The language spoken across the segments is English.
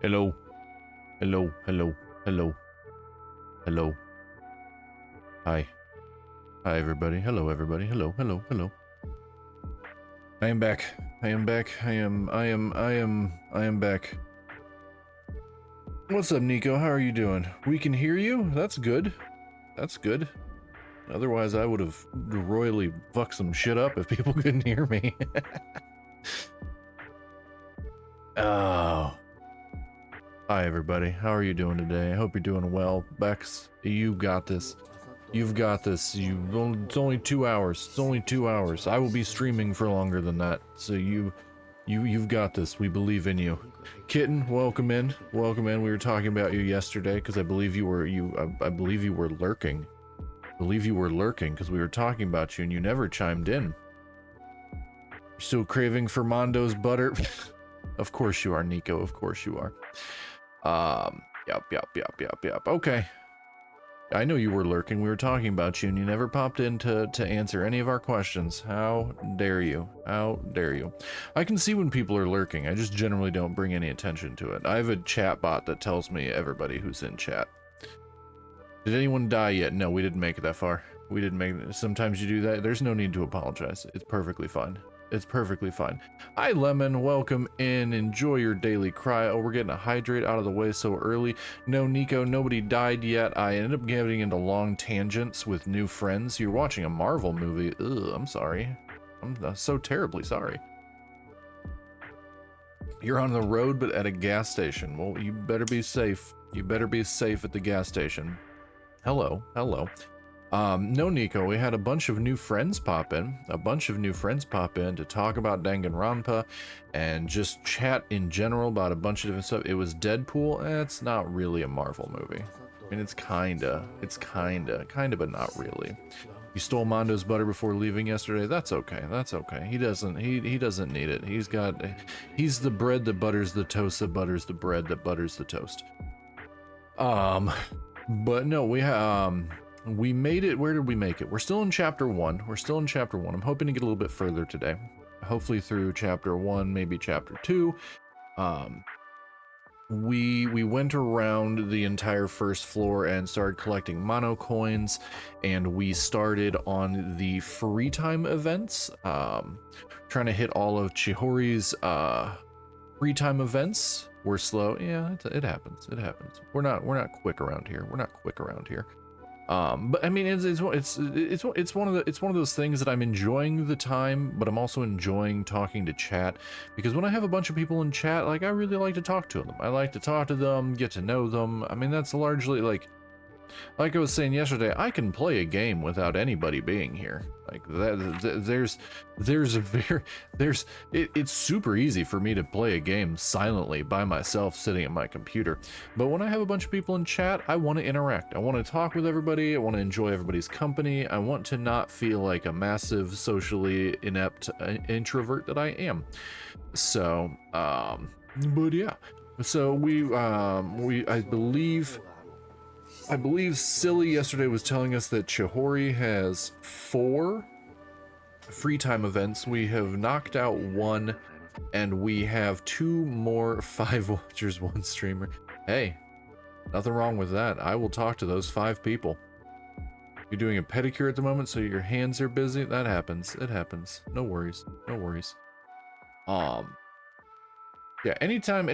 Hello. Hello, hello, hello, hello. Hi. Hi, everybody. Hello, everybody. Hello, hello, hello. I am back. I am back. I am back. What's up, Nico? How are you doing? We can hear you? That's good. That's good. Otherwise, I would have royally fucked some shit up if people couldn't hear me. Oh. Hi, everybody. How are you doing today? I hope you're doing well. Bex, you got this. You've got this. It's only 2 hours. It's only 2 hours. I will be streaming for longer than that. So you've got this. We believe in you. Kitten, welcome in. Welcome in. We were talking about you yesterday because I believe you were I believe you were lurking. I believe you were lurking because we were talking about you and you never chimed in. You're still craving for Mondo's butter? Of course you are, Nico. Of course you are. Yep. Okay. I know you were lurking. We were talking about you and you never popped in to answer any of our questions. How dare you? How dare you? I can see when people are lurking. I just generally don't bring any attention to it. I have a chat bot that tells me everybody who's in chat. Did anyone die yet? No, we didn't make it that far. We didn't make it. Sometimes you do that. There's no need to apologize. It's perfectly fine. It's perfectly fine. Hi, Lemon. Welcome in. Enjoy your daily cry. Oh, we're getting a hydrate out of the way so early. No, Nico, nobody died yet. I ended up getting into long tangents with new friends. You're watching a Marvel movie. Ugh, I'm sorry. I'm so terribly sorry. You're on the road, but at a gas station. Well, you better be safe. You better be safe at the gas station. Hello, hello. No, Nico, we had a bunch of new friends pop in. To talk about Danganronpa and just chat in general about a bunch of different stuff. It was Deadpool. It's not really a Marvel movie. I mean, it's kinda, but not really. You stole Mondo's butter before leaving yesterday. That's okay. That's okay. He doesn't need it. He's the bread that butters the toast that butters the bread that butters the toast. But no, we made it. Where did we make it? We're still in chapter 1. I'm hoping to get a little bit further today. Hopefully through chapter 1, maybe chapter 2. We went around the entire first floor and started collecting mono coins, and we started on the free time events, trying to hit all of Chihori's free time events. We're slow. Yeah, it happens. We're not quick around here. But I mean, it's one of those things that I'm enjoying the time, but I'm also enjoying talking to chat, because when I have a bunch of people in chat, like, I really like to talk to them. I like to talk to them, get to know them. I mean, that's largely like I was saying yesterday, I can play a game without anybody being here. Like it's super easy for me to play a game silently by myself sitting at my computer. But when I have a bunch of people in chat, I want to interact. I want to talk with everybody. I want to enjoy everybody's company. I want to not feel like a massive socially inept introvert that I am. So, but yeah. So I believe Silly yesterday was telling us that Chihori has 4 free time events. We have knocked out 1, and we have 2 more 5 watchers, 1 streamer. Hey, nothing wrong with that. I will talk to those 5 people. You're doing a pedicure at the moment, so your hands are busy. That happens. It happens. No worries. Yeah, anytime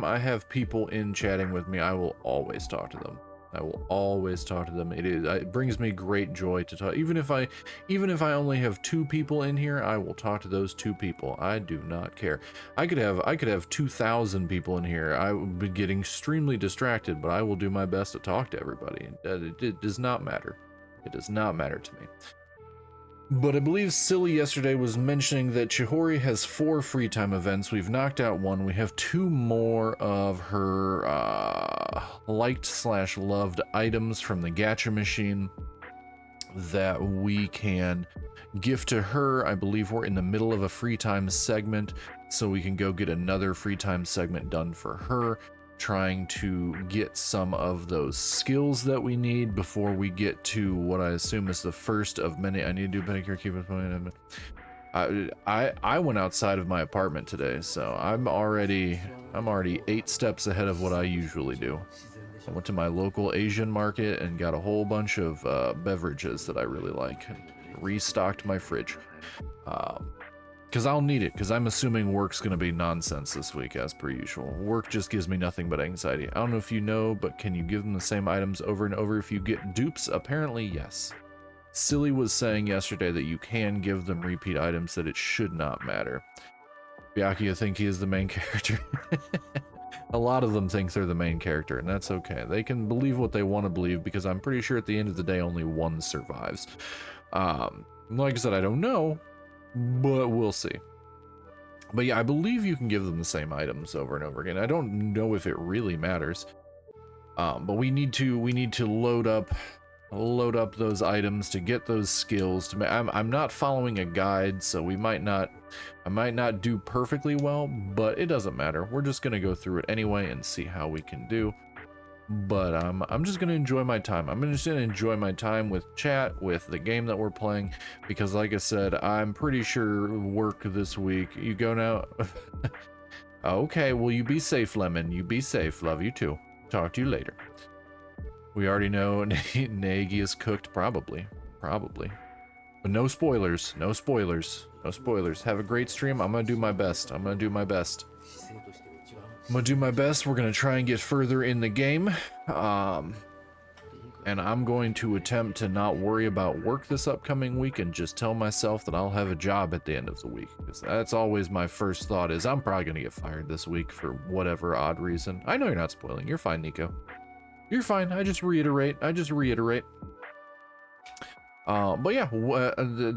I have people in chatting with me, I will always talk to them. It brings me great joy to talk. Even if I only have 2 people in here, I will talk to those 2 people. I do not care. I could have 2,000 people in here. I would be getting extremely distracted, but I will do my best to talk to everybody. It does not matter. It does not matter to me. But I believe Silly yesterday was mentioning that Chihori has 4 free time events. We've knocked out 1. We have 2 more of her liked/loved items from the gacha machine that we can gift to her. I believe we're in the middle of a free time segment, so we can go get another free time segment done for her, trying to get some of those skills that we need before we get to what I assume is the first of many. I need to do pedicure, keep it going. I went outside of my apartment today, so I'm already 8 steps ahead of what I usually do. I went to my local Asian market and got a whole bunch of beverages that I really like, and restocked my fridge. Because I'll need it, because I'm assuming work's going to be nonsense this week, as per usual. Work just gives me nothing but anxiety. I don't know if you know, but can you give them the same items over and over if you get dupes? Apparently, yes. Silly was saying yesterday that you can give them repeat items, that it should not matter. Byakuya think he is the main character. A lot of them think they're the main character, and that's okay. They can believe what they want to believe, because I'm pretty sure at the end of the day, only one survives. Like I said, I don't know, but we'll see. But yeah, I believe you can give them the same items over and over again. I don't know if it really matters. But we need to load up those items to get those skills. I'm not following a guide, so I might not do perfectly well, but it doesn't matter. We're just gonna go through it anyway and see how we can do. But I'm just gonna enjoy my time. I'm just gonna enjoy my time with chat, with the game that we're playing, because like I said, I'm pretty sure work this week. You go now. Okay, well, you be safe, Lemon. You be safe. Love you too. Talk to you later. We already know Nagi is cooked, probably. But no spoilers, no spoilers, no spoilers. Have a great stream. I'm gonna do my best. I'm gonna do my best. We're gonna try and get further in the game. And I'm going to attempt to not worry about work this upcoming week and just tell myself that I'll have a job at the end of the week. Because that's always my first thought, is I'm probably gonna get fired this week for whatever odd reason. I know you're not spoiling. You're fine, Nico. You're fine. I just reiterate. But yeah,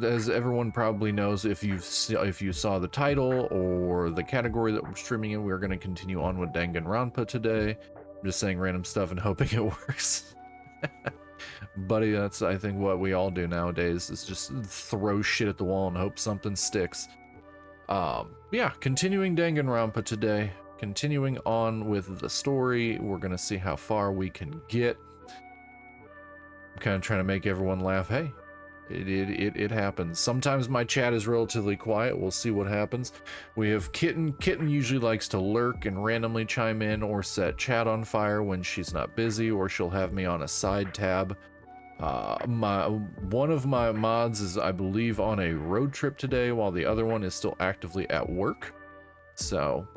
as everyone probably knows, if you saw the title or the category that we're streaming in, we're going to continue on with Danganronpa today. I'm just saying random stuff and hoping it works. Buddy, that's, I think, what we all do nowadays, is just throw shit at the wall and hope something sticks. Yeah, continuing Danganronpa today. Continuing on with the story, we're gonna see how far we can get. I'm kind of trying to make everyone laugh. Hey, it happens. Sometimes my chat is relatively quiet. We'll see what happens. We have Kitten. Kitten usually likes to lurk and randomly chime in or set chat on fire when she's not busy, or she'll have me on a side tab. One of my mods is, I believe, on a road trip today, while the other one is still actively at work. So,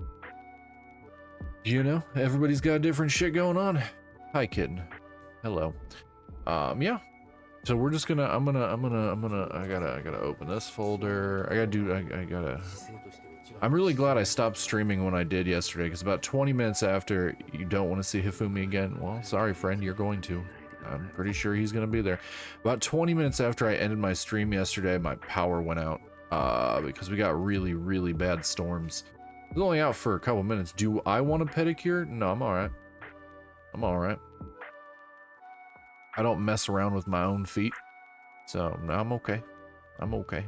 you know, everybody's got different shit going on. Hi, Kitten. Hello. Yeah. So we're just gonna, I gotta open this folder. I'm really glad I stopped streaming when I did yesterday, because about 20 minutes after, you don't want to see Hifumi again. Well, sorry, friend, you're going to. I'm pretty sure he's gonna be there. About 20 minutes after I ended my stream yesterday, my power went out, because we got really, really bad storms. It was only out for a couple minutes. Do I want a pedicure? No, I'm alright. I don't mess around with my own feet, so no, I'm okay. Okay,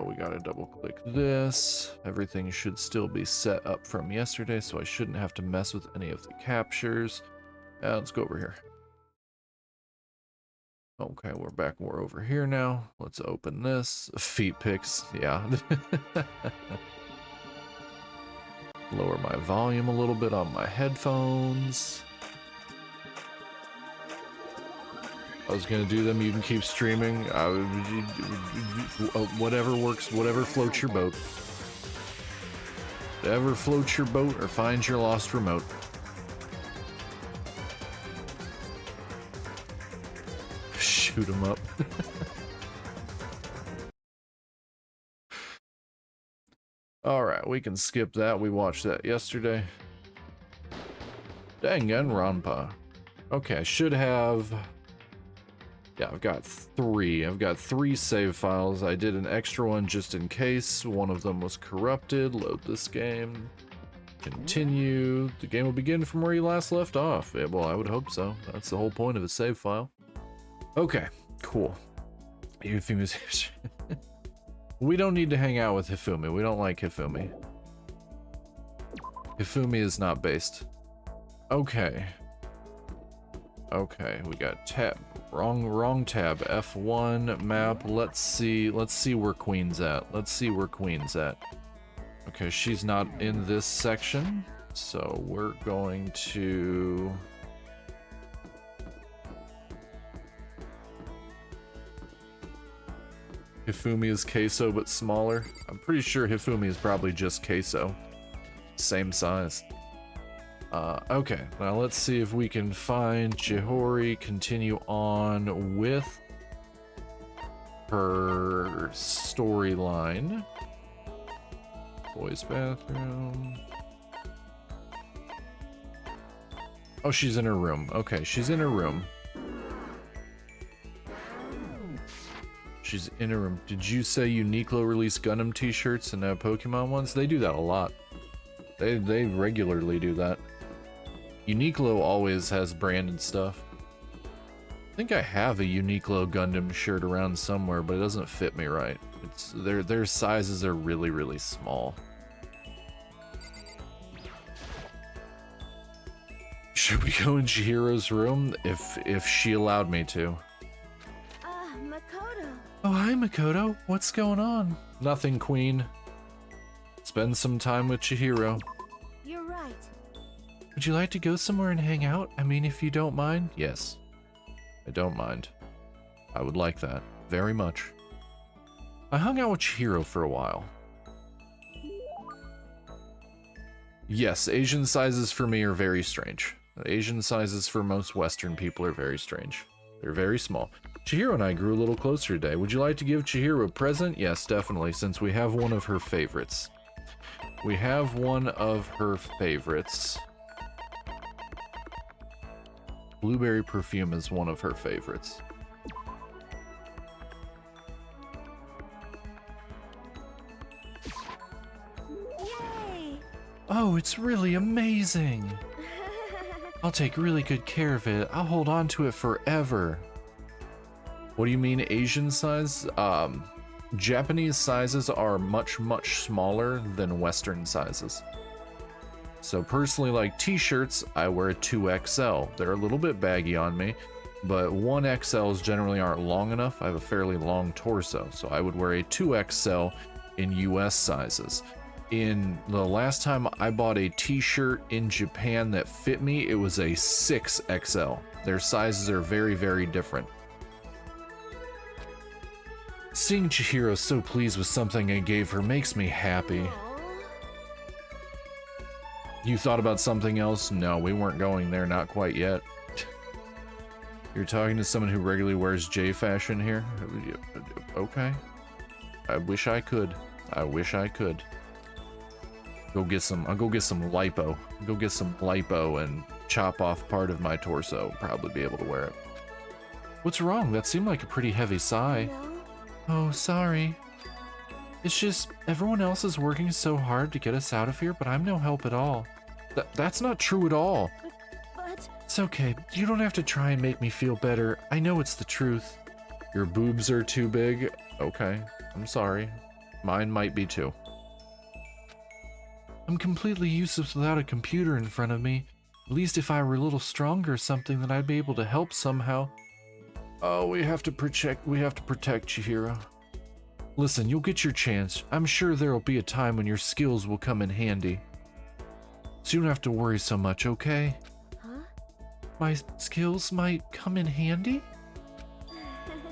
we gotta double click this. Everything should still be set up from yesterday, so I shouldn't have to mess with any of the captures. Let's go over here. Okay, we're over here now. Let's open this. Feet pics, yeah. Lower my volume a little bit on my headphones. I was gonna do them. You can keep streaming. Whatever works, whatever floats your boat. Whatever floats your boat or finds your lost remote. Shoot 'em up. Alright, we can skip that. We watched that yesterday. Danganronpa. Okay, I should have... Yeah, I've got three. I've got 3 save files. I did an extra one just in case. One of them was corrupted. Load this game. Continue. The game will begin from where you last left off. Yeah, well, I would hope so. That's the whole point of a save file. Okay, cool. Hifumi's We don't need to hang out with Hifumi. We don't like Hifumi. Hifumi is not based. Okay. Okay, we got Wrong tab. F1 map. Let's see where Queen's at. Okay, she's not in this section, so we're going to... Hifumi is queso, but smaller. I'm pretty sure Hifumi is probably just queso. Same size. Okay, now let's see if we can find Chihori, continue on with her storyline. Boys' bathroom. Oh, she's in her room. Okay, she's in her room. She's in her room. Did you say Uniqlo release Gundam t-shirts and Pokemon ones? They do that a lot. They regularly do that. Uniqlo always has branded stuff. I think I have a Uniqlo Gundam shirt around somewhere, but it doesn't fit me right. It's their sizes are really small. Should we go in Chihiro's room? If she allowed me to. Makoto. Oh, hi Makoto. What's going on? Nothing, Queen. Spend some time with Chihiro. You're right. Would you like to go somewhere and hang out? I mean, if you don't mind? Yes. I don't mind. I would like that. Very much. I hung out with Chihiro for a while. Yes, Asian sizes for me are very strange. Asian sizes for most Western people are very strange. They're very small. Chihiro and I grew a little closer today. Would you like to give Chihiro a present? Yes, definitely, since we have one of her favorites. We have one of her favorites. Blueberry perfume is one of her favorites. Yay! Oh, it's really amazing! I'll take really good care of it. I'll hold on to it forever. What do you mean Asian size? Japanese sizes are much smaller than Western sizes. So personally, like t-shirts, I wear a 2XL. They're a little bit baggy on me, but 1XLs generally aren't long enough. I have a fairly long torso, so I would wear a 2XL in US sizes. In the last time I bought a t-shirt in Japan that fit me, it was a 6XL. Their sizes are very different. Seeing Chihiro so pleased with something I gave her makes me happy. Aw. You thought about something else? No, we weren't going there, not quite yet. You're talking to someone who regularly wears J-fashion here? Okay. I wish I could. I wish I could. I'll go get some lipo. Go get some lipo and chop off part of my torso. Probably be able to wear it. What's wrong? That seemed like a pretty heavy sigh. No? Oh, sorry. It's just, everyone else is working so hard to get us out of here, but I'm no help at all. That's not true at all. But... It's okay. You don't have to try and make me feel better. I know it's the truth. Your boobs are too big? Okay. I'm sorry. Mine might be too. I'm completely useless without a computer in front of me. At least if I were a little stronger or something, then I'd be able to help somehow. Oh, we have to protect Chihiro. Listen, you'll get your chance. I'm sure there'll be a time when your skills will come in handy. So you don't have to worry so much, okay? Huh? My skills might come in handy?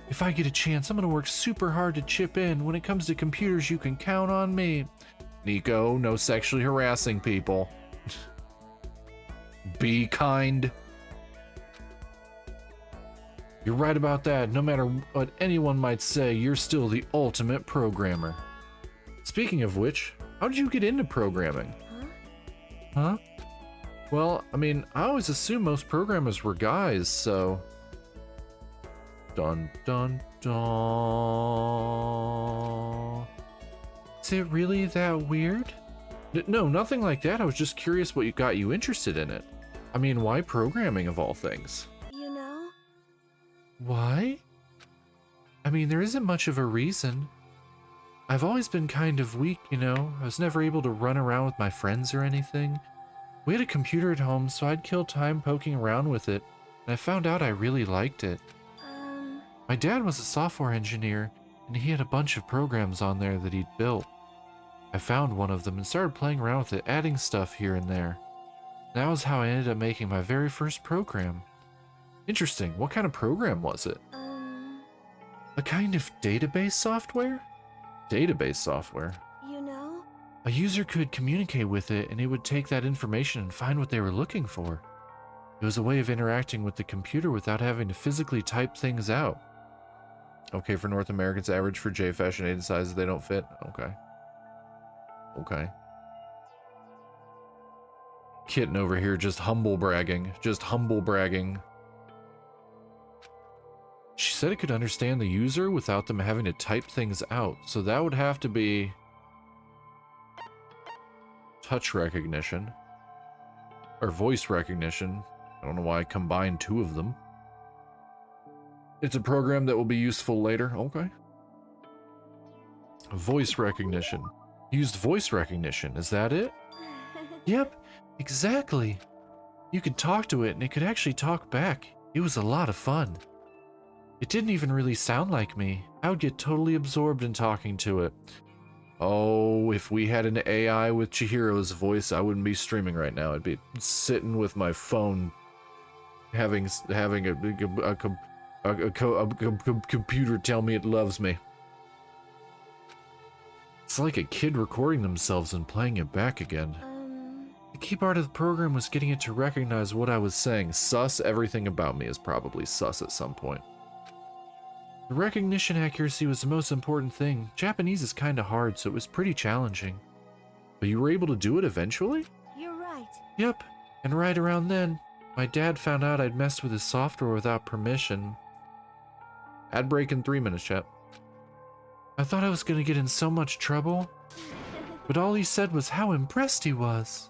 If I get a chance, I'm gonna work super hard to chip in. When it comes to computers, you can count on me. Nico, no sexually harassing people. Be kind. You're right about that. No matter what anyone might say, you're still the ultimate programmer. Speaking of which, how did you get into programming? Huh? Well, I mean, I always assumed most programmers were guys, so... Dun dun dun. Is it really that weird? No, nothing like that. I was just curious what got you interested in it. I mean, why programming of all things? You know? Why? I mean, there isn't much of a reason. I've always been kind of weak, you know? I was never able to run around with my friends or anything. We had a computer at home, so I'd kill time poking around with it, and I found out I really liked it. My dad was a software engineer, and he had a bunch of programs on there that he'd built. I found one of them and started playing around with it, adding stuff here and there. That was how I ended up making my very first program. Interesting. What kind of program was it? A kind of database software? Database software? You know? A user could communicate with it and it would take that information and find what they were looking for. It was a way of interacting with the computer without having to physically type things out. Okay, for North Americans, average for J fascinated sizes, they don't fit. Okay. Okay. Kitten over here just humble bragging. Just humble bragging. She said it could understand the user without them having to type things out. So that would have to be touch recognition. Or voice recognition. I don't know why I combined two of them. It's a program that will be useful later. Okay. Voice recognition. Used voice recognition. Is that it? Yep, exactly. You could talk to it and it could actually talk back. It was a lot of fun. It didn't even really sound like me. I would get totally absorbed in talking to it. Oh, if we had an AI with Chihiro's voice, I wouldn't be streaming right now. I'd be sitting with my phone, having a computer tell me it loves me. It's like a kid recording themselves and playing it back again. The key part of the program was getting it to recognize what I was saying. Sus, everything about me is probably sus at some point. The recognition accuracy was the most important thing. Japanese is kinda hard, so it was pretty challenging. But you were able to do it eventually? You're right. Yep, and right around then, my dad found out I'd messed with his software without permission. Ad break in 3 minutes, chat. I thought I was gonna get in so much trouble, but all he said was how impressed he was.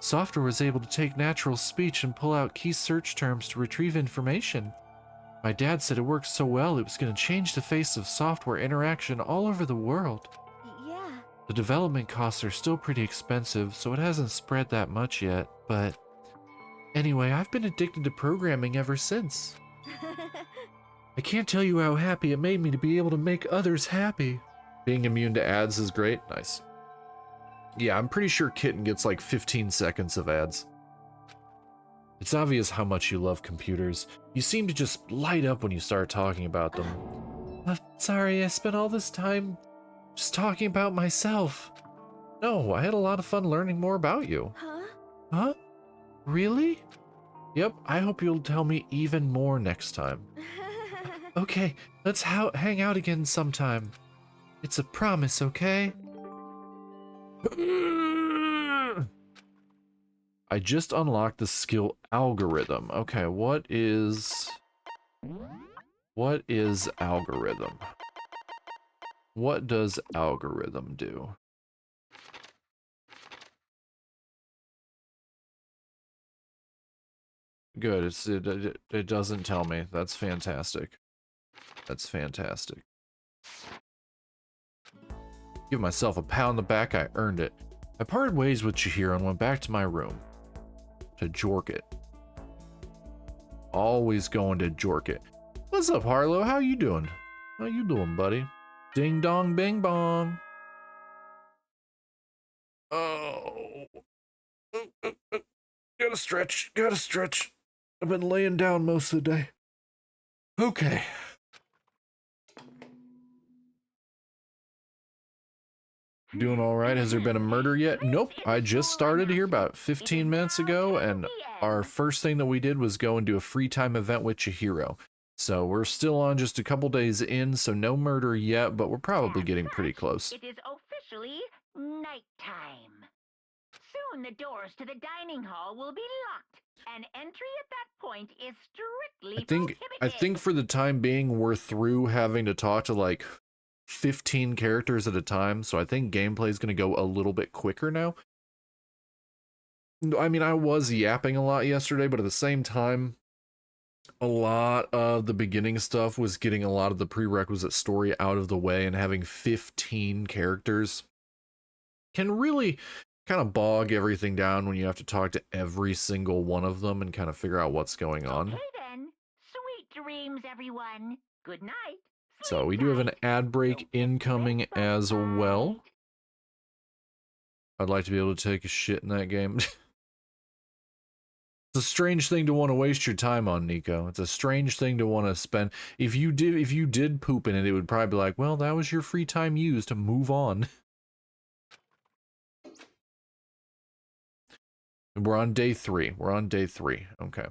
Software was able to take natural speech and pull out key search terms to retrieve information. My dad said it worked so well it was going to change the face of software interaction all over the world. Yeah. The development costs are still pretty expensive, so it hasn't spread that much yet, but anyway, I've been addicted to programming ever since. I can't tell you how happy it made me to be able to make others happy. Being immune to ads is great. Nice. Yeah, I'm pretty sure Kitten gets like 15 seconds of ads. It's obvious how much you love computers. You seem to just light up when you start talking about them. Sorry, I spent all this time just talking about myself. No, I had a lot of fun learning more about you. Huh? Huh? Really? Yep, I hope you'll tell me even more next time. Okay, let's hang out again sometime. It's a promise, okay? I just unlocked the skill algorithm. Okay, what is algorithm? What does algorithm do? Good, it doesn't tell me. That's fantastic. That's fantastic. Give myself a pat on the back, I earned it. I parted ways with Chihiro and went back to my room. To jork it. Always going to jork it. What's up, Harlow? How you doing? How you doing, buddy? Ding dong bing bong. Oh. Gotta stretch, gotta stretch. I've been laying down most of the day. Okay. Doing all right. Has there been a murder yet? Nope. I just started here about 15 minutes ago, and our first thing that we did was go and do a free time event with Chihiro. So we're still on just a couple days in, so no murder yet, but we're probably getting pretty close. It is officially nighttime. Soon the doors to the dining hall will be locked, and entry at that point is strictly I think for the time being, we're through having to talk to like 15 characters at a time, so I think gameplay is going to go a little bit quicker now. I mean, I was yapping a lot yesterday, but at the same time, a lot of the beginning stuff was getting a lot of the prerequisite story out of the way, and having 15 characters can really kind of bog everything down when you have to talk to every single one of them and kind of figure out what's going on. Okay then. Sweet dreams, everyone. Good night. So we do have an ad break incoming as well. I'd like to be able to take a shit in that game. It's a strange thing to want to waste your time on, Nico. It's a strange thing to want to spend. If you did poop in it, it would probably be like, well, that was your free time used to move on. We're on day 3. We're on day 3. Okay.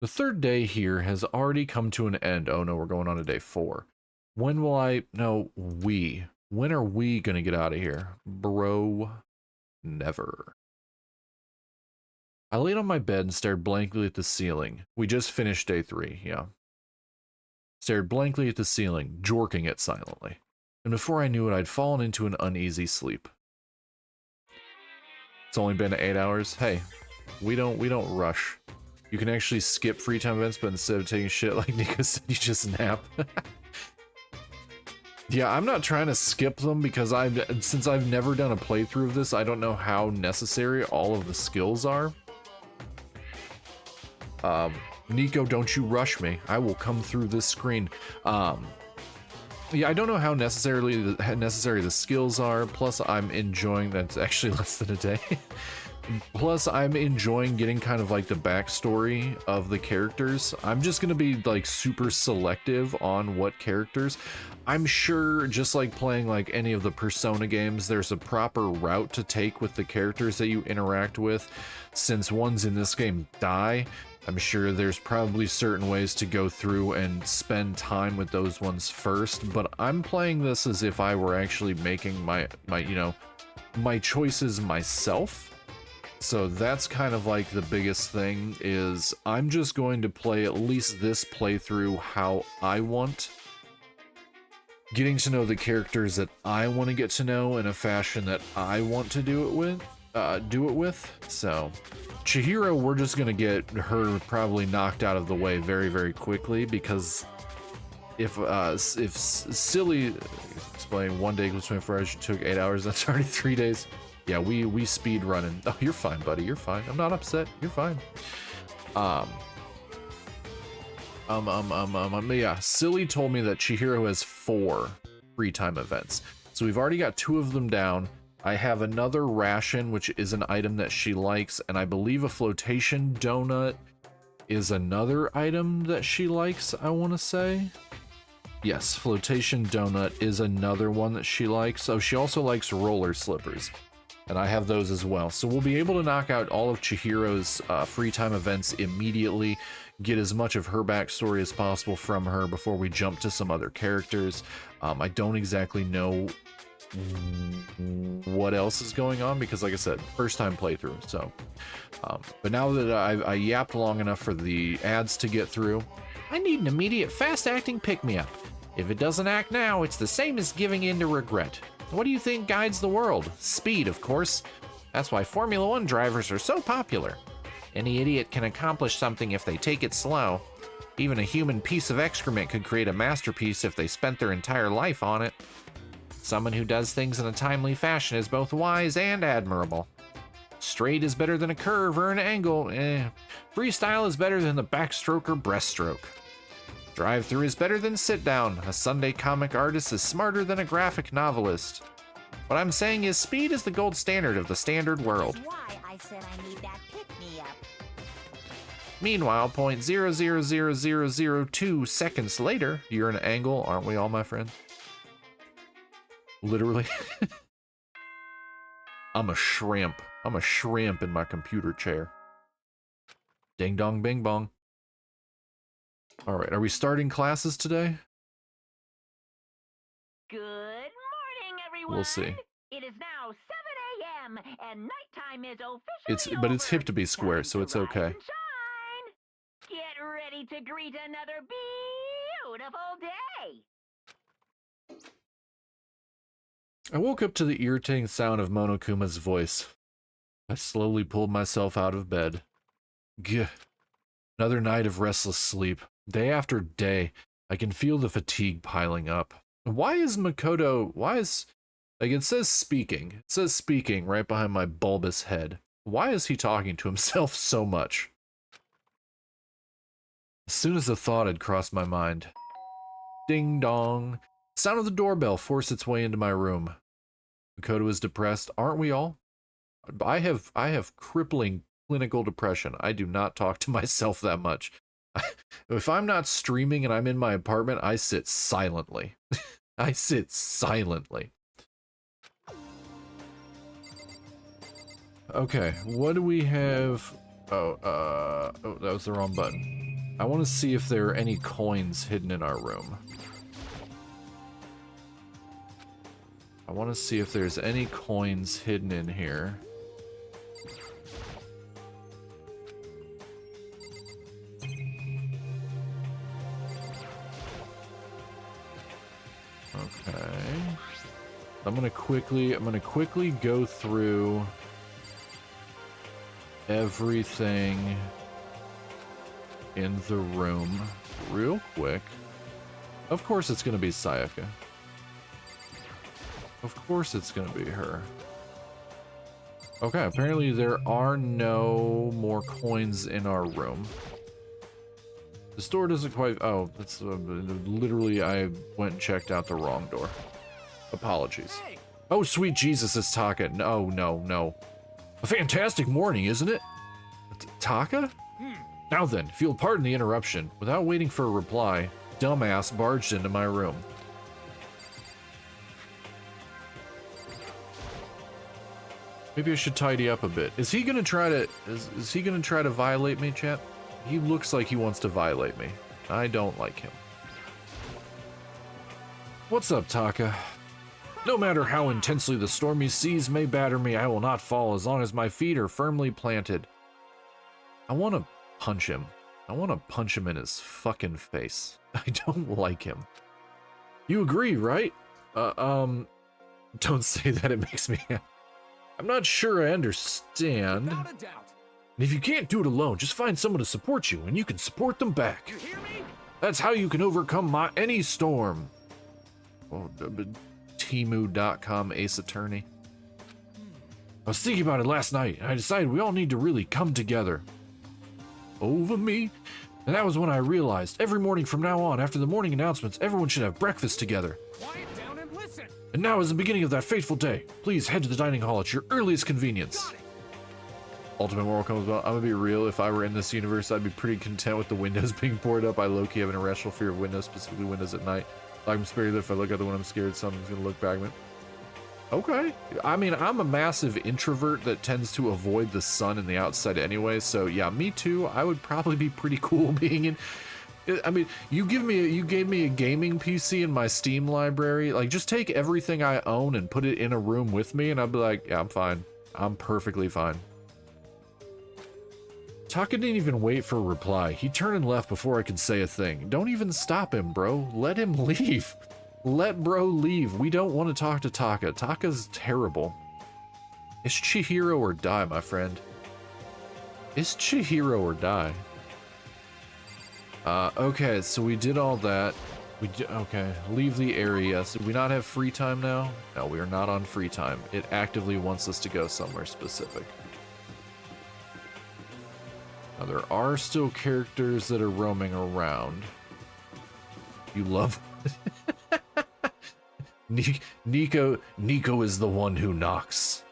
The third day here has already come to an end. Oh no, we're going on to day 4. When will I... No, we. When are we gonna get out of here? Bro, never. I laid on my bed and stared blankly at the ceiling. We just finished day 3, yeah. Stared blankly at the ceiling, jorking it silently. And before I knew it, I'd fallen into an uneasy sleep. It's only been 8 hours. Hey, we don't rush. You can actually skip free time events, but instead of taking shit like Nico said, you just nap. Yeah, I'm not trying to skip them because since I've never done a playthrough of this, I don't know how necessary all of the skills are. Nico, don't you rush me. I will come through this screen. Yeah, I don't know how necessary the skills are. Plus, I'm enjoying that's actually less than a day. Plus, I'm enjoying getting kind of like the backstory of the characters. I'm just gonna be like super selective on what characters. I'm sure, just like playing like any of the Persona games, there's a proper route to take with the characters that you interact with. Since ones in this game die, I'm sure there's probably certain ways to go through and spend time with those ones first, but I'm playing this as if I were actually making my choices myself. So that's kind of like the biggest thing, is I'm just going to play at least this playthrough how I want. Getting to know the characters that I want to get to know in a fashion that I want to do it with. So Chihiro, we're just gonna get her probably knocked out of the way very, very quickly, because if silly explain 1 day equals 24 hours, you took 8 hours, that's already 3 days. Yeah, we speed running. Oh, you're fine, buddy. You're fine. I'm not upset. You're fine. Yeah, Silly told me that Chihiro has 4 free time events. So we've already got 2 of them down. I have another ration, which is an item that she likes, and I believe a flotation donut is another item that she likes, I want to say. Yes, flotation donut is another one that she likes. Oh, she also likes roller slippers, and I have those as well. So we'll be able to knock out all of Chihiro's free time events immediately, get as much of her backstory as possible from her before we jump to some other characters. I don't exactly know what else is going on because, like I said, first time playthrough. So but now that I yapped long enough for the ads to get through, I need an immediate fast-acting pick-me-up. If it doesn't act now, it's the same as giving in to regret. What do you think guides the world? Speed, of course. That's why Formula One drivers are so popular. Any idiot can accomplish something if they take it slow. Even a human piece of excrement could create a masterpiece if they spent their entire life on it. Someone who does things in a timely fashion is both wise and admirable. Straight is better than a curve or an angle. Freestyle is better than the backstroke or breaststroke. Drive-through is better than sit-down. A Sunday comic artist is smarter than a graphic novelist. What I'm saying is speed is the gold standard of the standard world. That's why I said I need that pick-me-up. Meanwhile, 0.000002 seconds later, you're an angle, aren't we all, my friend? Literally. I'm a shrimp. I'm a shrimp in my computer chair. Ding dong bing bong. Alright, are we starting classes today? Good morning, everyone. We'll see. It is now 7 a.m. and nighttime is officially But it's over. hip to be square, Time so to it's rise okay. and shine. Get ready to greet another beautiful day. I woke up to the irritating sound of Monokuma's voice. I slowly pulled myself out of bed. Gah. Another night of restless sleep. Day after day, I can feel the fatigue piling up. Why is Makoto... Like, it says speaking. It says speaking right behind my bulbous head. Why is he talking to himself so much? As soon as the thought had crossed my mind, Ding dong. Sound of the doorbell forced its way into my room. Makoto is depressed. Aren't we all? I have crippling clinical depression. I do not talk to myself that much. If I'm not streaming and I'm in my apartment, I sit silently. I sit silently. Okay, what do we have? Oh, that was the wrong button. I want to see if there are any coins hidden in our room. I want to see if there's any coins hidden in here. Okay. I'm gonna quickly go through everything in the room real quick. Of course it's gonna be Sayaka. Of course it's gonna be her. Okay, apparently there are no more coins in our room. The store doesn't quite... Oh, that's literally I went and checked out the wrong door. Apologies. Oh, sweet Jesus, it's Taka. No, no, no. A fantastic morning, isn't it? Taka? Now then, if you'll pardon the interruption, without waiting for a reply, dumbass barged into my room. Maybe I should tidy up a bit. Is he gonna try to... Is he gonna try to violate me, chat? He looks like he wants to violate me. I don't like him. What's up, Taka? No matter how intensely the stormy seas may batter me, I will not fall as long as my feet are firmly planted. I want to punch him. I want to punch him in his fucking face. I don't like him. You agree, right? Don't say that, it makes me... I'm not sure I understand. Without a doubt. And if you can't do it alone, just find someone to support you, and you can support them back. You hear me? That's how you can overcome any storm. Oh, Temu.com Ace Attorney. I was thinking about it last night, and I decided we all need to really come together. Over me. And that was when I realized, every morning from now on, after the morning announcements, everyone should have breakfast together. Quiet down and listen. And now is the beginning of that fateful day. Please head to the dining hall at your earliest convenience. Got it. Ultimate moral comes about. I'm gonna be real. If I were in this universe, I'd be pretty content with the windows being boarded up. I low-key have an irrational fear of windows, specifically windows at night. Like I'm scared that if I look out the window, I'm scared something's gonna look back at me. Okay. I mean, I'm a massive introvert that tends to avoid the sun and the outside anyway. So yeah, me too. I would probably be pretty cool being in. I mean, you gave me a gaming PC in my Steam library. Like, just take everything I own and put it in a room with me, and I'd be like, yeah, I'm fine. I'm perfectly fine. Taka didn't even wait for a reply. He turned and left before I could say a thing. Don't even stop him, bro. Let him leave. Let bro leave. We don't want to talk to Taka. Taka's terrible. It's Chihiro or die, my friend. It's Chihiro or die. Okay, so we did all that. Okay, leave the area. So do we not have free time now? No, we are not on free time. It actively wants us to go somewhere specific. Now, there are still characters that are roaming around. You love... Nico is the one who knocks.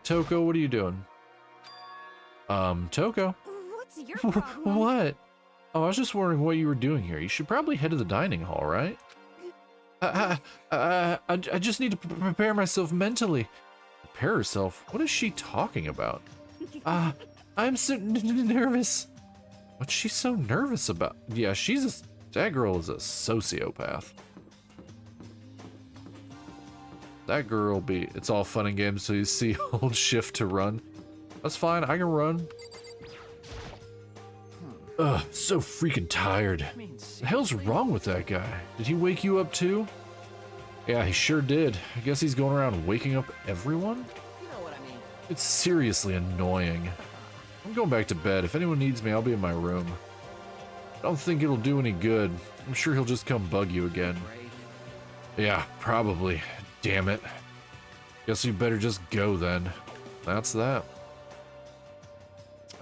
Toko, what are you doing? Toko? What's your problem? What? Oh, I was just wondering what you were doing here. You should probably head to the dining hall, right? I just need to prepare myself mentally. Prepare herself? What is she talking about? I'm so nervous. What's she so nervous about? Yeah, that girl is a sociopath. That girl it's all fun and games till you see hold shift to run. That's fine, I can run. Ugh, so freaking tired. The hell's wrong with that guy? Did he wake you up too? Yeah, he sure did. I guess he's going around waking up everyone? You know what I mean. It's seriously annoying. I'm going back to bed. If anyone needs me, I'll be in my room. I don't think it'll do any good. I'm sure he'll just come bug you again. Yeah, probably. Damn it. Guess you better just go then. That's that.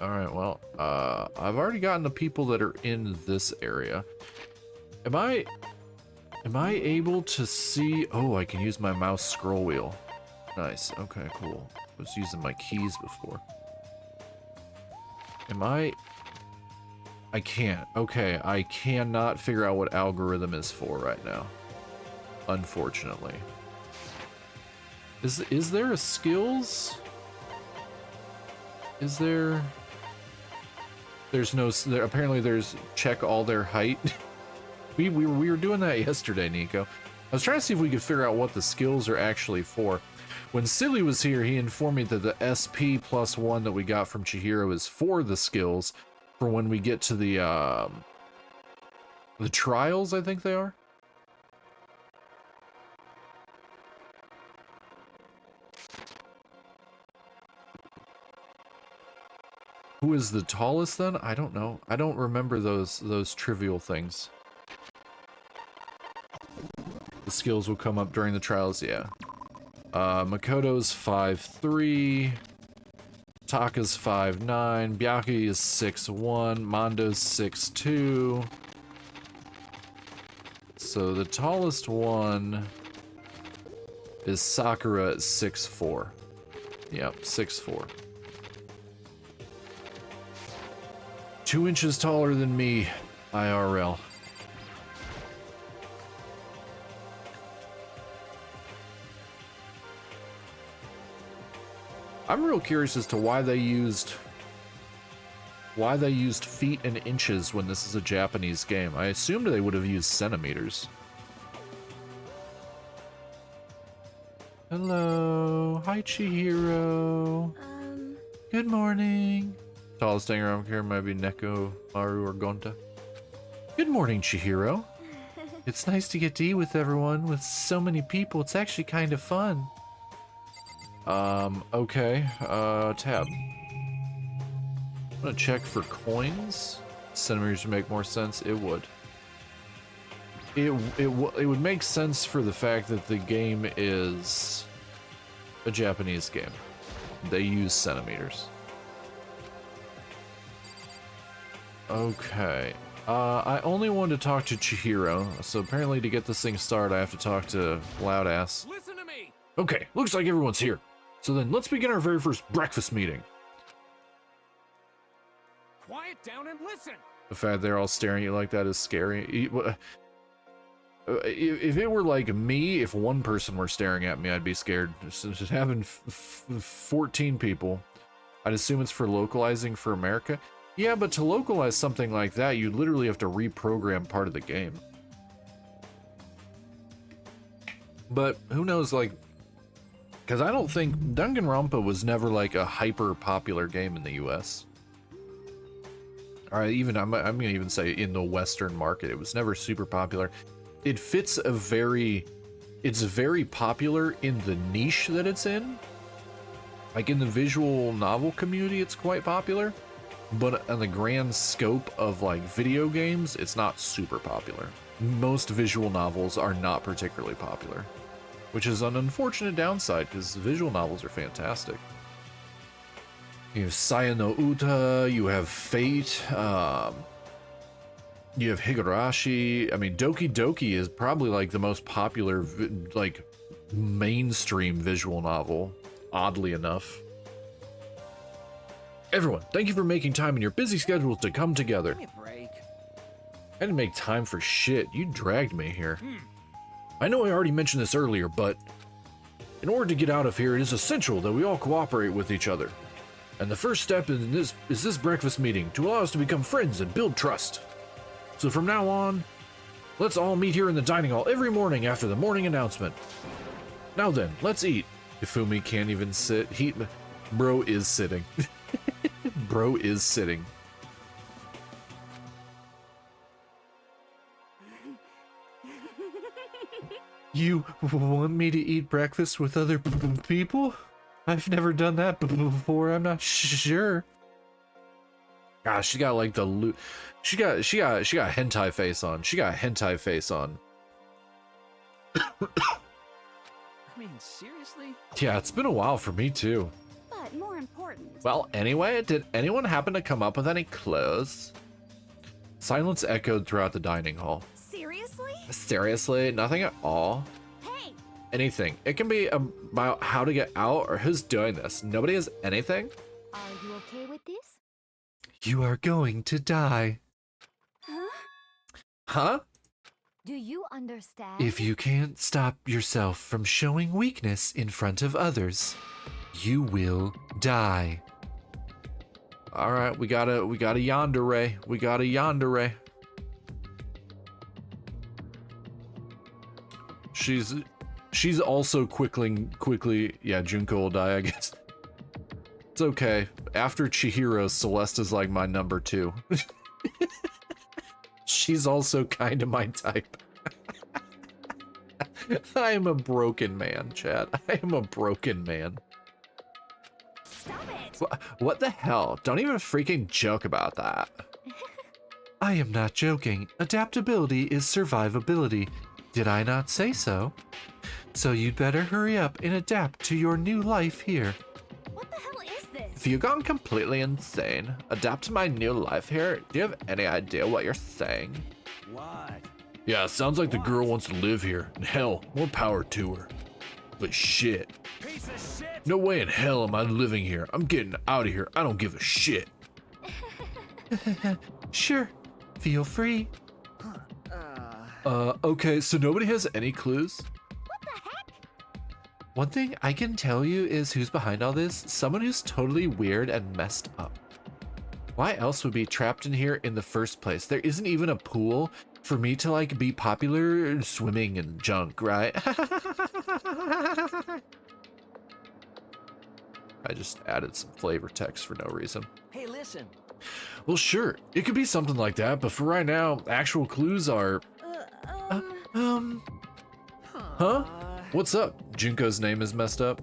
Alright, well, I've already gotten the people that are in this area. Am I able to see? Oh, I can use my mouse scroll wheel. Nice, okay, cool. I was using my keys before. I can't. Okay, I cannot figure out what algorithm is for right now. Unfortunately. Is there a skills? Is there? There's no. Apparently, there's check all their height. we were doing that yesterday, Nico. I was trying to see if we could figure out what the skills are actually for. When Silly was here, he informed me that the SP+1 that we got from Chihiro is for the skills for when we get to the trials, I think they are. Who is the tallest then? I don't know. I don't remember those trivial things. The skills will come up during the trials, yeah. Makoto's 5'3", Taka's 5'9", Byakuya is 6'1", Mondo's 6'2". So the tallest one is Sakura at 6'4". Yep, 6'4". 2 inches taller than me, IRL. I'm real curious as to why they used feet and inches when this is a Japanese game. I assumed they would have used centimeters. Hello, hi Chihiro. Good morning. Tallest thing around here might be Neko, Maru, or Gonta. Good morning, Chihiro. It's nice to get to eat with everyone. With so many people, it's actually kind of fun. Okay, tab. I'm gonna check for coins. Centimeters would make more sense. It would. It would make sense for the fact that the game is a Japanese game. They use centimeters. Okay. I only wanted to talk to Chihiro, so apparently to get this thing started, I have to talk to Loudass. Listen to me. Okay, looks like everyone's here. So then let's begin our very first breakfast meeting. Quiet down and listen. The fact they're all staring at you like that is scary. If it were like me, if one person were staring at me, I'd be scared. Just having 14 people, I'd assume it's for localizing for America. Yeah, but to localize something like that, you literally have to reprogram part of the game. But who knows, like, because I don't think Danganronpa was never like a hyper popular game in the US. Or even I'm gonna even say in the Western market, it was never super popular. It fits it's very popular in the niche that it's in. Like in the visual novel community, it's quite popular. But on the grand scope of like video games, it's not super popular. Most visual novels are not particularly popular, which is an unfortunate downside because visual novels are fantastic. You have Saya no Uta, you have Fate, you have Higurashi. I mean, Doki Doki is probably like the most popular, like mainstream visual novel, oddly enough. Everyone, thank you for making time in your busy schedules to come together. Give me a break. I didn't make time for shit. You dragged me here. I know I already mentioned this earlier, but in order to get out of here, it is essential that we all cooperate with each other. And the first step in this is this breakfast meeting to allow us to become friends and build trust. So from now on, let's all meet here in the dining hall every morning after the morning announcement. Now then, let's eat. Ifumi can't even sit. Bro is sitting. Bro is sitting. You want me to eat breakfast with other people? I've never done that before. I'm not sure. Gosh, she got like the she got hentai face on. She got hentai face on. I mean, seriously? Yeah, it's been a while for me too. But but more important. Well, anyway, did anyone happen to come up with any clues? Silence echoed throughout the dining hall. Seriously? Seriously? Nothing at all? Hey, Anything. It can be about how to get out or who's doing this. Nobody has anything? are you okay with this? You are going to die. Huh? Huh? Do you understand? If you can't stop yourself from showing weakness in front of others, you will die. All right, we got a yandere. We got a yandere. She's also quickly. Yeah, Junko will die, I guess. It's okay. After Chihiro, Celeste is like my number 2. She's also kind of my type. I am a broken man, Chad. I am a broken man. Stop it! What the hell? Don't even freaking joke about that. I am not joking. Adaptability is survivability. Did I not say so? So you'd better hurry up and adapt to your new life here. What the hell is this? Have you gone completely insane? Adapt to my new life here? Do you have any idea what you're saying? What? Yeah, sounds like the girl wants to live here. And hell, more power to her. But shit. Piece of shit! No way in hell am I living here. I'm getting out of here. I don't give a shit. Sure. Feel free. Okay, so nobody has any clues? What the heck? One thing I can tell you is who's behind all this. Someone who's totally weird and messed up. Why else would be trapped in here in the first place? There isn't even a pool for me to like be popular swimming and junk, right? I just added some flavor text for no reason. Hey, listen. Well, sure, it could be something like that, but for right now, actual clues are... Huh? What's up? Junko's name is messed up.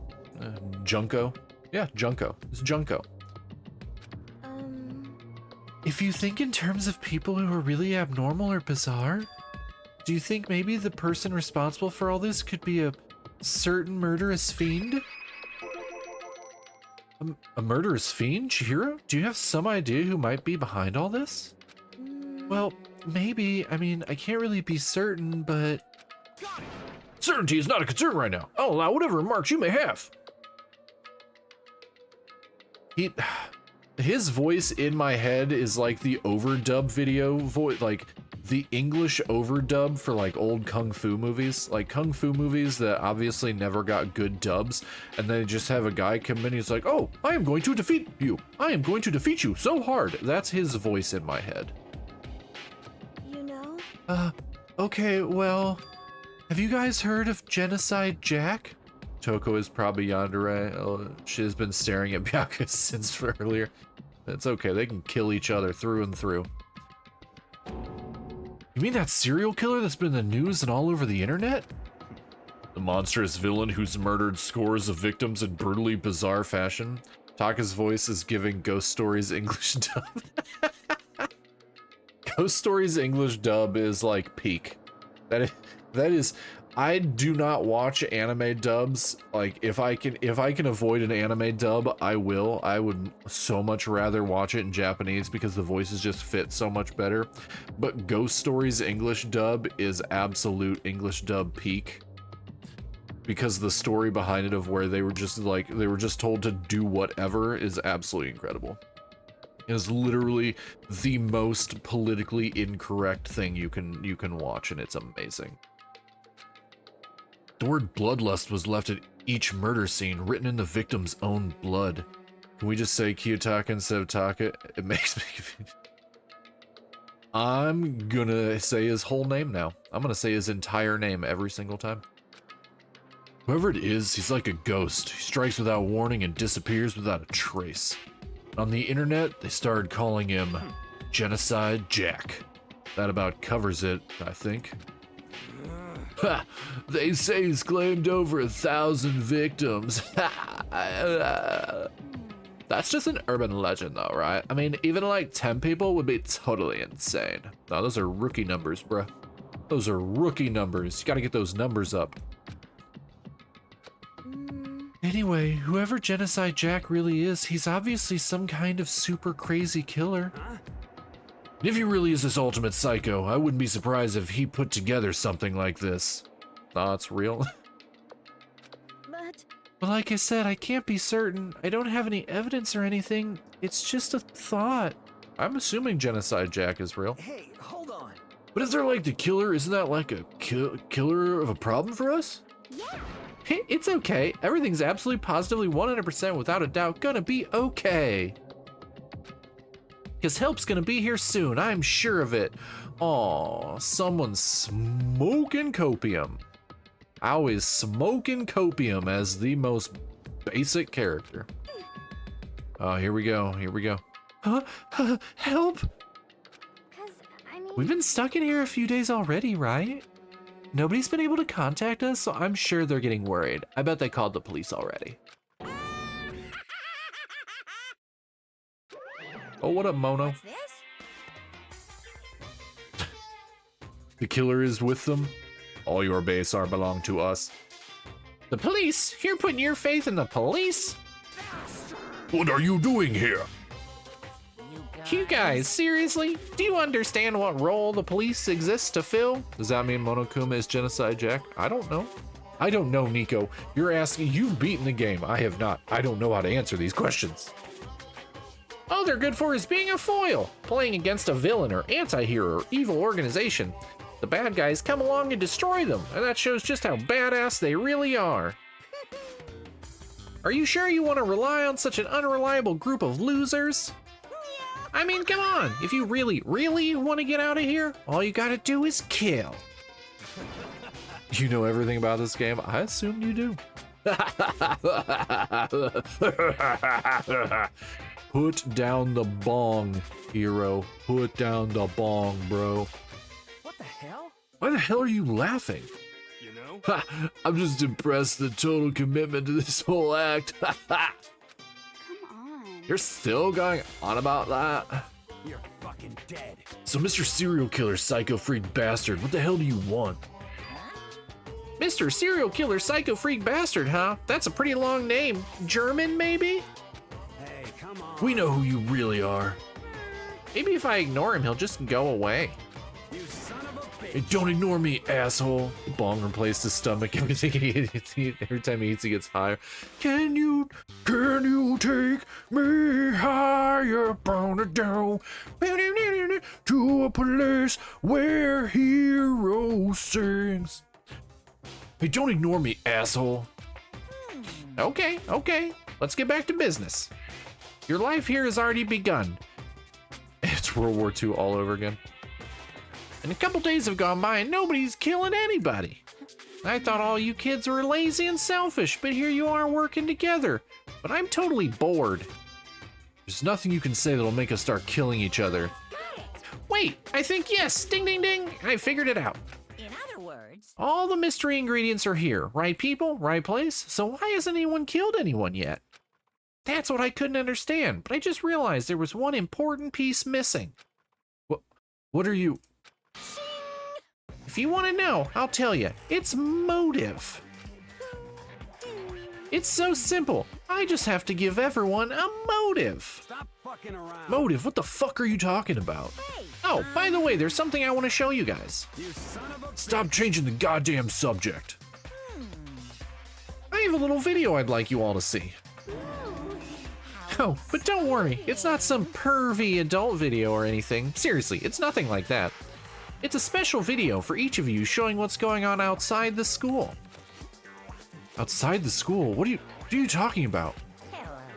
Junko? Yeah, Junko. It's Junko. If you think in terms of people who are really abnormal or bizarre, do you think maybe the person responsible for all this could be a certain murderous fiend? A murderous fiend, Chihiro? Do you have some idea who might be behind all this? Well, maybe. I mean, I can't really be certain, but... Certainty is not a concern right now. I'll allow whatever remarks you may have. His voice in my head is like the overdub video voice, like the English overdub for like old kung fu movies, like kung fu movies that obviously never got good dubs, and they just have a guy come in, he's like, oh, I am going to defeat you. I am going to defeat you so hard. That's his voice in my head. You know? Okay, well, have you guys heard of Genocide Jack? Toko is probably yandere. Oh, she has been staring at Byakuya since earlier. It's okay, they can kill each other through and through. You mean that serial killer that's been in the news and all over the internet? The monstrous villain who's murdered scores of victims in brutally bizarre fashion. Taka's voice is giving Ghost Stories English dub. Ghost Stories English dub is like peak. That is I do not watch anime dubs. Like if I can avoid an anime dub, I will. I would so much rather watch it in Japanese because the voices just fit so much better. But Ghost Stories English dub is absolute English dub peak. Because the story behind it of where they were just told to do whatever is absolutely incredible. It is literally the most politically incorrect thing you can watch, and it's amazing. The word bloodlust was left at each murder scene, written in the victim's own blood. Can we just say Kiyotaka instead of Taka? It makes me confused. I'm gonna say his whole name now. I'm gonna say his entire name every single time. Whoever it is, he's like a ghost. He strikes without warning and disappears without a trace. On the internet, they started calling him Genocide Jack. That about covers it, I think. Ha! They say he's claimed over 1,000 victims. That's just an urban legend though, right? I mean, even like 10 people would be totally insane. No, those are rookie numbers, bruh. Those are rookie numbers. You gotta get those numbers up. Anyway, whoever Genocide Jack really is, he's obviously some kind of super crazy killer. Huh? If he really is this ultimate psycho, I wouldn't be surprised if he put together something like this. Thoughts real? But But like I said, I can't be certain. I don't have any evidence or anything. It's just a thought. I'm assuming Genocide Jack is real. Hey, hold on. But is there like the killer? Isn't that like a killer of a problem for us? yeah. It's okay. Everything's absolutely positively 100% without a doubt gonna be okay. Because help's gonna be here soon, I'm sure of it. Aw, someone's smoking copium. I always smoking copium as the most basic character. Oh, here we go, here we go. Huh? Help! 'Cause, I mean... We've been stuck in here a few days already, right? Nobody's been able to contact us, so I'm sure they're getting worried. I bet they called the police already. Oh, what up, Mono? What's this? The killer is with them. All your base are belong to us. The police? You're putting your faith in the police? What are you doing here? You guys, seriously? Do you understand what role the police exists to fill? Does that mean Monokuma is Genocide Jack? I don't know. I don't know, Nico. You're asking, you've beaten the game. I have not. I don't know how to answer these questions. All they're good for is being a foil, playing against a villain or anti-hero or evil organization. The bad guys come along and destroy them, and that shows just how badass they really are. Are you sure you want to rely on such an unreliable group of losers? I mean, come on, if you really, really want to get out of here, all you gotta do is kill. You know everything about this game? I assumed you do. Put down the bong, hero. Put down the bong, bro. What the hell? Why the hell are you laughing? You know? Ha, I'm just impressed the total commitment to this whole act. Come on. You're still going on about that? You're fucking dead. So Mr. Serial Killer Psycho Freak Bastard, what the hell do you want? Mr. Serial Killer Psycho Freak Bastard, huh? That's a pretty long name. German, maybe? Hey, come on. We know who you really are. Maybe if I ignore him, he'll just go away. You son of a bitch. Hey, don't ignore me, asshole. Bong replaced his stomach every time he eats, he gets higher. Can you take me higher, down to a place where heroes sings? Hey, don't ignore me, asshole. Okay, let's get back to business. Your life here has already begun. It's World War II all over again. And a couple days have gone by and nobody's killing anybody. I thought all you kids were lazy and selfish, but here you are working together. But I'm totally bored. There's nothing you can say that'll make us start killing each other. Wait, I think yes, ding ding ding, I figured it out. In other words, All the mystery ingredients are here, right people, right place, so why hasn't anyone killed anyone yet? That's what I couldn't understand, but I just realized there was one important piece missing. What are you? If you want to know, I'll tell you. It's motive. It's so simple. I just have to give everyone a motive. Stop fucking around. Motive? What the fuck are you talking about? hey, Oh, by the way, there's something I want to show you guys. You son of a Stop changing the goddamn subject. I have a little video I'd like you all to see. Oh, but don't worry, it's not some pervy adult video or anything. Seriously, it's nothing like that. It's a special video for each of you showing what's going on outside the school. Outside the school? What are you talking about?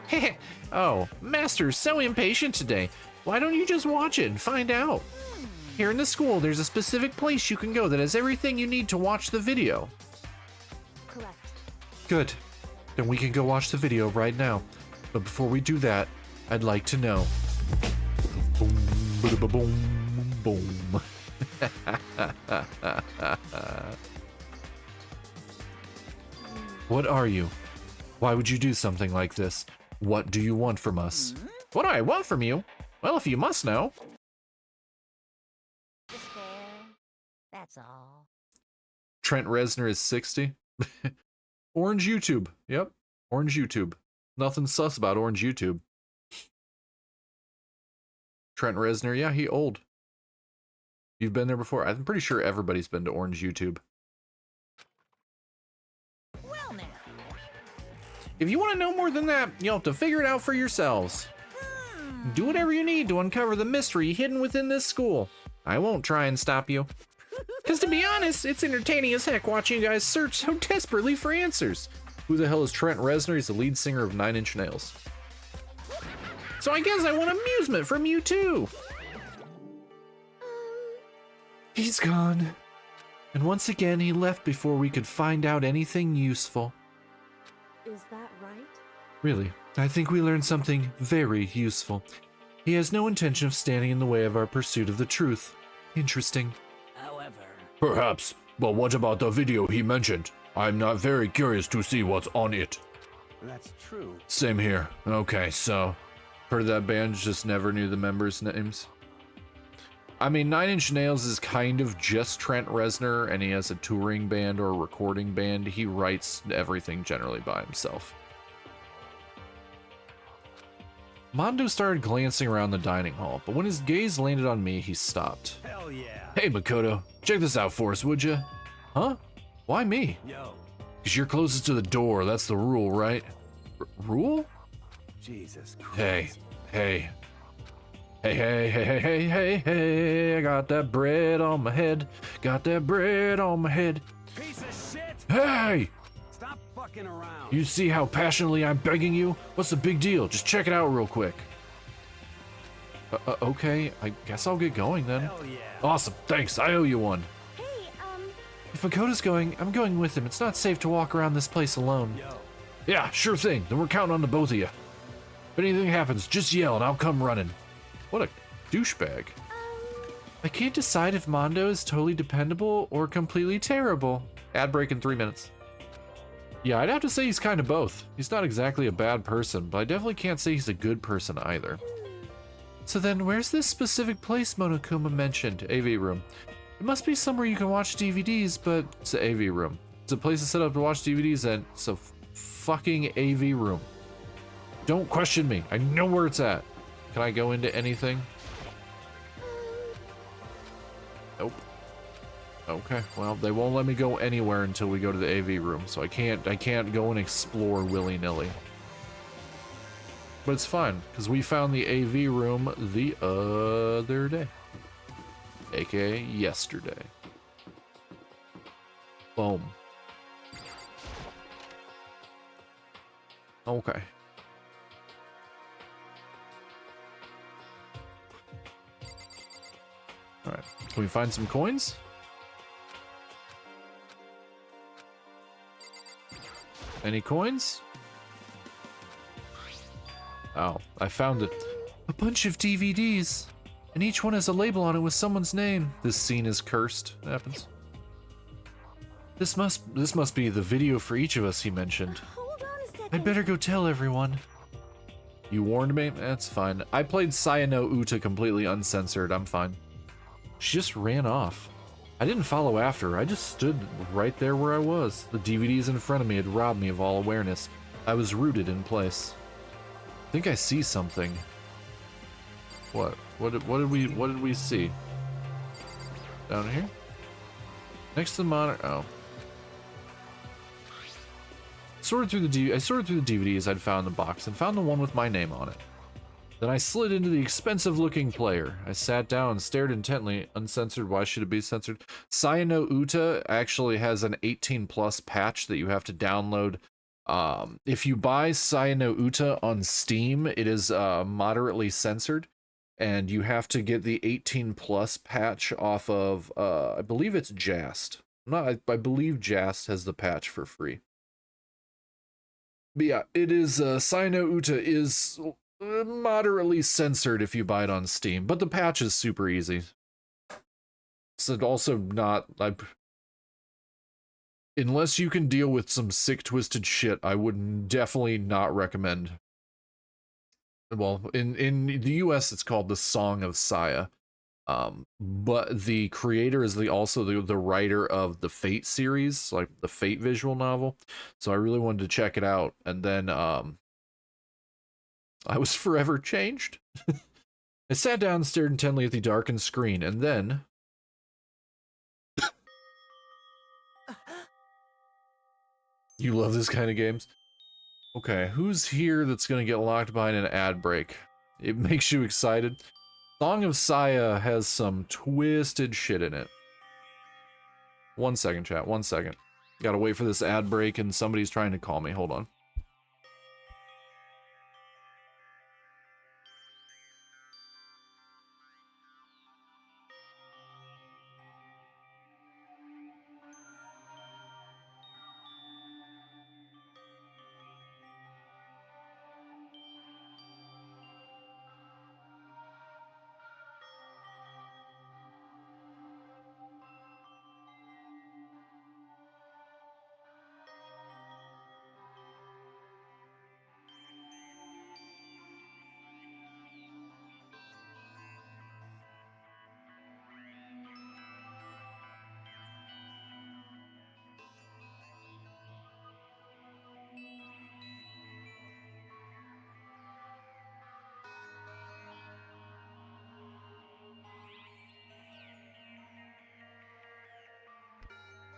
hello. Oh, Master's so impatient today. Why don't you just watch it and find out? Here in the school, there's a specific place you can go that has everything you need to watch the video. Correct. Good. Then we can go watch the video right now. But before we do that, I'd like to know. Boom, boom, boom. What are you? Why would you do something like this? What do you want from us? What do I want from you? Well, if you must know. Despair. That's all. Trent Reznor is 60. Orange YouTube. Yep. Orange YouTube. Nothing sus about Orange YouTube. Trent Reznor, yeah, he old. You've been there before? I'm pretty sure everybody's been to Orange YouTube. Well now. If you want to know more than that, you'll have to figure it out for yourselves. Do whatever you need to uncover the mystery hidden within this school. I won't try and stop you. Because to be honest, it's entertaining as heck watching you guys search so desperately for answers. Who the hell is Trent Reznor? He's the lead singer of Nine Inch Nails. So I guess I want amusement from you too. He's gone. And once again, he left before we could find out anything useful. Is that right? Really, I think we learned something very useful. He has no intention of standing in the way of our pursuit of the truth. Interesting. However. Perhaps, but what about the video he mentioned? I'm not very curious to see what's on it. That's true. Same here. Okay, so part of that band just never knew the members' names. I mean, Nine Inch Nails is kind of just Trent Reznor, and he has a touring band or a recording band. He writes everything generally by himself. Mondo started glancing around the dining hall, but when his gaze landed on me, he stopped. Hell yeah. Hey Makoto, check this out for us, would ya? Huh? Why me? Yo, Cause you're closest to the door, that's the rule, right? Rule? Jesus Christ. Hey, hey. Hey, I got that bread on my head. Got that bread on my head. Piece of shit! Hey! Stop fucking around. You see how passionately I'm begging you? What's the big deal? Just check it out real quick. Okay, I guess I'll get going then. Hell yeah. Awesome, thanks, I owe you one. Hey, If Makoto's going, I'm going with him. It's not safe to walk around this place alone. Yo, Yeah, sure thing, then we're counting on the both of you. If anything happens, just yell and I'll come running. What a douchebag. I can't decide if Mondo is totally dependable or completely terrible. Ad break in 3 minutes. Yeah, I'd have to say he's kind of both. He's not exactly a bad person, but I definitely can't say he's a good person either. So then, where's this specific place Monokuma mentioned? AV room. It must be somewhere you can watch DVDs, but it's an AV room. It's a place to set up to watch DVDs, and it's a fucking AV room. Don't question me. I know where it's at. Can I go into anything? Nope. Okay, well, they won't let me go anywhere until we go to the AV room, so I can't go and explore willy-nilly. But it's fine, because we found the AV room the other day. AKA yesterday. Boom. Okay. Alright, can we find some coins? Any coins? Oh, I found it. A bunch of DVDs. And each one has a label on it with someone's name. This scene is cursed. It happens. This must be the video for each of us, he mentioned. hold on a second. I'd better go tell everyone. You warned me? That's fine. I played Sayano Uta completely uncensored. I'm fine. She just ran off. I didn't follow after her. I just stood right there where I was. The DVDs in front of me had robbed me of all awareness. I was rooted in place. I think I see something. What? What did we see? Down here? Next to the monitor. Oh. I sorted through the DVDs I'd found in the box and found the one with my name on it. Then I slid into the expensive-looking player. I sat down and stared intently. Uncensored, why should it be censored? Sayano Uta actually has an 18+ patch that you have to download. If you buy Sayano Uta on Steam, it is moderately censored. And you have to get the 18+ patch off of, I believe it's Jast. I believe Jast has the patch for free. But yeah, it is, Sayano Uta is moderately censored if you buy it on Steam, but the patch is super easy. It's also not, unless you can deal with some sick twisted shit, I would definitely not recommend. Well, in the US it's called the Song of Saya. But the creator is also the writer of the Fate series, like the Fate visual novel. So I really wanted to check it out, and then I was forever changed. I sat down and stared intently at the darkened screen, and then you love this kind of games? Okay, who's here that's gonna get locked behind an ad break? It makes you excited. Song of Saya has some twisted shit in it. 1 second, chat, 1 second. Gotta wait for this ad break and somebody's trying to call me. Hold on.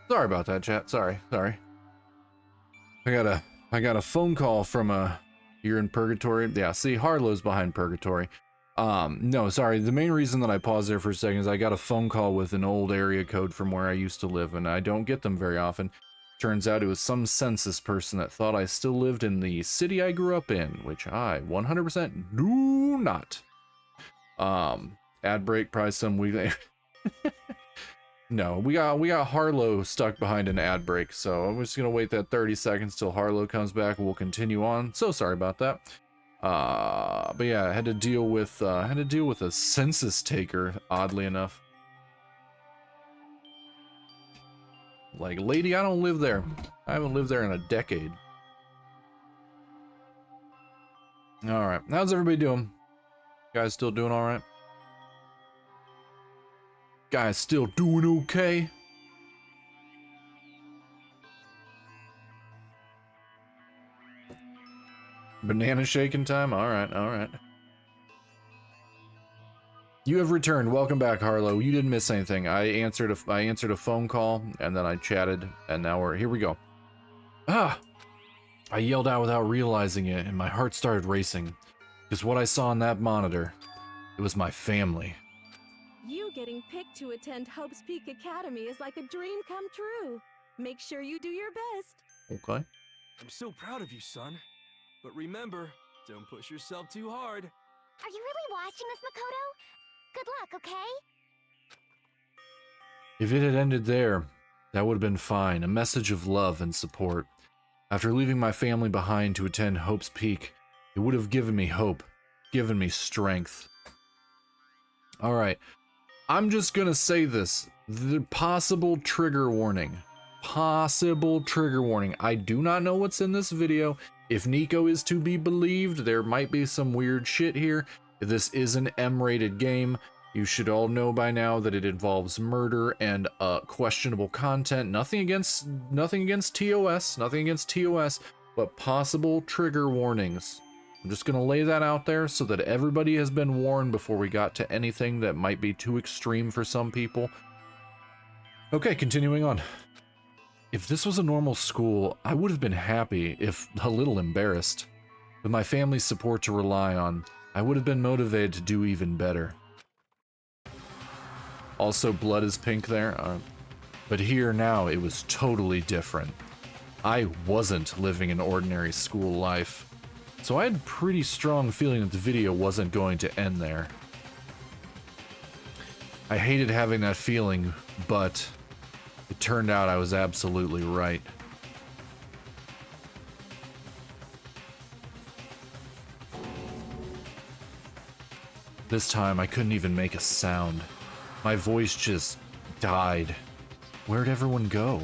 Sorry about that, chat. Sorry. I got a phone call from you're in purgatory. Yeah, see, Harlow's behind purgatory. No, sorry. The main reason that I paused there for a second is I got a phone call with an old area code from where I used to live, and I don't get them very often. Turns out it was some census person that thought I still lived in the city I grew up in, which I 100% do not. Ad break, probably some week. No, we got Harlow stuck behind an ad break, so I'm just gonna wait that 30 seconds till Harlow comes back and we'll continue on. So sorry about that. But yeah, I had to deal with a census taker, oddly enough. Like, lady, I don't live there. I haven't lived there in a decade. Alright, how's everybody doing? Guys still doing alright? Guys still doing okay? Banana shaking time? Alright. You have returned. Welcome back, Harlow. You didn't miss anything. I answered a phone call, and then I chatted, and now here we go. Ah! I yelled out without realizing it, and my heart started racing. Because what I saw on that monitor, it was my family. You getting picked to attend Hope's Peak Academy is like a dream come true. Make sure you do your best. Okay. I'm so proud of you, son. But remember, don't push yourself too hard. Are you really watching us, Makoto? Good luck, okay? If it had ended there, that would have been fine. A message of love and support. After leaving my family behind to attend Hope's Peak, it would have given me hope, given me strength. Alright. I'm just gonna say this. The possible trigger warning. Possible trigger warning. I do not know what's in this video. If Nico is to be believed, there might be some weird shit here. This is an M-rated game. You should all know by now that it involves murder and questionable content. Nothing against TOS, but possible trigger warnings. I'm just gonna lay that out there so that everybody has been warned before we got to anything that might be too extreme for some people. Okay, continuing on. If this was a normal school, I would have been happy, if a little embarrassed. With my family's support to rely on, I would have been motivated to do even better. Also, blood is pink there. But here now, it was totally different. I wasn't living an ordinary school life. So I had a pretty strong feeling that the video wasn't going to end there. I hated having that feeling, but it turned out I was absolutely right. This time I couldn't even make a sound. My voice just died. Where'd everyone go?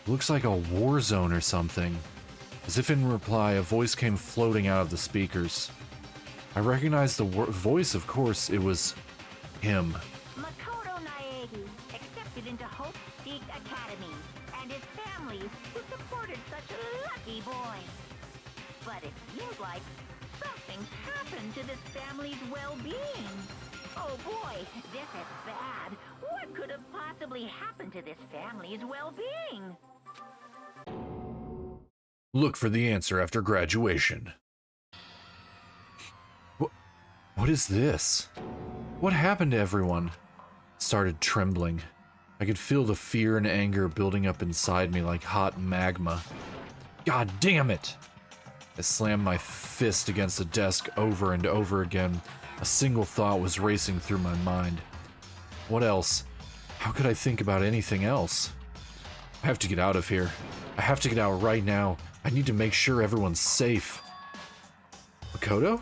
Looks like a war zone or something. As if in reply, a voice came floating out of the speakers. I recognized the voice, of course. It was him. Makoto Naegi accepted into Hope Peak Academy and his family who supported such a lucky boy. But it seems like something's happened to this family's well-being. Oh boy, this is bad. What could have possibly happened to this family's well-being? Look for the answer after graduation. What is this? What happened to everyone? Started trembling. I could feel the fear and anger building up inside me like hot magma. God damn it! I slammed my fist against the desk over and over again. A single thought was racing through my mind. What else? How could I think about anything else? I have to get out of here. I have to get out right now. I need to make sure everyone's safe. Makoto?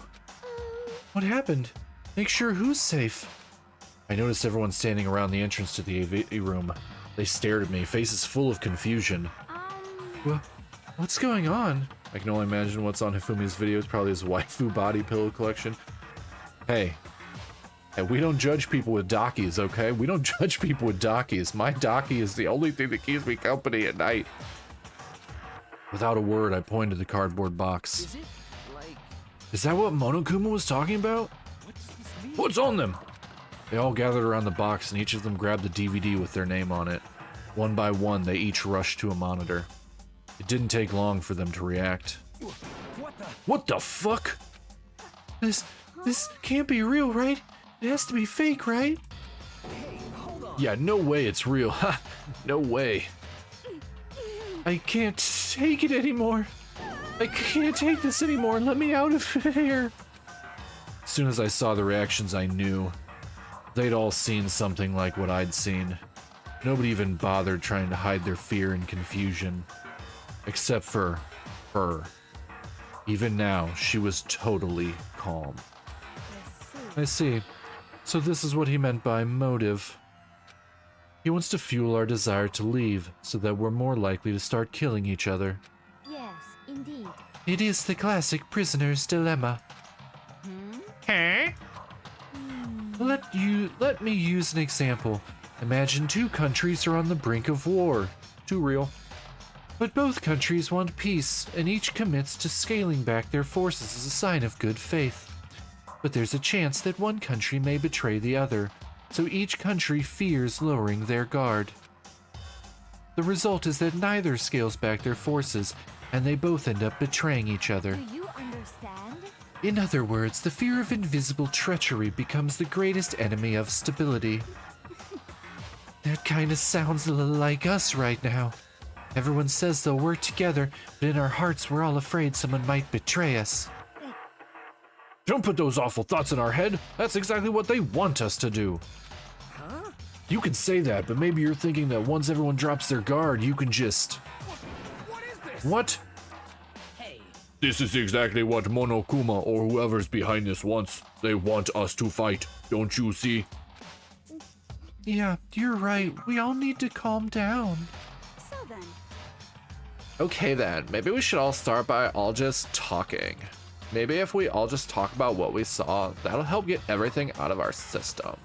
What happened? Make sure who's safe? I noticed everyone standing around the entrance to the AV room. They stared at me, faces full of confusion. What's going on? I can only imagine what's on Hifumi's videos, probably his waifu body pillow collection. Hey, we don't judge people with dakis, okay? We don't judge people with dakis. My daki is the only thing that keeps me company at night. Without a word, I pointed the cardboard box. Is it like... Is that what Monokuma was talking about? What does this mean? What's on them? They all gathered around the box and each of them grabbed the DVD with their name on it. One by one, they each rushed to a monitor. It didn't take long for them to react. What the... What the fuck? This can't be real, right? It has to be fake, right? Hey, hold on. Yeah, no way it's real. Ha! No way. I can't take it anymore. I can't take this anymore. Let me out of here. As soon as I saw the reactions, I knew. They'd all seen something like what I'd seen. Nobody even bothered trying to hide their fear and confusion. Except for her. Even now, she was totally calm. I see. So this is what he meant by motive. He wants to fuel our desire to leave, so that we're more likely to start killing each other. Yes, indeed. It is the classic prisoner's dilemma. Huh? Let me use an example. Imagine two countries are on the brink of war. Too real. But both countries want peace, and each commits to scaling back their forces as a sign of good faith. But there's a chance that one country may betray the other, so each country fears lowering their guard. The result is that neither scales back their forces, and they both end up betraying each other. Do you understand? In other words, the fear of invisible treachery becomes the greatest enemy of stability. That kind of sounds like us right now. Everyone says they'll work together, but in our hearts we're all afraid someone might betray us. Don't put those awful thoughts in our head. That's exactly what they want us to do. Huh? You can say that, but maybe you're thinking that once everyone drops their guard, you can just... What is this? What? Hey, This is exactly what Monokuma or whoever's behind this wants. They want us to fight, don't you see? Yeah, you're right. We all need to calm down. So then, Okay then, maybe we should all start by all just talking. Maybe if we all just talk about what we saw, that'll help get everything out of our system.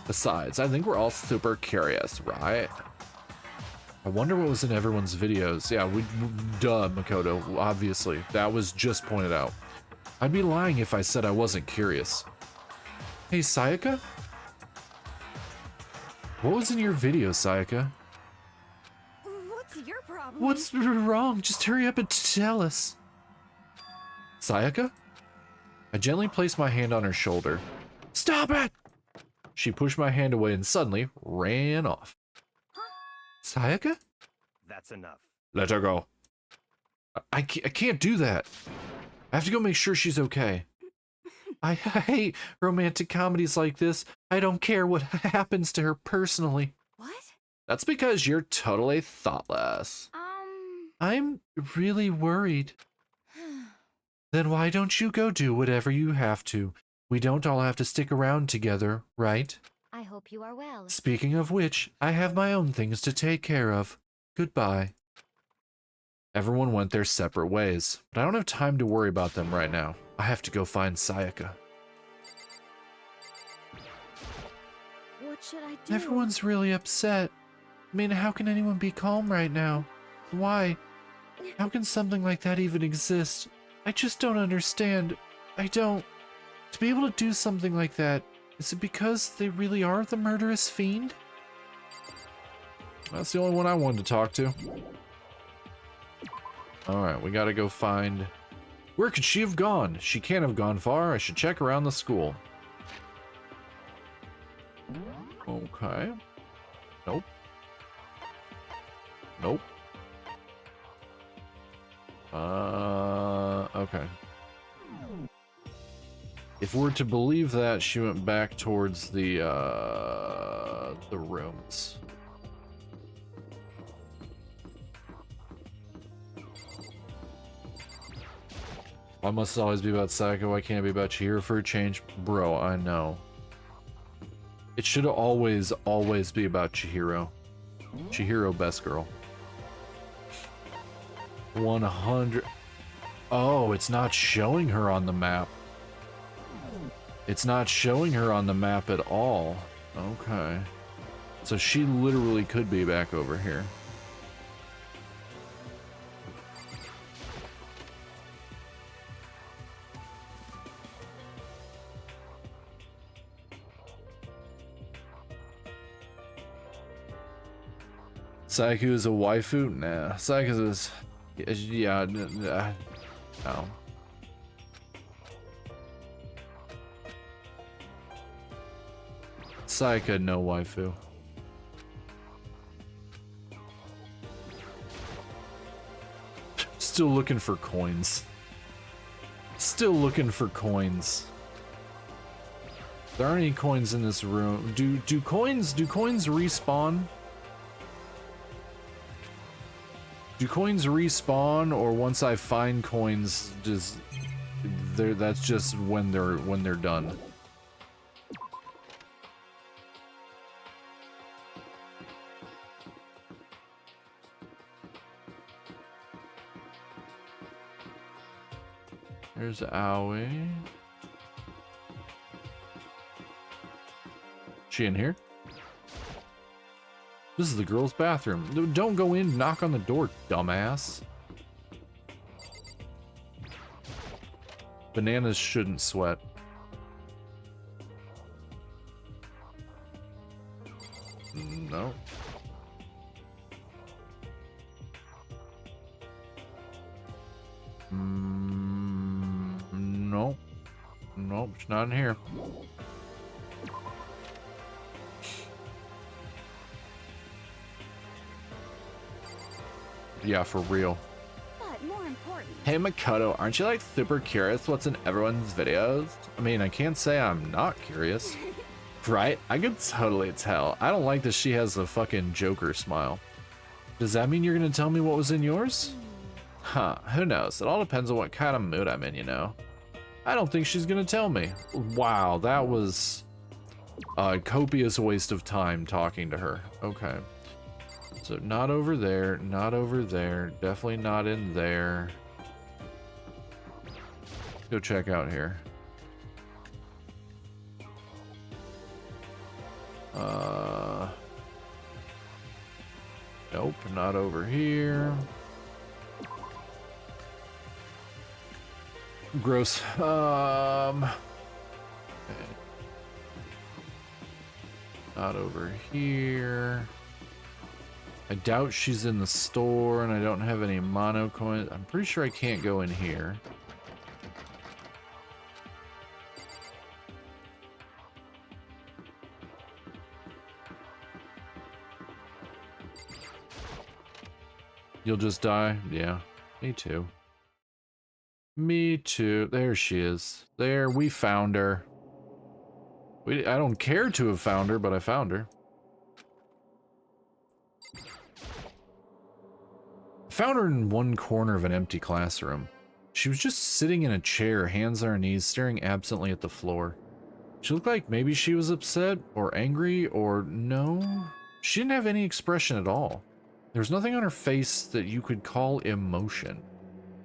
Besides, I think we're all super curious, right? I wonder what was in everyone's videos. Yeah, duh, Makoto, obviously. That was just pointed out. I'd be lying if I said I wasn't curious. Hey, Sayaka? What was in your video, Sayaka? what's your problem? What's wrong? Just hurry up and tell us. Sayaka? I gently placed my hand on her shoulder. Stop it! She pushed my hand away and suddenly ran off. Sayaka? That's enough. Let her go. I can't do that. I have to go make sure she's okay. I hate romantic comedies like this. I don't care what happens to her personally. What? That's because you're totally thoughtless. I'm really worried. Then why don't you go do whatever you have to? We don't all have to stick around together, right? I hope you are well. Speaking of which, I have my own things to take care of. Goodbye. Everyone went their separate ways, but I don't have time to worry about them right now. I have to go find Sayaka. should I do? Everyone's really upset. I mean, how can anyone be calm right now? Why? How can something like that even exist? I just don't understand. I don't. To be able to do something like that, is it because they really are the murderous fiend? That's the only one I wanted to talk to. Alright, we gotta go find... Where could she have gone? She can't have gone far. I should check around the school. Okay. Nope. Nope. Okay. If we're to believe that, she went back towards the rooms. Why must it always be about Psycho? Why can't it be about Chihiro for a change? Bro, I know. It should always be about Chihiro. Chihiro, best girl. 100. Oh, it's not showing her on the map. It's not showing her on the map at all. Okay. So she literally could be back over here. Saiku is a waifu? Nah. Saiku is... Yeah, no. Saika, no waifu. Still looking for coins. Still looking for coins. There aren't any coins in this room. Do coins respawn? Do coins respawn, or once I find coins, just that's just when they're done? There's Aoi. She in here? This is the girls' bathroom. Don't go in, knock on the door, dumbass. Bananas shouldn't sweat. No. Nope. Nope, it's not in here. Yeah, for real. But more important. Hey Makoto, aren't you like super curious what's in everyone's videos? I mean, I can't say I'm not curious. Right? I could totally tell. I don't like that she has a fucking Joker smile. Does that mean you're gonna tell me what was in yours? Huh, who knows? It all depends on what kind of mood I'm in, you know? I don't think she's gonna tell me. Wow, that was a copious waste of time talking to her. Okay. So not over there, not over there, definitely not in there. Let's go check out here. Nope, not over here. Gross. Okay. Not over here. I doubt she's in the store, and I don't have any mono coins. I'm pretty sure I can't go in here. You'll just die? Yeah, me too. Me too. There she is. There, we found her. I don't care to have found her, but I found her. Found her in one corner of an empty classroom. She was just sitting in a chair, hands on her knees, staring absently at the floor. She looked like maybe she was upset or angry, or no. She didn't have any expression at all. There was nothing on her face that you could call emotion.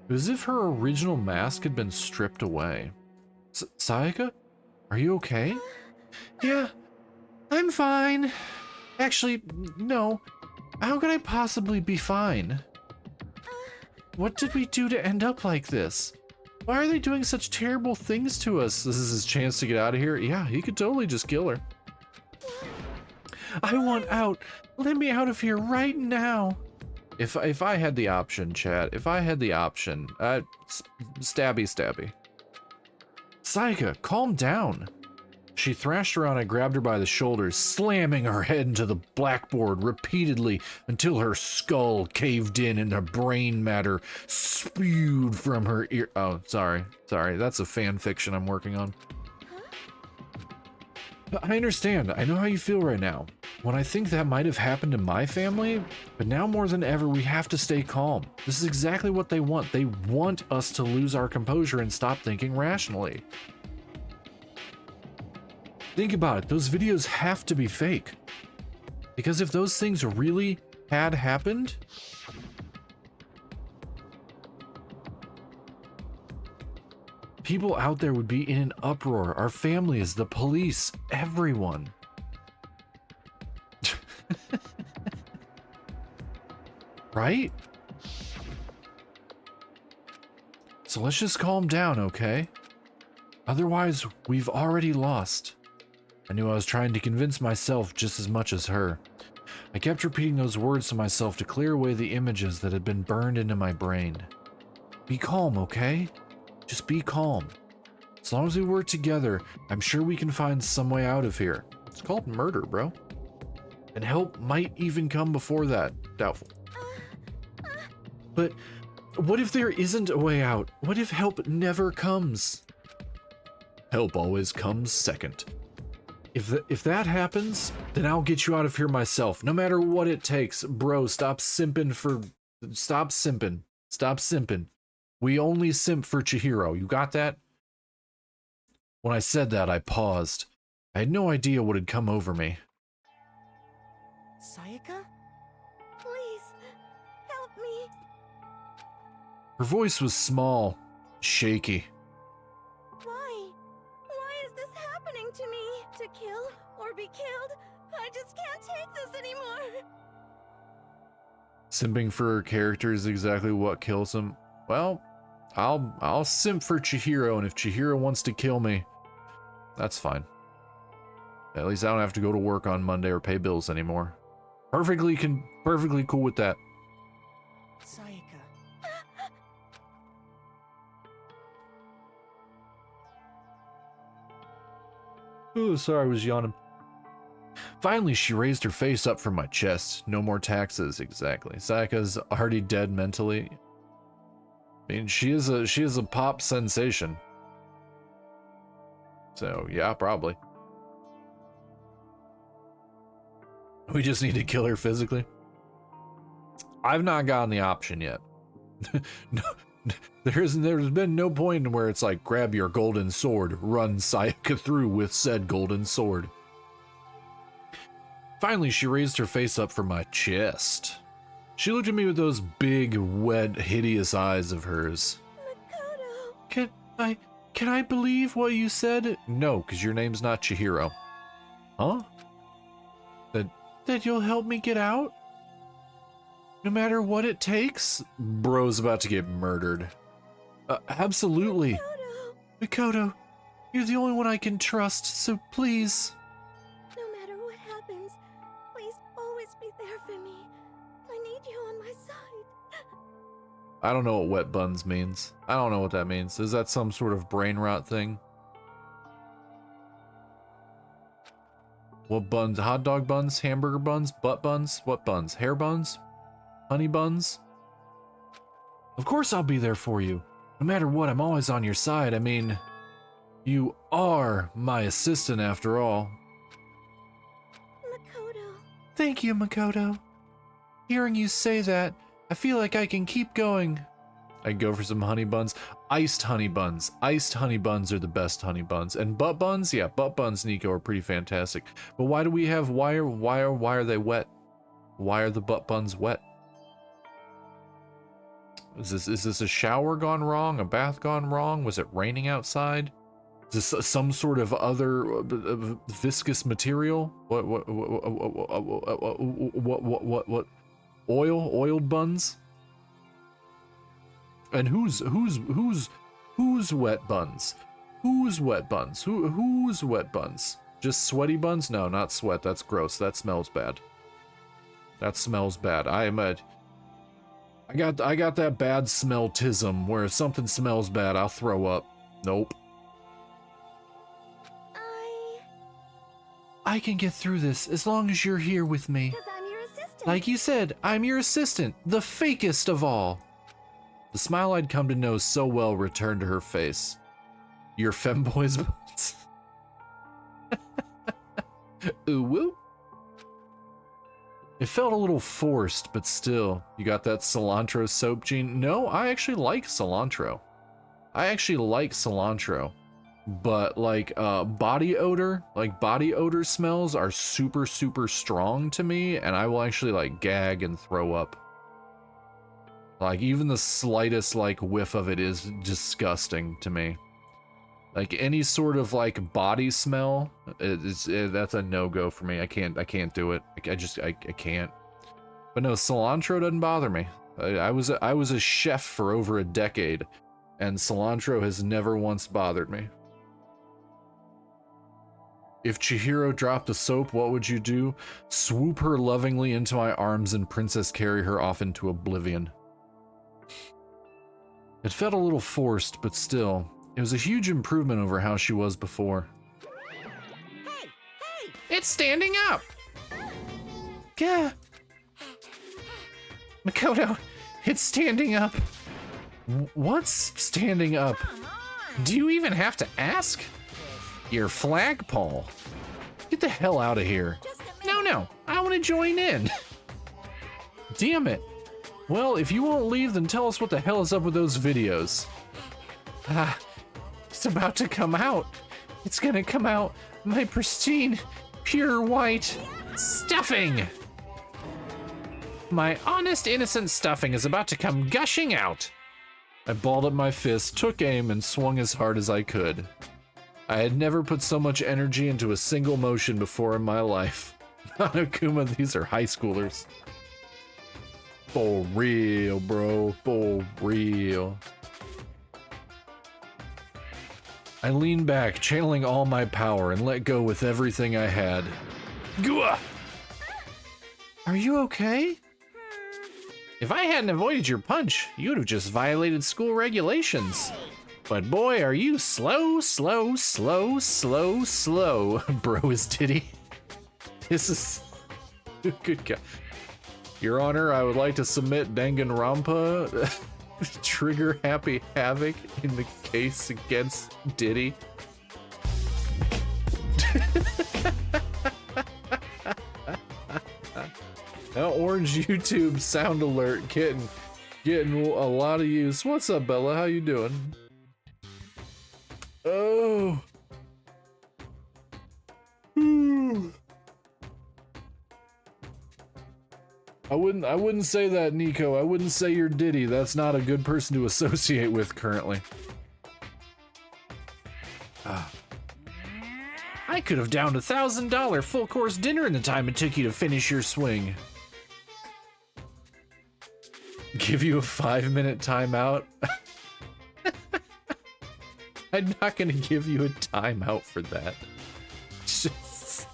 It was as if her original mask had been stripped away. Sayaka? Are you okay? Yeah. I'm fine. Actually, no. How could I possibly be fine? What did we do to end up like this? Why are they doing such terrible things to us? This is his chance to get out of here. Yeah, he could totally just kill her. I want out. Let me out of here right now. If I had the option, chat, if I had the option, stabby. Sayaka, calm down. She thrashed around and grabbed her by the shoulders, slamming her head into the blackboard repeatedly until her skull caved in and her brain matter spewed from her ear. Oh, sorry. That's a fan fiction I'm working on. I understand. I know how you feel right now. When I think that might have happened to my family, but now more than ever, we have to stay calm. This is exactly what they want. They want us to lose our composure and stop thinking rationally. Think about it. Those videos have to be fake. Because if those things really had happened, people out there would be in an uproar. Our families, the police, everyone. Right? So let's just calm down, okay? Otherwise, we've already lost. I knew I was trying to convince myself just as much as her. I kept repeating those words to myself to clear away the images that had been burned into my brain. Be calm, okay? Just be calm. As long as we work together, I'm sure we can find some way out of here. It's called murder, bro. And help might even come before that. Doubtful. But what if there isn't a way out? What if help never comes? Help always comes second. If that happens, then I'll get you out of here myself, no matter what it takes. Bro, stop simping. Stop simping. We only simp for Chihiro. You got that? When I said that, I paused. I had no idea what had come over me. Sayaka? Please, help me. Her voice was small, shaky. Why? Why is this happening to me? To kill or be killed? I just can't take this anymore. Simping for her character is exactly what kills him. Well, I'll simp for Chihiro, and if Chihiro wants to kill me, that's fine. At least I don't have to go to work on Monday or pay bills anymore. Perfectly cool with that. Sayaka. Oh, sorry, I was yawning. Finally, she raised her face up from my chest. No more taxes, exactly. Sayaka's already dead mentally. I mean, she is a pop sensation. So, yeah, probably. We just need to kill her physically. I've not gotten the option yet. No, there's been no point where it's like, grab your golden sword, run Sayaka through with said golden sword. Finally, she raised her face up from my chest. She looked at me with those big, wet, hideous eyes of hers. Makoto. Can I believe what you said? No, because your name's not Chihiro. Huh? That you'll help me get out? No matter what it takes? Bro's about to get murdered. Absolutely. Makoto, you're the only one I can trust, so please. No matter what happens, please always be there for me. I need you on my side. I don't know what wet buns means. I don't know what that means. Is that some sort of brain rot thing? What buns? Hot dog buns? Hamburger buns? Butt buns? What buns? Hair buns? Honey buns? Of course I'll be there for you. No matter what, I'm always on your side. I mean, you are my assistant after all. Makoto. Thank you, Makoto. Hearing you say that, I feel like I can keep going. I go for some honey buns. Iced honey buns. Iced honey buns are the best honey buns. And butt buns? Yeah, butt buns, Nico, are pretty fantastic. But why do we have, why are they wet? Why are the butt buns wet? Is this a shower gone wrong? A bath gone wrong? Was it raining outside? Is this some sort of other viscous material? What? Oiled buns? And who's wet buns? Who's wet buns? Who's wet buns? Just sweaty buns? No, not sweat. That's gross. That smells bad. That smells bad. I got that bad smell-tism where if something smells bad, I'll throw up. Nope. I can get through this as long as you're here with me. Because I'm your assistant. Like you said, I'm your assistant, the fakest of all. The smile I'd come to know so well returned to her face. Your femboy's butts. Ooh woo. It felt a little forced, but still. You got that cilantro soap, Gene? No, I actually like cilantro. But like body odor smells are super strong to me, and I will actually like gag and throw up. Like even the slightest like whiff of it is disgusting to me. Like any sort of like body smell, that's a no-go for me. I can't do it. I can't. But no, cilantro doesn't bother me. I was a chef for over a decade, and cilantro has never once bothered me. If Chihiro dropped the soap, what would you do? Swoop her lovingly into my arms and Princess carry her off into oblivion. It felt a little forced, but still, it was a huge improvement over how she was before. Hey! It's standing up! Yeah. Makoto, it's standing up. What's standing up? Come on! Do you even have to ask? Your flagpole. Get the hell out of here. Just a minute. No, I want to join in. Damn it. Well, if you won't leave, then tell us what the hell is up with those videos. It's about to come out. It's gonna come out. My pristine, pure white stuffing. My honest, innocent stuffing is about to come gushing out. I balled up my fist, took aim, and swung as hard as I could. I had never put so much energy into a single motion before in my life. Monokuma, these are high schoolers. For real, bro. For real. I leaned back, channeling all my power, and let go with everything I had. Gua! Are you okay? If I hadn't avoided your punch, you'd have just violated school regulations. But boy, are you slow. Bro is Diddy. This is... Good God. Your Honor, I would like to submit Danganronpa trigger Happy Havoc in the case against Diddy. Now Orange YouTube sound alert getting a lot of use. What's up, Bella? How you doing? Oh. I wouldn't say that, Nico. I wouldn't say you're Diddy. That's not a good person to associate with currently. I could have downed $1,000 full course dinner in the time it took you to finish your swing. Give you a 5-minute timeout? I'm not gonna give you a timeout for that. Just...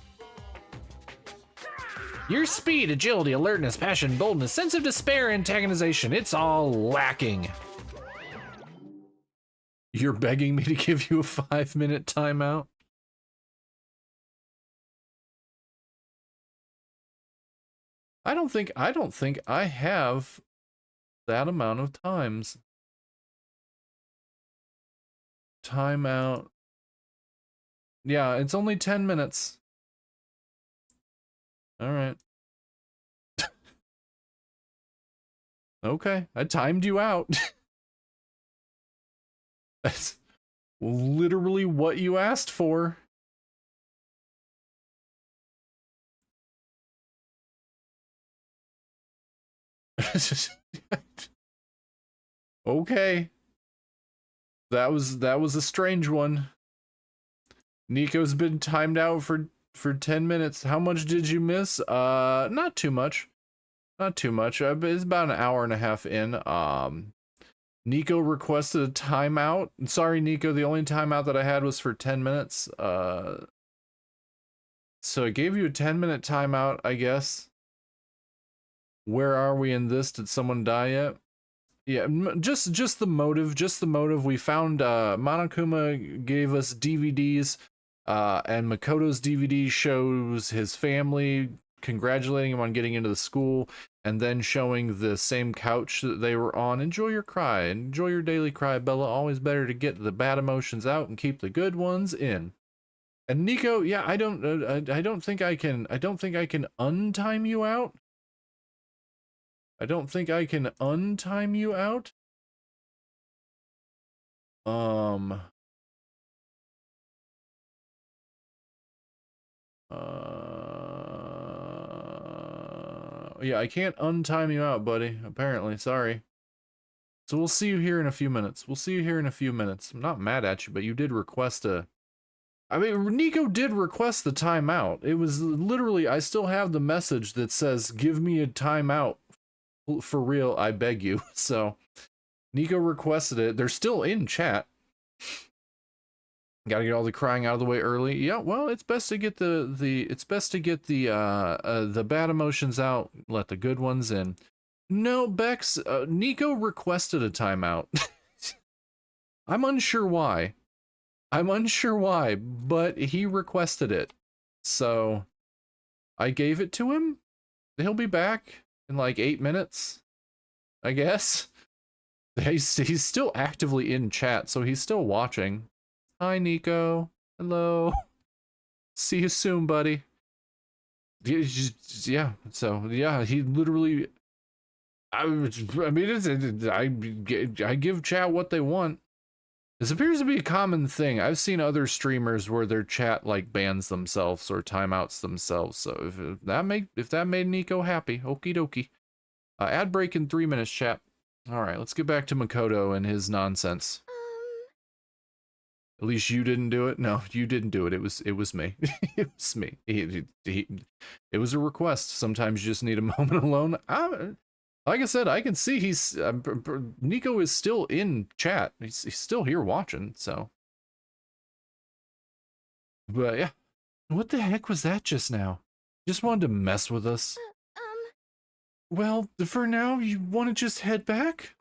Your speed, agility, alertness, passion, boldness, sense of despair, antagonization, it's all lacking. You're begging me to give you a 5-minute timeout? I don't think I have that amount of times. Timeout. Yeah, it's only 10 minutes. All right. Okay, I timed you out. That's literally what you asked for. Okay. That was a strange one. Nico's been timed out for 10 minutes. How much did you miss? Not too much. Not too much. It's about an hour and a half in. Nico requested a timeout. Sorry, Nico, the only timeout that I had was for 10 minutes. So I gave you a 10-minute timeout, I guess. Where are we in this? Did someone die yet? Yeah, just the motive, We found Monokuma gave us DVDs, and Makoto's DVD shows his family congratulating him on getting into the school, and then showing the same couch that they were on. Enjoy your cry, enjoy your daily cry, Bella. Always better to get the bad emotions out and keep the good ones in. And Nico, yeah, I don't think I can untime you out. I don't think I can untime you out. Yeah, I can't untime you out, buddy, apparently. Sorry. So we'll see you here in a few minutes. I'm not mad at you, but you did request a... I mean, Nico did request the timeout. It was literally, I still have the message that says, give me a timeout. For real, I beg you. So, Nico requested it. They're still in chat. Got to get all the crying out of the way early. Yeah, well, it's best to get the bad emotions out, let the good ones in. No, Bex, Nico requested a timeout. I'm unsure why, but he requested it. So, I gave it to him. He'll be back in like 8 minutes, I guess. He's still actively in chat, so he's still watching. Hi, Nico. Hello. See you soon, buddy. Yeah, so, yeah, he literally... I give chat what they want. This appears to be a common thing. I've seen other streamers where their chat, like, bans themselves or timeouts themselves, so if that made Nico happy, okie dokie. Ad break in 3 minutes, chat. Alright, let's get back to Makoto and his nonsense. At least you didn't do it? No, you didn't do it. It was me. It was me. It was a request. Sometimes you just need a moment alone. Like I said, I can see Nico is still in chat. He's still here watching, so. But yeah. What the heck was that just now? Just wanted to mess with us. Well, for now, you want to just head back?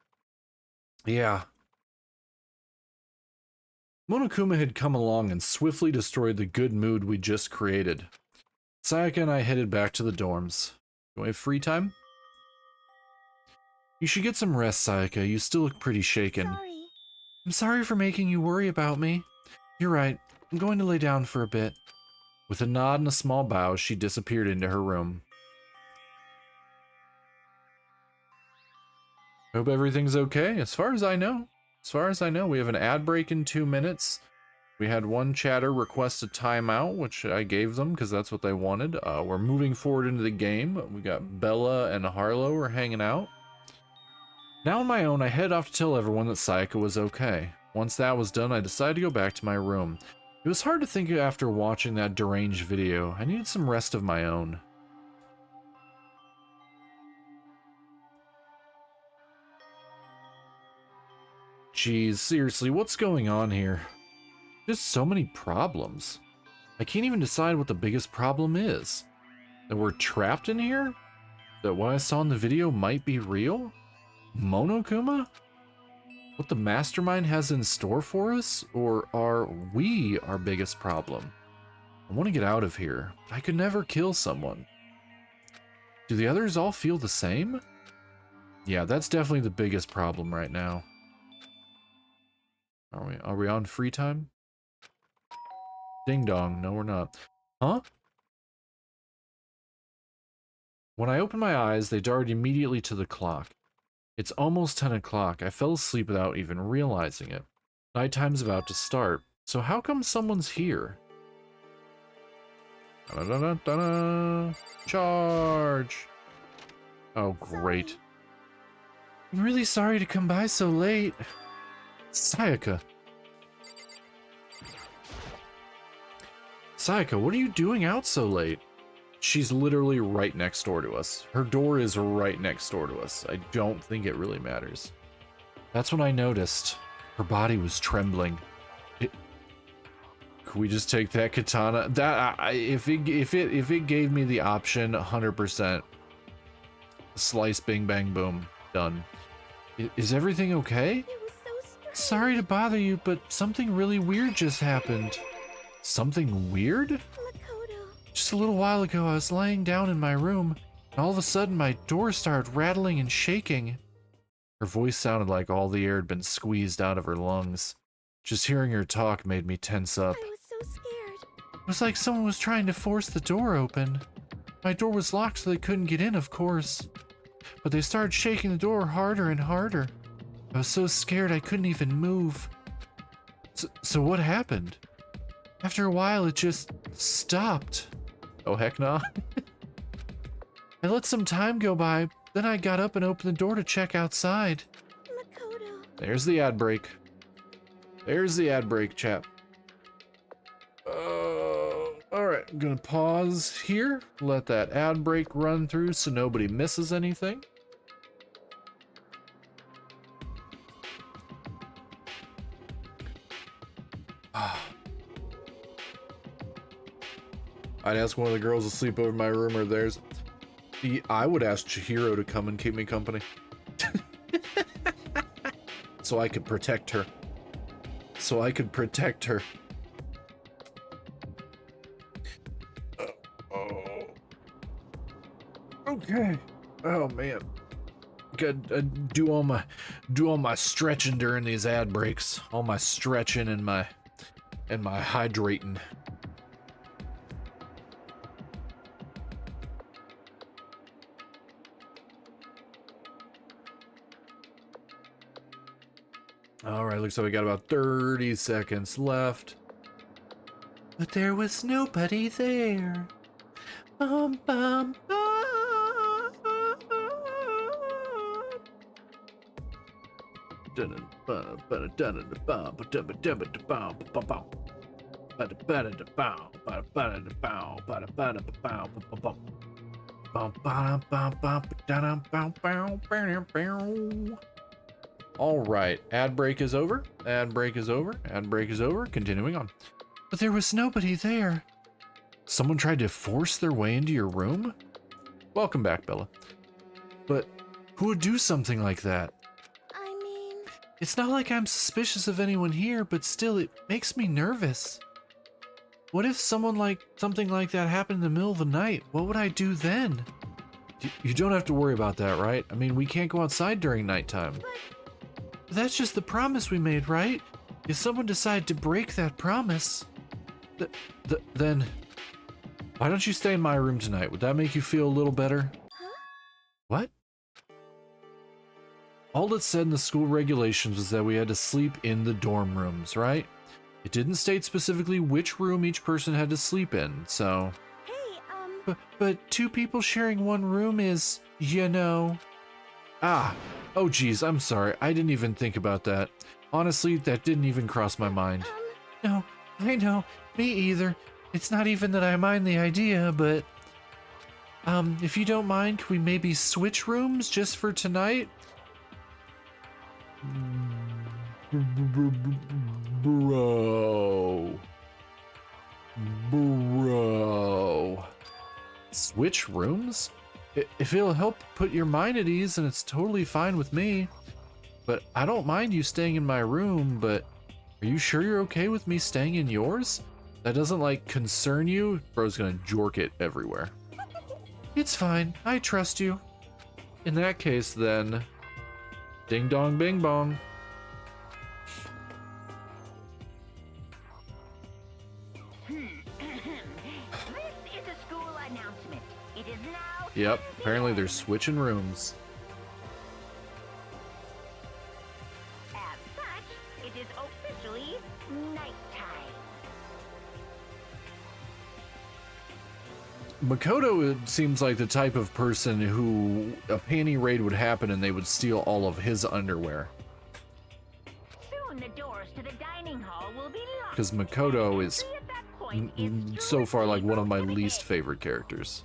Yeah. Monokuma had come along and swiftly destroyed the good mood we just created. Sayaka and I headed back to the dorms. Do I have free time? You should get some rest, Sayaka. You still look pretty shaken. Sorry. I'm sorry for making you worry about me. You're right. I'm going to lay down for a bit. With a nod and a small bow, she disappeared into her room. Hope everything's okay. As far as I know, we have an ad break in 2 minutes. We had one chatter request a timeout, which I gave them because that's what they wanted. We're moving forward into the game. We got Bella and Harlow are hanging out. Now on my own, I headed off to tell everyone that Sayaka was okay. Once that was done, I decided to go back to my room. It was hard to think after watching that deranged video. I needed some rest of my own. Jeez, seriously, what's going on here? Just so many problems. I can't even decide what the biggest problem is. That we're trapped in here? That what I saw in the video might be real? Monokuma? What the mastermind has in store for us? Or are we our biggest problem? I want to get out of here. I could never kill someone. Do the others all feel the same? Yeah, that's definitely the biggest problem right now. Are we on free time? Ding dong. No, we're not. Huh? When I opened my eyes, they darted immediately to the clock. It's almost 10 o'clock. I fell asleep without even realizing it. Nighttime's about to start. So how come someone's here? Da-da-da-da-da. Charge! Oh, great. I'm really sorry to come by so late. Sayaka. Sayaka, what are you doing out so late? She's literally right next door to us. Her door is right next door to us. I don't think it really matters. That's when I noticed her body was trembling. Could we just take that katana? That if it gave me the option, 100%. Slice, bing, bang, boom, done. Is everything okay? It was so strange. Sorry to bother you, but something really weird just happened. Something weird? Makoto. Just a little while ago, I was laying down in my room, and all of a sudden my door started rattling and shaking. Her voice sounded like all the air had been squeezed out of her lungs. Just hearing her talk made me tense up. I was so scared. It was like someone was trying to force the door open. My door was locked so they couldn't get in, of course. But they started shaking the door harder and harder. I was so scared I couldn't even move. So what happened? After a while, it just stopped. Oh, heck no. I let some time go by, then I got up and opened the door to check outside. Makoto. There's the ad break. There's the ad break, chap. Alright, I'm gonna pause here, let that ad break run through so nobody misses anything. I'd ask one of the girls to sleep over my room or theirs. I would ask Chihiro to come and keep me company. So I could protect her. So I could protect her. Okay. Oh man. Gotta do all my stretching during these ad breaks. All my stretching and my hydrating. Alright, looks like we got about 30 seconds left. But there was nobody there. Bum, bum, bum. All right, ad break is over. Ad break is over. Ad break is over. Continuing on. But there was nobody there. Someone tried to force their way into your room? Welcome back, Bella. But who would do something like that? I mean, It's not like I'm suspicious of anyone here, but still, it makes me nervous. What if something like that happened in the middle of the night? What would I do then? You don't have to worry about that, right? I mean, we can't go outside during nighttime. But that's just the promise we made, right? If someone decided to break that promise, then why don't you stay in my room tonight? Would that make you feel a little better? Huh? What? All it said in the school regulations was that we had to sleep in the dorm rooms, right? It didn't state specifically which room each person had to sleep in, so... Hey, But two people sharing one room is, you know... Ah, oh geez, I'm sorry, I didn't even think about that. Honestly, that didn't even cross my mind. No, I know, me either. It's not even that I mind the idea, but... if you don't mind, can we maybe switch rooms just for tonight? Bro. Switch rooms? If it'll help put your mind at ease, then it's totally fine with me. But I don't mind you staying in my room, but are you sure you're okay with me staying in yours? That doesn't, like, concern you? Bro's gonna jork it everywhere. It's fine. I trust you. In that case, then... Ding dong bing bong. This is a school announcement. It is now. Yep, apparently they're switching rooms. As such, it is officially nighttime. Makoto seems like the type of person who a panty raid would happen and they would steal all of his underwear. Soon the doors to the dining hall will be locked. Because Makoto is At that point, so far like one of my least favorite characters.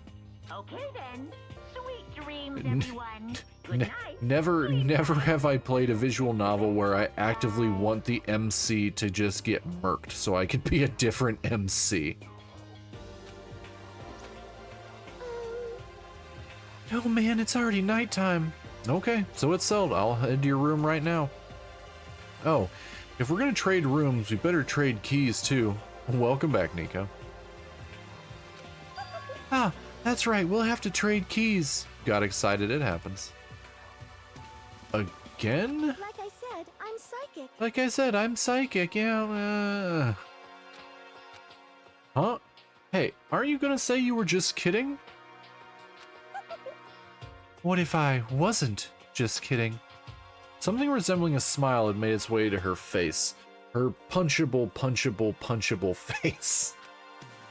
Okay then. Sweet dreams, everyone. Good night. Never have I played a visual novel where I actively want the MC to just get murked so I could be a different MC. Oh man, it's already nighttime. Okay, so it's settled. I'll head to your room right now. Oh, if we're gonna trade rooms, we better trade keys too. Welcome back, Nico. Ah, that's right, we'll have to trade keys. Got excited, it happens. Again? Like I said, I'm psychic. Like I said, I'm psychic, yeah. Huh? Hey, aren't you gonna say you were just kidding? What if I wasn't just kidding? Something resembling a smile had made its way to her face. Her punchable face.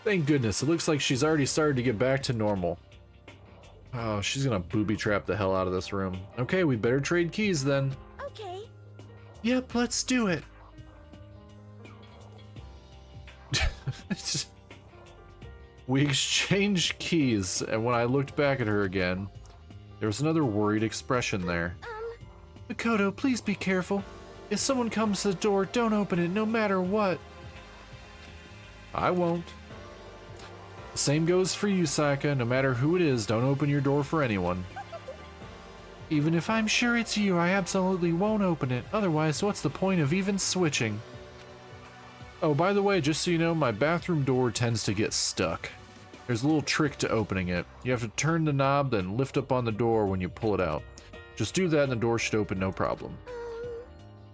Thank goodness, it looks like she's already started to get back to normal. Oh, she's gonna booby trap the hell out of this room. Okay, we better trade keys then. Okay. Yep, let's do it. We exchanged keys, and when I looked back at her again, there was another worried expression there. Makoto, please be careful. If someone comes to the door, don't open it, no matter what. I won't. The same goes for you, Sayaka. No matter who it is, don't open your door for anyone. Even if I'm sure it's you, I absolutely won't open it. Otherwise, what's the point of even switching? Oh, by the way, just so you know, my bathroom door tends to get stuck. There's a little trick to opening it. You have to turn the knob, then lift up on the door when you pull it out. Just do that and the door should open no problem.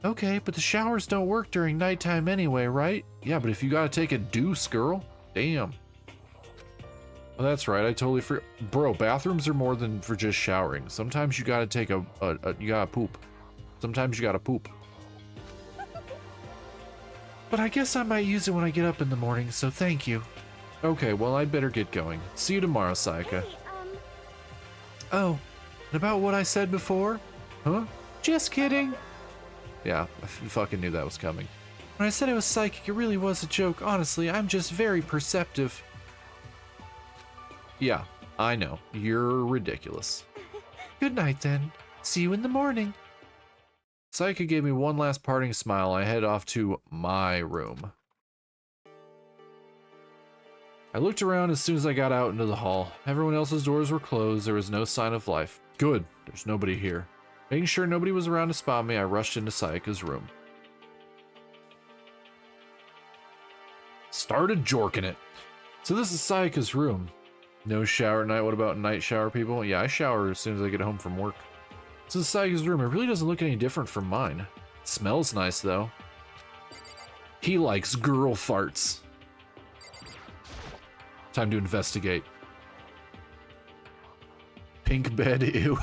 Okay, but the showers don't work during nighttime anyway, right? Yeah, but if you gotta take a deuce, girl. Damn. Well, that's right, I totally forgot. Bro, bathrooms are more than for just showering. Sometimes you gotta take you gotta poop. Sometimes you gotta poop. But I guess I might use it when I get up in the morning, so thank you. Okay, well, I'd better get going. See you tomorrow, Sayaka. Hey, Oh, and about what I said before? Huh? Just kidding. Yeah, I fucking knew that was coming. When I said I was psychic, it really was a joke. Honestly, I'm just very perceptive. Yeah, I know. You're ridiculous. Good night, then. See you in the morning. Sayaka gave me one last parting smile. I head off to my room. I looked around as soon as I got out into the hall. Everyone else's doors were closed. There was no sign of life. Good. There's nobody here. Making sure nobody was around to spot me, I rushed into Sayaka's room. Started jorking it. So this is Sayaka's room. No shower at night. What about night shower, people? Yeah, I shower as soon as I get home from work. This is Sayaka's room. It really doesn't look any different from mine. It smells nice, though. He likes girl farts. Time to investigate. Pink bed, ew.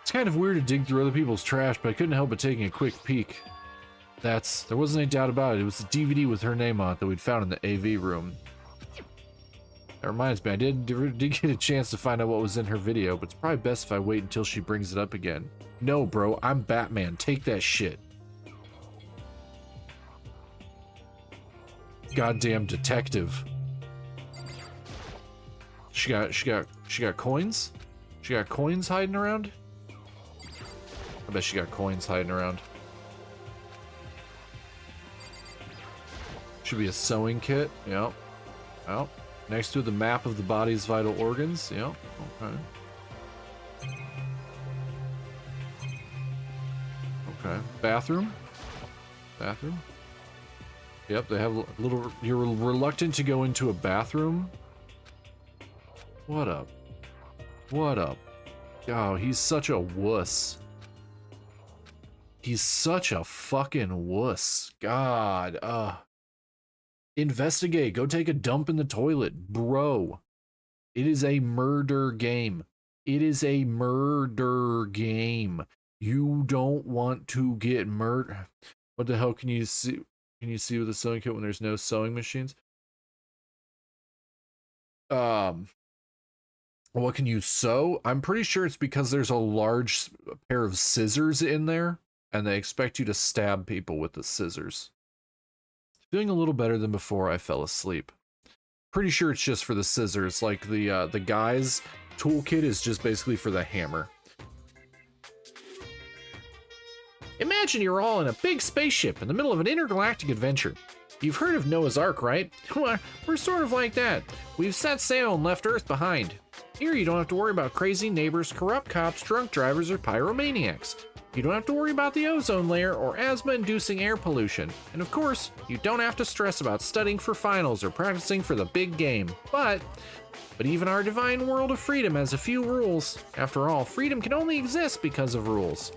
It's kind of weird to dig through other people's trash, but I couldn't help but taking a quick peek. There wasn't any doubt about it. It was the DVD with her name on it that we'd found in the AV room. That reminds me, I did get a chance to find out what was in her video, but it's probably best if I wait until she brings it up again. No, bro, I'm Batman. Take that shit. Goddamn detective. She got coins? She got coins hiding around? I bet she got coins hiding around. Should be a sewing kit. Yep. Yep. Next to the map of the body's vital organs. Yep. Okay. Okay. Bathroom. Bathroom. Yep, they have a little... You're reluctant to go into a bathroom? What up? What up? Oh, he's such a wuss. He's such a fucking wuss. God, investigate. Go take a dump in the toilet. Bro. It is a murder game. It is a murder game. You don't want to get murdered. What the hell can you see? Can you see with a sewing kit when there's no sewing machines? What can you sew? I'm pretty sure it's because there's a large pair of scissors in there, and they expect you to stab people with the scissors. Feeling a little better than before I fell asleep. Pretty sure it's just for the scissors, like the guy's toolkit is just basically for the hammer. Imagine you're all in a big spaceship in the middle of an intergalactic adventure. You've heard of Noah's Ark, right? We're sort of like that. We've set sail and left Earth behind. Here you don't have to worry about crazy neighbors, corrupt cops, drunk drivers, or pyromaniacs. You don't have to worry about the ozone layer or asthma-inducing air pollution. And of course, you don't have to stress about studying for finals or practicing for the big game. But even our divine world of freedom has a few rules. After all, freedom can only exist because of rules.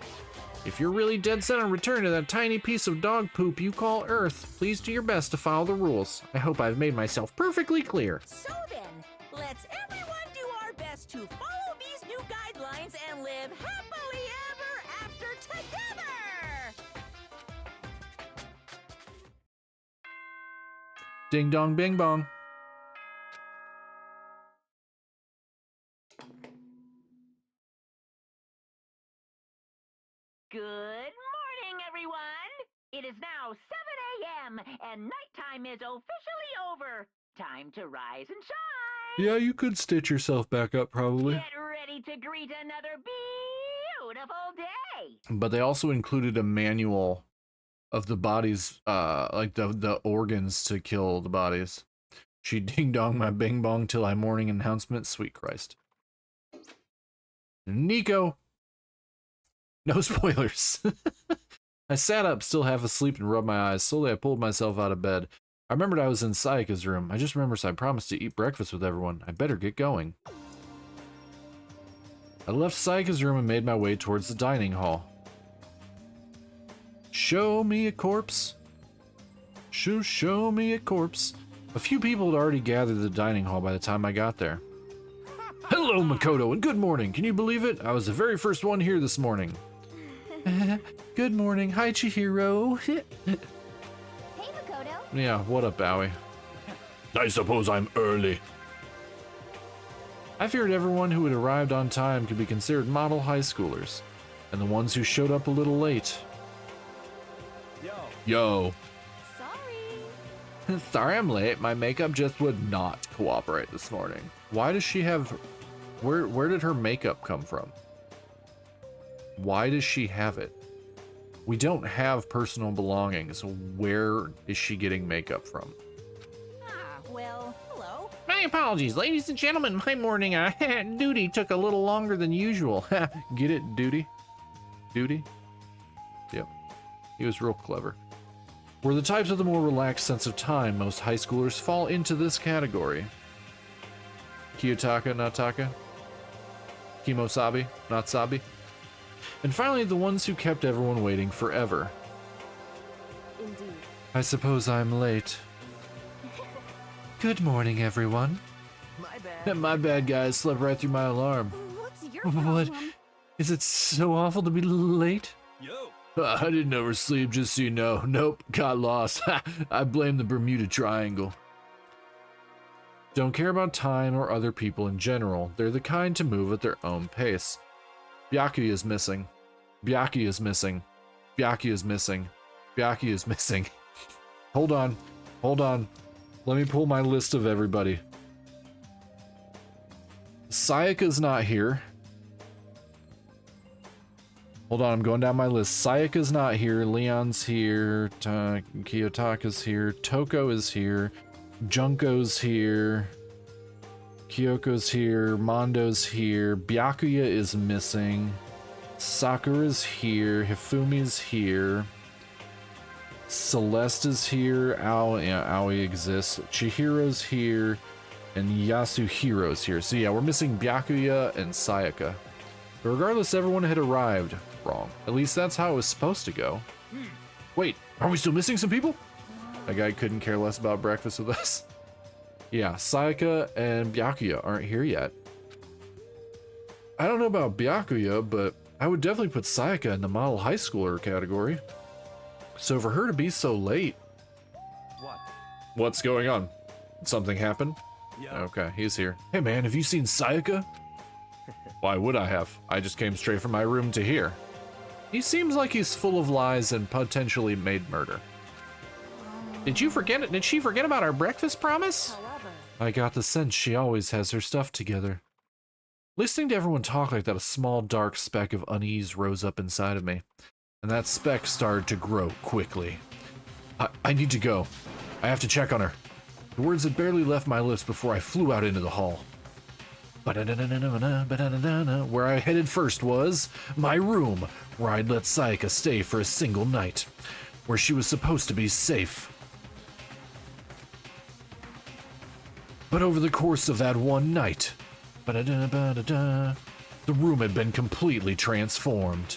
If you're really dead set on return to that tiny piece of dog poop you call Earth, please do your best to follow the rules. I hope I've made myself perfectly clear. So then, let's everyone do our best to follow these new guidelines and live happily ever after together! Ding dong bing bong. Good morning, everyone! It is now 7 a.m. and nighttime is officially over. Time to rise and shine! Yeah, you could stitch yourself back up probably. Get ready to greet another beautiful day! But they also included a manual of the bodies, like the organs to kill the bodies. She ding dong my bing bong till I morning announcement, sweet Christ. Nico! No spoilers. I sat up, still half asleep, and rubbed my eyes. Slowly, I pulled myself out of bed. I remembered I was in Sayaka's room. I just remembered I promised to eat breakfast with everyone. I better get going. I left Sayaka's room and made my way towards the dining hall. Show me a corpse. Show me a corpse. A few people had already gathered at the dining hall by the time I got there. Hello, Makoto, and good morning. Can you believe it? I was the very first one here this morning. Good morning. Hi, Chihiro. Hey, Makoto. Yeah, what up, Bowie? I suppose I'm early. I feared everyone who had arrived on time could be considered model high schoolers, and the ones who showed up a little late. Yo. Sorry. Sorry I'm late. My makeup just would not cooperate this morning. Why does she have... Where did her makeup come from? Why does she have it? We don't have personal belongings. Where is she getting makeup from? Well, hello. My apologies, ladies and gentlemen. My morning duty took a little longer than usual. Get it, duty? Duty? Yep. He was real clever. We're the types with a more relaxed sense of time. Most high schoolers fall into this category. Kiyotaka, Nataka. Kimosabi, not Sabi. And finally, the ones who kept everyone waiting forever. Indeed. I suppose I'm late. Good morning, everyone. My bad. My bad, guys. Slept right through my alarm. What's your What? problem? Is it so awful to be late? Yo. I didn't oversleep, just so you know. Nope, got lost. I blame the Bermuda Triangle. Don't care about time or other people in general. They're the kind to move at their own pace. Byakuya is missing. Byakuya is missing. Byakuya is missing. Byakuya is missing. Hold on. Hold on. Let me pull my list of everybody. Sayaka's not here. Hold on, I'm going down my list. Sayaka's not here. Leon's here. Kiyotaka's here. Toko is here. Junko's here. Kyoko's here. Mondo's here. Byakuya is missing. Sakura's here. Hifumi's here. Celeste is here. Aoi exists. Chihiro's here. And Yasuhiro's here. So yeah, we're missing Byakuya and Sayaka. But regardless, everyone had arrived. Wrong. At least that's how it was supposed to go. Wait, are we still missing some people? That guy couldn't care less about breakfast with us. Yeah, Sayaka and Byakuya aren't here yet. I don't know about Byakuya, but I would definitely put Sayaka in the model high schooler category. So for her to be so late... What? What's going on? Something happened? Yeah. Okay, he's here. Hey man, have you seen Sayaka? Why would I have? I just came straight from my room to here. He seems like he's full of lies and potentially made murder. Did you forget it? Did she forget about our breakfast promise? However, I got the sense she always has her stuff together. Listening to everyone talk like that, a small dark speck of unease rose up inside of me, and that speck started to grow quickly. I need to go. I have to check on her. The words had barely left my lips before I flew out into the hall. Where I headed first was my room, where I'd let Sayaka stay for a single night, where she was supposed to be safe. But over the course of that one night, the room had been completely transformed.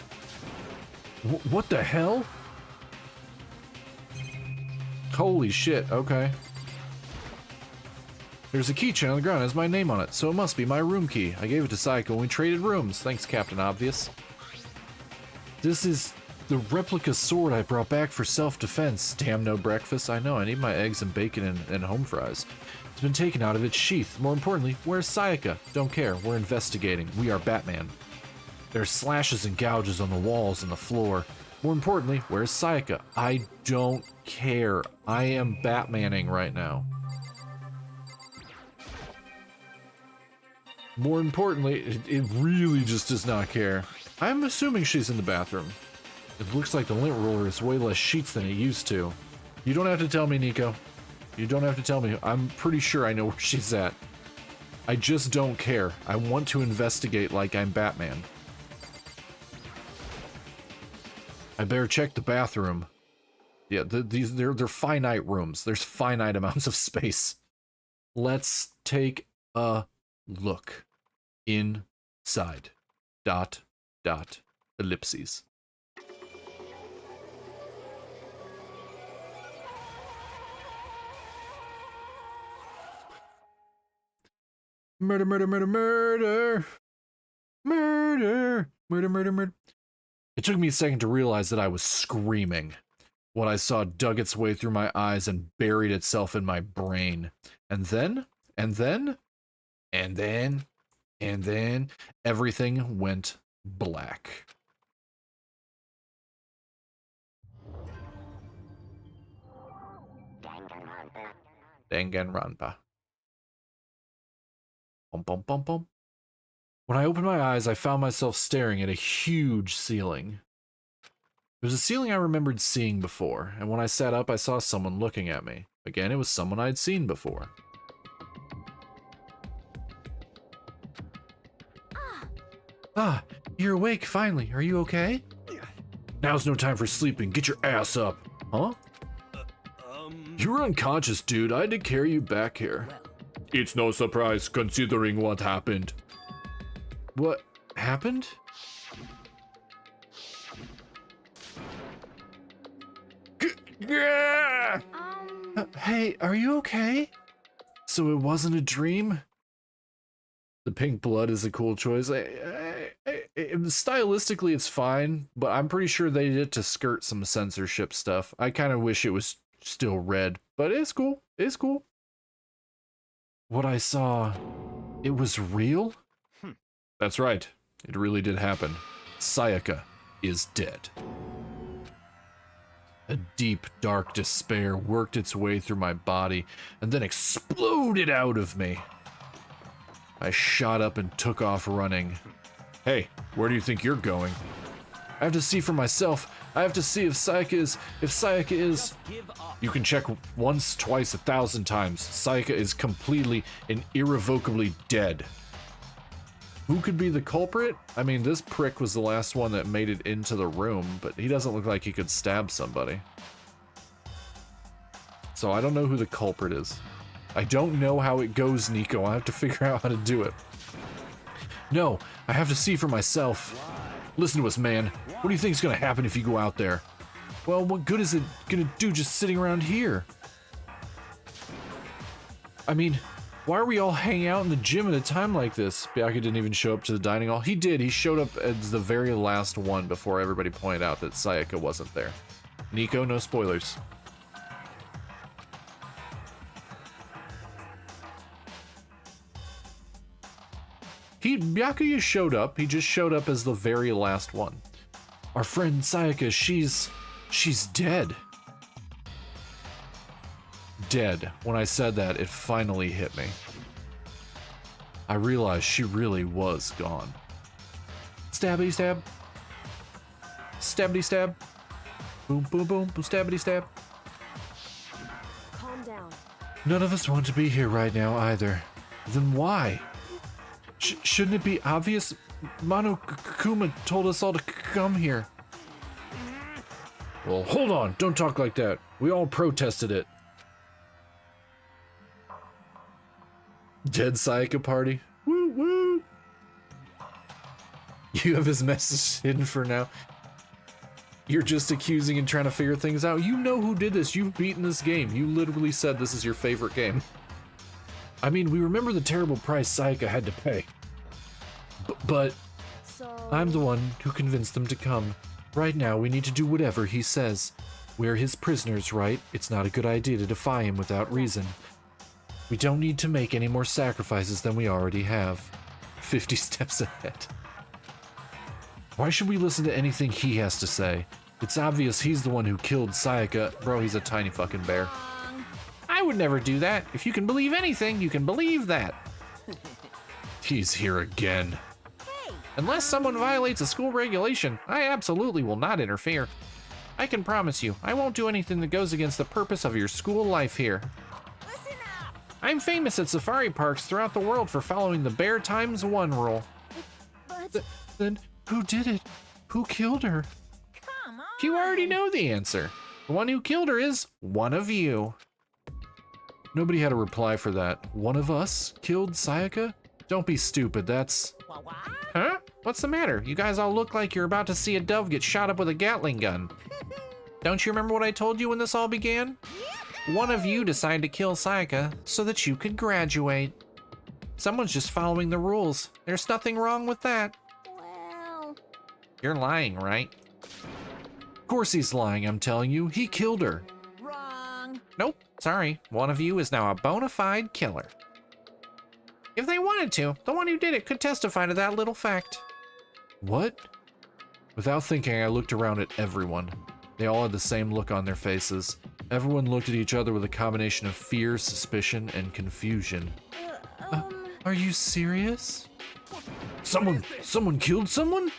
What the hell? Holy shit, okay. There's a keychain on the ground, it has my name on it, so it must be my room key. I gave it to Sayaka when we traded rooms. Thanks, Captain Obvious. This is the replica sword I brought back for self-defense. Damn, no breakfast. I know, I need my eggs and bacon and home fries. It's been taken out of its sheath. More importantly, where's Sayaka? Don't care, we're investigating. We are Batman. There are slashes and gouges on the walls and the floor. More importantly, where's Sayaka? I don't care. I am Batmaning right now. More importantly, it really just does not care. I'm assuming she's in the bathroom. It looks like the lint roller has way less sheets than it used to. You don't have to tell me, Nico. You don't have to tell me. I'm pretty sure I know where she's at. I just don't care. I want to investigate like I'm Batman. I better check the bathroom. Yeah, they're finite rooms. There's finite amounts of space. Let's take a look inside. ... ellipses. Murder, murder, murder, murder. Murder, murder, murder, murder. It took me a second to realize that I was screaming. What I saw dug its way through my eyes and buried itself in my brain. And then, everything went black. Danganronpa. Bum, bum, bum, bum. When I opened my eyes, I found myself staring at a huge ceiling. It was a ceiling I remembered seeing before, and when I sat up, I saw someone looking at me. Again, it was someone I'd seen before. Ah, you're awake finally. Are you okay? Now's no time for sleeping. Get your ass up. Huh? You were unconscious, dude. I had to carry you back here. It's no surprise considering what happened. What happened? Hey, are you okay? So it wasn't a dream? The pink blood is a cool choice. Stylistically, it's fine, but I'm pretty sure they did it to skirt some censorship stuff. I kind of wish it was still red, but it's cool. It's cool. What I saw, it was real? That's right. It really did happen. Sayaka is dead. A deep, dark despair worked its way through my body and then exploded out of me. I shot up and took off running. Hey, where do you think you're going? I have to see for myself. I have to see if Sayaka is... You can check once, twice, 1,000 times. Sayaka is completely and irrevocably dead. Who could be the culprit? I mean, this prick was the last one that made it into the room, but he doesn't look like he could stab somebody. So I don't know who the culprit is. I don't know how it goes, Nico. I have to figure out how to do it. No, I have to see for myself. Listen to us, man. What do you think is gonna happen if you go out there? Well, what good is it gonna do just sitting around here? I mean, why are we all hanging out in the gym at a time like this? Byakuya didn't even show up to the dining hall. He did. He showed up as the very last one before everybody pointed out that Sayaka wasn't there. Nico, no spoilers. Byakuya showed up. He just showed up as the very last one. Our friend Sayaka, she's dead. dead. When I said that, it finally hit me. I realized she really was gone. Stabbity stab. Stabbity stab. Boom, boom, boom, boom, stabbity stab. Calm down. None of us want to be here right now either. Then why? Shouldn't it be obvious? Monokuma told us all to come here. Well, hold on. Don't talk like that. We all protested it. Dead Sayaka party. Woo woo. You have his message hidden for now. You're just accusing and trying to figure things out. You know who did this. You've beaten this game. You literally said this is your favorite game. I mean, we remember the terrible price Sayaka had to pay. But So I'm the one who convinced them to come. Right now, we need to do whatever he says. We're his prisoners, right? It's not a good idea to defy him without reason. We don't need to make any more sacrifices than we already have. 50 steps ahead. Why should we listen to anything he has to say? It's obvious he's the one who killed Sayaka. Bro, he's a tiny fucking bear. I would never do that. If you can believe anything, you can believe that. He's here again. Unless someone violates a school regulation, I absolutely will not interfere. I can promise you, I won't do anything that goes against the purpose of your school life here. Listen up! I'm famous at safari parks throughout the world for following the bear times one rule. but Then who did it? Who killed her? Come on! You already know the answer. The one who killed her is one of you. Nobody had a reply for that. One of us killed Sayaka? Don't be stupid, that's... What? Huh? What's the matter? You guys all look like you're about to see a dove get shot up with a Gatling gun. Don't you remember what I told you when this all began? One of you decided to kill Sayaka so that you could graduate. Someone's just following the rules. There's nothing wrong with that. well, You're lying, right? Of course he's lying, I'm telling you. He killed her. Wrong. Nope, sorry. One of you is now a bona fide killer. If they wanted to, the one who did it could testify to that little fact. What? Without thinking, I looked around at everyone. They all had the same look on their faces. Everyone looked at each other with a combination of fear, suspicion, and confusion. Are you serious? Someone killed someone?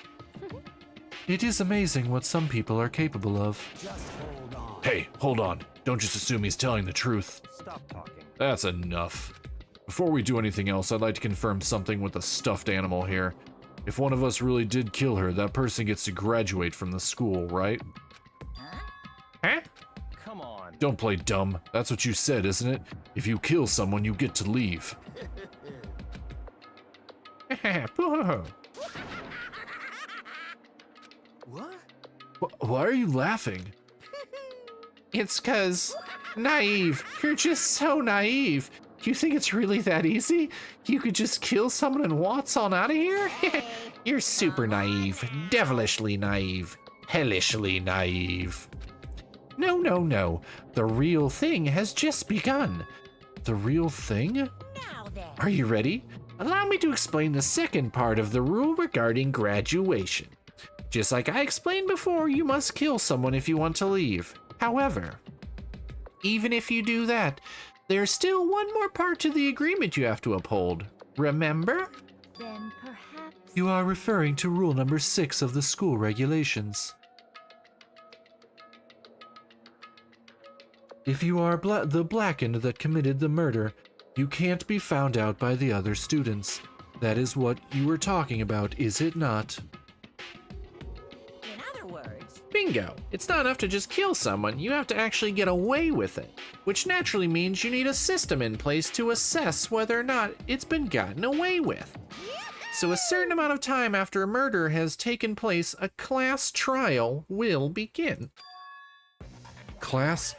It is amazing what some people are capable of. Just hold on. Hey, hold on. Don't just assume he's telling the truth. Stop talking. That's enough. Before we do anything else, I'd like to confirm something with the stuffed animal here. If one of us really did kill her, that person gets to graduate from the school, right? Huh? Come on. Don't play dumb. That's what you said, isn't it? If you kill someone, you get to leave. What? Why are you laughing? It's 'cause naive. You're just so naive. You think it's really that easy? You could just kill someone and waltz on out of here? You're super naive, devilishly naive, hellishly naive. No, no, no. The real thing has just begun. The real thing? Now then. Are you ready? Allow me to explain the second part of the rule regarding graduation. Just like I explained before, you must kill someone if you want to leave. However, even if you do that, there's still one more part to the agreement you have to uphold. Remember? Then perhaps... You are referring to rule number 6 of the school regulations. If you are the blackened that committed the murder, you can't be found out by the other students. That is what you were talking about, is it not? In other words, Bingo! It's not enough to just kill someone, you have to actually get away with it. Which naturally means you need a system in place to assess whether or not it's been gotten away with. So a certain amount of time after a murder has taken place, a class trial will begin. Class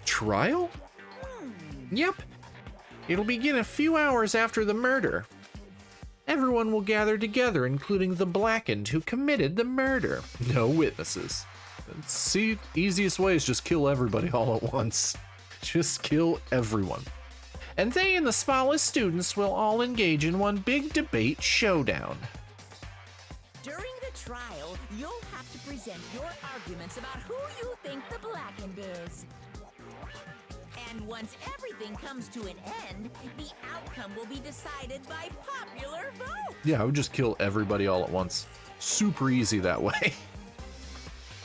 trial? Yep. It'll begin a few hours after the murder. Everyone will gather together, including the blackened who committed the murder. No witnesses. See, easiest way is just kill everybody all at once. Just kill everyone. And they and the smallest students will all engage in one big debate showdown. during the trial, you'll have to present your arguments about who you think the blackened is. And once everything comes to an end, the outcome will be decided by popular vote. Yeah, I would just kill everybody all at once. Super easy that way.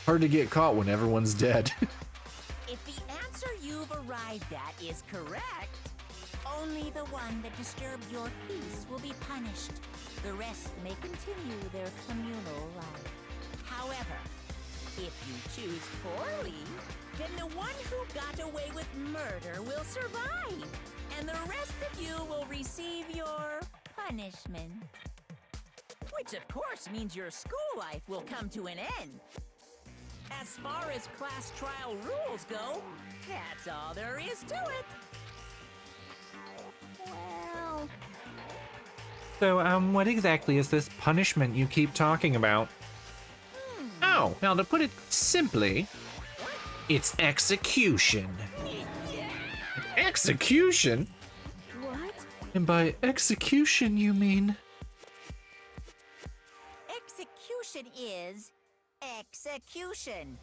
Hard to get caught when everyone's dead. If the answer you've arrived at is correct, only the one that disturbed your peace will be punished. The rest may continue their communal life. However, if you choose poorly, then the one who got away with murder will survive, and the rest of you will receive your punishment. Which of course means your school life will come to an end. As far as class trial rules go, that's all there is to it. Well, So, what exactly is this punishment you keep talking about? Oh, now to put it simply, it's execution. Execution? what? And by execution, you mean... Execution is execution.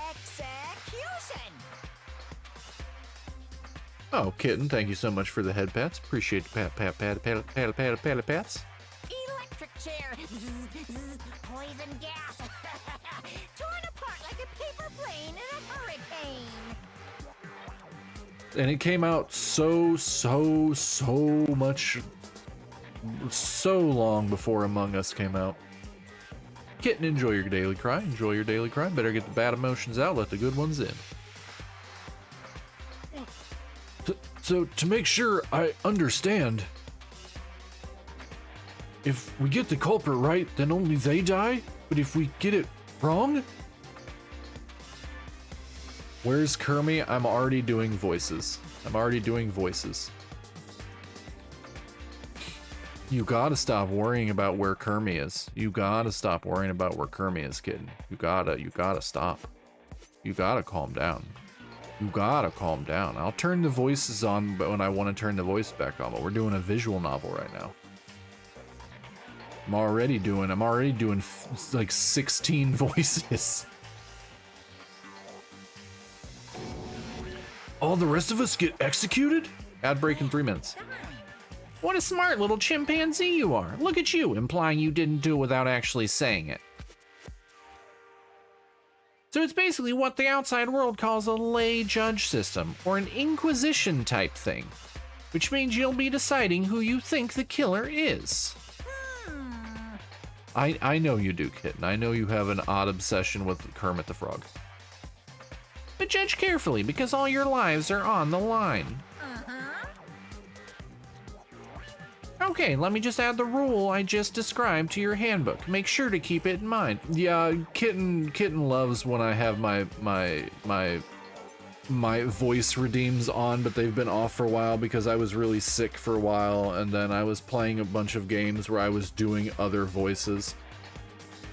Execution! Oh, Kitten, thank you so much for the head pats. Appreciate the pats. Electric chair. Zzz, zzz, poison gas. Torn apart like a paper plane in a hurricane. And it came out so long before Among Us came out. Kitten, enjoy your daily cry. Enjoy your daily cry. Better get the bad emotions out. Let the good ones in. So to make sure I understand, if we get the culprit right, then only they die? But if we get it wrong? Where's Kermie? I'm already doing voices. You gotta stop worrying about where Kermie is. You gotta stop worrying about where Kermie is, kid. You gotta stop. You gotta calm down. You gotta calm down. I'll turn the voices on but when I want to turn the voice back on, but we're doing a visual novel right now. I'm already doing like 16 voices. All the rest of us get executed? Ad break in 3 minutes. What a smart little chimpanzee you are. Look at you, implying you didn't do it without actually saying it. So it's basically what the outside world calls a lay judge system, or an inquisition type thing, which means you'll be deciding who you think the killer is. I know you do, Kitten. I know you have an odd obsession with Kermit the Frog. But judge carefully, because all your lives are on the line. Okay, let me just add the rule I just described to your handbook. Make sure to keep it in mind. Yeah, Kitten loves when I have my voice redeems on, but they've been off for a while because I was really sick for a while, and then I was playing a bunch of games where I was doing other voices.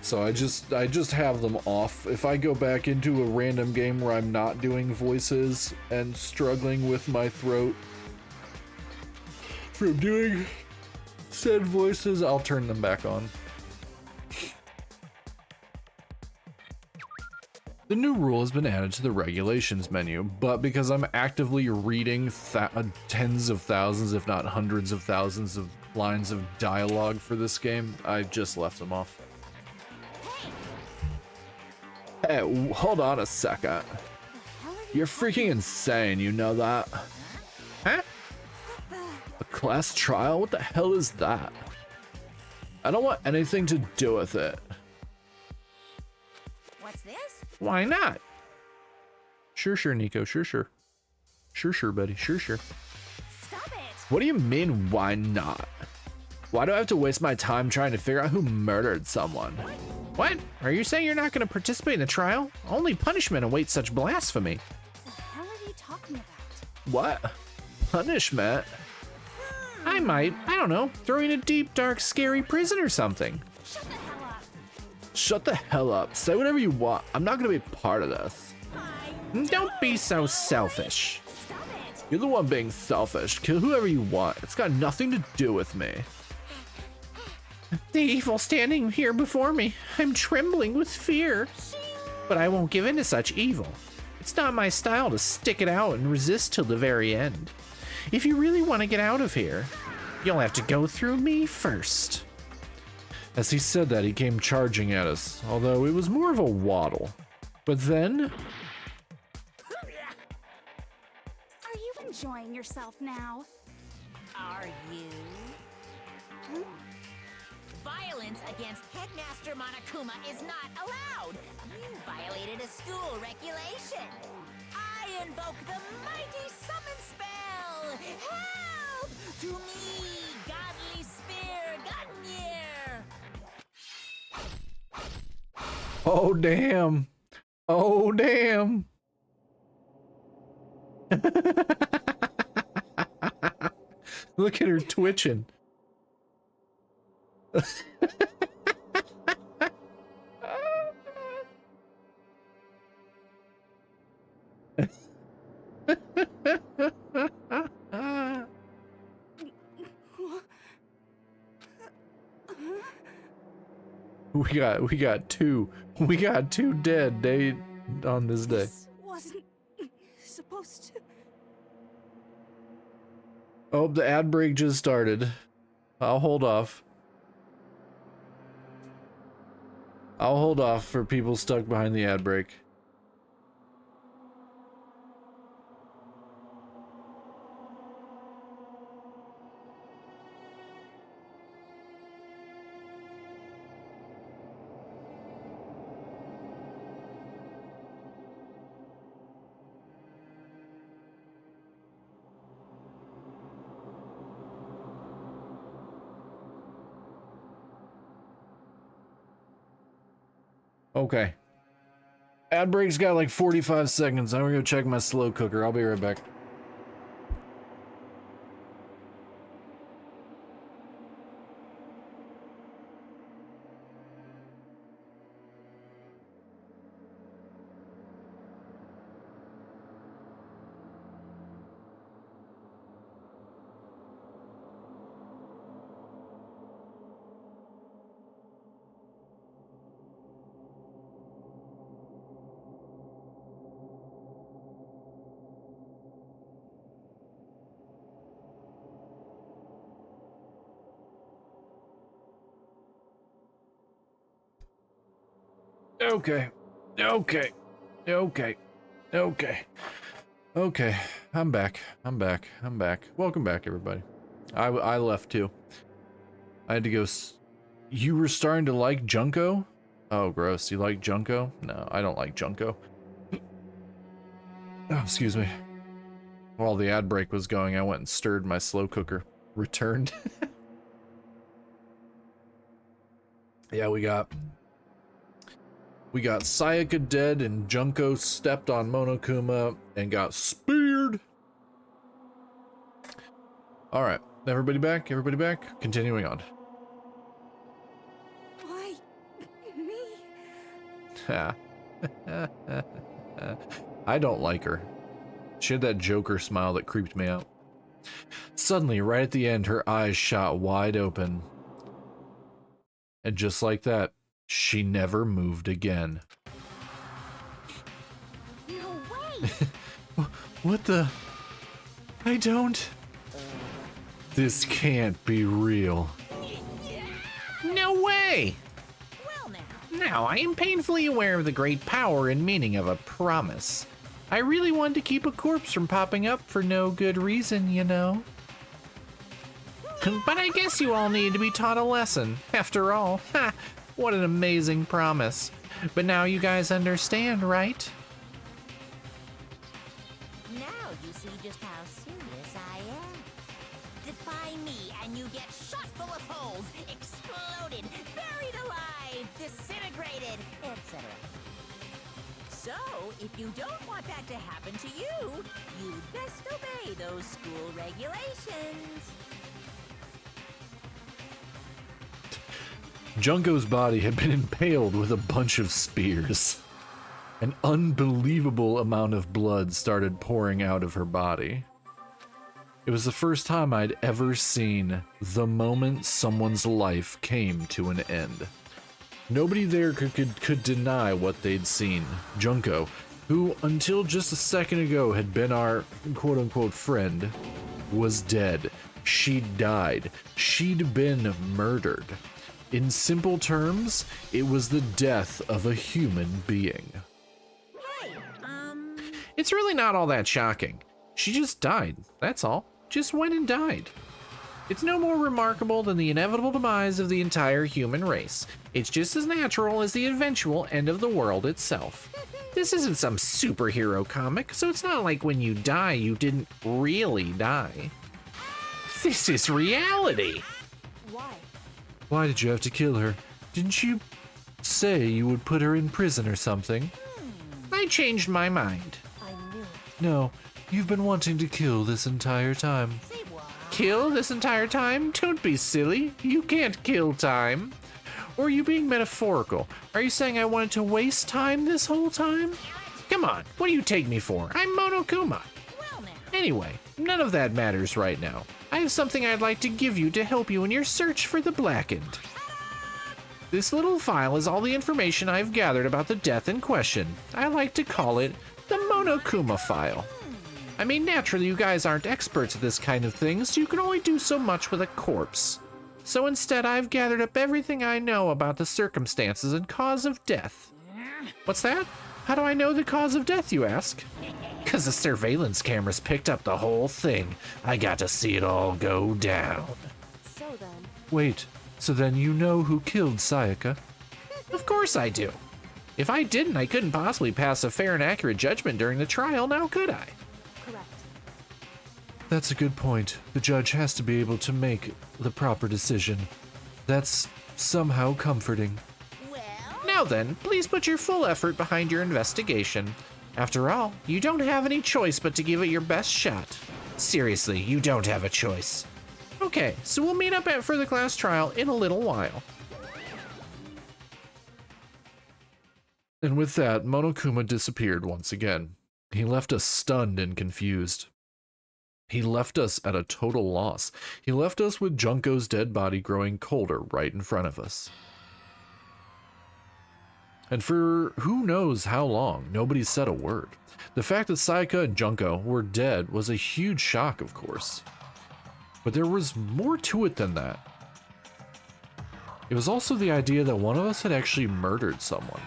So I just have them off. If I go back into a random game where I'm not doing voices and struggling with my throat from doing said voices, I'll turn them back on. The new rule has been added to the regulations menu, but because I'm actively reading tens of thousands, if not hundreds of thousands of lines of dialogue for this game, I just left them off. Hey, hold on a second. You're freaking insane, you know that? Huh? A class trial? What the hell is that? I don't want anything to do with it. What's this? Why not? Sure, Nico, sure. Sure, buddy, sure. Stop it! What do you mean, why not? Why do I have to waste my time trying to figure out who murdered someone? What? Are you saying you're not going to participate in the trial? Only punishment awaits such blasphemy. The hell are you talking about? What? Punishment? I might, I don't know, throw you in a deep, dark, scary prison or something. Shut the hell up. Shut the hell up. Say whatever you want. I'm not gonna be part of this. Don't be so selfish. Stop it. You're the one being selfish. Kill whoever you want. It's got nothing to do with me. The evil standing here before me. I'm trembling with fear. But I won't give in to such evil. It's not my style to stick it out and resist till the very end. If you really want to get out of here, you'll have to go through me first. As he said that, he came charging at us, although it was more of a waddle. But then... Are you enjoying yourself now? Are you? Violence against Headmaster Monokuma is not allowed. You violated a school regulation. I invoke the mighty summon spell. Help! To me, godly spear, Gungnir! Oh, damn. Oh, damn. Look at her twitching. We got two dead day on this day. This wasn't supposed to. Oh, the ad break just started. I'll hold off. I'll hold off for people stuck behind the ad break. Okay. Ad break's got like 45 seconds. I'm gonna go check my slow cooker. I'll be right back. Okay. Okay. Okay. Okay. Okay. I'm back. I'm back. I'm back. Welcome back, everybody. I left too. I had to go. You were starting to like Junko? Oh, gross. You like Junko? No, I don't like Junko. Oh, excuse me. While the ad break was going, I went and stirred my slow cooker. Returned. Yeah, we got Sayaka dead and Junko stepped on Monokuma and got speared. All right, everybody back? Everybody back? Continuing on. Why me? I don't like her. She had that Joker smile that creeped me out. Suddenly, right at the end, her eyes shot wide open. And just like that, she never moved again. No way! What the? I don't. This can't be real. No way! Well now, Now, I am painfully aware of the great power and meaning of a promise. I really wanted to keep a corpse from popping up for no good reason, you know. But I guess you all need to be taught a lesson. After all, ha, what an amazing promise. But now you guys understand, right? now you see just how serious I am. Defy me and you get shot full of holes, exploded, buried alive, disintegrated, etc. So, if you don't want that to happen to you, you'd best obey those school regulations. Junko's body had been impaled with a bunch of spears. An unbelievable amount of blood started pouring out of her body. It was the first time I'd ever seen the moment someone's life came to an end. Nobody there could deny what they'd seen. Junko, who until just a second ago had been our quote-unquote friend, was dead. She'd died. She'd been murdered. In simple terms, it was the death of a human being. Hey, It's really not all that shocking. She just died, that's all. Just went and died. It's no more remarkable than the inevitable demise of the entire human race. It's just as natural as the eventual end of the world itself. This isn't some superhero comic, so it's not like when you die, you didn't really die. This is reality. Why? Why did you have to kill her? Didn't you say you would put her in prison or something? I changed my mind. I knew it. No, you've been wanting to kill this entire time. say what? Kill this entire time? Don't be silly. You can't kill time. Or are you being metaphorical? Are you saying I wanted to waste time this whole time? Come on, what do you take me for? I'm Monokuma. Well now. Anyway, none of that matters right now. I have something I'd like to give you to help you in your search for the Blackened. This little file is all the information I've gathered about the death in question. I like to call it the Monokuma file. I mean, naturally, you guys aren't experts at this kind of thing, so you can only do so much with a corpse. So instead, I've gathered up everything I know about the circumstances and cause of death. What's that? How do I know the cause of death, you ask? Because the surveillance cameras picked up the whole thing. I got to see it all go down. So then, Wait, so then you know who killed Sayaka? Of course I do. If I didn't, I couldn't possibly pass a fair and accurate judgment during the trial, now could I? correct. That's a good point. The judge has to be able to make the proper decision. That's somehow comforting. Well, Now then, please put your full effort behind your investigation. After all, you don't have any choice but to give it your best shot. Seriously, you don't have a choice. Okay, so we'll meet up at further class trial in a little while. And with that, Monokuma disappeared once again. He left us stunned and confused. He left us at a total loss. He left us with Junko's dead body growing colder right in front of us. And for who knows how long, nobody said a word. The fact that Sayaka and Junko were dead was a huge shock, of course. But there was more to it than that. It was also the idea that one of us had actually murdered someone.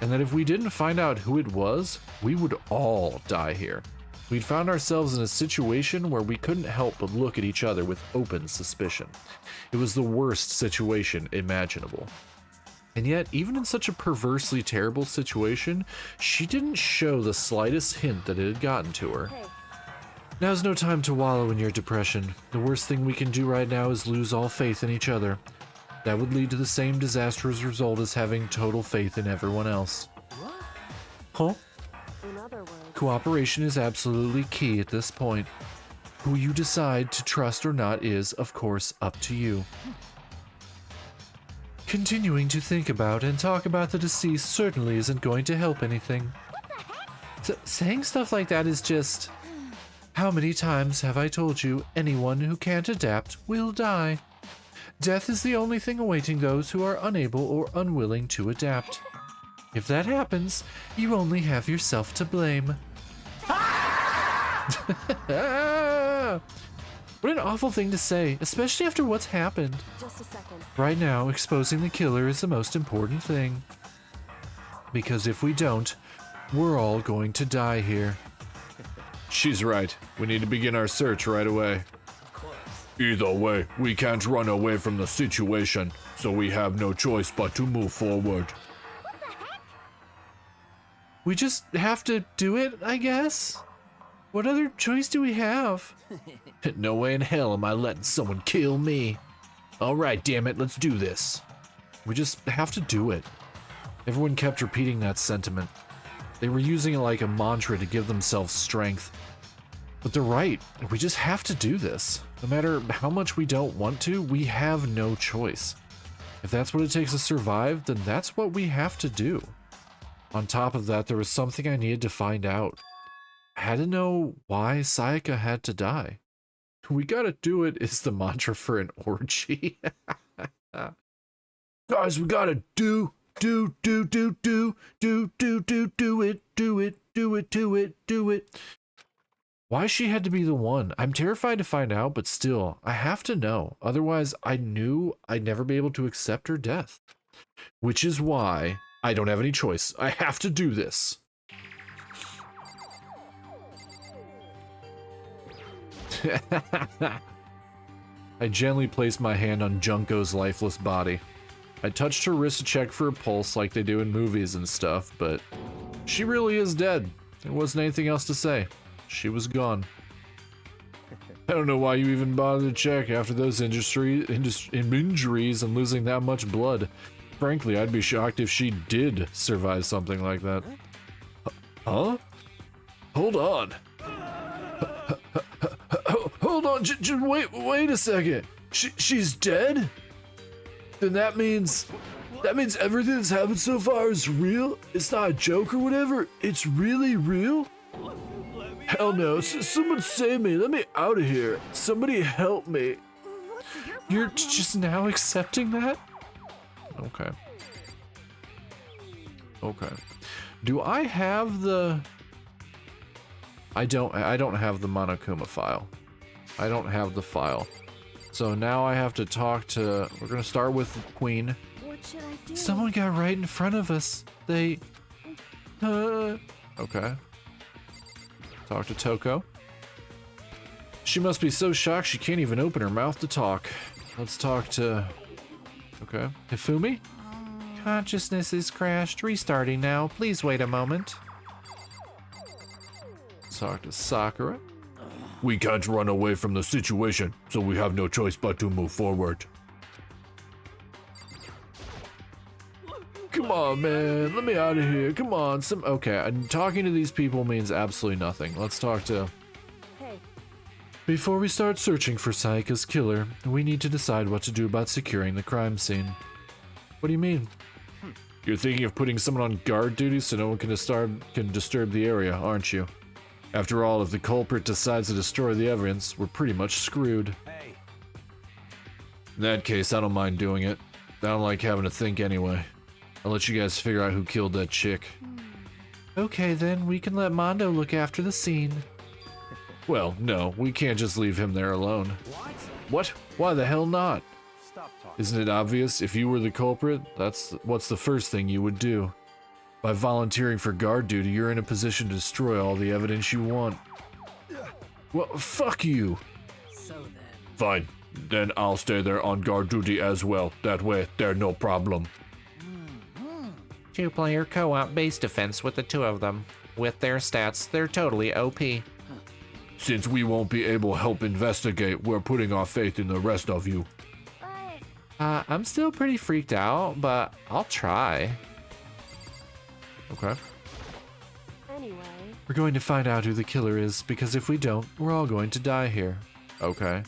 And that if we didn't find out who it was, we would all die here. We'd found ourselves in a situation where we couldn't help but look at each other with open suspicion. It was the worst situation imaginable. And yet, even in such a perversely terrible situation, she didn't show the slightest hint that it had gotten to her. Hey, Now's no time to wallow in your depression. The worst thing we can do right now is lose all faith in each other. That would lead to the same disastrous result as having total faith in everyone else. Huh? in other words, Cooperation is absolutely key at this point. Who you decide to trust or not is, of course, up to you. Continuing to think about and talk about the deceased certainly isn't going to help anything. Saying stuff like that is just... How many times have I told you anyone who can't adapt will die? Death is the only thing awaiting those who are unable or unwilling to adapt. If that happens, you only have yourself to blame. What an awful thing to say, especially after what's happened. just a second. Right now, exposing the killer is the most important thing. Because if we don't, we're all going to die here. She's right. We need to begin our search right away. Either way, we can't run away from the situation, so we have no choice but to move forward. We just have to do it, I guess? What other choice do we have? No way in hell am I letting someone kill me. Alright, damn it, let's do this. We just have to do it. Everyone kept repeating that sentiment. They were using it like a mantra to give themselves strength. But they're right, we just have to do this. No matter how much we don't want to, we have no choice. If that's what it takes to survive, then that's what we have to do. On top of that, there was something I needed to find out. I had to know why Sayaka had to die. We gotta do it is the mantra for an orgy. Guys, we gotta do do it. Why she had to be the one? I'm terrified to find out, but still, I have to know. Otherwise, I knew I'd never be able to accept her death. Which is why I don't have any choice. I have to do this. I gently placed my hand on Junko's lifeless body. I touched her wrist to check for a pulse like they do in movies and stuff, but she really is dead. There wasn't anything else to say. She was gone. I don't know why you even bothered to check after those injuries and losing that much blood. Frankly, I'd be shocked if she did survive something like that. Huh? Hold on. Hold on, just wait a second. She's dead? Then that means everything that's happened so far is real? It's not a joke or whatever? It's really real? Hell no, someone save me, let me out of here. Somebody help me. You're just now accepting that? Okay. Okay. Do I have the... I don't have the Monokuma file. I don't have the file. So now I have to talk to... We're gonna start with the Queen. What should I do? Someone got right in front of us. They... Okay. Talk to Toko. She must be so shocked she can't even open her mouth to talk. Let's talk to... Okay. Hifumi? Consciousness is crashed. Restarting now. Please wait a moment. Let's talk to Sakura. We can't run away from the situation, so we have no choice but to move forward. Come on, man. Let me out of here. Come on. Okay, and talking to these people means absolutely nothing. Let's talk to... Hey. Before we start searching for Sayaka's killer, we need to decide what to do about securing the crime scene. What do you mean? You're thinking of putting someone on guard duty so no one can disturb the area, aren't you? After all, if the culprit decides to destroy the evidence, we're pretty much screwed. Hey. In that case, I don't mind doing it. I don't like having to think anyway. I'll let you guys figure out who killed that chick. Okay, then we can let Mondo look after the scene. Well, no, we can't just leave him there alone. What? What? Why the hell not? Stop talking. Isn't it obvious? If you were the culprit, what's the first thing you would do? By volunteering for guard duty, you're in a position to destroy all the evidence you want. Well, fuck you. So then. Fine, then I'll stay there on guard duty as well. That way, there's no problem. Two-player co-op base defense with the two of them. With their stats, they're totally OP. Since we won't be able to help investigate, we're putting our faith in the rest of you. But I'm still pretty freaked out, but I'll try. Okay. Anyway. We're going to find out who the killer is, because if we don't, we're all going to die here. Okay.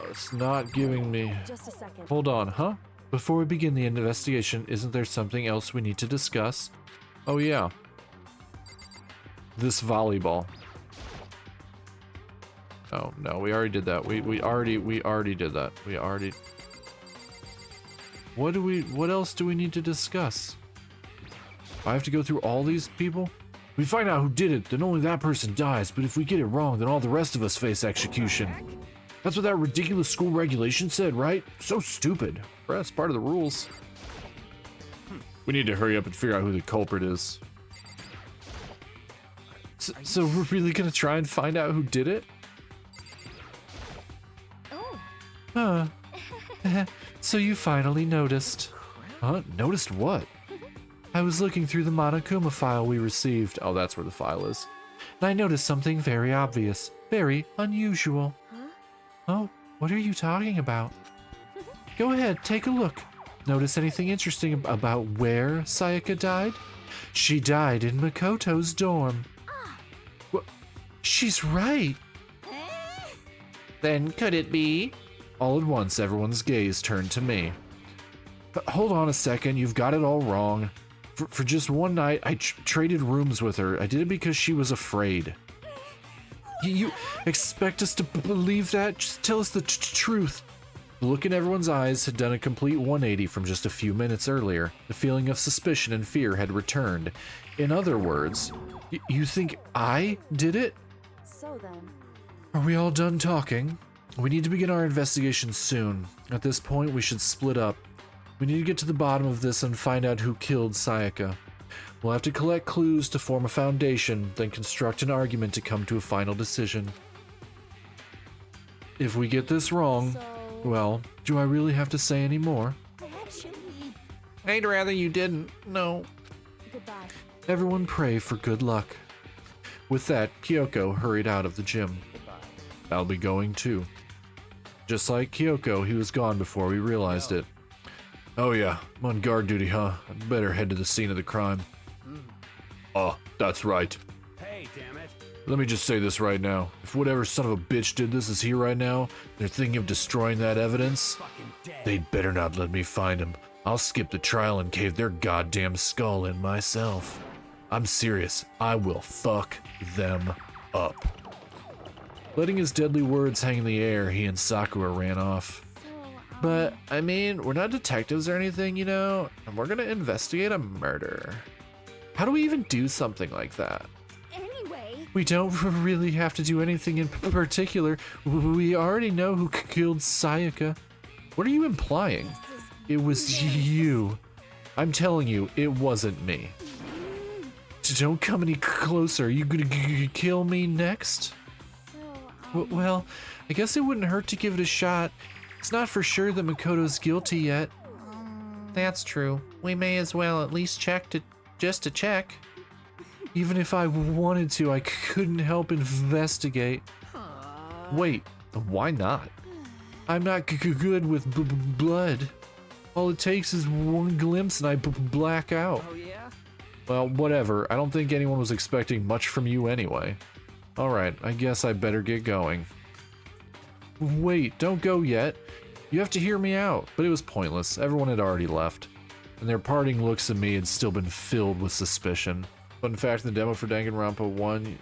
It's not giving me... Just a second. Hold on, huh? Before we begin the investigation, isn't there something else we need to discuss? Oh yeah. This volleyball. Oh, no, we already did that. We already did that. We already... What else do we need to discuss? I have to go through all these people? We find out who did it, then only that person dies, but if we get it wrong, then all the rest of us face execution. That's what that ridiculous school regulation said, right? So stupid. But that's part of the rules. We need to hurry up and figure out who the culprit is. So we're really gonna try and find out who did it? oh, Huh. So you finally noticed. Huh? Noticed what? I was looking through the Monokuma file we received. Oh, that's where the file is. And I noticed something very obvious. Very unusual. Oh, what are you talking about? Go ahead, take a look. Notice anything interesting about where Sayaka died? She died in Makoto's dorm. What? She's right. Then could it be? All at once, everyone's gaze turned to me. Hold on a second, you've got it all wrong. For just one night, I traded rooms with her. I did it because she was afraid. You expect us to believe that? Just tell us the truth. The look in everyone's eyes had done a complete 180 from just a few minutes earlier. The feeling of suspicion and fear had returned. In other words, you think I did it? So then, Are we all done talking? We need to begin our investigation soon. At this point, we should split up. We need to get to the bottom of this and find out who killed Sayaka. We'll have to collect clues to form a foundation, then construct an argument to come to a final decision. If we get this wrong, well, do I really have to say any more? perhaps we... I'd rather you didn't. No. Goodbye. Everyone pray for good luck. With that, Kyoko hurried out of the gym. I'll be going too. Just like Kyoko, he was gone before we realized it. Oh yeah, I'm on guard duty, huh? I'd better head to the scene of the crime. Oh, that's right. Hey, damn it. Let me just say this right now. If whatever son of a bitch did this is here right now, they're thinking of destroying that evidence, Fucking dead. they'd better not let me find him. I'll skip the trial and cave their goddamn skull in myself. I'm serious. I will fuck them up. Letting his deadly words hang in the air, he and Sakura ran off. But, I mean, we're not detectives or anything, you know, and we're gonna investigate a murder. How do we even do something like that? Anyway, We don't really have to do anything in particular. We already know who killed Sayaka. What are you implying? It was you. I'm telling you, it wasn't me. Don't come any closer. You gonna kill me next? Well, I guess it wouldn't hurt to give it a shot. It's not for sure that Makoto's guilty yet. That's true. We may as well at least check just to check. Even if I wanted to, I couldn't help investigate. Wait, why not? I'm not good with blood. All it takes is one glimpse and I black out. Oh, yeah? Well, whatever. I don't think anyone was expecting much from you anyway. Alright, I guess I better get going. Wait, don't go yet. You have to hear me out. But it was pointless. Everyone had already left. And their parting looks at me had still been filled with suspicion. Fun fact, in the demo for Danganronpa 1,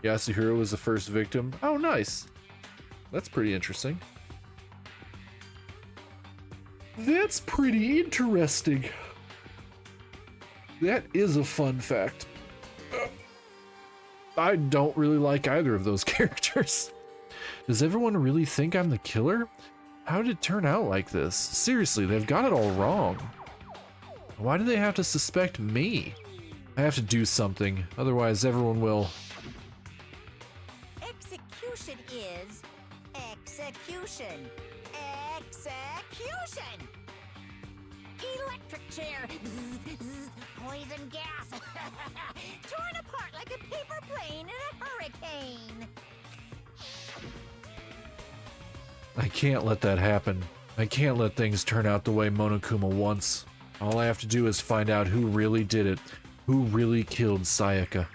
Yasuhiro was the first victim. Oh, nice. That's pretty interesting. That's pretty interesting. That is a fun fact. I don't really like either of those characters. Does everyone really think I'm the killer? How did it turn out like this? Seriously, they've got it all wrong. Why do they have to suspect me? I have to do something, otherwise everyone will... Execution is execution. Execution! Electric chair. Zzz, zzz, poison gas. Torn apart like a paper plane in a hurricane. I can't let that happen. I can't let things turn out the way Monokuma wants. All I have to do is find out who really did it. Who really killed Sayaka.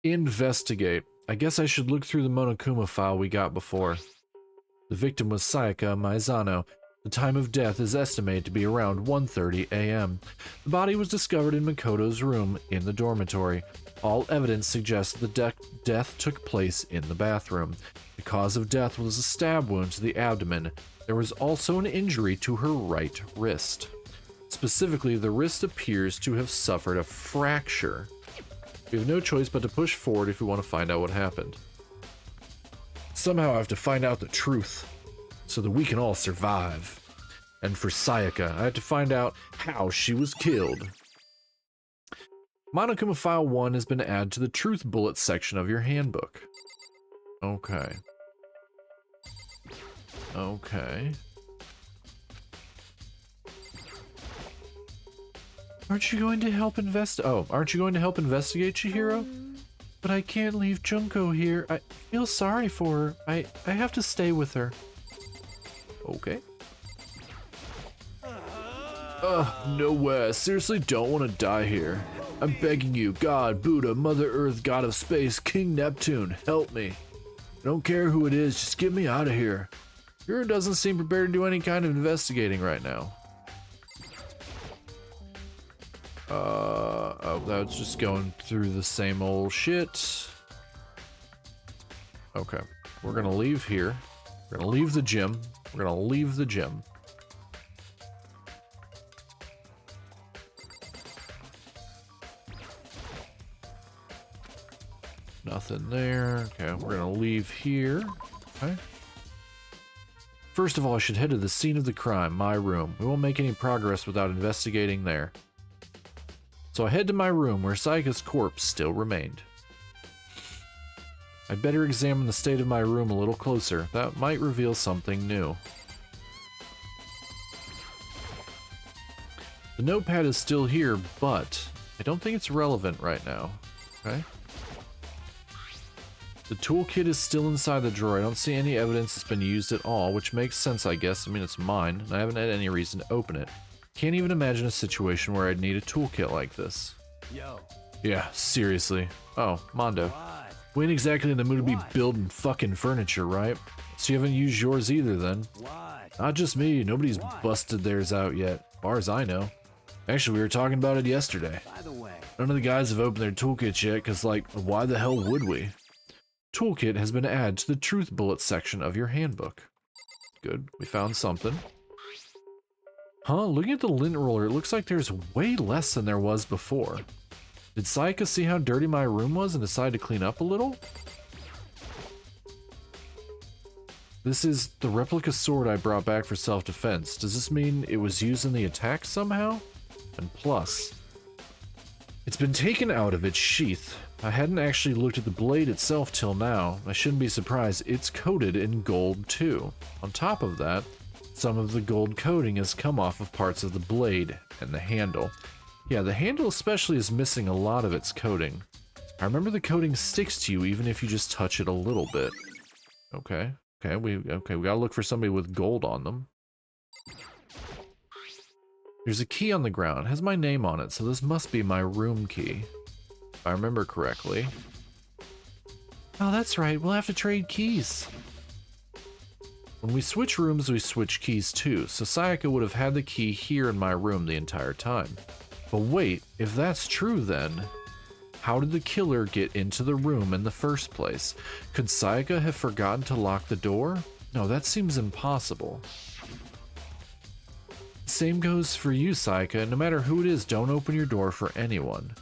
Investigate. I guess I should look through the Monokuma file we got before. The victim was Sayaka Maizano. The time of death is estimated to be around 1:30 a.m. The body was discovered in Makoto's room in the dormitory. All evidence suggests the death took place in the bathroom. The cause of death was a stab wound to the abdomen. There was also an injury to her right wrist. Specifically, the wrist appears to have suffered a fracture. We have no choice but to push forward if we want to find out what happened. Somehow I have to find out the truth, so that we can all survive. And for Sayaka, I have to find out how she was killed. Monokuma File 1 has been added to the Truth Bullet section of your handbook. Okay. Okay. Aren't you going to help aren't you going to help investigate, Chihiro? But I can't leave Junko here. I feel sorry for her. I have to stay with her. Okay. No way. I seriously don't want to die here. I'm begging you, God, Buddha, Mother Earth, God of Space, King Neptune, help me. I don't care who it is, just get me out of here. Hiro doesn't seem prepared to do any kind of investigating right now. Oh, that's just going through the same old shit. Okay, we're gonna leave here. We're gonna leave the gym. We're gonna leave the gym. Nothing there. Okay, we're gonna leave here. Okay. First of all, I should head to the scene of the crime, my room. We won't make any progress without investigating there. So I head to my room where Sayaka's corpse still remained. I'd better examine the state of my room a little closer. That might reveal something new. The notepad is still here, but I don't think it's relevant right now. Okay. The toolkit is still inside the drawer. I don't see any evidence it's been used at all, which makes sense, I guess. I mean, it's mine, and I haven't had any reason to open it. Can't even imagine a situation where I'd need a toolkit like this. Yo. Yeah, seriously. Oh, Mondo. What? We ain't exactly in the mood to be What? building fucking furniture, right? So you haven't used yours either, then? What? Not just me. Nobody's What? busted theirs out yet, as far as I know. Actually, we were talking about it yesterday. By the way. None of the guys have opened their toolkits yet, because, like, why the hell would we? Toolkit has been added to the truth bullet section of your handbook. Good, we found something. Huh, looking at the lint roller, it looks like there's way less than there was before. Did Sayaka see how dirty my room was and decide to clean up a little? This is the replica sword I brought back for self-defense. Does this mean it was used in the attack somehow? And plus, it's been taken out of its sheath. I hadn't actually looked at the blade itself till now. I shouldn't be surprised it's coated in gold too. On top of that, some of the gold coating has come off of parts of the blade and the handle. Yeah, the handle especially is missing a lot of its coating. I remember the coating sticks to you even if you just touch it a little bit. Okay, we gotta look for somebody with gold on them. There's a key on the ground. It has my name on it, so this must be my room key. If I remember correctly. Oh, that's right. We'll have to trade keys. When we switch rooms, we switch keys too, so Sayaka would have had the key here in my room the entire time. But wait, if that's true then, how did the killer get into the room in the first place? Could Sayaka have forgotten to lock the door? No, that seems impossible. Same goes for you, Sayaka. No matter who it is, don't open your door for anyone.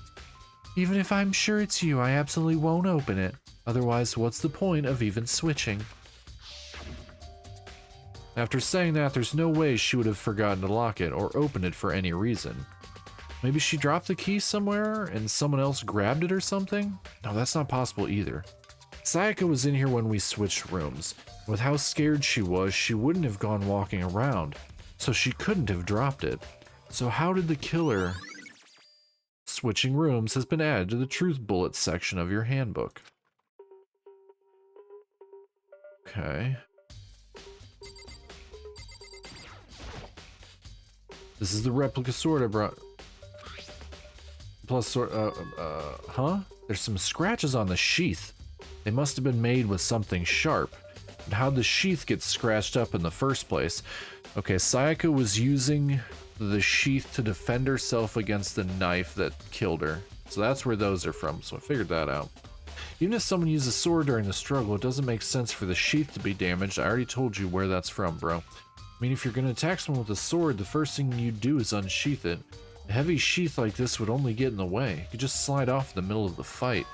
Even if I'm sure it's you, I absolutely won't open it. Otherwise, what's the point of even switching? After saying that, there's no way she would have forgotten to lock it or open it for any reason. Maybe she dropped the key somewhere and someone else grabbed it or something? No, that's not possible either. Sayaka was in here when we switched rooms. With how scared she was, she wouldn't have gone walking around, so she couldn't have dropped it. So how did the killer... Switching rooms has been added to the truth bullets section of your handbook. Okay. This is the replica sword I brought. Plus sword, huh? There's some scratches on the sheath. They must have been made with something sharp. But how'd the sheath get scratched up in the first place? Okay, Sayaka was using the sheath to defend herself against the knife that killed her. So that's where those are from, so I figured that out. Even if someone used a sword during the struggle, it doesn't make sense for the sheath to be damaged. I already told you where that's from, bro. I mean, if you're gonna attack someone with a sword, the first thing you do is unsheath it. A heavy sheath like this would only get in the way. You could just slide off in the middle of the fight.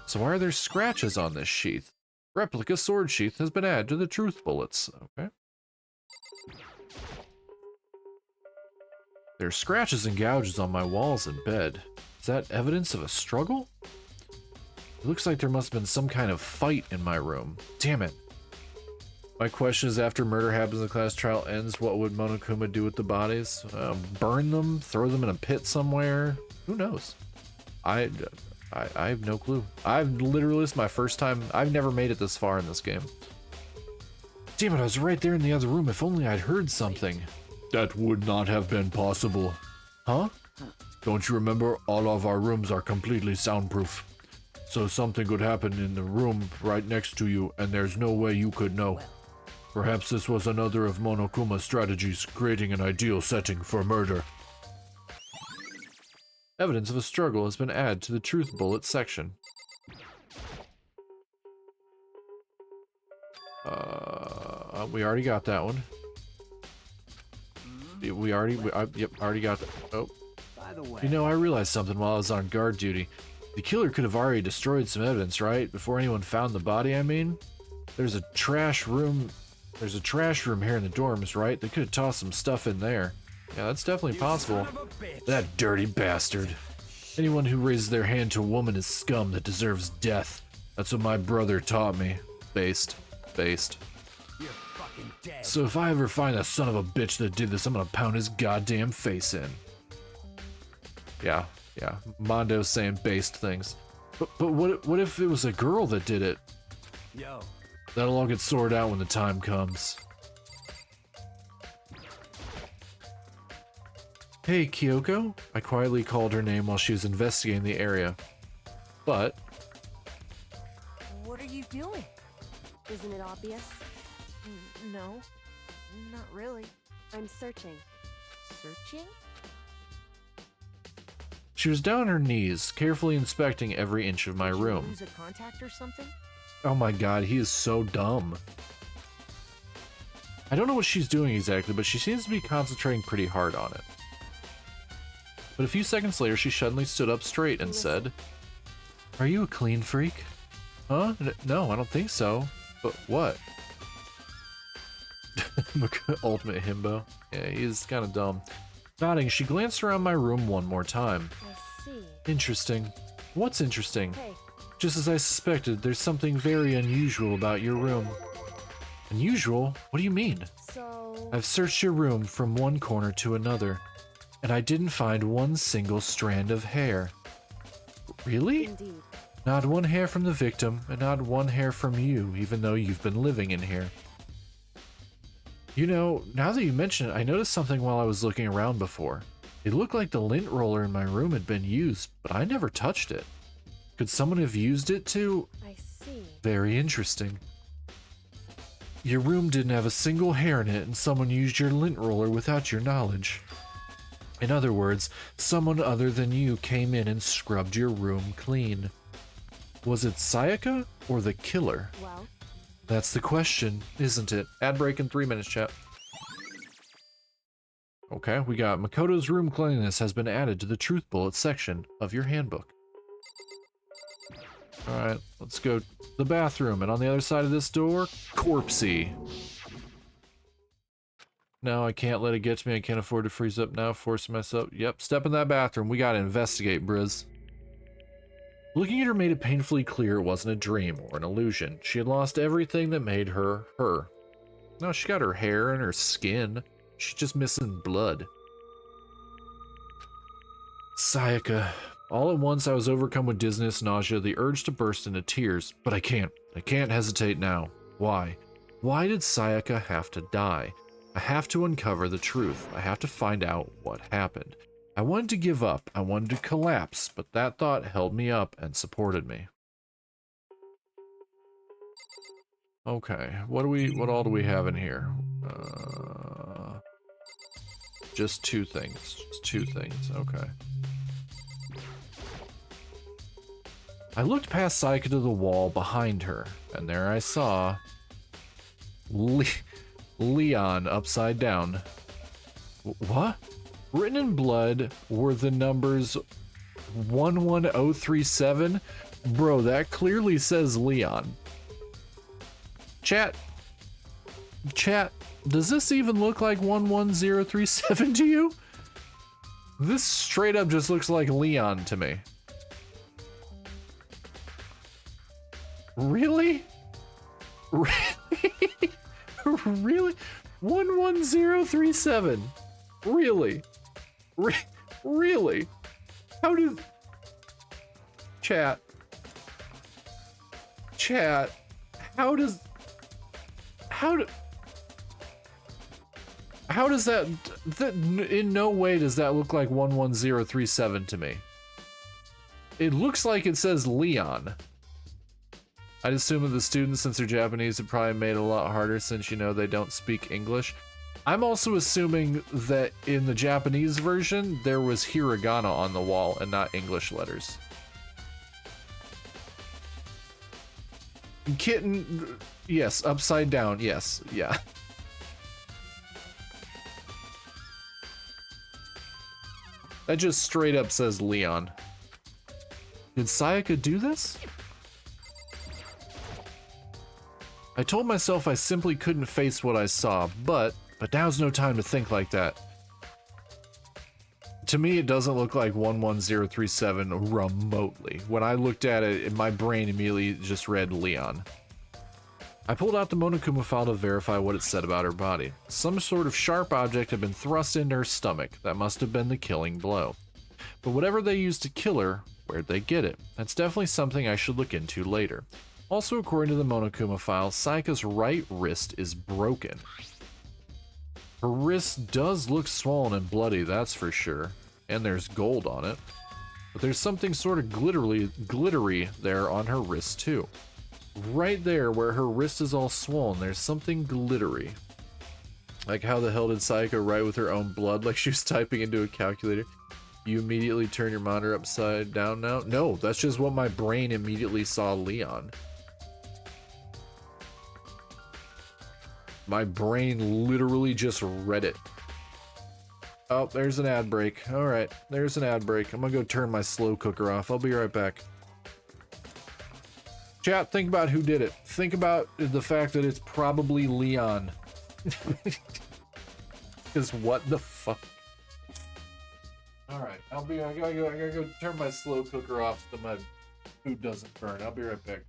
So why are there scratches on this sheath? Replica sword sheath has been added to the truth bullets. Okay. There are scratches and gouges on my walls and bed. Is that evidence of a struggle? It looks like there must have been some kind of fight in my room. Damn it. My question is, after murder happens and the class trial ends, what would Monokuma do with the bodies? Burn them? Throw them in a pit somewhere? Who knows? I have no clue. This is my first time. I've never made it this far in this game. Damn it, I was right there in the other room. If only I'd heard something. That would not have been possible. Huh? Don't you remember, all of our rooms are completely soundproof. So something could happen in the room right next to you, and there's no way you could know. Perhaps this was another of Monokuma's strategies, creating an ideal setting for murder. Evidence of a struggle has been added to the truth bullet section. We already got that one. Yep, already got that. Oh. By the way, You know, I realized something while I was on guard duty. The killer could have already destroyed some evidence, right? Before anyone found the body, I mean? There's a trash room here in the dorms, right? They could have tossed some stuff in there. Yeah, that's definitely possible. son of a bitch. That dirty bastard. Anyone who raises their hand to a woman is scum that deserves death. That's what my brother taught me. Based. You're fucking dead. So if I ever find that son of a bitch that did this, I'm gonna pound his goddamn face in. Yeah. Mondo's saying based things. But what if it was a girl that did it? Yo, That'll all get sorted out when the time comes. Hey, Kyoko? I quietly called her name while she was investigating the area. But... What are you doing? Isn't it obvious? No, not really. I'm searching. Searching? She was down on her knees, carefully inspecting every inch of my Did you room. lose a contact or something? Oh my god, he is so dumb. I don't know what she's doing exactly, but she seems to be concentrating pretty hard on it. But a few seconds later, she suddenly stood up straight and said, "Are you a clean freak?" Huh? No, I don't think so. But what? Ultimate himbo. Yeah, he's kind of dumb. Nodding, she glanced around my room one more time. I see. Interesting. What's interesting? Hey, Just as I suspected, there's something very unusual about your room. Unusual? What do you mean? so... I've searched your room from one corner to another, and I didn't find one single strand of hair. Really? Indeed. Not one hair from the victim, and not one hair from you, even though you've been living in here. You know, now that you mention it, I noticed something while I was looking around before. It looked like the lint roller in my room had been used, but I never touched it. Could someone have used it to... I see. Very interesting. Your room didn't have a single hair in it, and someone used your lint roller without your knowledge. In other words, someone other than you came in and scrubbed your room clean. Was it Sayaka or the killer? Well, That's the question, isn't it? Ad break in 3 minutes, chat. Okay, we got Makoto's room cleanliness has been added to the truth bullet section of your handbook. Alright, let's go to the bathroom, and on the other side of this door, corpsey. No, I can't let it get to me. I can't afford to freeze up now, force myself. Yep, step in that bathroom. We gotta investigate, Briz. Looking at her made it painfully clear it wasn't a dream or an illusion. She had lost everything that made her, her. No, she got her hair and her skin. She's just missing blood. Sayaka. All at once I was overcome with dizziness, nausea, the urge to burst into tears. But I can't hesitate now. Why? Why did Sayaka have to die? I have to uncover the truth. I have to find out what happened. I wanted to give up. I wanted to collapse, but that thought held me up and supported me. Okay, what all do we have in here? Just two things. Okay. I looked past Sayaka to the wall behind her, and there I saw Leon upside down. What? Written in blood were the numbers 11037? Bro, that clearly says Leon. Chat, does this even look like 11037 to you? This straight up just looks like Leon to me. Really? Really? Really? 11037. Really? Really? How did... Chat, how does that in no way does that look like 11037 to me. It looks like it says Leon. I'd assume that the students, since they're Japanese, have probably made it a lot harder since, you know, they don't speak English. I'm also assuming that in the Japanese version, there was hiragana on the wall and not English letters. Kitten, yes, upside down, yes, yeah. That just straight up says Leon. Did Sayaka do this? I told myself I simply couldn't face what I saw, but now's no time to think like that. To me, it doesn't look like 11037 remotely. When I looked at it, my brain immediately just read Leon. I pulled out the Monokuma file to verify what it said about her body. Some sort of sharp object had been thrust into her stomach. That must have been the killing blow. But whatever they used to kill her, where'd they get it? That's definitely something I should look into later. Also, according to the Monokuma file, Sayaka's right wrist is broken. Her wrist does look swollen and bloody, that's for sure. And there's gold on it. But there's something sort of glittery there on her wrist too. Right there where her wrist is all swollen, there's something glittery. Like how the hell did Sayaka write with her own blood like she was typing into a calculator? You immediately turn your monitor upside down now? No, that's just what my brain immediately saw Leon. My brain literally just read it. Oh, there's an ad break. Alright, there's an ad break. I'm gonna go turn my slow cooker off. I'll be right back. Chat, think about who did it. Think about the fact that it's probably Leon. Because what the fuck? Alright, I gotta go turn my slow cooker off so my food doesn't burn. I'll be right back.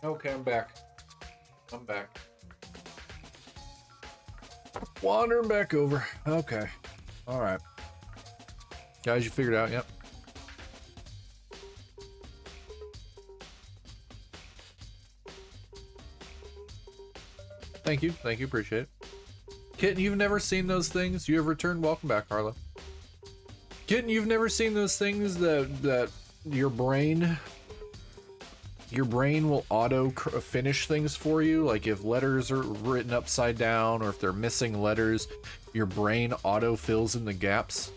Okay, I'm back. I'm back. Wandering back over. Okay. Alright. Guys, you figured it out, yep. Thank you, appreciate it. Kitten, you've never seen those things? You have returned? Welcome back, Carla. Kitten, you've never seen those things that your brain will auto finish things for you? Like if letters are written upside down or if they're missing letters, your brain auto fills in the gaps.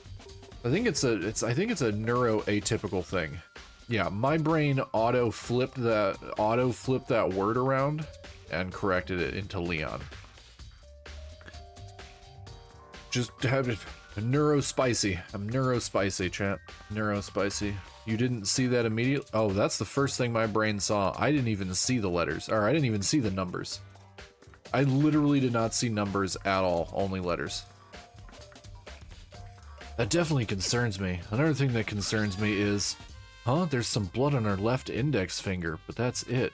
I think it's a neuroatypical thing. Yeah, my brain auto flipped that word around and corrected it into Leon. Just have it neurospicy. I'm neurospicy, chat. Neurospicy. You didn't see that immediately? Oh, that's the first thing my brain saw. I didn't even see the letters, or I didn't even see the numbers. I literally did not see numbers at all, only letters. That definitely concerns me. Another thing that concerns me is, there's some blood on her left index finger, but that's it.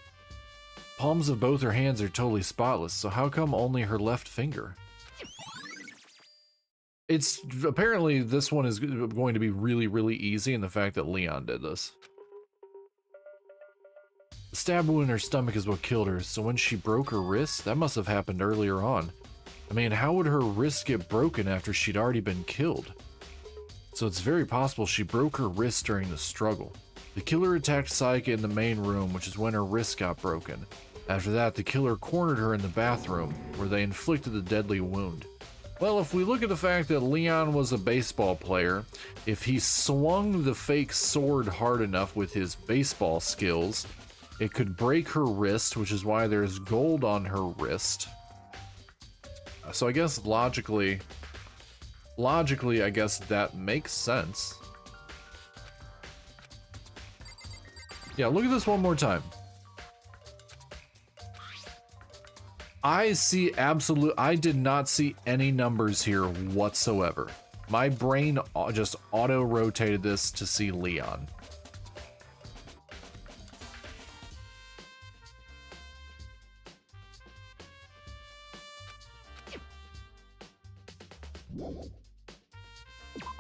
Palms of both her hands are totally spotless, so how come only her left finger? It's apparently this one is going to be really, really easy in the fact that Leon did this. The stab wound in her stomach is what killed her, so when she broke her wrist, that must have happened earlier on. I mean, how would her wrist get broken after she'd already been killed? So it's very possible she broke her wrist during the struggle. The killer attacked Sayaka in the main room, which is when her wrist got broken. After that, the killer cornered her in the bathroom, where they inflicted the deadly wound. Well, if we look at the fact that Leon was a baseball player, if he swung the fake sword hard enough with his baseball skills, it could break her wrist, which is why there's gold on her wrist. So I guess logically, I guess that makes sense. Yeah, look at this one more time. I did not see any numbers here whatsoever. My brain just auto-rotated this to see Leon.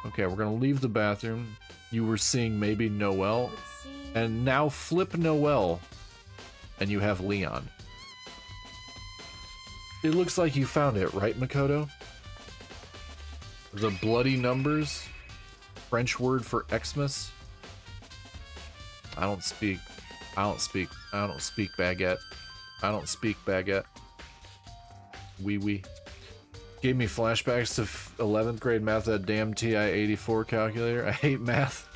Okay, we're gonna leave the bathroom. You were seeing maybe Noelle, Let's see. and now flip Noelle, and you have Leon. It looks like you found it, right, Makoto? The bloody numbers, French word for Xmas. I don't speak baguette. I don't speak baguette. Oui. Gave me flashbacks to 11th grade math, that damn TI-84 calculator. I hate math.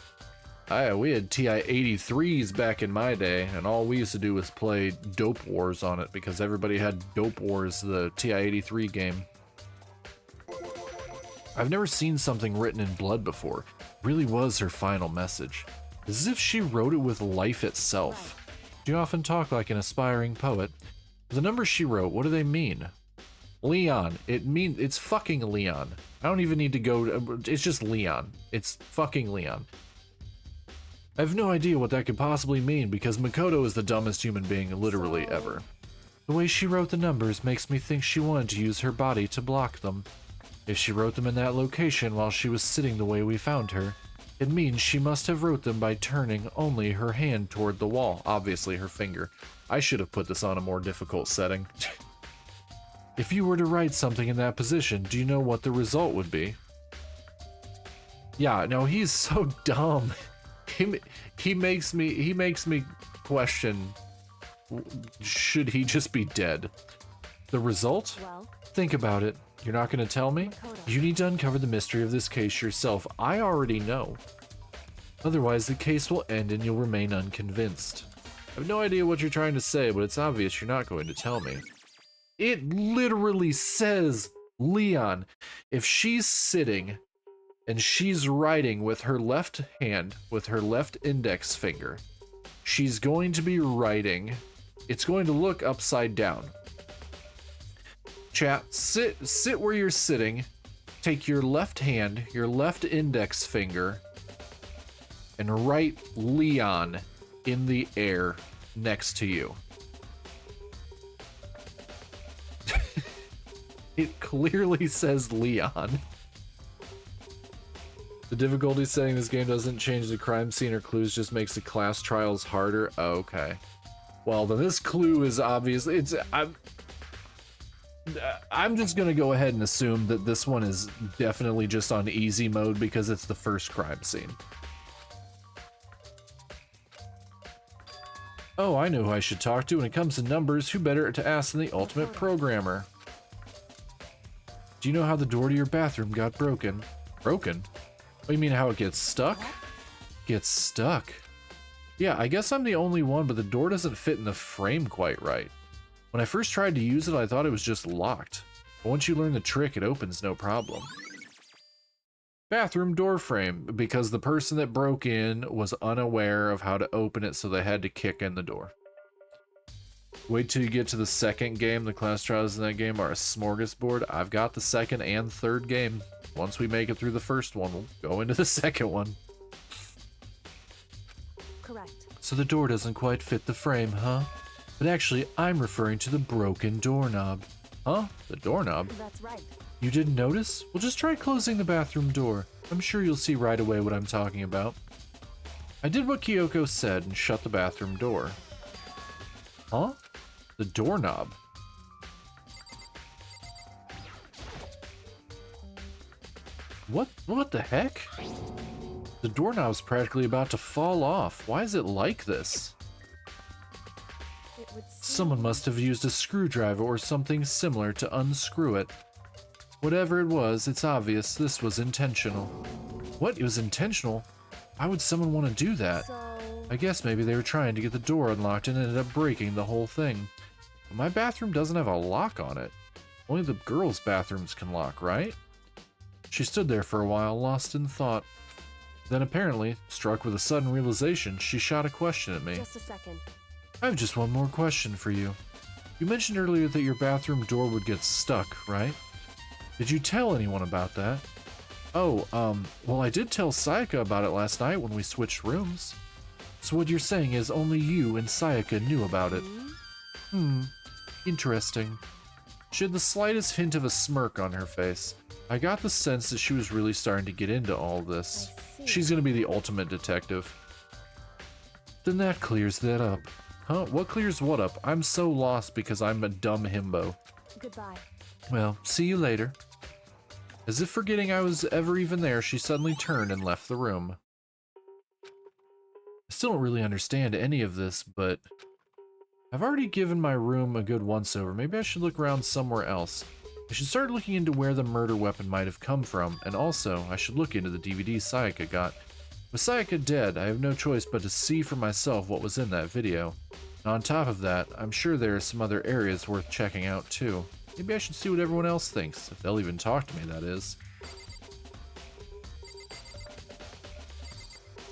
We had TI-83s back in my day, and all we used to do was play Dope Wars on it because everybody had Dope Wars, the TI-83 game. I've never seen something written in blood before. It really was her final message. As if she wrote it with life itself. She often talked like an aspiring poet. The numbers she wrote, what do they mean? Leon. It's fucking Leon. I don't even need to go, it's just Leon. It's fucking Leon. I have no idea what that could possibly mean because Makoto is the dumbest human being literally ever. The way she wrote the numbers makes me think she wanted to use her body to block them. If she wrote them in that location while she was sitting the way we found her, it means she must have wrote them by turning only her hand toward the wall, obviously her finger. I should have put this on a more difficult setting. If you were to write something in that position, do you know what the result would be? Yeah, no, he's so dumb. He makes me question, should he just be dead? The result? Well, Think about it. You're not going to tell me? Makoto. You need to uncover the mystery of this case yourself. I already know. Otherwise, the case will end and you'll remain unconvinced. I have no idea what you're trying to say, but it's obvious you're not going to tell me. It literally says, Leon, if she's sitting and she's writing with her left hand, with her left index finger, she's going to be writing, it's going to look upside down. Chat, sit where you're sitting, take your left hand, your left index finger, and write Leon in the air next to you. It clearly says Leon. The difficulty setting in this game doesn't change the crime scene or clues, just makes the class trials harder. Oh, okay. Well, then this clue is obviously, I'm just gonna go ahead and assume that this one is definitely just on easy mode because it's the first crime scene. Oh, I know who I should talk to when it comes to numbers. Who better to ask than the ultimate programmer? Do you know how the door to your bathroom got broken? Broken? What, you mean how it gets stuck? Gets stuck? Yeah, I guess I'm the only one, but the door doesn't fit in the frame quite right. When I first tried to use it, I thought it was just locked. But once you learn the trick, it opens no problem. Bathroom door frame, because the person that broke in was unaware of how to open it, so they had to kick in the door. Wait till you get to the second game. The class trials in that game are a smorgasbord. I've got the second and third game. Once we make it through the first one, we'll go into the second one. correct. So the door doesn't quite fit the frame, huh? But actually, I'm referring to the broken doorknob. Huh? The doorknob? That's right. You didn't notice? Well, just try closing the bathroom door. I'm sure you'll see right away what I'm talking about. I did what Kyoko said and shut the bathroom door. Huh? The doorknob. What the heck? The doorknob's practically about to fall off. Why is it like this? It would seem Someone must have used a screwdriver or something similar to unscrew it. Whatever it was, it's obvious this was intentional. What? It was intentional? Why would someone want to do that? so. I guess maybe they were trying to get the door unlocked and ended up breaking the whole thing. But my bathroom doesn't have a lock on it. Only the girls' bathrooms can lock, right? She stood there for a while, lost in thought. Then apparently, struck with a sudden realization, she shot a question at me. Just a second. I have just one more question for you. You mentioned earlier that your bathroom door would get stuck, right? Did you tell anyone about that? Oh, well, I did tell Sayaka about it last night when we switched rooms. So what you're saying is only you and Sayaka knew about it. Interesting. She had the slightest hint of a smirk on her face. I got the sense that she was really starting to get into all this. I see. She's gonna be the ultimate detective. Then that clears that up. Huh? What clears what up? I'm so lost because I'm a dumb himbo. Goodbye. Well, see you later. As if forgetting I was ever even there, she suddenly turned and left the room. I still don't really understand any of this, but I've already given my room a good once-over. Maybe I should look around somewhere else. I should start looking into where the murder weapon might have come from, and also, I should look into the DVD Sayaka got. With Sayaka dead, I have no choice but to see for myself what was in that video. And on top of that, I'm sure there are some other areas worth checking out too. Maybe I should see what everyone else thinks, if they'll even talk to me, that is.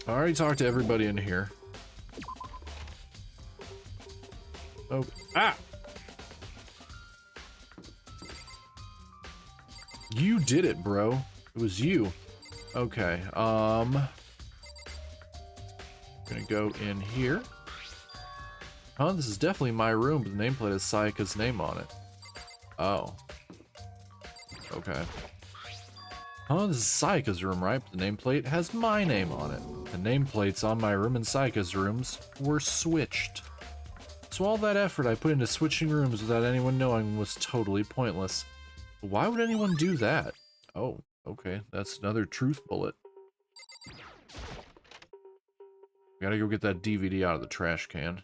I already talked to everybody in here. Oh, ah! You did it, bro. It was you. Okay, gonna go in here. Oh, this is definitely my room, but the nameplate has Sayaka's name on it. Oh. Okay. Oh, this is Sayaka's room, right? But the nameplate has my name on it. The nameplates on my room and Sayaka's rooms were switched. So all that effort I put into switching rooms without anyone knowing was totally pointless. Why would anyone do that? Oh, okay, that's another truth bullet. Gotta go get that DVD out of the trash can.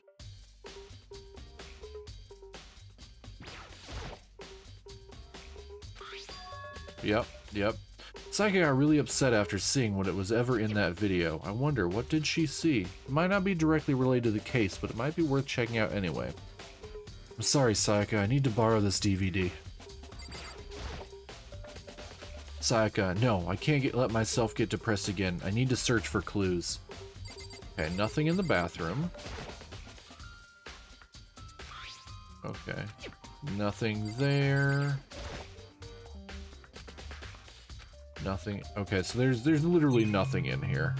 Yep. Sayaka got really upset after seeing what it was ever in that video. I wonder, what did she see? It might not be directly related to the case, but it might be worth checking out anyway. I'm sorry, Sayaka, I need to borrow this DVD. Sayaka, no, I can't let myself get depressed again. I need to search for clues. Okay, nothing in the bathroom. Okay, nothing there. Nothing. Okay, so there's literally nothing in here.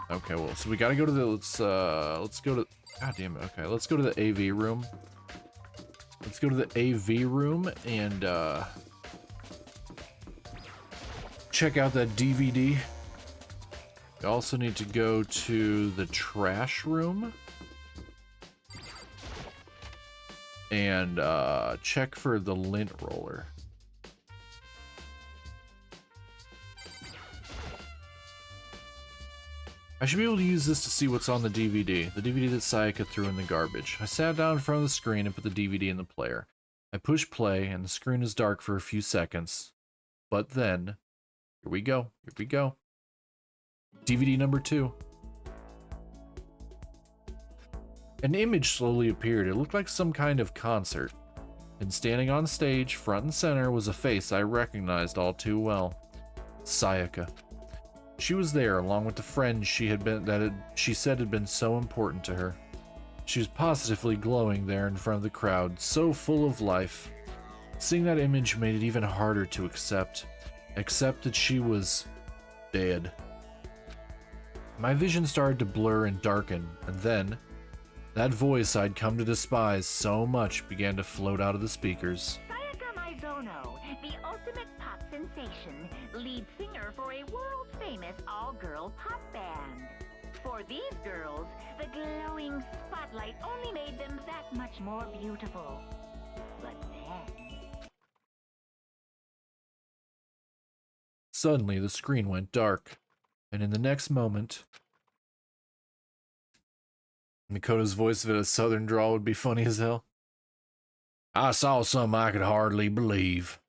Okay, well, so we gotta go to the let's go to. God damn it. Okay, let's go to the AV room. Let's go to the AV room and check out that DVD. We also need to go to the trash room and check for the lint roller. I should be able to use this to see what's on the DVD that Sayaka threw in the garbage. I sat down in front of the screen and put the DVD in the player. I push play and the screen is dark for a few seconds. But then, here we go. DVD number 2. An image slowly appeared. It looked like some kind of concert. And standing on stage, front and center, was a face I recognized all too well. Sayaka. She was there along with the friend she said had been so important to her. She was positively glowing there in front of the crowd, so full of life. Seeing that image made it even harder to accept that she was dead. My vision started to blur and darken, and then that voice I'd come to despise so much began to float out of the speakers. Sayaka Maizono, the ultimate pop sensation, lead singer for a world-famous all-girl pop band. For these girls, the glowing spotlight only made them that much more beautiful. But then... Suddenly, the screen went dark, and in the next moment... Makoto's voice of a southern drawl would be funny as hell. I saw something I could hardly believe.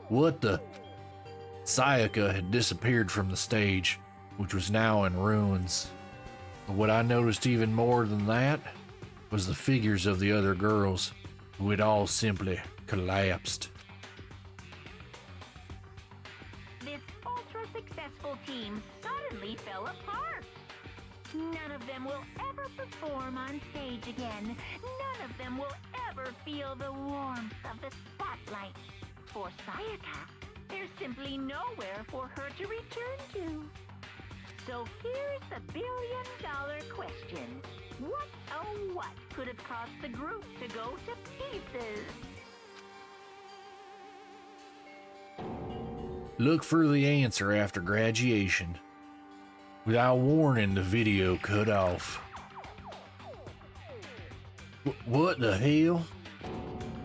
What the? Sayaka had disappeared from the stage, which was now in ruins. But what I noticed even more than that was the figures of the other girls, who had all simply collapsed. This ultra-successful team suddenly fell apart. None of them will ever perform on stage again. None of them will ever feel the warmth of the spotlight. For Sayaka, there's simply nowhere for her to return to. So here's the billion-dollar question. What, oh what, could have caused the group to go to pieces? Look for the answer after graduation. Without warning, the video cut off. What the hell?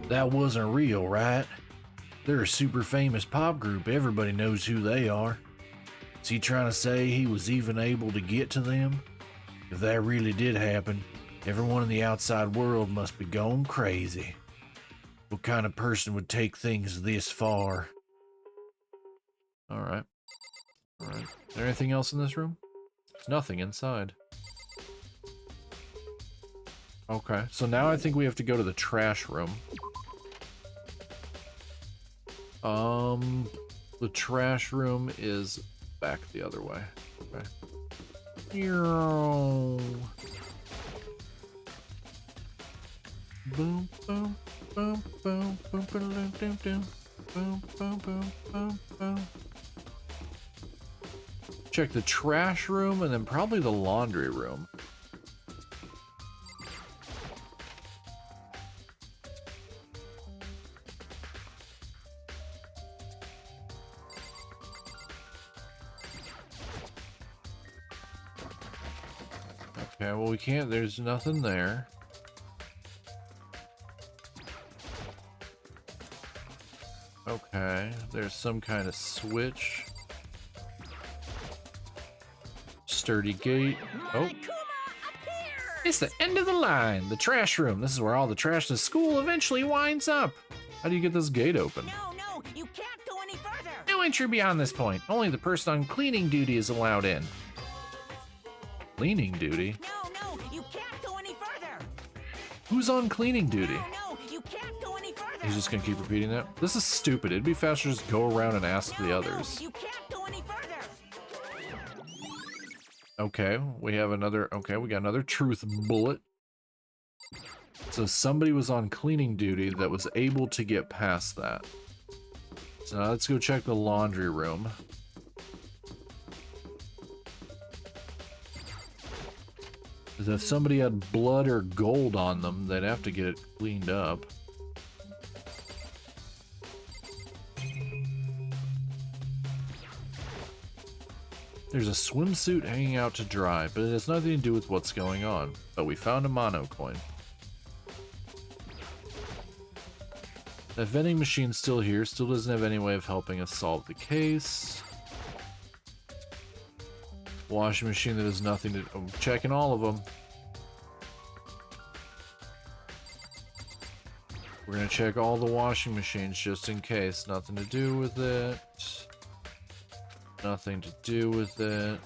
That wasn't real, right? They're a super famous pop group. Everybody knows who they are. Is he trying to say he was even able to get to them? If that really did happen, everyone in the outside world must be going crazy. What kind of person would take things this far? Alright. Alright. Is there anything else in this room? There's nothing inside. Okay, so now I think we have to go to the trash room. The trash room is back the other way. Okay. Boom, boom, boom, boom, boom, boom, boom, boom, boom, boom, boom, boom, boom. Check the trash room and then probably the laundry room. Okay, well we can't, there's nothing there. Okay, there's some kind of switch. Sturdy gate. Oh. It's the end of the line, the trash room. This is where all the trash in the school eventually winds up. How do you get this gate open? No, you can't go any further. No entry beyond this point. Only the person on cleaning duty is allowed in. Cleaning duty? No, you can't go any further. Who's on cleaning duty? No, you can't go any further. He's just gonna keep repeating that? This is stupid. It'd be faster to just go around and ask the others. You can't go any further. Okay, we have another, okay, we got another truth bullet. So somebody was on cleaning duty that was able to get past that. So now let's go check the laundry room. Because if somebody had blood or gold on them, they'd have to get it cleaned up. There's a swimsuit hanging out to dry, but it has nothing to do with what's going on. But we found a mono coin. That vending machine's still here, still doesn't have any way of helping us solve the case. Washing machine that has nothing to... I'm checking all of them. We're gonna check all the washing machines just in case. Nothing to do with it. Nothing to do with it.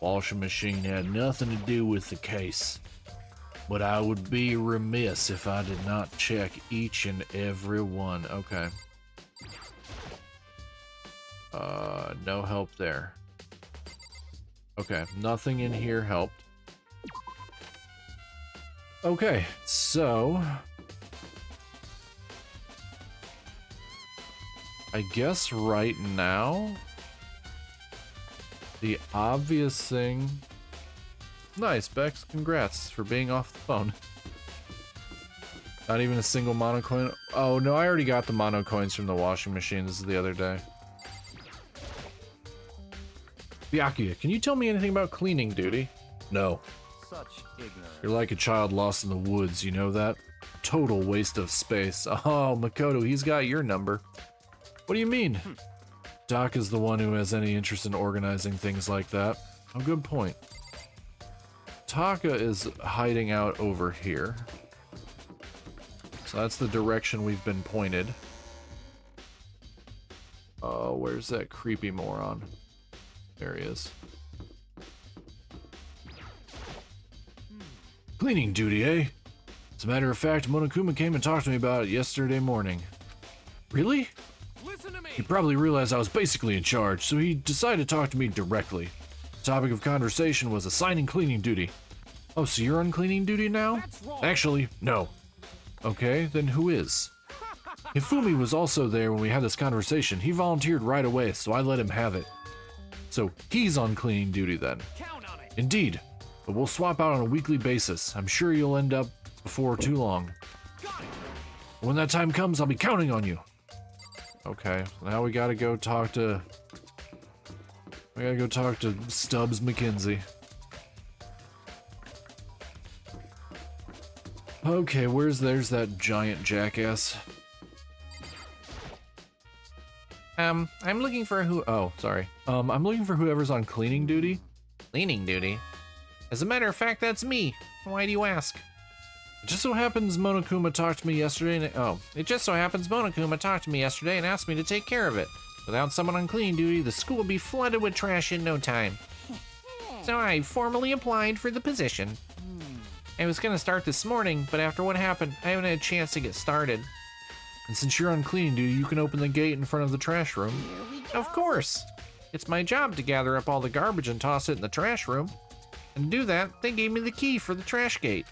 Washing machine had nothing to do with the case. But I would be remiss if I did not check each and every one. Okay. No help there. Okay, nothing in here helped. Okay, so... I guess right now, the obvious thing... Nice, Bex. Congrats for being off the phone. Not even a single mono coin. Oh, no, I already got the mono coins from the washing machine. This is the other day. Byakuya, can you tell me anything about cleaning duty? No. Such ignorance. You're like a child lost in the woods, you know that? Total waste of space. Oh, Makoto, he's got your number. What do you mean? Doc is the one who has any interest in organizing things like that. Oh, good point. Taka is hiding out over here. So that's the direction we've been pointed. Oh, where's that creepy moron? There he is. Cleaning duty, eh? As a matter of fact, Monokuma came and talked to me about it yesterday morning. Really? Listen to me. He probably realized I was basically in charge, so he decided to talk to me directly. The topic of conversation was assigning cleaning duty. Oh, so you're on cleaning duty now? Actually, no. Okay, then who is? Hifumi was also there when we had this conversation. He volunteered right away, so I let him have it. So he's on cleaning duty then. Count on it. Indeed. But we'll swap out on a weekly basis. I'm sure you'll end up before too long. Got it. When that time comes, I'll be counting on you. Okay, now we gotta go talk to... We gotta go talk to Stubbs McKenzie. Okay, there's that giant jackass. I'm looking for I'm looking for whoever's on cleaning duty. cleaning duty. As a matter of fact, that's me. Why do you ask? It just so happens Monokuma talked to me yesterday and... It just so happens Monokuma talked to me yesterday and asked me to take care of it. Without someone on cleaning duty, the school will be flooded with trash in no time. So I formally applied for the position. I was gonna start this morning, but after what happened, I haven't had a chance to get started. And since you're on cleaning duty, you can open the gate in front of the trash room. Of course! It's my job to gather up all the garbage and toss it in the trash room. And to do that, they gave me the key for the trash gate.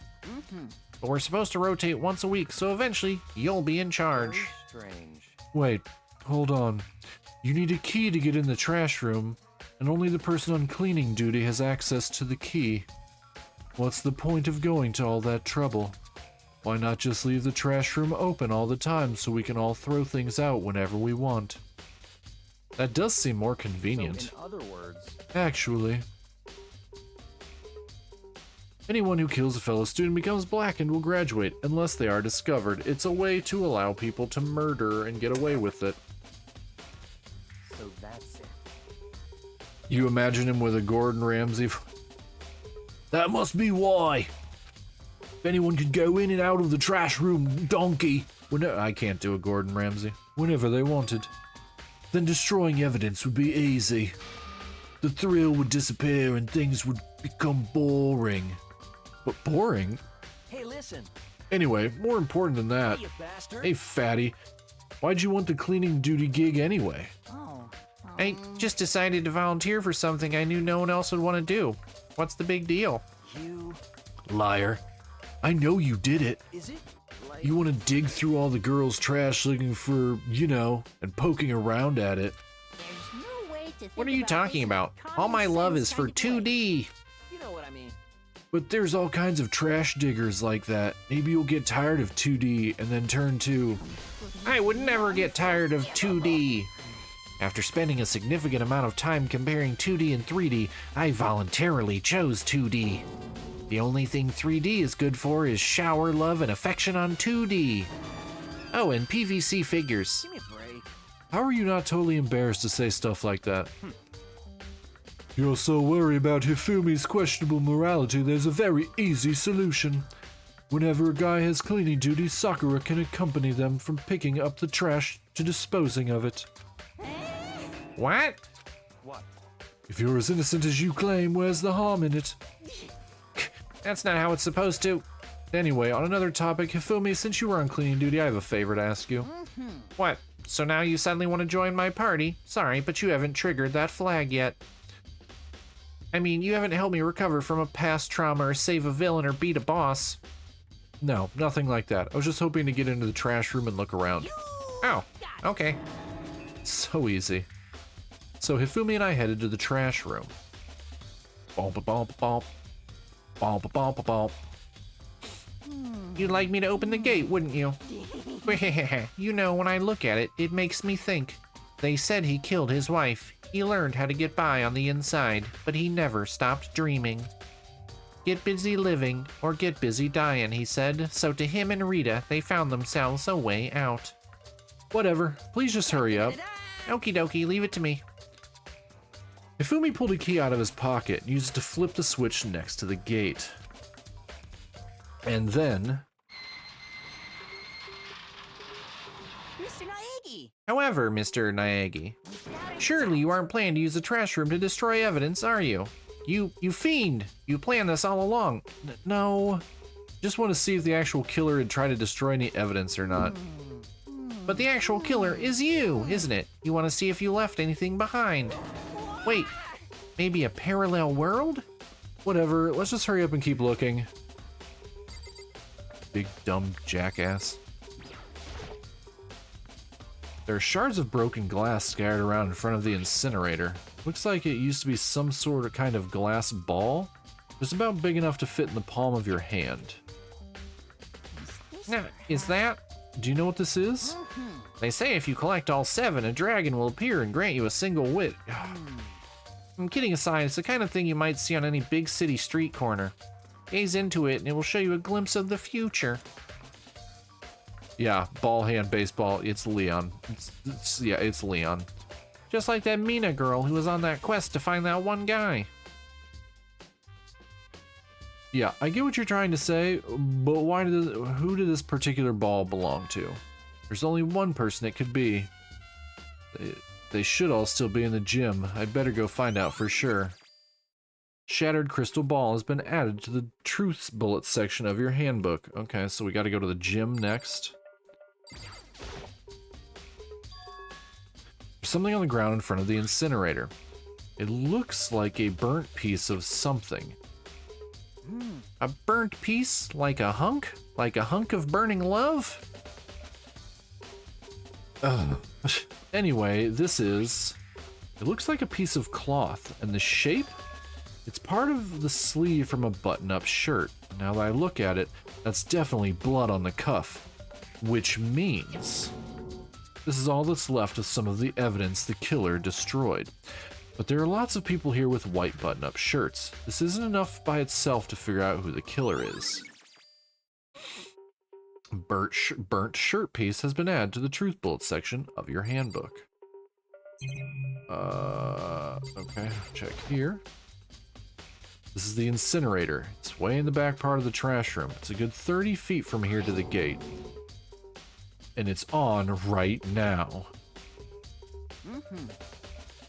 But we're supposed to rotate once a week, so eventually, you'll be in charge. Strange. Wait, hold on. You need a key to get in the trash room, and only the person on cleaning duty has access to the key. What's the point of going to all that trouble? Why not just leave the trash room open all the time so we can all throw things out whenever we want? That does seem more convenient. So in other words, Actually. Anyone who kills a fellow student becomes black and will graduate, unless they are discovered. It's a way to allow people to murder and get away with it. so that's it. You imagine him with a Gordon Ramsay... That must be why. If anyone could go in and out of the trash room, donkey. I can't do a Gordon Ramsay. Whenever they wanted. Then destroying evidence would be easy. The thrill would disappear and things would become boring. But boring? Hey, listen. Anyway, more important than that. You bastard. Hey, fatty. Why'd you want the cleaning duty gig anyway? I just decided to volunteer for something I knew no one else would want to do. What's the big deal? You. Liar. I know you did it. Is it? Like. You want to dig through all the girls' trash looking for, and poking around at it. There's no way to think What are you about talking this in a about? All my common love sense is for kind of way. 2D. You know what I mean. But there's all kinds of trash diggers like that. Maybe you'll get tired of 2D and then turn to... I would never get tired of 2D. After spending a significant amount of time comparing 2D and 3D, I voluntarily chose 2D. The only thing 3D is good for is shower love and affection on 2D. Oh, and PVC figures. Give me a break. How are you not totally embarrassed to say stuff like that? You're so worried about Hifumi's questionable morality, there's a very easy solution. Whenever a guy has cleaning duty, Sakura can accompany them from picking up the trash to disposing of it. What? What? If you're as innocent as you claim, where's the harm in it? That's not how it's supposed to. Anyway, on another topic, Hifumi, since you were on cleaning duty, I have a favor to ask you. What? So now you suddenly want to join my party? Sorry, but you haven't triggered that flag yet. I mean, you haven't helped me recover from a past trauma or save a villain or beat a boss. No, nothing like that. I was just hoping to get into the trash room and look around. Oh, okay. So easy. So Hifumi and I headed to the trash room. Bump bump bump. Bump bump bump. You'd like me to open the gate, wouldn't you? You know, when I look at it, it makes me think. They said he killed his wife. He learned how to get by on the inside, but he never stopped dreaming. Get busy living, or get busy dying, he said. So to him and Rita, they found themselves a way out. Whatever, please just hurry up. Okie dokie, leave it to me. Hifumi pulled a key out of his pocket and used it to flip the switch next to the gate. And then... Mr. Naegi! However, Mr. Naegi, surely you aren't planning to use the trash room to destroy evidence, are you? You fiend! You planned this all along. No. Just want to see if the actual killer had tried to destroy any evidence or not. But the actual killer is you, isn't it? You want to see if you left anything behind. Wait, maybe a parallel world? Whatever, let's just hurry up and keep looking. Big dumb jackass. There are shards of broken glass scattered around in front of the incinerator. Looks like it used to be some sort of kind of glass ball. It's about big enough to fit in the palm of your hand. Now, is that? Do you know what this is? They say if you collect all 7, a dragon will appear and grant you a single wit. I'm kidding aside, it's the kind of thing you might see on any big city street corner. Gaze into it and it will show you a glimpse of the future. Yeah, ball hand baseball, it's Leon. It's Leon. Just like that Mina girl who was on that quest to find that one guy. Yeah, I get what you're trying to say, but who did this particular ball belong to? There's only one person it could be. They should all still be in the gym. I'd better go find out for sure. Shattered crystal ball has been added to the truths bullet section of your handbook. Okay, so we gotta go to the gym next. There's something on the ground in front of the incinerator. It looks like a burnt piece of something. A burnt piece? Like a hunk? Like a hunk of burning love? Anyway, it looks like a piece of cloth, and the shape? It's part of the sleeve from a button-up shirt. Now that I look at it, that's definitely blood on the cuff, which means this is all that's left of some of the evidence the killer destroyed. But there are lots of people here with white button-up shirts. This isn't enough by itself to figure out who the killer is. Burnt shirt piece has been added to the truth bullet section of your handbook. Okay, check here. This is the incinerator. It's way in the back part of the trash room. It's a good 30 feet from here to the gate. And it's on right now.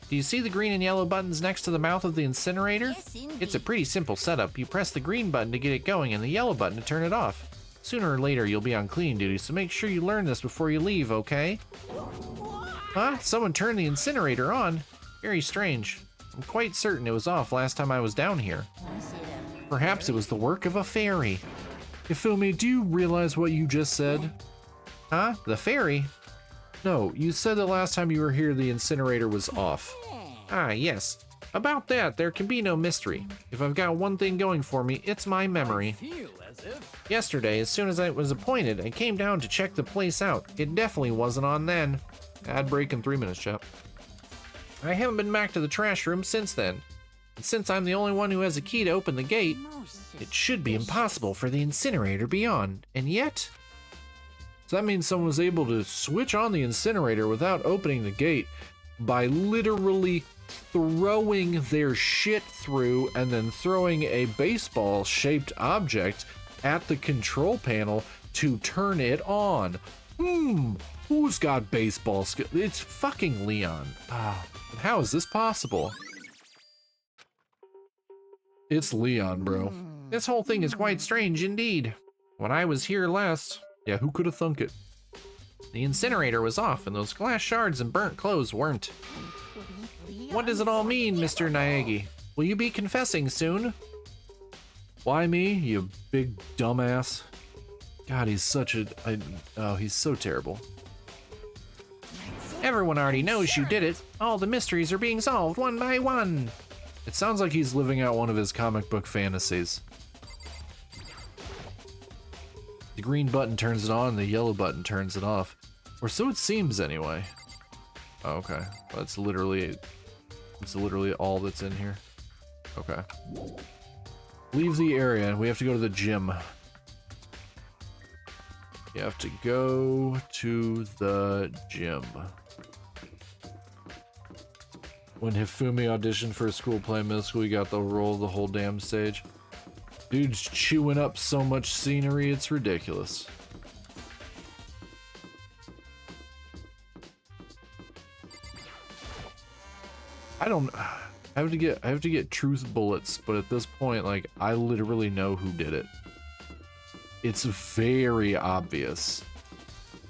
Do you see the green and yellow buttons next to the mouth of the incinerator? Yes, indeed. It's a pretty simple setup. You press the green button to get it going and the yellow button to turn it off. Sooner or later you'll be on cleaning duty, so make sure you learn this before you leave, okay? Huh? Someone turned the incinerator on? Very strange. I'm quite certain it was off last time I was down here. Perhaps it was the work of a fairy. Ifumi, do you realize what you just said? Huh? The fairy? No, you said that last time you were here the incinerator was off. Ah, yes. About that, there can be no mystery. If I've got one thing going for me, it's my memory. Yesterday, as soon as I was appointed, I came down to check the place out. It definitely wasn't on then. Ad break in 3 minutes, chap. I haven't been back to the trash room since then. And since I'm the only one who has a key to open the gate, it should be impossible for the incinerator to be on. And yet... So that means someone was able to switch on the incinerator without opening the gate by literally throwing their shit through and then throwing a baseball-shaped object at the control panel to turn it on. Who's got baseball skill? It's fucking Leon. How is this possible? It's Leon, bro. This whole thing is quite strange indeed. When I was here last, Yeah, who could have thunk it? the incinerator was off and those glass shards and burnt clothes weren't. What does it all mean, Mr. Naegi? Will you be confessing soon? Why me, you big dumbass? God, he's such a... oh, he's so terrible. Everyone already knows you did it. All the mysteries are being solved one by one. It sounds like he's living out one of his comic book fantasies. The green button turns it on, the yellow button turns it off. Or so it seems anyway. Oh, okay. That's literally... It's literally all that's in here. Okay. Leave the area. We have to go to the gym. You have to go to the gym. When Hifumi auditioned for a school play in middle school, he got the role of the whole damn stage. Dude's chewing up so much scenery, it's ridiculous. I have to get truth bullets, but at this point, like, I literally know who did it. It's very obvious.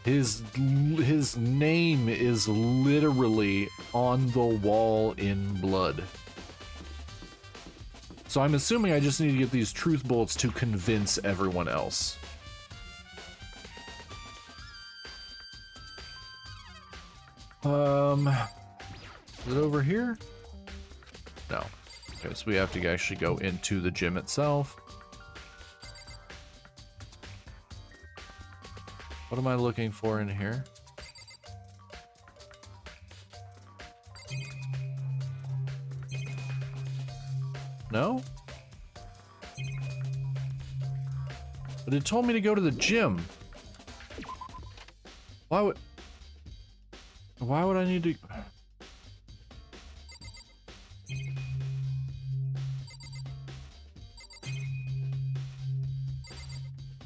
His name is literally on the wall in blood. So I'm assuming I just need to get these truth bullets to convince everyone else. Is it over here? No. Okay, so we have to actually go into the gym itself. What am I looking for in here? No? But it told me to go to the gym. Why would I need to...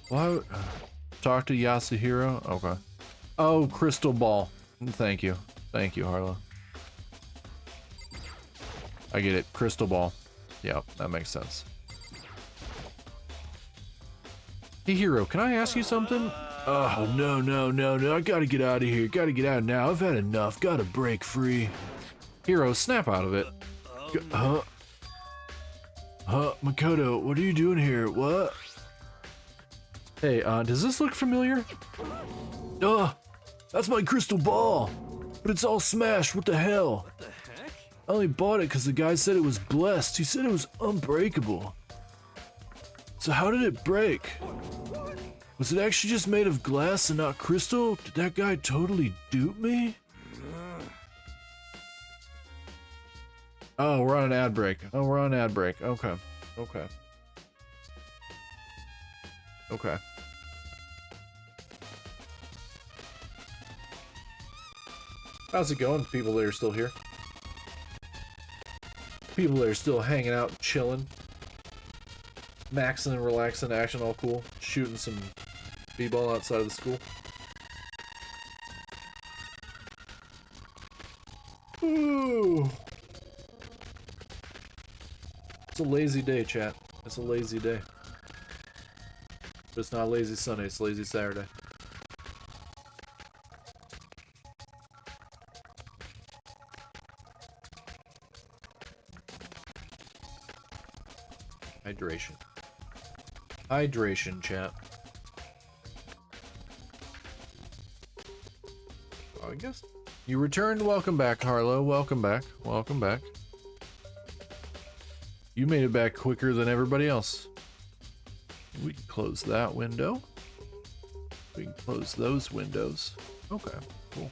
Why would... Talk to Yasuhiro? Okay. Oh, crystal ball. Thank you. Thank you, Harlow. I get it. Crystal ball. Yep, that makes sense. Hey, Hero, can I ask you something? Oh, no. I gotta get out of here. Gotta get out now. I've had enough. Gotta break free. Hero, snap out of it. Huh? Makoto, what are you doing here? What? Hey, does this look familiar? That's my crystal ball. But it's all smashed. What the hell? What the heck? I only bought it because the guy said it was blessed. He said it was unbreakable. So how did it break? Was it actually just made of glass and not crystal? Did that guy totally dupe me? Oh, we're on an ad break. Okay. How's it going, people that are still here? People that are still hanging out, chilling, maxing and relaxing, action all cool, shooting some b-ball outside of the school. Ooh. It's a lazy day, chat. It's a lazy day. But it's not lazy Sunday, it's lazy Saturday. Hydration, chat. Oh, I guess. You returned. Welcome back, Harlow. Welcome back. You made it back quicker than everybody else. We can close that window. We can close those windows. Okay, cool.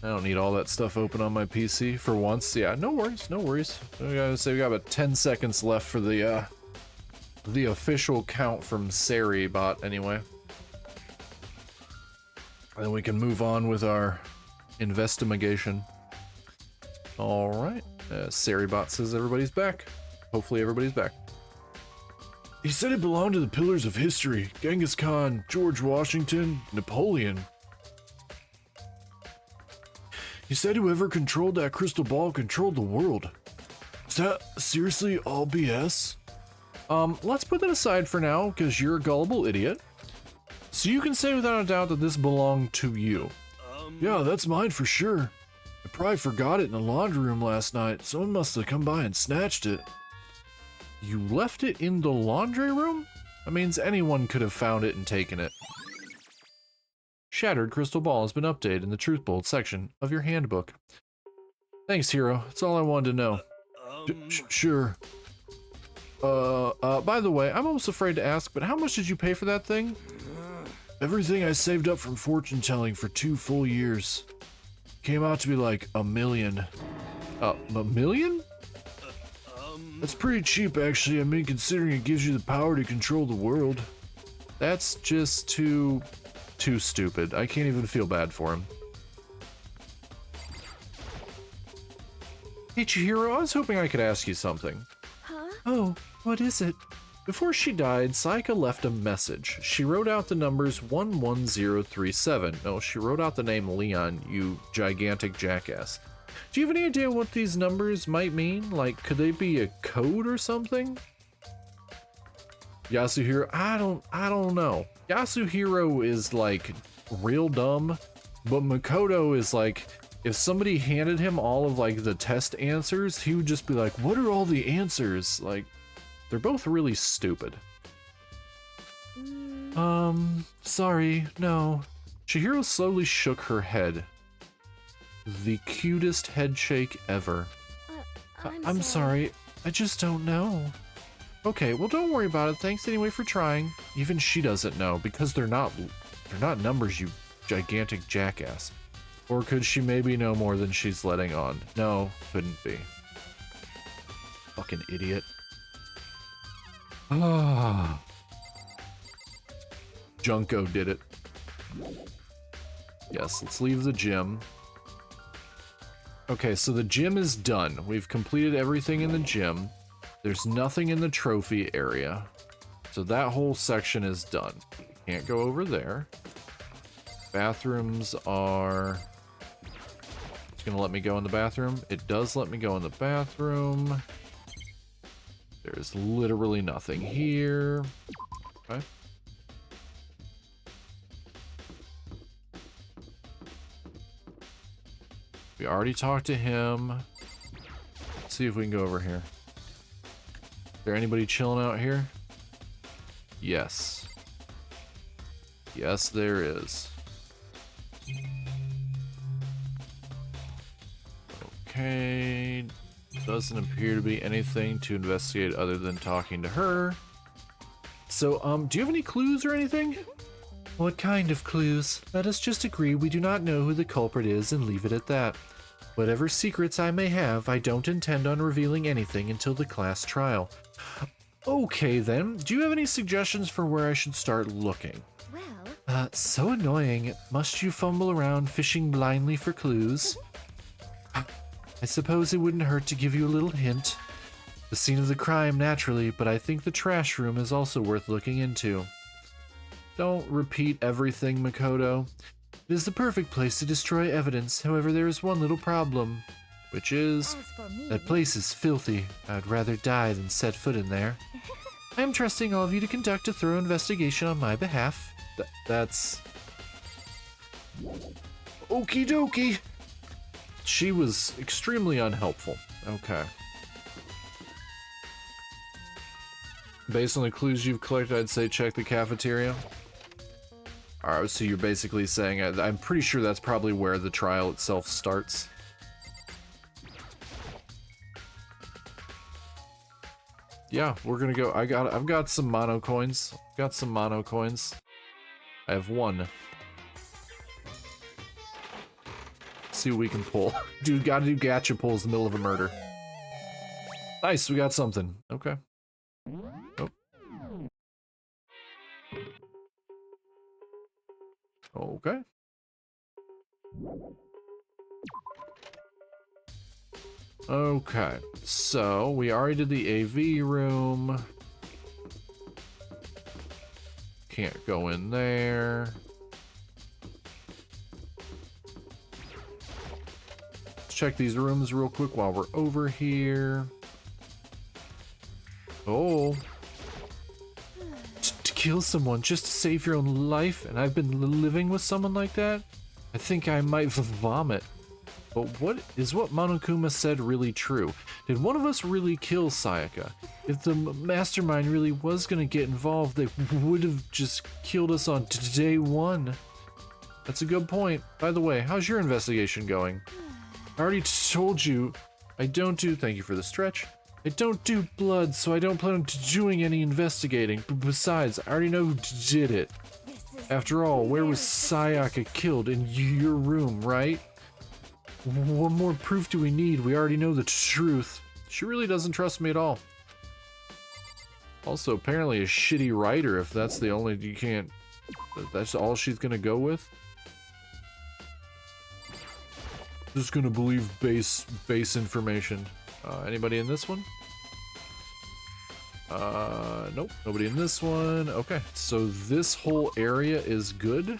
I don't need all that stuff open on my PC for once. Yeah, no worries. We gotta say we got about 10 seconds left for the official count from Sari bot anyway. And then we can move on with our investigation. Alright. Sari bot says everybody's back. Hopefully everybody's back. He said it belonged to the pillars of history. Genghis Khan, George Washington, Napoleon. He said whoever controlled that crystal ball controlled the world. Is that seriously all BS? Let's put that aside for now, because you're a gullible idiot. So you can say without a doubt that this belonged to you. Yeah, that's mine for sure. I probably forgot it in the laundry room last night. Someone must have come by and snatched it. You left it in the laundry room? That means anyone could have found it and taken it. Shattered crystal ball has been updated in the truth bold section of your handbook. Thanks, Hero. That's all I wanted to know. Sure. By the way, I'm almost afraid to ask, but how much did you pay for that thing? Everything I saved up from fortune telling for 2 full years. Came out to be like $1 million. $1 million? That's pretty cheap, actually. I mean, considering it gives you the power to control the world. That's just too stupid. I can't even feel bad for him. Hey, Chihiro, I was hoping I could ask you something. Huh? Oh, what is it? Before she died, Saika left a message. She wrote out the numbers 11037. No, she wrote out the name Leon, you gigantic jackass. Do you have any idea what these numbers might mean? Like, could they be a code or something? Yasuhiro, I don't know. Yasuhiro is like real dumb, but Makoto is like, if somebody handed him all of like the test answers, he would just be like, what are all the answers? Like, they're both really stupid. Mm. Sorry, no. Chihiro slowly shook her head. The cutest head shake ever. I'm sorry. I just don't know. Okay, well don't worry about it. Thanks anyway for trying. Even she doesn't know because they're not numbers, you gigantic jackass. Or could she maybe know more than she's letting on? No, couldn't be. Fucking idiot. Ah. Junko did it. Yes, let's leave the gym. Okay, so the gym is done. We've completed everything in the gym. There's nothing in the trophy area. So that whole section is done. Can't go over there. Bathrooms are... It's gonna let me go in the bathroom. It does let me go in the bathroom. There's literally nothing here. Okay. We already talked to him. Let's see if we can go over here. Is there anybody chilling out here? Yes. Yes, there is. Okay. Doesn't appear to be anything to investigate other than talking to her. So, do you have any clues or anything? What kind of clues? Let us just agree we do not know who the culprit is and leave it at that. Whatever secrets I may have, I don't intend on revealing anything until the class trial. Okay then, do you have any suggestions for where I should start looking? Well, So annoying. Must you fumble around fishing blindly for clues? I suppose it wouldn't hurt to give you a little hint. The scene of the crime, naturally, but I think the trash room is also worth looking into. Don't repeat everything, Makoto. It is the perfect place to destroy evidence, however there is one little problem, which is, as for me, that place is filthy. I'd rather die than set foot in there. I am trusting all of you to conduct a thorough investigation on my behalf. That's... Okie dokie! She was extremely unhelpful. Okay. Based on the clues you've collected, I'd say check the cafeteria. Alright, so you're basically saying, I'm pretty sure that's probably where the trial itself starts. Yeah, we're gonna go. I've got some mono coins. Got some mono coins. I have one. See what we can pull. Dude, gotta do gacha pulls in the middle of a murder. Nice, we got something. Okay. Oh. Okay. Okay, so we already did the AV room. Can't go in there. Let's check these rooms real quick while we're over here. Oh. To kill someone just to save your own life, and I've been living with someone like that? I think I might vomit. But what Monokuma said really true? Did one of us really kill Sayaka? If the mastermind really was gonna get involved, they would have just killed us on day one. That's a good point. By the way, how's your investigation going? I already told you, I don't do, thank you for the stretch. I don't do blood, so I don't plan on doing any investigating. But besides, I already know who did it. After all, where was Sayaka killed? In your room, right? What more proof do we need? We already know the truth. She really doesn't trust me at all. Also, apparently a shitty writer if that's the only, you can't, that's all she's gonna go with. Just gonna believe base information. Anybody in this one? Nope, nobody in this one. Okay, so this whole area is good.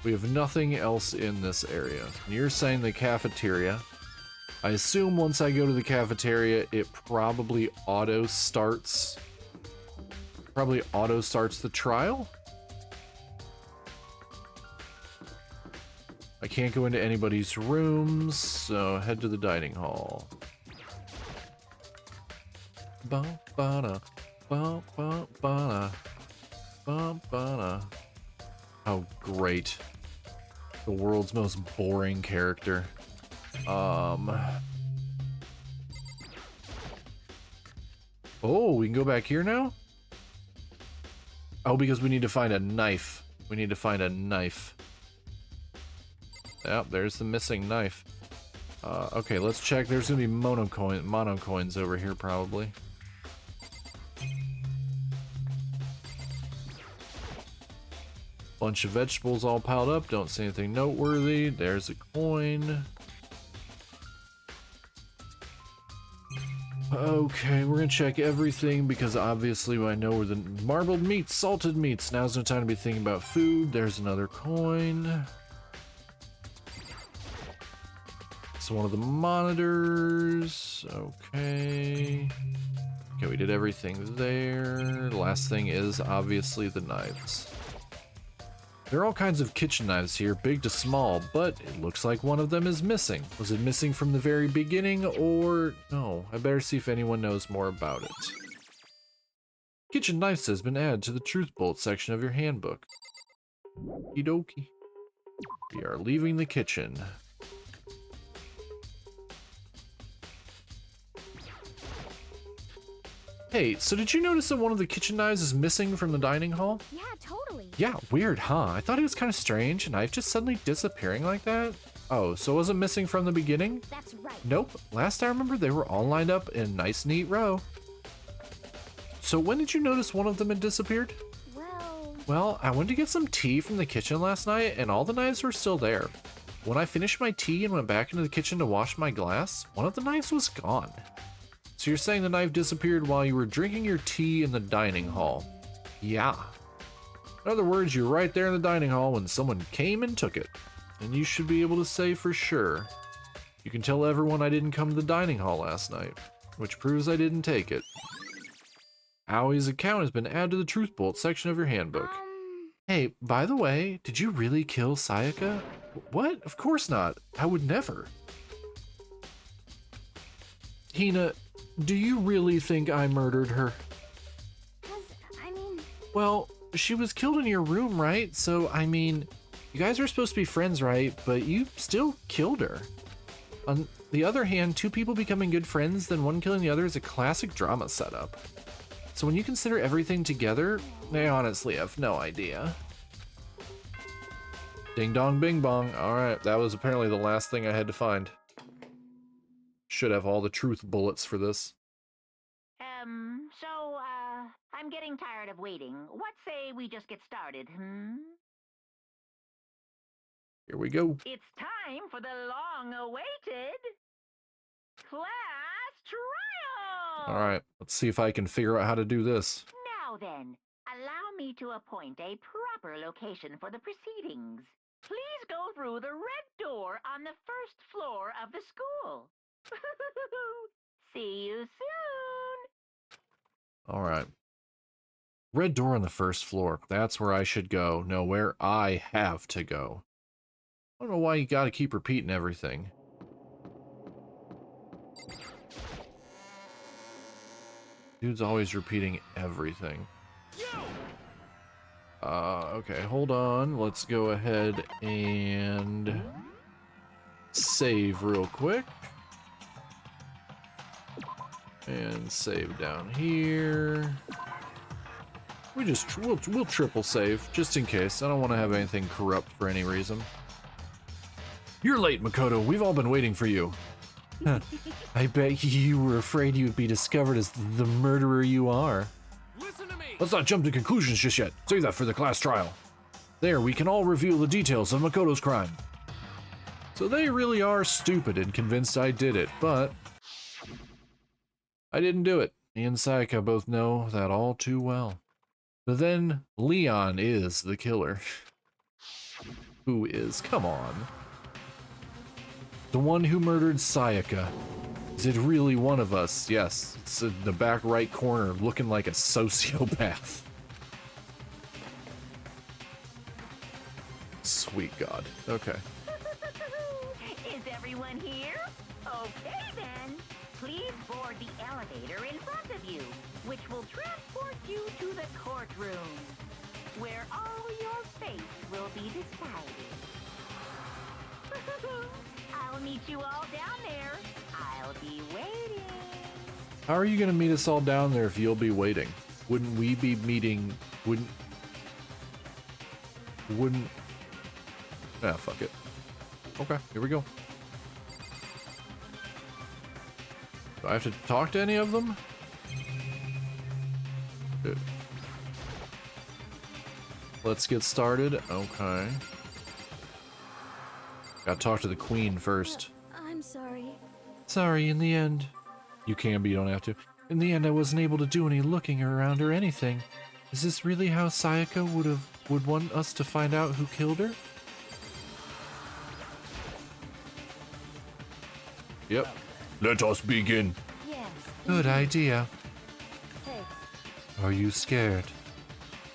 We have nothing else in this area. And you're saying the cafeteria. I assume once I go to the cafeteria, it probably auto starts the trial? I can't go into anybody's rooms, so head to the dining hall. Ba-ba-da, ba-ba-ba-da, ba-ba-da. Oh, great. The world's most boring character. Oh, we can go back here now? Oh, because we need to find a knife. We need to find a knife. Yep, there's the missing knife. Okay, let's check. There's gonna be mono coins over here, probably. Bunch of vegetables all piled up. Don't see anything noteworthy. There's a coin. Okay, we're gonna check everything because obviously I know where the marbled meats, salted meats. Now's no time to be thinking about food. There's another coin. It's one of the monitors. Okay. Okay, we did everything there. The last thing is obviously the knives. There are all kinds of kitchen knives here, big to small, but it looks like one of them is missing. Was it missing from the very beginning, or no? I better see if anyone knows more about it. Kitchen knives has been added to the truth bullet section of your handbook. Okie dokie. We are leaving the kitchen. Hey, so did you notice that one of the kitchen knives is missing from the dining hall? Yeah, totally. Yeah, weird, huh? I thought it was kind of strange, a knife just suddenly disappearing like that. Oh, so it wasn't missing from the beginning? That's right. Nope. Last I remember, they were all lined up in a nice, neat row. So when did you notice one of them had disappeared? Well, I went to get some tea from the kitchen last night, and all the knives were still there. When I finished my tea and went back into the kitchen to wash my glass, one of the knives was gone. So you're saying the knife disappeared while you were drinking your tea in the dining hall? Yeah. In other words, you're right there in the dining hall when someone came and took it. And you should be able to say for sure. You can tell everyone I didn't come to the dining hall last night, which proves I didn't take it. Awie's account has been added to the Truth Bolt section of your handbook. Hey, by the way, did you really kill Sayaka? What? Of course not. I would never. Hina, do you really think I murdered her? Well, she was killed in your room, right? So, I mean, you guys are supposed to be friends, right? But you still killed her. On the other hand, two people becoming good friends, then one killing the other is a classic drama setup. So when you consider everything together, I honestly have no idea. Ding dong bing bong. Alright, that was apparently the last thing I had to find. Should have all the truth bullets for this. I'm getting tired of waiting. What say we just get started, Here we go. It's time for the long-awaited class trial! Alright, let's see if I can figure out how to do this. Now then, allow me to appoint a proper location for the proceedings. Please go through the red door on the first floor of the school. See you soon! Alright. Red door on the first floor. That's where I should go. No, where I have to go. I don't know why you gotta keep repeating everything. Dude's always repeating everything. Okay, hold on. Let's go ahead and save real quick. And save down here. We'll triple save, just in case. I don't want to have anything corrupt for any reason. You're late, Makoto. We've all been waiting for you. Huh. I bet you were afraid you'd be discovered as the murderer you are. Listen to me. Let's not jump to conclusions just yet. Save that for the class trial. There, we can all reveal the details of Makoto's crime. So they really are stupid and convinced I did it, but I didn't do it. Me and Sayaka both know that all too well. But then, Leon is the killer. Who is? Come on. The one who murdered Sayaka. Is it really one of us? Yes, it's in the back right corner looking like a sociopath. Sweet God. Okay. Is everyone here? Okay then. Please board the elevator in front of you, which will transport you to the courtroom, where all your fates will be decided. I'll meet you all down there. I'll be waiting. How are you gonna meet us all down there if you'll be waiting? Wouldn't we be meeting? Wouldn't? Ah, fuck it. Okay, here we go. Do I have to talk to any of them? Good. Let's get started. Okay. Gotta talk to the queen first. I'm sorry. Sorry, in the end. You can, but you don't have to. In the end, I wasn't able to do any looking around or anything. Is this really how Sayaka would want us to find out who killed her? Yep. Let us begin. Yes. Good idea. Hey, Are you scared?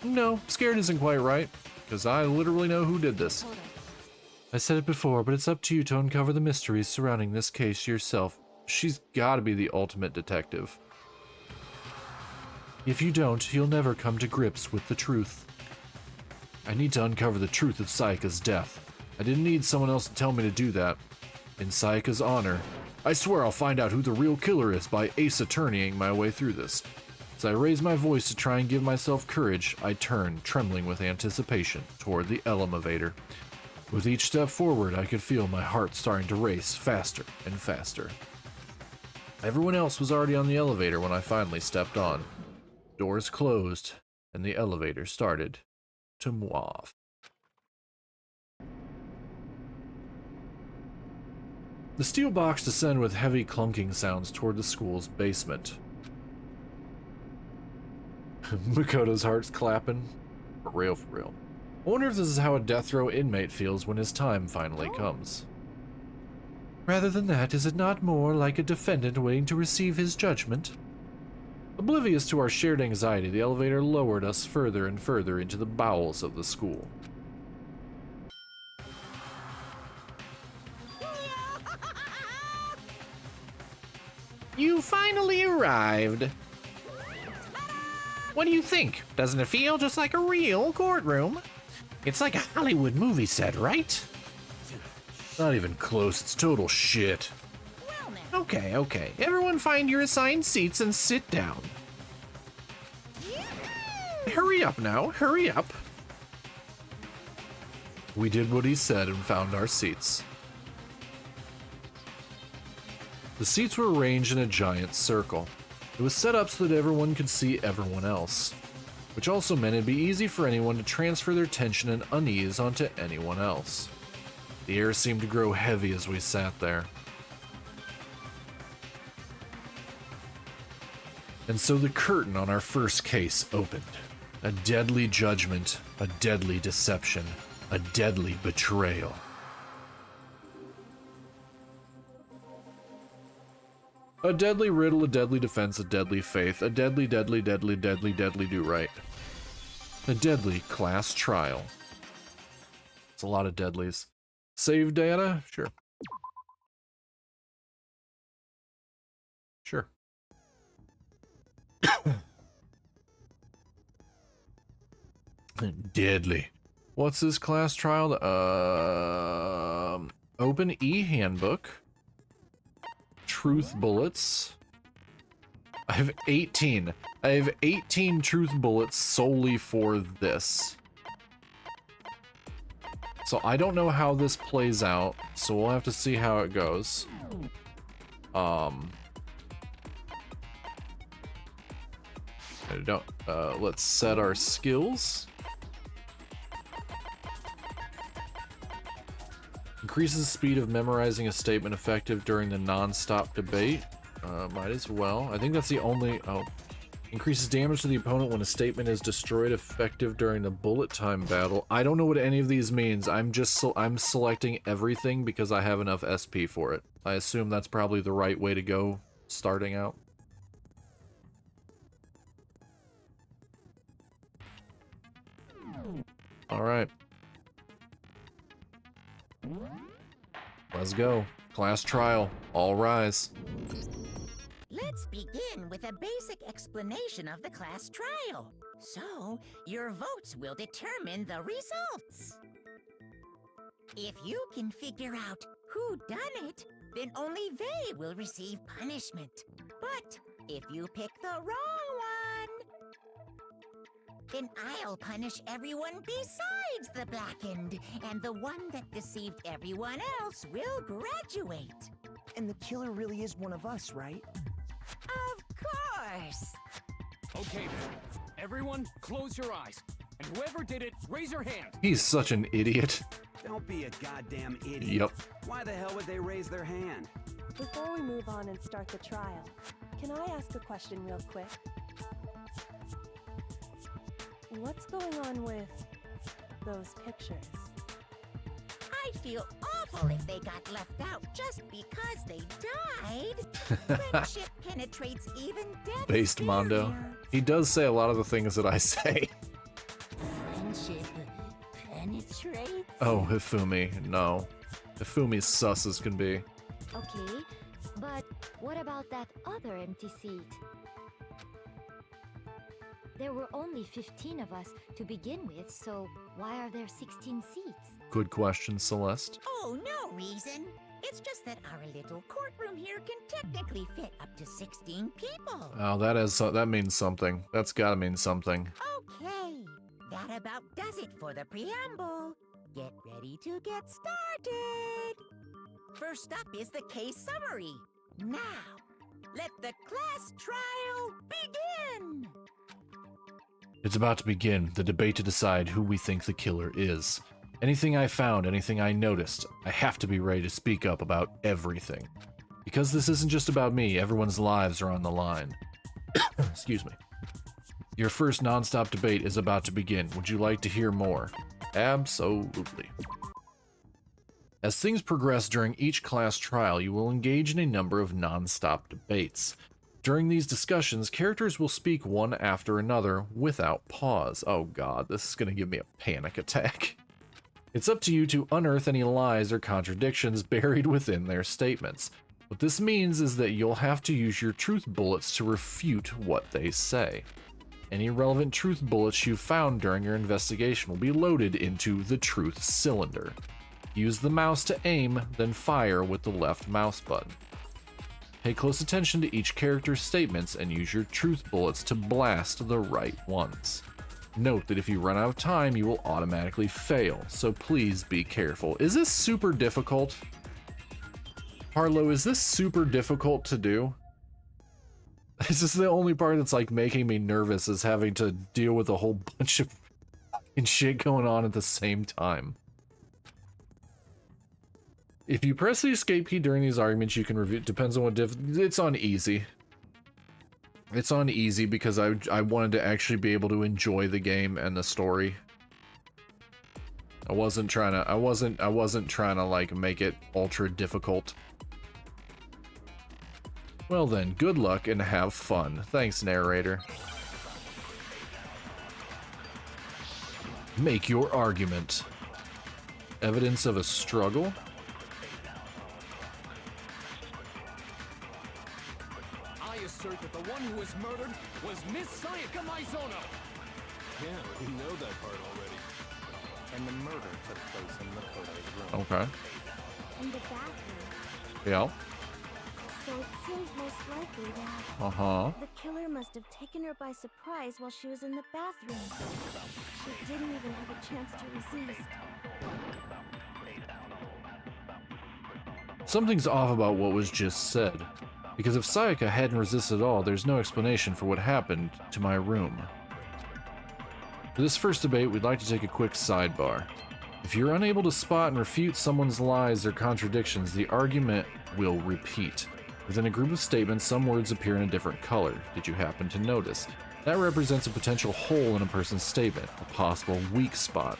No, scared isn't quite right, because I literally know who did this. hold on. I said it before, but it's up to you to uncover the mysteries surrounding this case yourself. She's gotta be the ultimate detective. If you don't, you'll never come to grips with the truth. I need to uncover the truth of Sayaka's death. I didn't need someone else to tell me to do that. In Sayaka's honor, I swear I'll find out who the real killer is by ace attorneying my way through this. As I raise my voice to try and give myself courage, I turn, trembling with anticipation, toward the elevator. With each step forward, I could feel my heart starting to race faster and faster. Everyone else was already on the elevator when I finally stepped on. Doors closed, and the elevator started to move. The steel box descended with heavy clunking sounds toward the school's basement. Makoto's heart's clapping. For real, for real. I wonder if this is how a death row inmate feels when his time finally comes. Rather than that, is it not more like a defendant waiting to receive his judgment? Oblivious to our shared anxiety, the elevator lowered us further and further into the bowels of the school. You finally arrived. What do you think? Doesn't it feel just like a real courtroom? It's like a Hollywood movie set, right? Not even close, it's total shit. Well now. Okay. Everyone find your assigned seats and sit down. Hurry up now, hurry up. We did what he said and found our seats. The seats were arranged in a giant circle. It was set up so that everyone could see everyone else, which also meant it'd be easy for anyone to transfer their tension and unease onto anyone else. The air seemed to grow heavy as we sat there. And so the curtain on our first case opened. A deadly judgment, a deadly deception, a deadly betrayal. A deadly riddle, a deadly defense, a deadly faith, a deadly do right. A deadly class trial. It's a lot of deadlies. Save data? Sure. Sure. Deadly. What's this class trial? Open e-handbook. Truth bullets. I have 18. I have 18 truth bullets solely for this. So I don't know how this plays out, so we'll have to see how it goes. Let's set our skills. Increases the speed of memorizing a statement effective during the non-stop debate. Might as well. I think that's the only... Oh. Increases damage to the opponent when a statement is destroyed effective during the bullet time battle. I don't know what any of these means. I'm selecting everything because I have enough SP for it. I assume that's probably the right way to go starting out. Alright. Let's go. Class trial. All rise. Let's begin with a basic explanation of the class trial. So, your votes will determine the results. If you can figure out who done it, then only they will receive punishment. But if you pick the wrong one, then I'll punish everyone besides the Blackened, and the one that deceived everyone else will graduate. And the killer really is one of us, right? Of course! Okay then. Everyone, close your eyes. And whoever did it, raise your hand. He's such an idiot. Don't be a goddamn idiot. Yep. Why the hell would they raise their hand? Before we move on and start the trial, can I ask a question real quick? What's going on with those pictures? I'd feel awful if they got left out just because they died. Friendship penetrates even death. Based Mondo. He does say a lot of the things that I say. Friendship penetrates? Oh, Hifumi. No. Hifumi's sus as can be. Okay, but what about that other empty seat? There were only 15 of us to begin with, so why are there 16 seats? Good question, Celeste. Oh, no reason. It's just that our little courtroom here can technically fit up to 16 people. Oh, that means something. That's gotta mean something. Okay, that about does it for the preamble. Get ready to get started. First up is the case summary. Now, let the class trial begin. It's about to begin, the debate to decide who we think the killer is. Anything I found, anything I noticed, I have to be ready to speak up about everything. Because this isn't just about me, everyone's lives are on the line. Excuse me. Your first non-stop debate is about to begin. Would you like to hear more? Absolutely. As things progress during each class trial, you will engage in a number of non-stop debates. During these discussions, characters will speak one after another without pause. Oh god, this is going to give me a panic attack. It's up to you to unearth any lies or contradictions buried within their statements. What this means is that you'll have to use your truth bullets to refute what they say. Any relevant truth bullets you found during your investigation will be loaded into the truth cylinder. Use the mouse to aim, then fire with the left mouse button. Pay close attention to each character's statements and use your truth bullets to blast the right ones. Note that if you run out of time, you will automatically fail, so please be careful. Is this super difficult? Harlow, is this super difficult to do? This is the only part that's like making me nervous, is having to deal with a whole bunch of fucking shit going on at the same time. If you press the escape key during these arguments, you can review. Depends on what it's on easy. It's on easy because I wanted to actually be able to enjoy the game and the story. I wasn't trying to like make it ultra difficult. Well then, good luck and have fun. Thanks, narrator. Make your argument. Evidence of a struggle? Assert that the one who was murdered was Miss Sayaka Maizono. Yeah, we know that part already. And the murder took place in Makoto's room. Okay. In the bathroom. Yeah. So it seems most likely that The killer must have taken her by surprise while she was in the bathroom. She didn't even have a chance to resist. Something's off about what was just said. Because if Sayaka hadn't resisted at all, there's no explanation for what happened to my room. For this first debate, we'd like to take a quick sidebar. If you're unable to spot and refute someone's lies or contradictions, the argument will repeat. Within a group of statements, some words appear in a different color. Did you happen to notice? That represents a potential hole in a person's statement, a possible weak spot.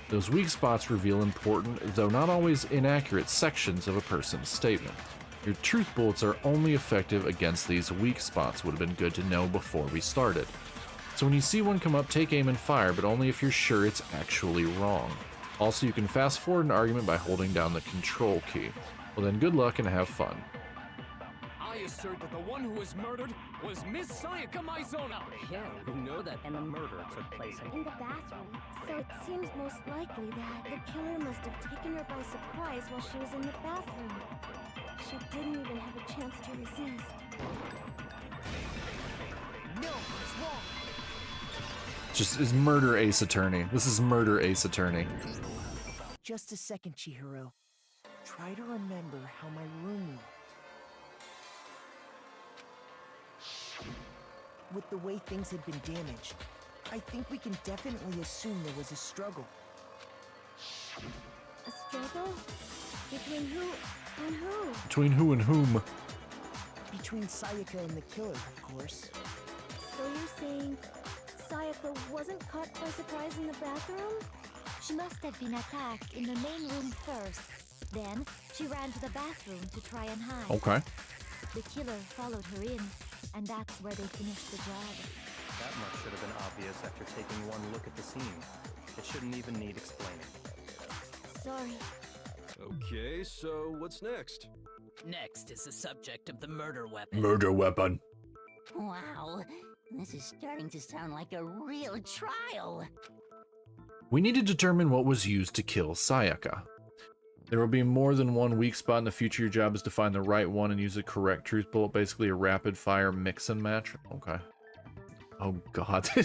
Those weak spots reveal important, though not always inaccurate, sections of a person's statement. Your truth bullets are only effective against these weak spots. Would have been good to know before we started. So when you see one come up, take aim and fire, but only if you're sure it's actually wrong. Also, you can fast forward an argument by holding down the control key. Well then, good luck and have fun. I I assert that the one who was murdered was Miss Sayaka Maizona. Yeah, we know that. And the murder took place In the bathroom. So it seems most likely that the killer must have taken her by surprise while she was in the bathroom. She didn't even have a chance to resist. No, it's wrong. Just is murder Ace Attorney. This is murder Ace Attorney. Just a second, Chihiro. Try to remember how my room looked. With the way things had been damaged, I think we can definitely assume there was a struggle. A struggle? Between who and who? Between who and whom? Between Sayaka and the killer, of course. So you're saying Sayaka wasn't caught by surprise in the bathroom? She must have been attacked in the main room first. Then, she ran to the bathroom to try and hide. Okay. The killer followed her in, and that's where they finished the job. That much should have been obvious after taking one look at the scene. It shouldn't even need explaining. Sorry. Okay, so what's next? Next is the subject of the murder weapon. Murder weapon. Wow, this is starting to sound like a real trial. We need to determine what was used to kill Sayaka. There will be more than one weak spot in the future. Your job is to find the right one and use the correct truth bullet. Basically a rapid fire mix and match. Okay. Oh god, I'm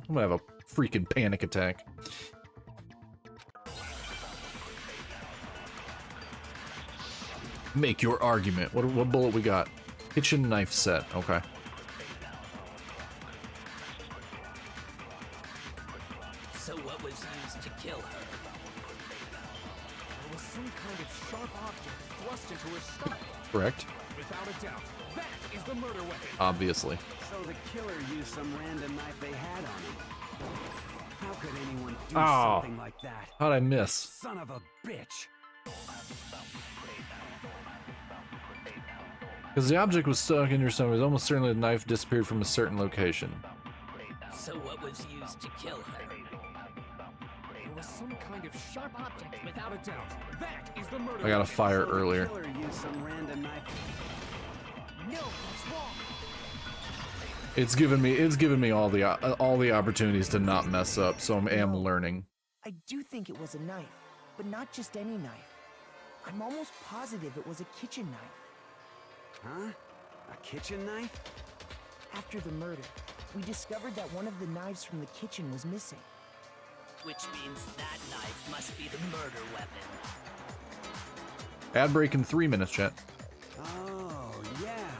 gonna have a freaking panic attack. Make your argument. What bullet we got? Kitchen knife set. Okay. So what was used to kill her? There was some kind of sharp object thrust into her stomach. Correct. Without a doubt, that is the murder weapon. Obviously. So the killer used some random knife they had on him. How could anyone do Oh. something like that? How'd I miss? Son of a bitch. Because the object was stuck in your stomach, it was almost certainly the knife disappeared from a certain location. So what was used to kill her? There was some kind of sharp object, without a doubt. That is the murder I got a weapon. fire So earlier. the killer used some random knife. No, that's wrong. It's given me all the opportunities to not mess up, so I am learning. I do think it was a knife, but not just any knife. I'm almost positive it was a kitchen knife. Huh? A kitchen knife? After the murder, we discovered that one of the knives from the kitchen was missing. Which means that knife must be the murder weapon. Ad break in 3 minutes, chat. Oh, yeah.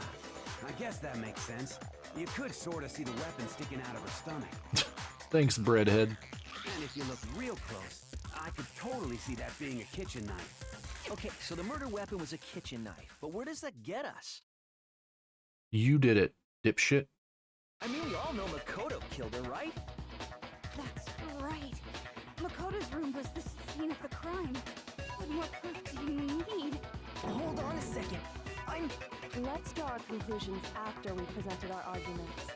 I guess that makes sense. You could sort of see the weapon sticking out of her stomach. Thanks, breadhead. And if you look real close, I could totally see that being a kitchen knife. Okay, so the murder weapon was a kitchen knife, but where does that get us? You did it, dipshit. I mean, we all know Makoto killed her, right? That's right. Makoto's room was the scene of the crime. What more proof do you need? Hold on a second. Let's draw our conclusions after we presented our arguments.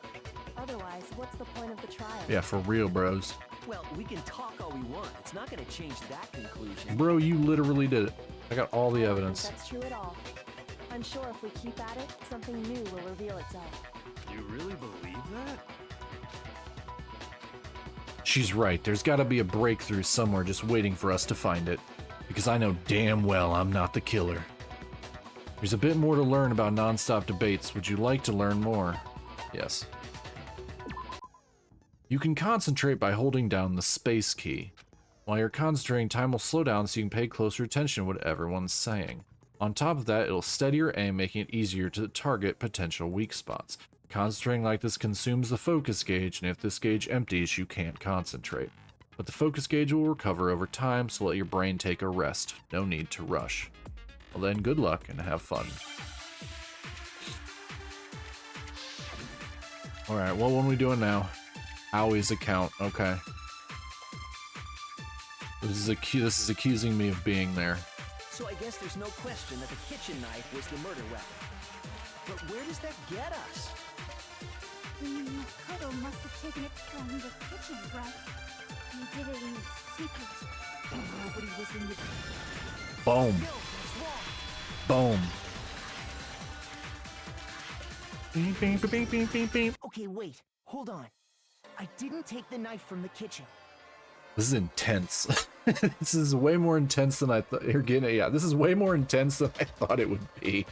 Otherwise, what's the point of the trial? Yeah, for real, bros. Well, we can talk all we want. It's not going to change that conclusion. Bro, you literally did it. I got all the evidence. That's true at all. I'm sure if we keep at it, something new will reveal itself. You really believe that? She's right. There's got to be a breakthrough somewhere just waiting for us to find it. Because I know damn well I'm not the killer. There's a bit more to learn about non-stop debates. Would you like to learn more? Yes. You can concentrate by holding down the space key. While you're concentrating, time will slow down so you can pay closer attention to what everyone's saying. On top of that, it'll steady your aim, making it easier to target potential weak spots. Concentrating like this consumes the focus gauge, and if this gauge empties, you can't concentrate. But the focus gauge will recover over time, so let your brain take a rest. No need to rush. Well then, good luck and have fun. Alright, what one are we doing now? Awie's account, okay. This is accusing me of being there. So I guess there's no question that the kitchen knife was the murder weapon. But where does that get us? Makoto must have taken it from the kitchen, right? He did it in secret. Nobody was in the... Boom. No, that's wrong. Boom. Beep, beep, beep, beep, beep, beep. Okay, wait. Hold on. I didn't take the knife from the kitchen. This is intense. This is way more intense than I thought. You're getting it. Yeah, this is way more intense than I thought it would be.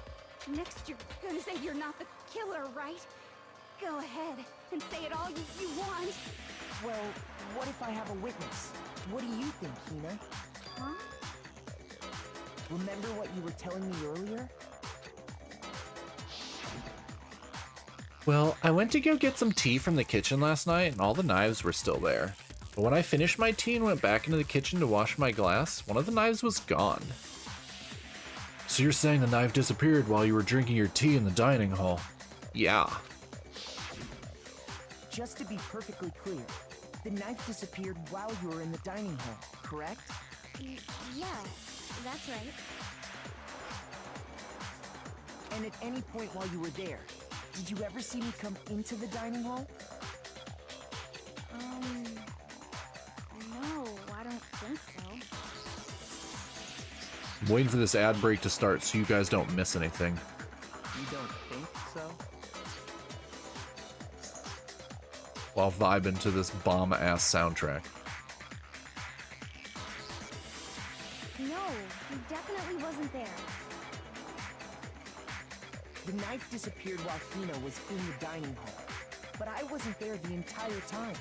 Next, you're gonna say you're not the killer, right? Go ahead and say it all you want. Well, what if I have a witness? What do you think, Hina? Huh? Remember what you were telling me earlier? Well, I went to go get some tea from the kitchen last night and all the knives were still there. But when I finished my tea and went back into the kitchen to wash my glass, one of the knives was gone. So you're saying the knife disappeared while you were drinking your tea in the dining hall? Yeah. Just to be perfectly clear, the knife disappeared while you were in the dining hall, correct? Yeah, that's right. And at any point while you were there, did you ever see me come into the dining hall? No, I don't think so. I'm waiting for this ad break to start so you guys don't miss anything. You don't think so? While vibing to this bomb-ass soundtrack. No, he definitely wasn't there. The knife disappeared while Hina was in the dining hall, but I wasn't there the entire time.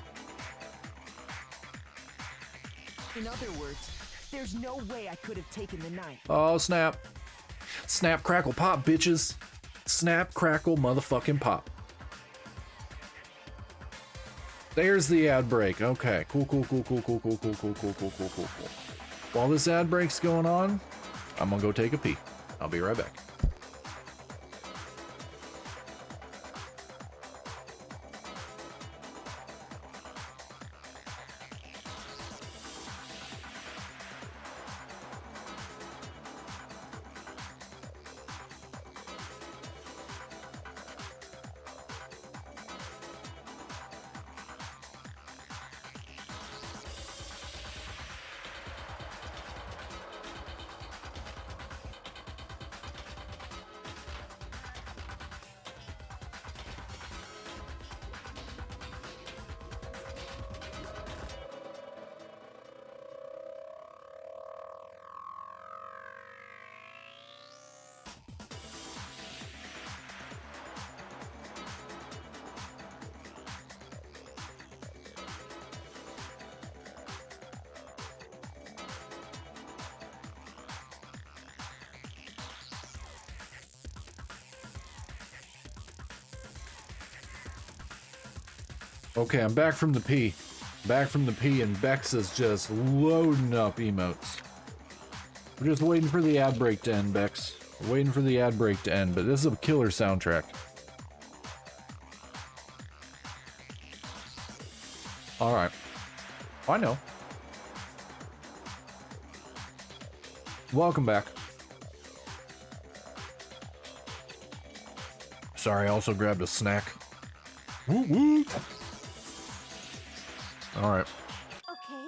In other words, there's no way I could have taken the knife. Oh, snap. Snap, crackle, pop, bitches. Snap, crackle, motherfucking pop. There's the ad break. Okay, cool. While this ad break's going on, I'm gonna go take a pee. I'll be right back. Okay, I'm back from the pee. And Bex is just loading up emotes. We're just waiting for the ad break to end, Bex. We're waiting for the ad break to end, but this is a killer soundtrack. Alright. I know. Welcome back. Sorry, I also grabbed a snack. Woo woo! Alright. Okay,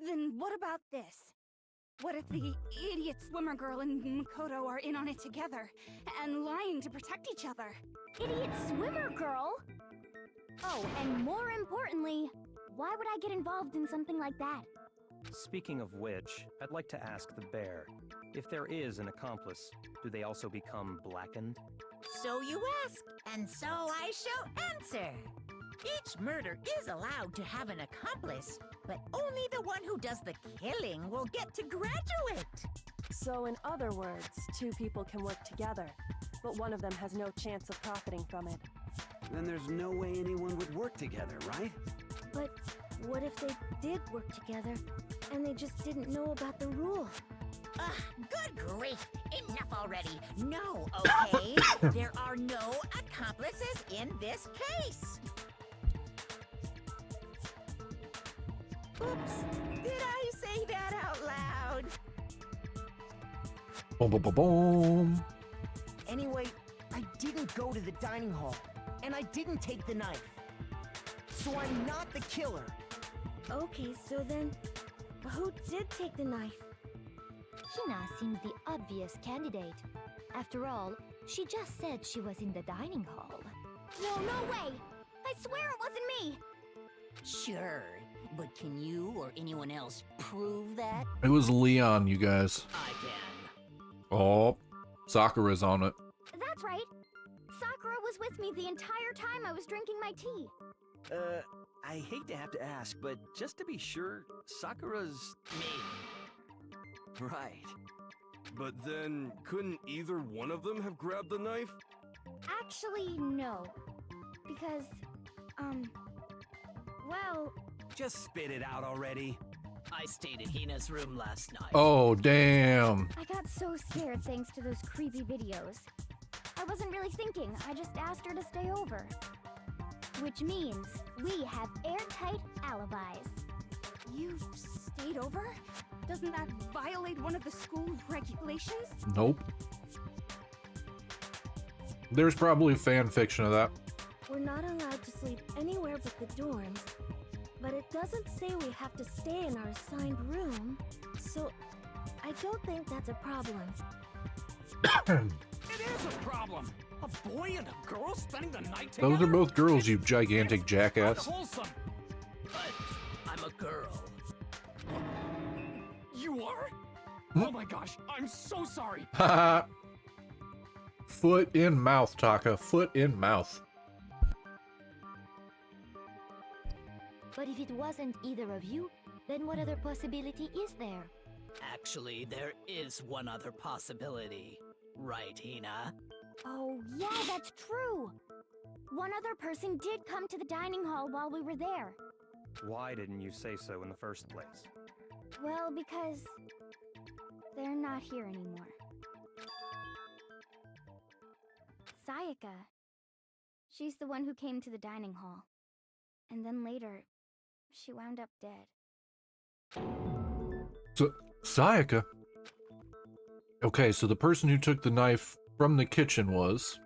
then what about this? What if the idiot swimmer girl and Makoto are in on it together and lying to protect each other? Idiot swimmer girl? Oh, and more importantly, why would I get involved in something like that? Speaking of which, I'd like to ask the bear, if there is an accomplice, do they also become blackened? So you ask, and so I shall answer. Each murder is allowed to have an accomplice, but only the one who does the killing will get to graduate. So in other words, two people can work together, but one of them has no chance of profiting from it. Then there's no way anyone would work together, right? But what if they did work together, and they just didn't know about the rule? Ugh, good grief! Enough already! No, okay? There are no accomplices in this case! Oops, did I say that out loud? Boom, boom, boom, boom. Anyway, I didn't go to the dining hall, and I didn't take the knife. So I'm not the killer. Okay, so then, who did take the knife? Hina seems the obvious candidate. After all, she just said she was in the dining hall. No, no way! I swear it wasn't me! Sure, but can you or anyone else prove that? It was Leon, you guys. I can. Oh, Sakura's on it. That's right. Sakura was with me the entire time I was drinking my tea. I hate to have to ask, but just to be sure, Sakura's... Me. Right. But then, couldn't either one of them have grabbed the knife? Actually, no. Because, well... Just spit it out already. I stayed in Hina's room last night. Oh, damn. I got so scared thanks to those creepy videos. I wasn't really thinking, I just asked her to stay over. Which means we have airtight alibis. You stayed over? Doesn't that violate one of the school regulations? Nope. There's probably fan fiction of that. We're not allowed to sleep anywhere but the dorms, but it doesn't say we have to stay in our assigned room, so I don't think that's a problem. It is a problem. A boy and a girl spending the night together. Those are both girls, you gigantic jackass. Unwholesome. But I'm a girl. You are? Oh my gosh, I'm so sorry. Haha. Foot in mouth, Taka. Foot in mouth. But if it wasn't either of you, then what other possibility is there? Actually, there is one other possibility. Right, Hina? Oh, yeah, that's true! One other person did come to the dining hall while we were there. Why didn't you say so in the first place? Well, because they're not here anymore. Sayaka. She's the one who came to the dining hall. And then later, she wound up dead. So, Sayaka? Okay, so the person who took the knife from the kitchen was...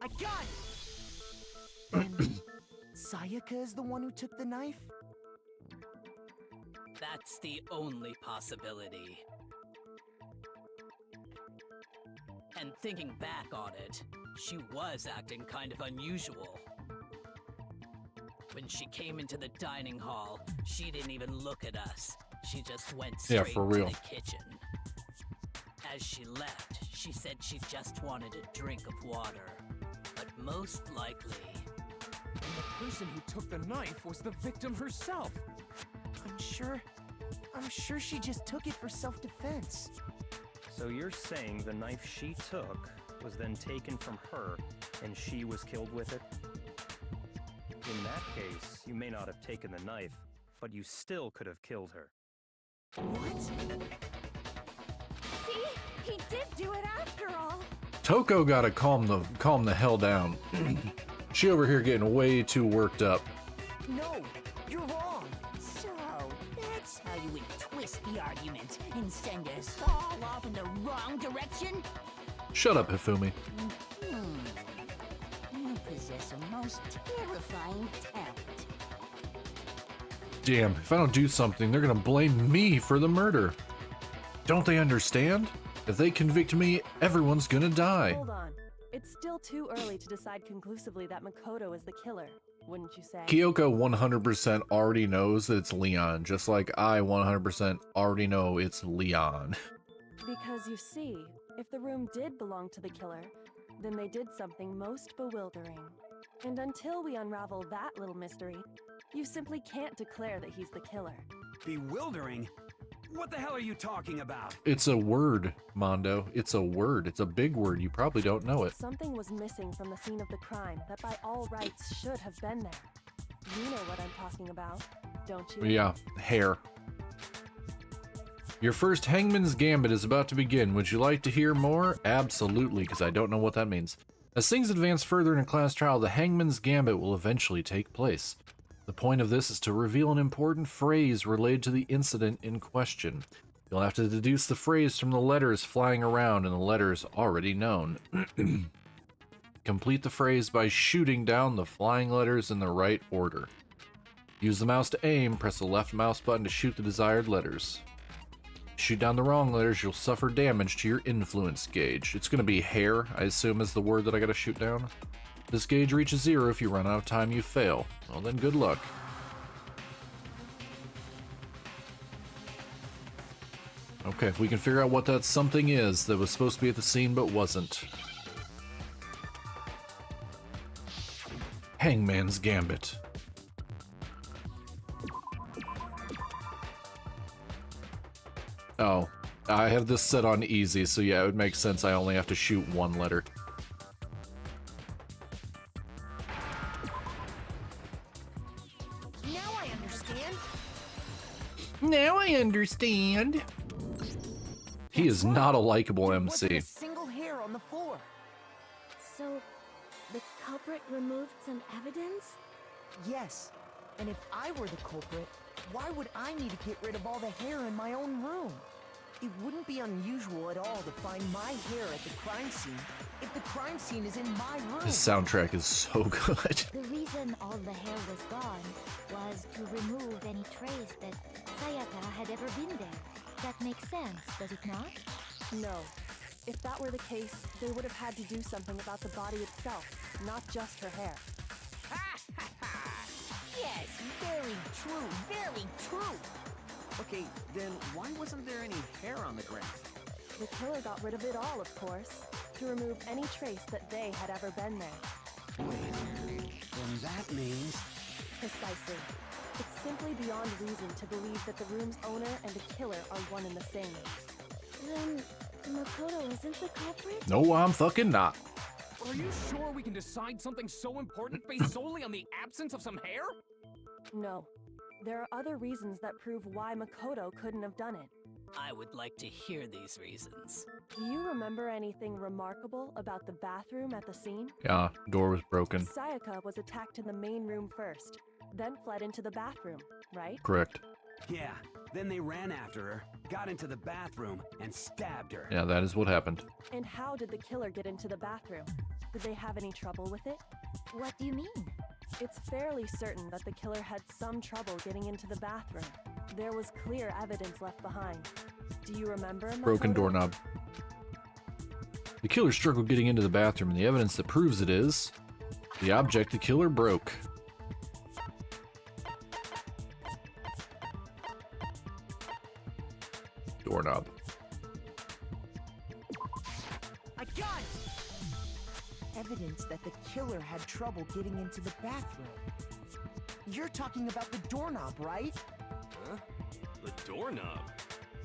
I got it! And Sayaka is the one who took the knife? That's the only possibility. And thinking back on it, she was acting kind of unusual. When she came into the dining hall, she didn't even look at us. She just went straight for real. to the kitchen. As she left, she said she just wanted a drink of water. But most likely... And the person who took the knife was the victim herself. I'm sure she just took it for self-defense. So you're saying the knife she took was then taken from her, and she was killed with it? In that case, you may not have taken the knife, but you still could have killed her. What? See? He did do it after all. Toko gotta calm the hell down. She over here getting way too worked up. No, you're wrong. So, that's how you would twist the argument and send us all off in the wrong direction? Shut up, Hifumi. You possess a most terrifying talent. Damn, if I don't do something, they're gonna blame me for the murder. Don't they understand? If they convict me, everyone's gonna die. Hold on. It's still too early to decide conclusively that Makoto is the killer, wouldn't you say? Kyoko 100% already knows that it's Leon, just like I 100% already know it's Leon. Because you see, if the room did belong to the killer, then they did something most bewildering. And until we unravel that little mystery, you simply can't declare that he's the killer. Bewildering? What the hell are you talking about? It's a word, Mondo. It's a word. It's a big word. You probably don't know it. Something was missing from the scene of the crime that by all rights should have been there. You know what I'm talking about, don't you? Yeah, hair. Your first Hangman's Gambit is about to begin. Would you like to hear more? Absolutely, because I don't know what that means. As things advance further in a class trial, the Hangman's Gambit will eventually take place. The point of this is to reveal an important phrase related to the incident in question. You'll have to deduce the phrase from the letters flying around and the letters already known. Complete the phrase by shooting down the flying letters in the right order. Use the mouse to aim, press the left mouse button to shoot the desired letters. Shoot down the wrong letters, you'll suffer damage to your influence gauge. It's gonna be hair, I assume, is the word that I gotta shoot down. This gauge reaches 0 if you run out of time, you fail. Well then, good luck. Okay, if we can figure out what that something is that was supposed to be at the scene but wasn't. Hangman's Gambit. Oh, I have this set on easy, so yeah, it would make sense I only have to shoot one letter. Now I understand. Now I understand. He is not a likable MC. Wasn't a single hair on the floor. So, the culprit removed some evidence? Yes. And if I were the culprit, why would I need to get rid of all the hair in my own room? It wouldn't be unusual at all to find my hair at the crime scene if the crime scene is in my room. His soundtrack is so good. The reason all the hair was gone was to remove any trace that Sayaka had ever been there. That makes sense, does it not? No. If that were the case, they would have had to do something about the body itself, not just her hair. Yes, very true, very true. Okay, then why wasn't there any hair on the ground? The killer got rid of it all, of course, to remove any trace that they had ever been there. Wait, then that means... Precisely. It's simply beyond reason to believe that the room's owner and the killer are one and the same. Then, Makoto isn't the culprit? No, I'm fucking not. Are you sure we can decide something so important based solely on the absence of some hair? No. There are other reasons that prove why Makoto couldn't have done it. I would like to hear these reasons. Do you remember anything remarkable about the bathroom at the scene? Yeah, door was broken. Sayaka was attacked in the main room first, then fled into the bathroom, right? Correct. Yeah, then they ran after her, got into the bathroom, and stabbed her. Yeah, that is what happened. And how did the killer get into the bathroom? Did they have any trouble with it? What do you mean? It's fairly certain that the killer had some trouble getting into the bathroom. There was clear evidence left behind. Do you remember, Makoto? Broken doorknob. The killer struggled getting into the bathroom, and the evidence that proves it is the object the killer broke. Doorknob. I got it! Evidence that the killer had trouble getting into the bathroom. You're talking about the doorknob, right? Huh? The doorknob?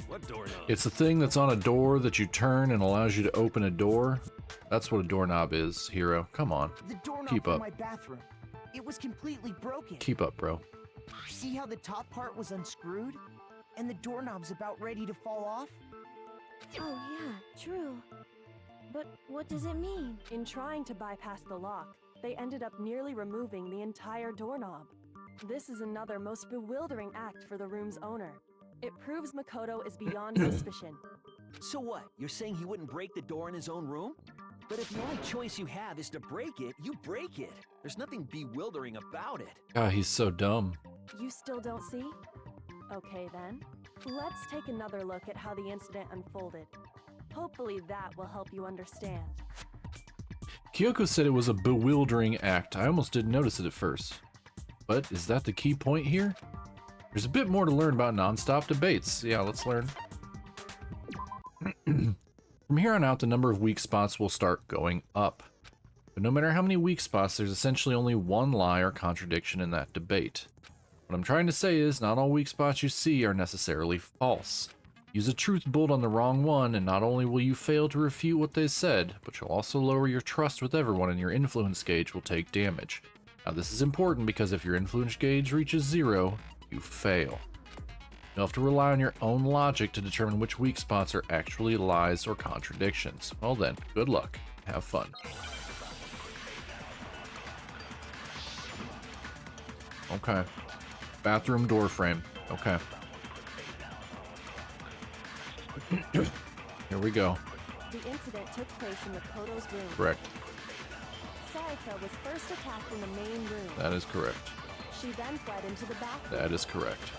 What doorknob? It's the thing that's on a door that you turn and allows you to open a door. That's what a doorknob is, Hero. Come on. The doorknob Keep for up. my bathroom. It was completely broken. Keep up, bro. See how the top part was unscrewed? And the doorknob's about ready to fall off? Oh yeah, true. But what does it mean? In trying to bypass the lock, they ended up nearly removing the entire doorknob. This is another most bewildering act for the room's owner. It proves Makoto is beyond suspicion. So what? You're saying he wouldn't break the door in his own room? But if the only choice you have is to break it, you break it. There's nothing bewildering about it. God, he's so dumb. You still don't see? Okay then. Let's take another look at how the incident unfolded. Hopefully that will help you understand. Kyoko said it was a bewildering act. I almost didn't notice it at first. But is that the key point here? There's a bit more to learn about non-stop debates. Yeah, let's learn. From here on out, the number of weak spots will start going up. But no matter how many weak spots, there's essentially only one lie or contradiction in that debate. What I'm trying to say is, not all weak spots you see are necessarily false. Use a truth bullet on the wrong one, and not only will you fail to refute what they said, but you'll also lower your trust with everyone and your influence gauge will take damage. Now this is important because if your influence gauge reaches 0, you fail. You'll have to rely on your own logic to determine which weak spots are actually lies or contradictions. Well then, good luck. Have fun. Okay. Bathroom door frame. Okay. Here we go. The incident took place in Makoto's room. Correct. Sayaka was first attacked in the main room. That is correct. She then fled into the bathroom. That is correct.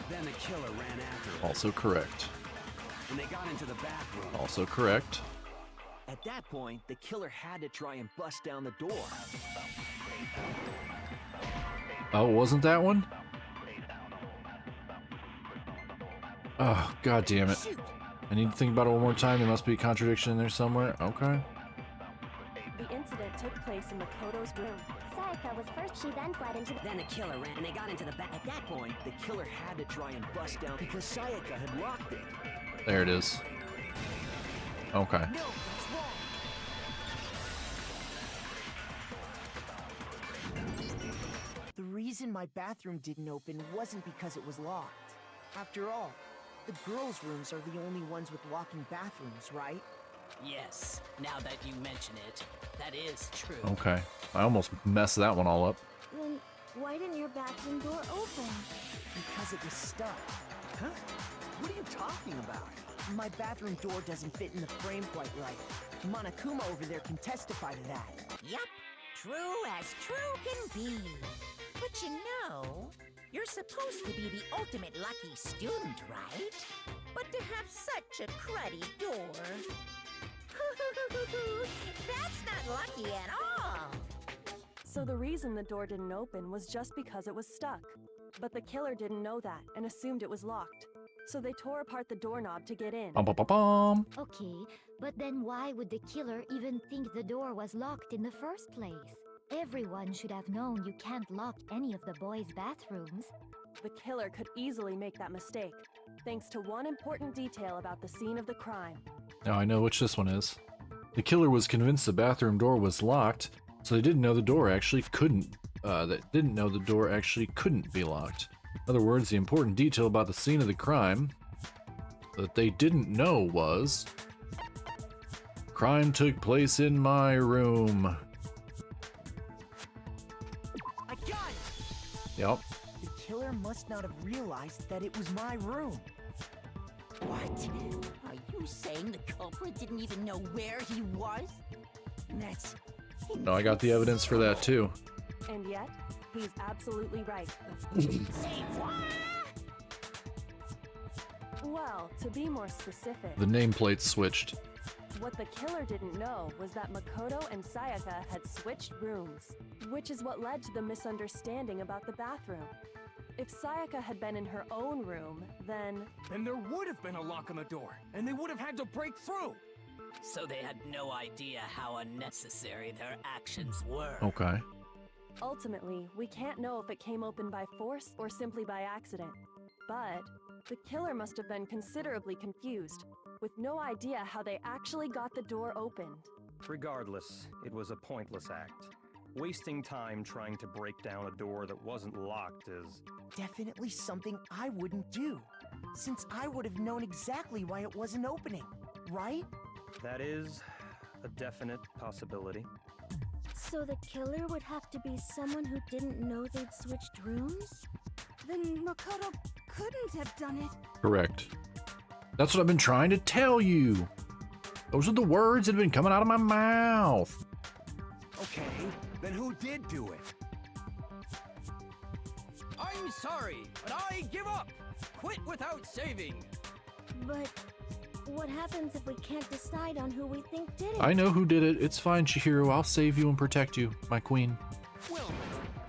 Then the killer ran after her. Also correct. And they got into the bathroom. Also correct. At that point, the killer had to try and bust down the door. Oh, wasn't that one? Oh, god damn it. I need to think about it one more time. There must be a contradiction in there somewhere. Okay. The incident took place in Makoto's room. Sayaka was first, she then fled into the... Then the killer ran and they got into the back. At that point, the killer had to try and bust down because Sayaka had locked it. There it is. Okay. No, that's wrong. The reason my bathroom didn't open wasn't because it was locked. After all, the girls' rooms are the only ones with locking bathrooms, right? Yes, now that you mention it, that is true. Okay. I almost messed that one all up. Then why didn't your bathroom door open? Because it was stuck. Huh? What are you talking about? My bathroom door doesn't fit in the frame quite right. Monokuma over there can testify to that. Yup, true as true can be. But you know, you're supposed to be the ultimate lucky student, right? But to have such a cruddy door... That's not lucky at all! So the reason the door didn't open was just because it was stuck. But the killer didn't know that and assumed it was locked. So they tore apart the doorknob to get in. Bum, bum, bum, bum. Okay, but then why would the killer even think the door was locked in the first place? Everyone should have known you can't lock any of the boys' bathrooms. The killer could easily make that mistake, thanks to one important detail about the scene of the crime. Now I know which this one is. The killer was convinced the bathroom door was locked, so they didn't know the door actually couldn't. Be locked. In other words, the important detail about the scene of the crime that they didn't know was crime took place in my room. I got it! Yep. The killer must not have realized that it was my room. What? Are you saying the culprit didn't even know where he was? That's... No, I got the evidence for that too. And yet, he's absolutely right. Say what? Well, to be more specific, The nameplate switched. what the killer didn't know was that Makoto and Sayaka had switched rooms, which is what led to the misunderstanding about the bathroom. If Sayaka had been in her own room, then there would have been a lock on the door, and they would have had to break through. So they had no idea how unnecessary their actions were. Okay. ultimately, we can't know if it came open by force or simply by accident. But the killer must have been considerably confused, with no idea how they actually got the door opened. Regardless, it was a pointless act. Wasting time trying to break down a door that wasn't locked is... definitely something I wouldn't do, since I would have known exactly why it wasn't opening, right? That is a definite possibility. So the killer would have to be someone who didn't know they'd switched rooms? Then Makoto couldn't have done it. Correct. That's what I've been trying to tell you. Those are the words that have been coming out of my mouth. Okay, then who did do it? I'm sorry, but I give up. Quit without saving. But what happens if we can't decide on who we think did it? I know who did it. It's fine, Chihiro. I'll save you and protect you, my queen. Well,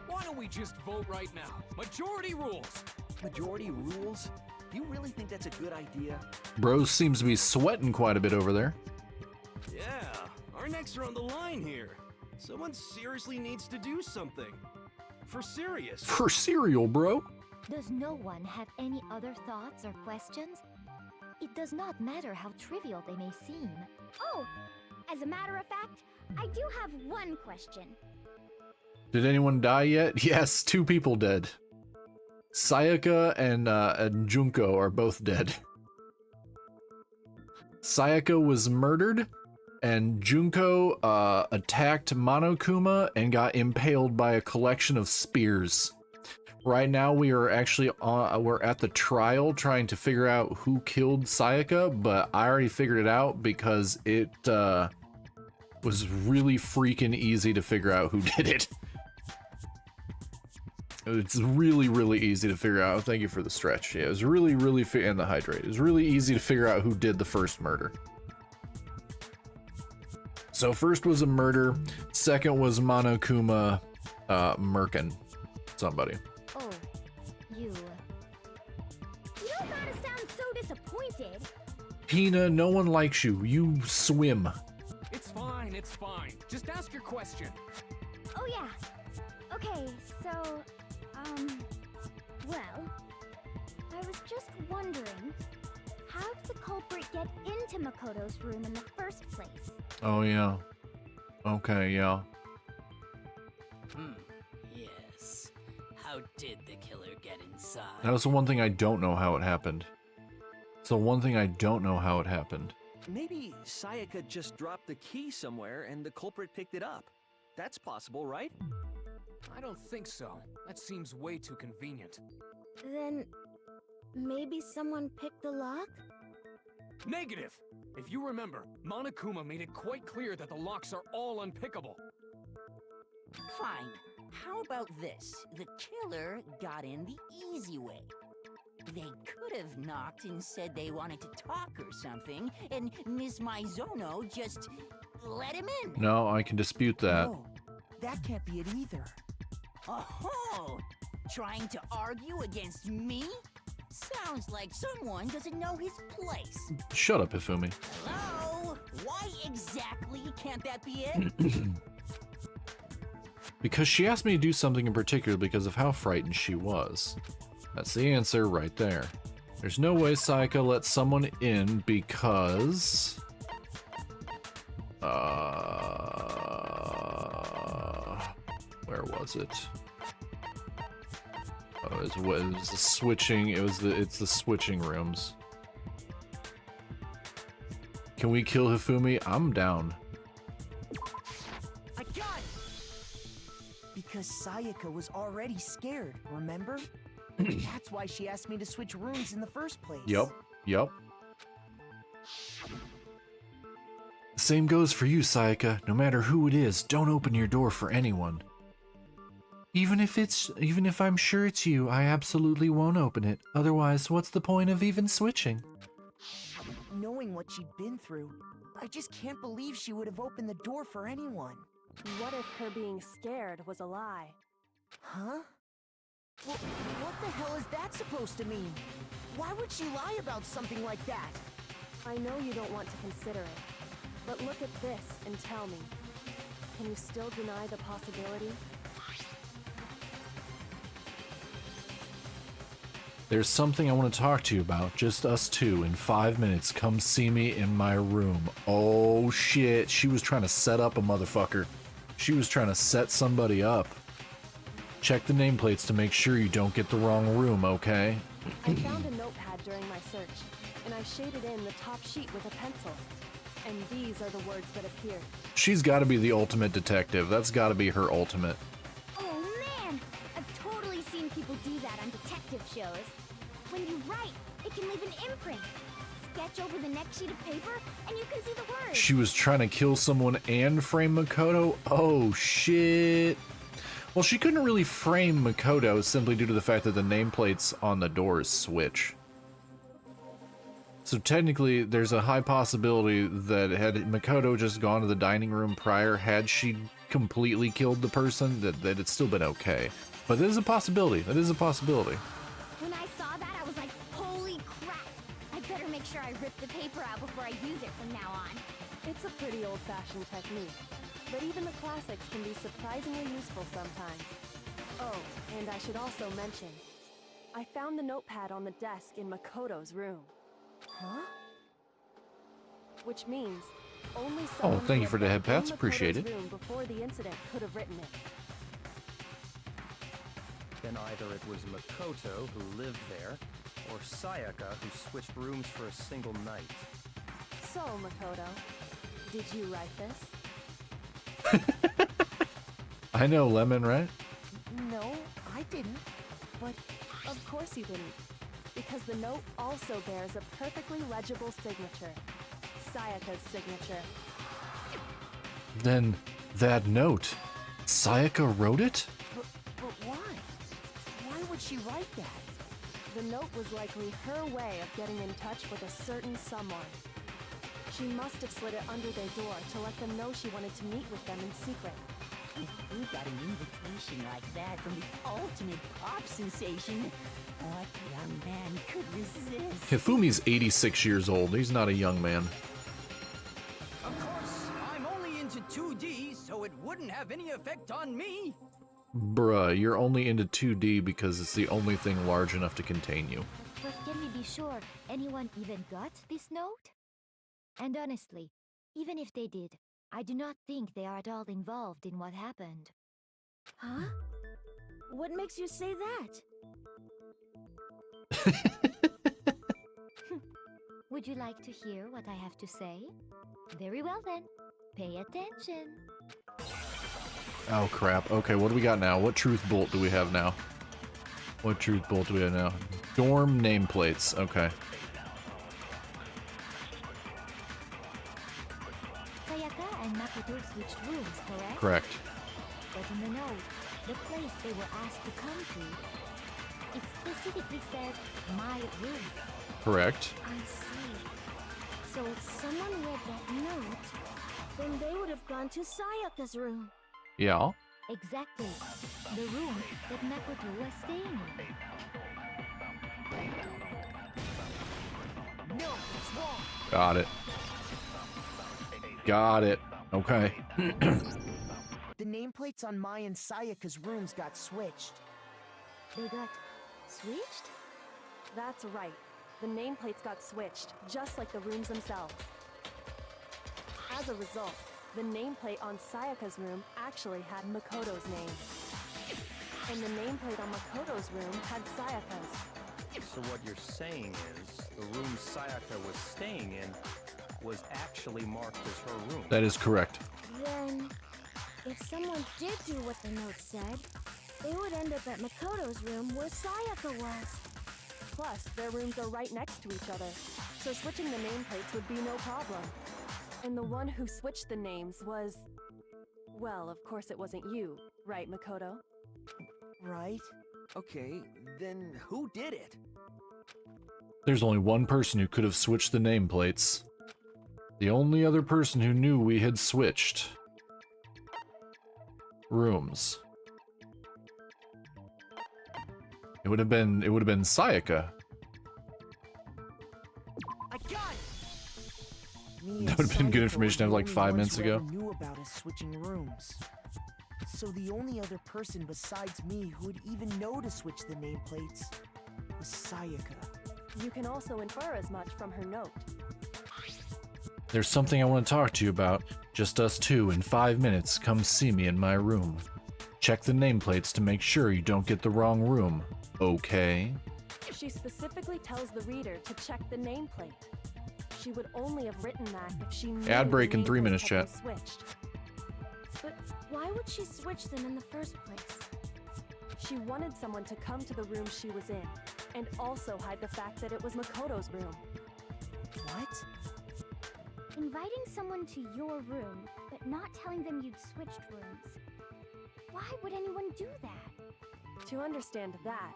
why don't we just vote right now? Majority rules. Majority rules? You really think that's a good idea? Bros seems to be sweating quite a bit over there. Yeah, our necks are on the line here. Someone seriously needs to do something. For serious. For cereal, bro. Does no one have any other thoughts or questions? It does not matter how trivial they may seem. Oh, as a matter of fact, I do have one question. Did anyone die yet? Yes, 2 people dead. Sayaka and Junko are both dead. Sayaka was murdered, and Junko attacked Monokuma and got impaled by a collection of spears. Right now we are actually we're at the trial trying to figure out who killed Sayaka, but I already figured it out because it was really freaking easy to figure out who did it. It's really, really easy to figure out. Thank you for the stretch. Yeah, it was really, really, and the hydrate. It was really easy to figure out who did the first murder. So first was a murder. Second was Monokuma murking somebody. Oh, you. You don't gotta sound so disappointed. Hina, no one likes you. You swim. It's fine, it's fine. Just ask your question. Oh yeah. Okay, so, well, I was just wondering, how did the culprit get into Makoto's room in the first place? Oh, yeah. Okay, yeah. Yes. How did the killer get inside? That was the one thing I don't know how it happened. It's the one thing I don't know how it happened. Maybe Sayaka just dropped the key somewhere and the culprit picked it up. That's possible, right? I don't think so. That seems way too convenient. Then, maybe someone picked the lock? Negative! If you remember, Monokuma made it quite clear that the locks are all unpickable. Fine. How about this? The killer got in the easy way. They could have knocked and said they wanted to talk or something, and Ms. Maizono just let him in. No, I can dispute that. No, that can't be it either. Oh, trying to argue against me? Sounds like someone doesn't know his place. Shut up, Hifumi. Hello? Why exactly can't that be it? Because she asked me to do something in particular because of how frightened she was. That's the answer right there. There's no way Sayaka let someone in because... where was it? Oh, it was the switching. It's the switching rooms. Can we kill Hifumi? I'm down. I got it! Because Sayaka was already scared, remember? That's why she asked me to switch rooms in the first place. Yep. Same goes for you, Sayaka. No matter who it is, don't open your door for anyone. Even if I'm sure it's you, I absolutely won't open it. Otherwise, what's the point of even switching? Knowing what she'd been through, I just can't believe she would have opened the door for anyone. What if her being scared was a lie? Huh? Well, what the hell is that supposed to mean? Why would she lie about something like that? I know you don't want to consider it, but look at this and tell me. Can you still deny the possibility? There's something I want to talk to you about. Just us two in 5 minutes. Come see me in my room. Oh shit, she was trying to set up a motherfucker. She was trying to set somebody up. Check the nameplates to make sure you don't get the wrong room, okay? I found a notepad during my search, and I shaded in the top sheet with a pencil. And these are the words that appeared. She's got to be the ultimate detective. That's got to be her ultimate. Oh man! I've totally seen people do that on detective shows. When you write, it can leave an imprint. Sketch over the next sheet of paper, and you can see the words. She was trying to kill someone and frame Makoto? Oh shit. Well, she couldn't really frame Makoto simply due to the fact that the nameplates on the doors switch. So technically, there's a high possibility that had Makoto just gone to the dining room prior, had she completely killed the person, that it's still been okay. But that is a possibility. That is a possibility. When I saw that, I was like, holy crap! I better make sure I rip the paper out before I use it from now on. It's a pretty old-fashioned technique, but even the classics can be surprisingly useful sometimes. Oh, and I should also mention, I found the notepad on the desk in Makoto's room. Huh? Which means only someone thank who you for had the been head pats, in appreciate Makoto's it. room before the incident could have written it. Then either it was Makoto who lived there, or Sayaka who switched rooms for a single night. So, Makoto, did you write this? I know, Lemon, right? No, I didn't. But Of course you didn't, because the note also bears a perfectly legible signature. Sayaka's signature. Then that note, Sayaka wrote it? but why? she write that? The note was likely her way of getting in touch with a certain someone. She must have slid it under their door to let them know she wanted to meet with them in secret. If you got an invitation like that from the ultimate pop sensation, what young man could resist? Hifumi's 86 years old. He's not a young man. Of course, I'm only into 2D, so it wouldn't have any effect on me. Bruh, you're only into 2D because it's the only thing large enough to contain you. But can we be sure anyone even got this note? And honestly, even if they did, I do not think they are at all involved in what happened. Huh? What makes you say that? Would you like to hear what I have to say? Very well then. Pay attention. Oh crap. Okay, what do we got now? What truth bolt do we have now? What truth bolt do we have now? Dorm nameplates. Okay. Sayaka and Makoto switched rooms, correct? Correct. But in the note, the place they were asked to come to, it specifically says, my room. Correct. I see. So if someone read that note, then they would have gone to Sayaka's room. Yeah. Exactly. The room that Makoto was staying in. No, it's wrong. Got it. Got it. Okay. The nameplates on Mai and Sayaka's rooms got switched. They got switched? That's right. The nameplates got switched, just like the rooms themselves. As a result, the nameplate on Sayaka's room actually had Makoto's name. And the nameplate on Makoto's room had Sayaka's. So what you're saying is, the room Sayaka was staying in was actually marked as her room. That is correct. Then, if someone did do what the note said, they would end up at Makoto's room where Sayaka was. Plus, their rooms are right next to each other, so switching the nameplates would be no problem. And the one who switched the names was... Well, of course it wasn't you, right, Makoto? Right? Okay, then who did it? There's only one person who could have switched the nameplates. The only other person who knew we had switched rooms. It would have been Sayaka. I got it! Me That and would have been good Sayaka information to have were like the 5 only minutes ones who ago. ever knew about us switching rooms. So the only other person besides me who would even know to switch the nameplates was Sayaka. You can also infer as much from her note. There's something I want to talk to you about. Just us two in 5 minutes. Come see me in my room. Check the nameplates to make sure you don't get the wrong room. Okay? She specifically tells the reader to check the nameplate. She would only have written that if she knew Ad break the in 3 nameplates minutes, had chat. been switched. But why would she switch them in the first place? She wanted someone to come to the room she was in, and also hide the fact that it was Makoto's room. What? Inviting someone to your room, but not telling them you'd switched rooms. Why would anyone do that? To understand that,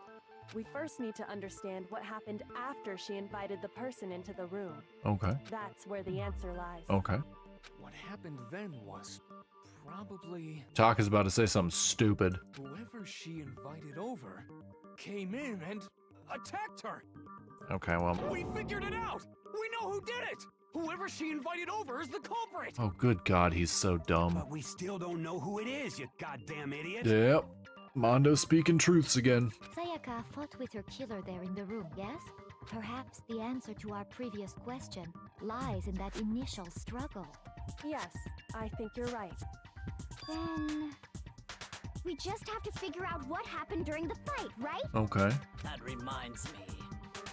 we first need to understand what happened after she invited the person into the room. Okay. That's where the answer lies. Okay. What happened then was probably Talk is about to say something stupid. whoever she invited over came in and attacked her. Okay, well. We figured it out. We know who did it. Whoever she invited over is the culprit. Oh, good God, he's so dumb. But we still don't know who it is, you goddamn idiot. Yep. Mondo speaking truths again. Sayaka fought with her killer there in the room, yes? Perhaps the answer to our previous question lies in that initial struggle. Yes, I think you're right. Then... we just have to figure out what happened during the fight, right? Okay. That reminds me.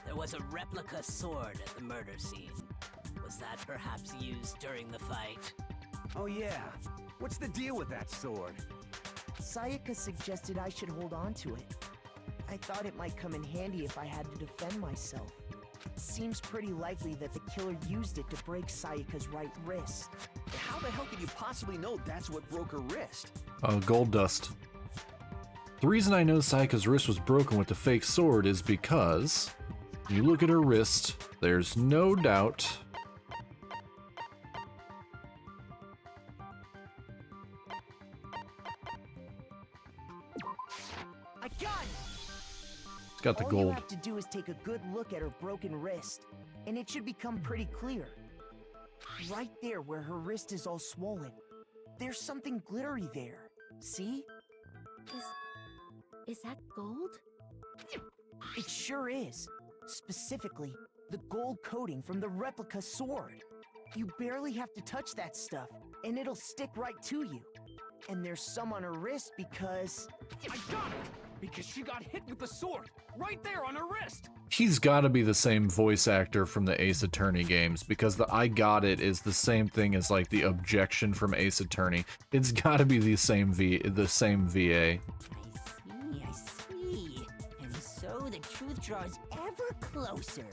There was a replica sword at the murder scene. Was that perhaps used during the fight? Oh yeah. What's the deal with that sword? Sayaka suggested I should hold on to it. I thought it might come in handy if I had to defend myself. It seems pretty likely that the killer used it to break Sayaka's right wrist. How the hell could you possibly know that's what broke her wrist? Gold dust. The reason I know Sayaka's wrist was broken with the fake sword is because when you look at her wrist, there's no doubt I got it! it's got the All gold. you have to do is take a good look at her broken wrist, and it should become pretty clear. Right there where her wrist is all swollen, there's something glittery there. See? Is that gold? It sure is. Specifically, the gold coating from the replica sword. You barely have to touch that stuff, and it'll stick right to you. And there's some on her wrist because... I got it! Because she got hit with the sword, right there on her wrist! He's got to be the same voice actor from the Ace Attorney games, because the I got it is the same thing as like the objection from Ace Attorney. It's got to be the same VA. I see. And so the truth draws ever closer.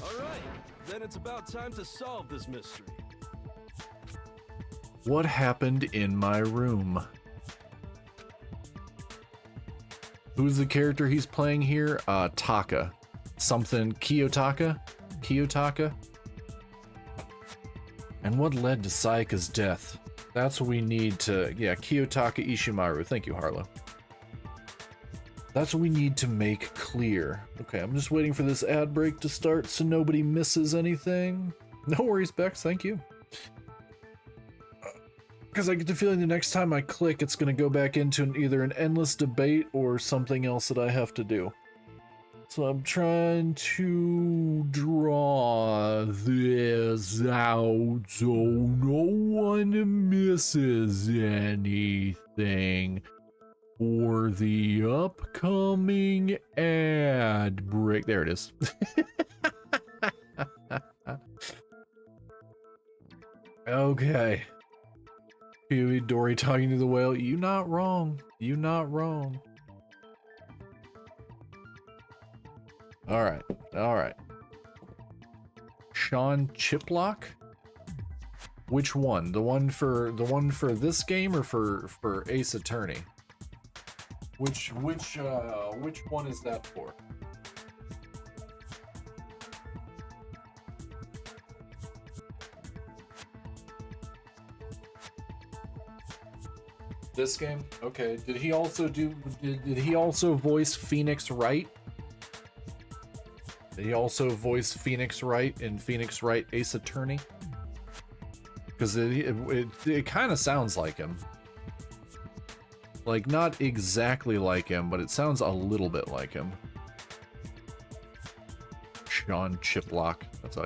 Alright, then it's about time to solve this mystery. What happened in my room? Who's the character he's playing here? Taka. Something Kiyotaka? Kiyotaka? And what led to Sayaka's death? That's what we need to... Yeah, Kiyotaka Ishimaru. Thank you, Harlow. That's what we need to make clear. Okay, I'm just waiting for this ad break to start so nobody misses anything. No worries, Bex. Thank you. Because I get the feeling the next time I click, it's going to go back into either an endless debate or something else that I have to do. So I'm trying to draw this out so no one misses anything for the upcoming ad break. There it is. Okay. Huey, Dory talking to the whale. You not wrong. You not wrong. Alright. Alright. Sean Chiplock? Which one? The one for this game or for Ace Attorney? Which one is that for? This game? Okay. Did he also voice Phoenix Wright? Did he also voice Phoenix Wright in Phoenix Wright Ace Attorney? Because it kind of sounds like him. Like, not exactly like him, but it sounds a little bit like him. Sean Chiplock. That's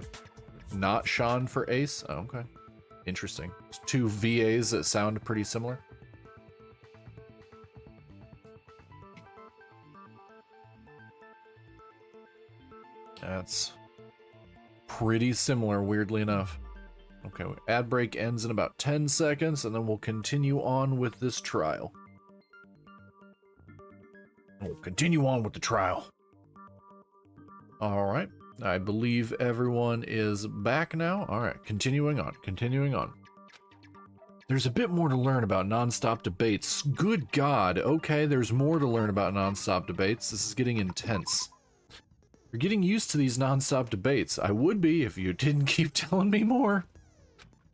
not Sean for Ace? Oh, okay. Interesting. It's two VAs that sound pretty similar. That's pretty similar, weirdly enough. Okay, ad break ends in about 10 seconds, and then we'll continue on with this trial. We'll continue on with the trial. Alright, I believe everyone is back now. Alright, continuing on. There's a bit more to learn about non-stop debates. Good God, okay, there's more to learn about non-stop debates. This is getting intense. You're getting used to these non-stop debates. I would be if you didn't keep telling me more.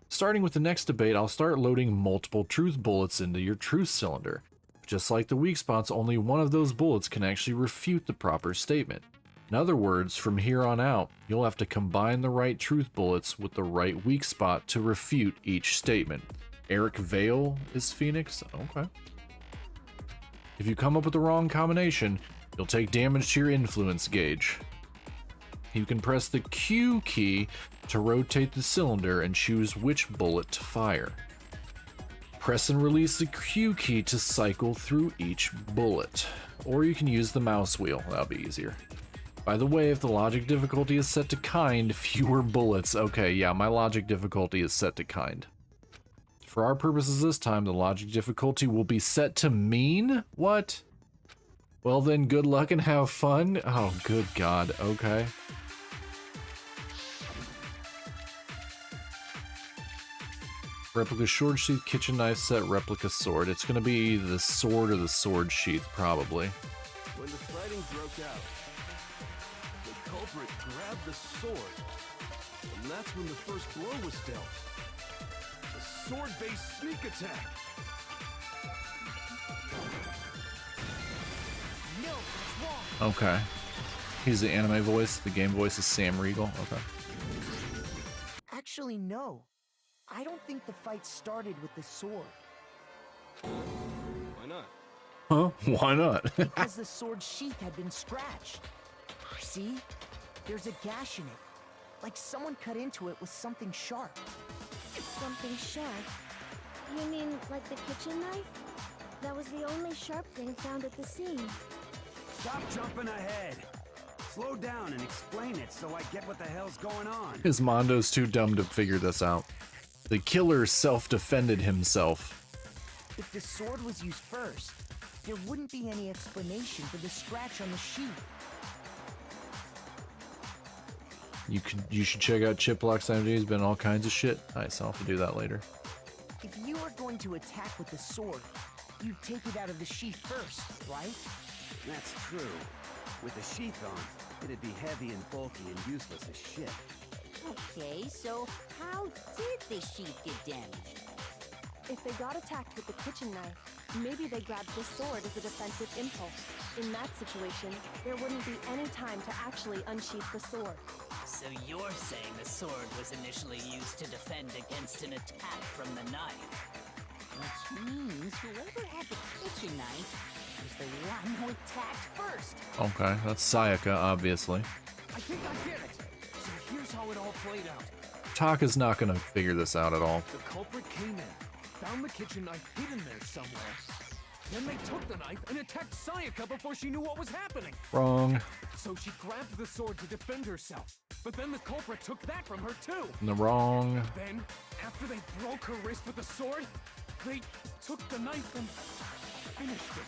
Starting with the next debate, I'll start loading multiple truth bullets into your truth cylinder. Just like the weak spots, only one of those bullets can actually refute the proper statement. In other words, from here on out, you'll have to combine the right truth bullets with the right weak spot to refute each statement. Eric Vale is Phoenix? Okay. If you come up with the wrong combination, you'll take damage to your influence gauge. You can press the Q key to rotate the cylinder and choose which bullet to fire. Press and release the Q key to cycle through each bullet. Or you can use the mouse wheel, that'll be easier. By the way, if the logic difficulty is set to kind, fewer bullets. Okay, yeah, my logic difficulty is set to kind. For our purposes this time, the logic difficulty will be set to mean? What? Well then, good luck and have fun. Oh, good God, okay. Replica sword sheath, kitchen knife set, replica sword. It's gonna be the sword or the sword sheath, probably. When the fighting broke out, the culprit grabbed the sword, and that's when the first blow was dealt. A sword-based sneak attack. No, it's wrong. Okay. He's the anime voice. The game voice is Sam Riegel. Okay. Actually, no. I don't think the fight started with the sword. Why not? Huh? Why not? Because the sword sheath had been scratched. See? There's a gash in it. Like someone cut into it with something sharp. Something sharp? You mean like the kitchen knife? That was the only sharp thing found at the scene. Stop jumping ahead. Slow down and explain it so I get what the hell's going on. His Mondo's too dumb to figure this out. The killer self-defended himself. If the sword was used first, there wouldn't be any explanation for the scratch on the sheath. You should check out Chiplock's IMDb. He's been in all kinds of shit. Nice, I'll have to do that later. If you were going to attack with the sword, you'd take it out of the sheath first, right? That's true. With the sheath on, it'd be heavy and bulky and useless as shit. Okay, so how did the sheath get damaged? If they got attacked with the kitchen knife, maybe they grabbed the sword as a defensive impulse. In that situation, there wouldn't be any time to actually unsheath the sword. So you're saying the sword was initially used to defend against an attack from the knife? Which means whoever had the kitchen knife was the one who attacked first. Okay, that's Sayaka, obviously. I think I get it. So here's how it all played out. Taka's not gonna figure this out at all. The culprit came in, found the kitchen knife hidden there somewhere. Then they took the knife and attacked Sayaka before she knew what was happening. Wrong. So she grabbed the sword to defend herself. But then the culprit took that from her too. The wrong. Then, after they broke her wrist with the sword, they took the knife and finished it.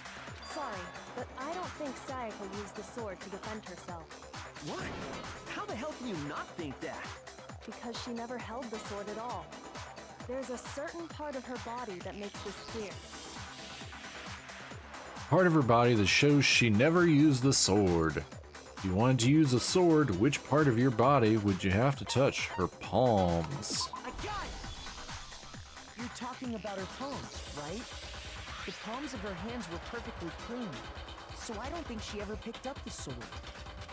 Sorry, but I don't think Sayaka used the sword to defend herself. What? How the hell can you not think that? Because she never held the sword at all. There's a certain part of her body that makes this clear. Part of her body that shows she never used the sword. If you wanted to use a sword, which part of your body would you have to touch? Her palms. I got it! You're talking about her palms, right? The palms of her hands were perfectly clean, so I don't think she ever picked up the sword.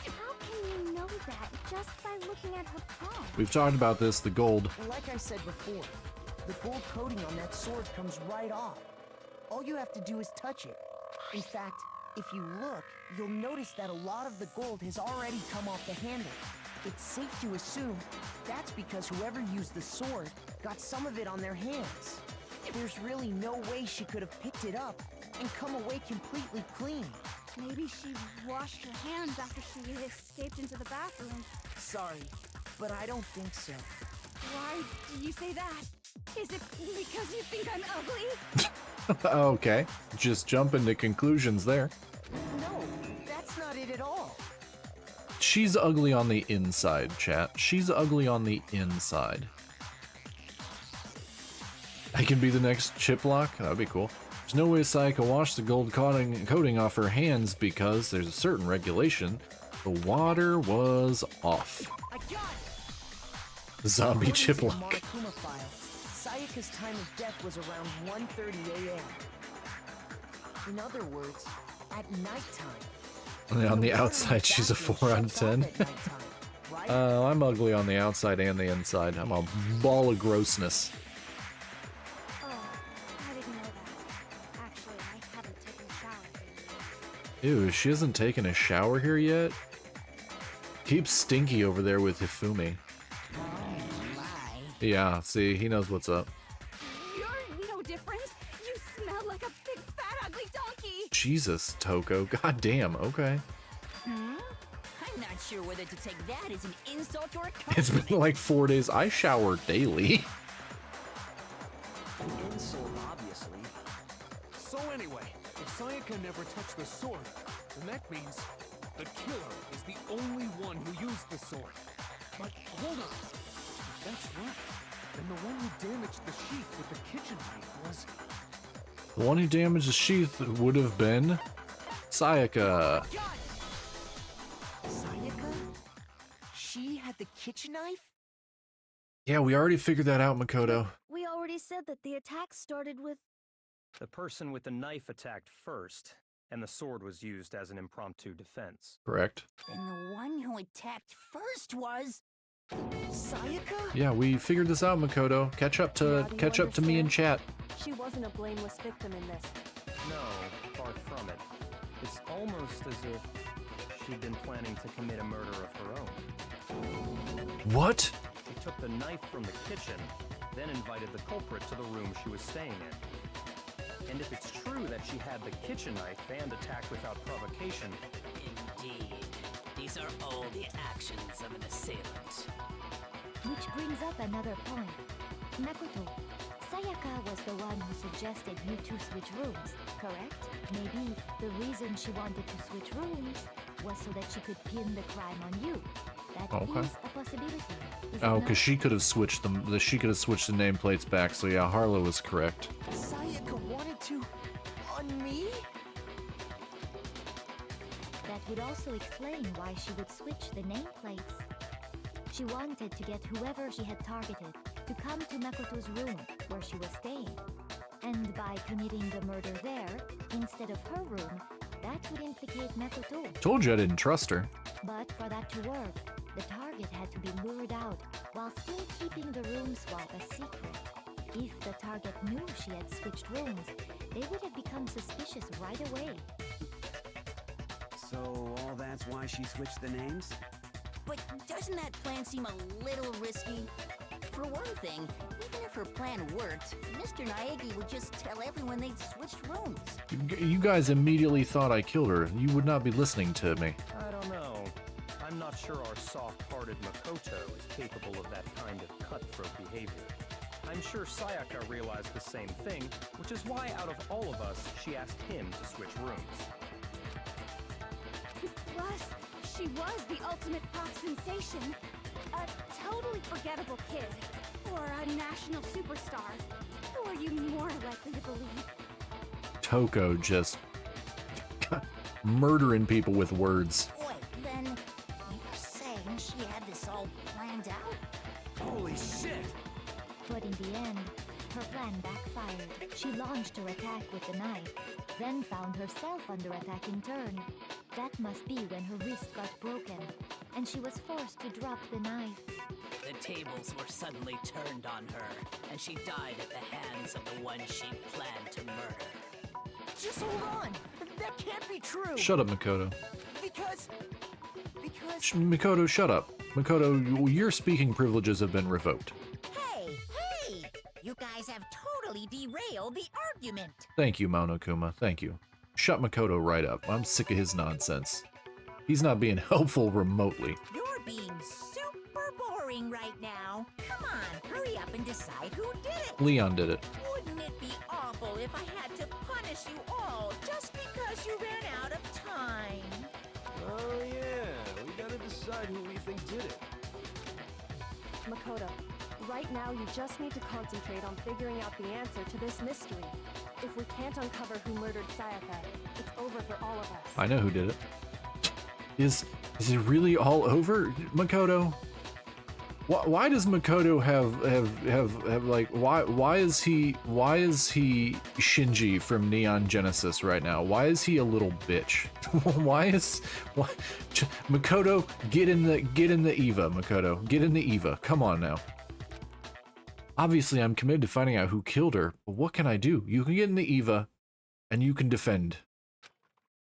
How can you know that just by looking at her palm? We've talked about this, the gold. Like I said before, the gold coating on that sword comes right off. All you have to do is touch it. In fact, if you look, you'll notice that a lot of the gold has already come off the handle. It's safe to assume that's because whoever used the sword got some of it on their hands. There's really no way she could have picked it up and come away completely clean. Maybe she washed her hands after she escaped into the bathroom. Sorry, but I don't think so. Why do you say that? Is it because you think I'm ugly? Okay, just jump into conclusions there. No, that's not it at all. She's ugly on the inside, chat. She's ugly on the inside. I can be the next Chiplock? That'd be cool. There's no way Sayaka washed the gold coating off her hands because there's a certain regulation. The water was off. I got it! Zombie According to the Chiplock. Monokuma file, Sayaka's time of death was around 1:30 a.m. In other words, at nighttime. On the outside, she's a 4 out of 10. I'm ugly on the outside and the inside. I'm a ball of grossness. Oh, I didn't know that. Actually, I haven't taken a shower. Ew, she hasn't taken a shower here yet? Keep stinky over there with Hifumi. Yeah, see, he knows what's up. You're no different. You smell like a big fat ugly donkey. Jesus, Toko. Goddamn, okay. I'm not sure whether to take that as an insult or a It's compliment. been like 4 days. I shower daily. An insult, obviously. So anyway, if Sayaka never touched the sword, then that means the killer is the only one who used the sword. But hold on. If that's right, Then the one who damaged the sheath with the kitchen knife was... The one who damaged the sheath would have been Sayaka. Sayaka? She had the kitchen knife? Yeah, we already figured that out, Makoto. We already said that the attack started with... The person with the knife attacked first, and the sword was used as an impromptu defense. Correct. And the one who attacked first was... Sayaka? Yeah, we figured this out, Makoto. Catch up to me in chat. She wasn't a blameless victim in this. No, far from it. It's almost as if she'd been planning to commit a murder of her own. What? She took the knife from the kitchen, then invited the culprit to the room she was staying in. And if it's true that she had the kitchen knife and attacked without provocation... Indeed. These are all the actions of an assailant. Which brings up another point. Makoto, Sayaka was the one who suggested you two switch rooms, correct? Maybe the reason she wanted to switch rooms was so that she could pin the crime on you. That is a possibility. Oh, because she could have switched them. She could have switched the nameplates back. So yeah, Harlow was correct. Sayaka wanted to... on me? That would also explain why she would switch the nameplates. She wanted to get whoever she had targeted to come to Makoto's room where she was staying. And by committing the murder there, instead of her room, that would implicate Makoto. Told you I didn't trust her. But for that to work, the target had to be lured out while still keeping the room swap a secret. If the target knew she had switched rooms, they would have become suspicious right away. So all that's why she switched the names? But doesn't that plan seem a little risky? For one thing, even if her plan worked, Mr. Naegi would just tell everyone they'd switched rooms. You guys immediately thought I killed her. You would not be listening to me. I don't know. I'm not sure our soft-hearted Makoto is capable of that kind of cutthroat behavior. I'm sure Sayaka realized the same thing, which is why out of all of us, she asked him to switch rooms. Plus, she was the ultimate pop sensation. A totally forgettable kid. Or a national superstar. Who are you more likely to believe? Toko just murdering people with words. Wait, then you're saying she had this all planned out? Holy shit! But in the end, her plan backfired. She launched her attack with the knife, then found herself under attack in turn. That must be when her wrist got broken, and she was forced to drop the knife. The tables were suddenly turned on her, and she died at the hands of the one she planned to murder. Just hold on! That can't be true! Shut up, Makoto. Because... Makoto, shut up. Makoto, your speaking privileges have been revoked. Hey! You guys have totally derailed the argument. Thank you, Monokuma. Thank you. Shut Makoto right up. I'm sick of his nonsense. He's not being helpful remotely. You're being super boring right now. Come on, hurry up and decide who did it. Leon did it. Wouldn't it be awful if I had to punish you all just because you ran out of time? Oh yeah, we gotta decide who we think did it. Makoto, right now you just need to concentrate on figuring out the answer to this mystery. If we can't uncover who murdered Sayaka, it's over for all of us. I know who did it. Is it really all over, Makoto? Why does Makoto have like why is he Shinji from Neon Genesis right now? Why is he a little bitch? why Makoto, get in the Eva, Makoto. Get in the Eva. Come on now. Obviously I'm committed to finding out who killed her, but what can I do? You can get in the Eva and you can defend.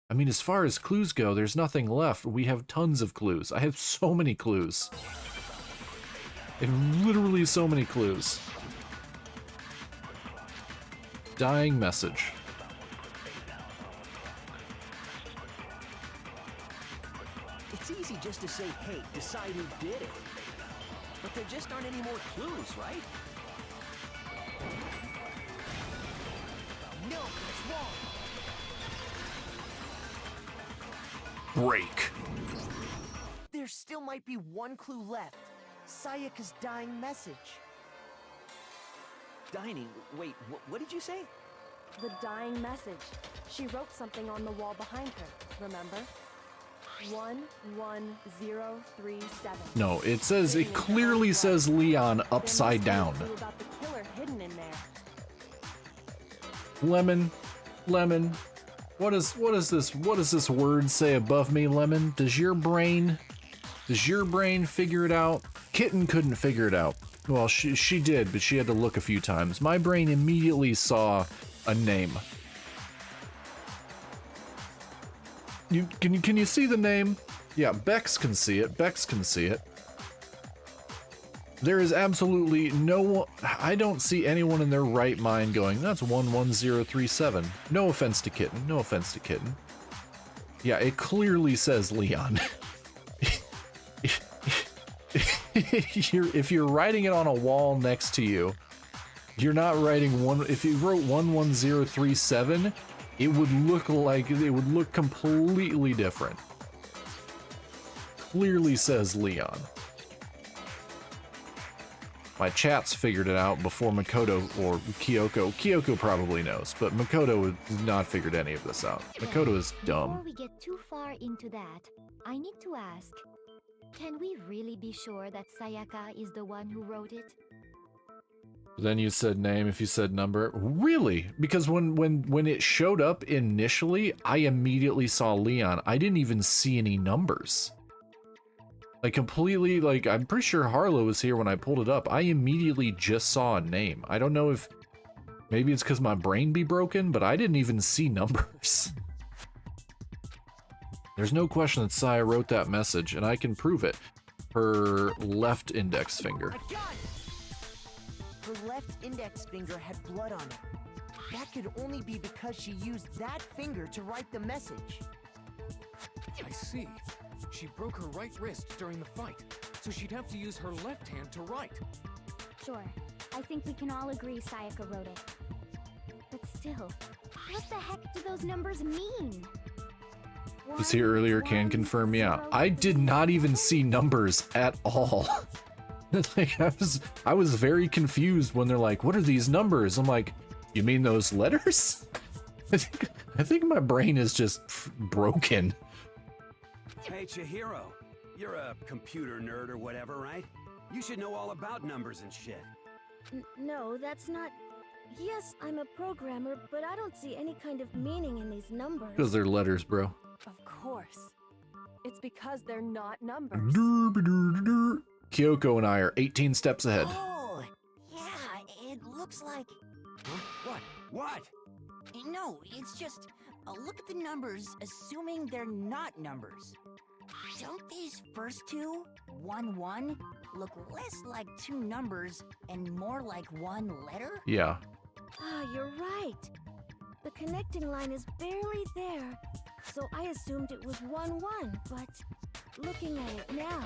I mean, as far as clues go, there's nothing left. We have tons of clues. I have so many clues. I have literally so many clues. Dying message. It's easy just to say, hey, decide who did it. But there just aren't any more clues, right? No, that's wrong. Break. There still might be one clue left. Sayaka's dying message. dining. Wait, what did you say? The dying message. She wrote something on the wall behind her, remember? 11037. No, it says, it clearly says Leon upside down. There must be a clue about the killer hidden in there. Lemon, what does this word say above me, Lemon? Does your brain figure it out? Kitten couldn't figure it out. Well, she did, but she had to look a few times. My brain immediately saw a name. Can you see the name? Yeah, Bex can see it. Bex can see it. There is absolutely no... I don't see anyone in their right mind going, that's 11037. No offense to Kitten. No offense to Kitten. Yeah, it clearly says Leon. If you're writing it on a wall next to you, you're not writing one. If you wrote 11037, it would look completely different. Clearly says Leon. My chat's figured it out before Makoto or Kyoko. Kyoko probably knows, but Makoto has not figured any of this out. Makoto is dumb. Before we get too far into that, I need to ask, can we really be sure that Sayaka is the one who wrote it? Then you said name if you said number. Really? Because when it showed up initially, I immediately saw Leon. I didn't even see any numbers. Like completely, like I'm pretty sure Harlow was here when I pulled it up. I immediately just saw a name. I don't know if maybe it's because my brain be broken, but I didn't even see numbers. There's no question that Saya wrote that message, and I can prove it. Her left index finger. I got it! Her left index finger had blood on it. That could only be because she used that finger to write the message. I see. She broke her right wrist during the fight, so she'd have to use her left hand to write. Sure. I think we can all agree Sayaka wrote it. But still, what the heck do those numbers mean? Was here earlier, can confirm, yeah. I did not even see numbers at all. Like, I was very confused when they're like, what are these numbers? I'm like, you mean those letters? I think my brain is just broken. Hey, Chihiro, you're a computer nerd or whatever, right? You should know all about numbers and shit. No, that's not... Yes, I'm a programmer, but I don't see any kind of meaning in these numbers. Because they're letters, bro. Of course. It's because they're not numbers. Kyoko and I are 18 steps ahead. Oh, yeah, it looks like... Huh? What? No, it's just... look at the numbers, assuming they're not numbers. Don't these first two, 1-1, look less like two numbers and more like one letter? Yeah. Ah, you're right. The connecting line is barely there, so I assumed it was 1-1, but looking at it now,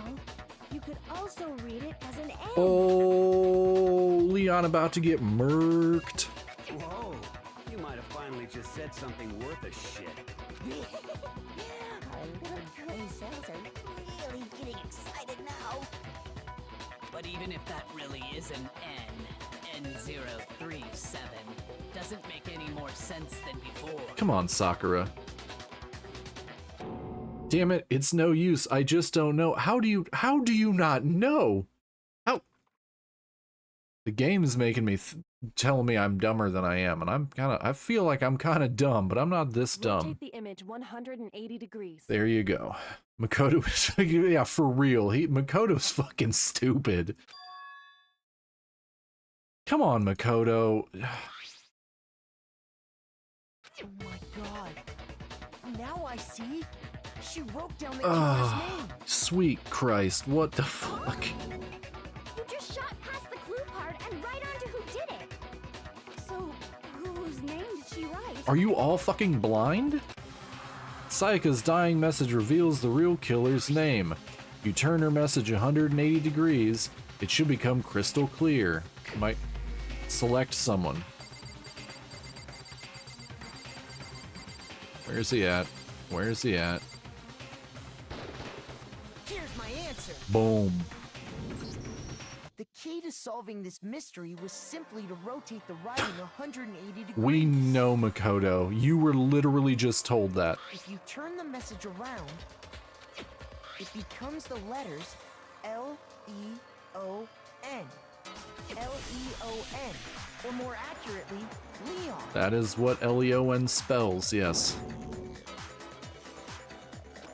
you could also read it as an N. Oh, Leon about to get murked. Whoa, you might have finally just said something worth a shit. Our little brain cells are really getting excited now. But even if that really is an N037, doesn't make any more sense than before. Come on, Sakura. Damn it, it's no use. I just don't know. How do you not know? How? The game's making me telling me I'm dumber than I am, and I feel like I'm kind of dumb, but I'm not this dumb. Rotate the image 180 degrees. There you go. Makoto is, yeah, for real. Makoto's fucking stupid. Come on, Makoto. Oh my god. Now I see. She wrote down the killer's name. Sweet Christ, what the fuck? You just shot past the clue part and right onto who did it. So, whose name did she write? Are you all fucking blind? Sayaka's dying message reveals the real killer's name. You turn her message 180 degrees, it should become crystal clear. You might select someone. Where's he at? Where's he at? Here's my answer. Boom. The key to solving this mystery was simply to rotate the writing 180 degrees. We know, Makoto. You were literally just told that. If you turn the message around, it becomes the letters L-E-O-N. L-E-O-N. Or more accurately, Leon. That is what Leon spells, yes.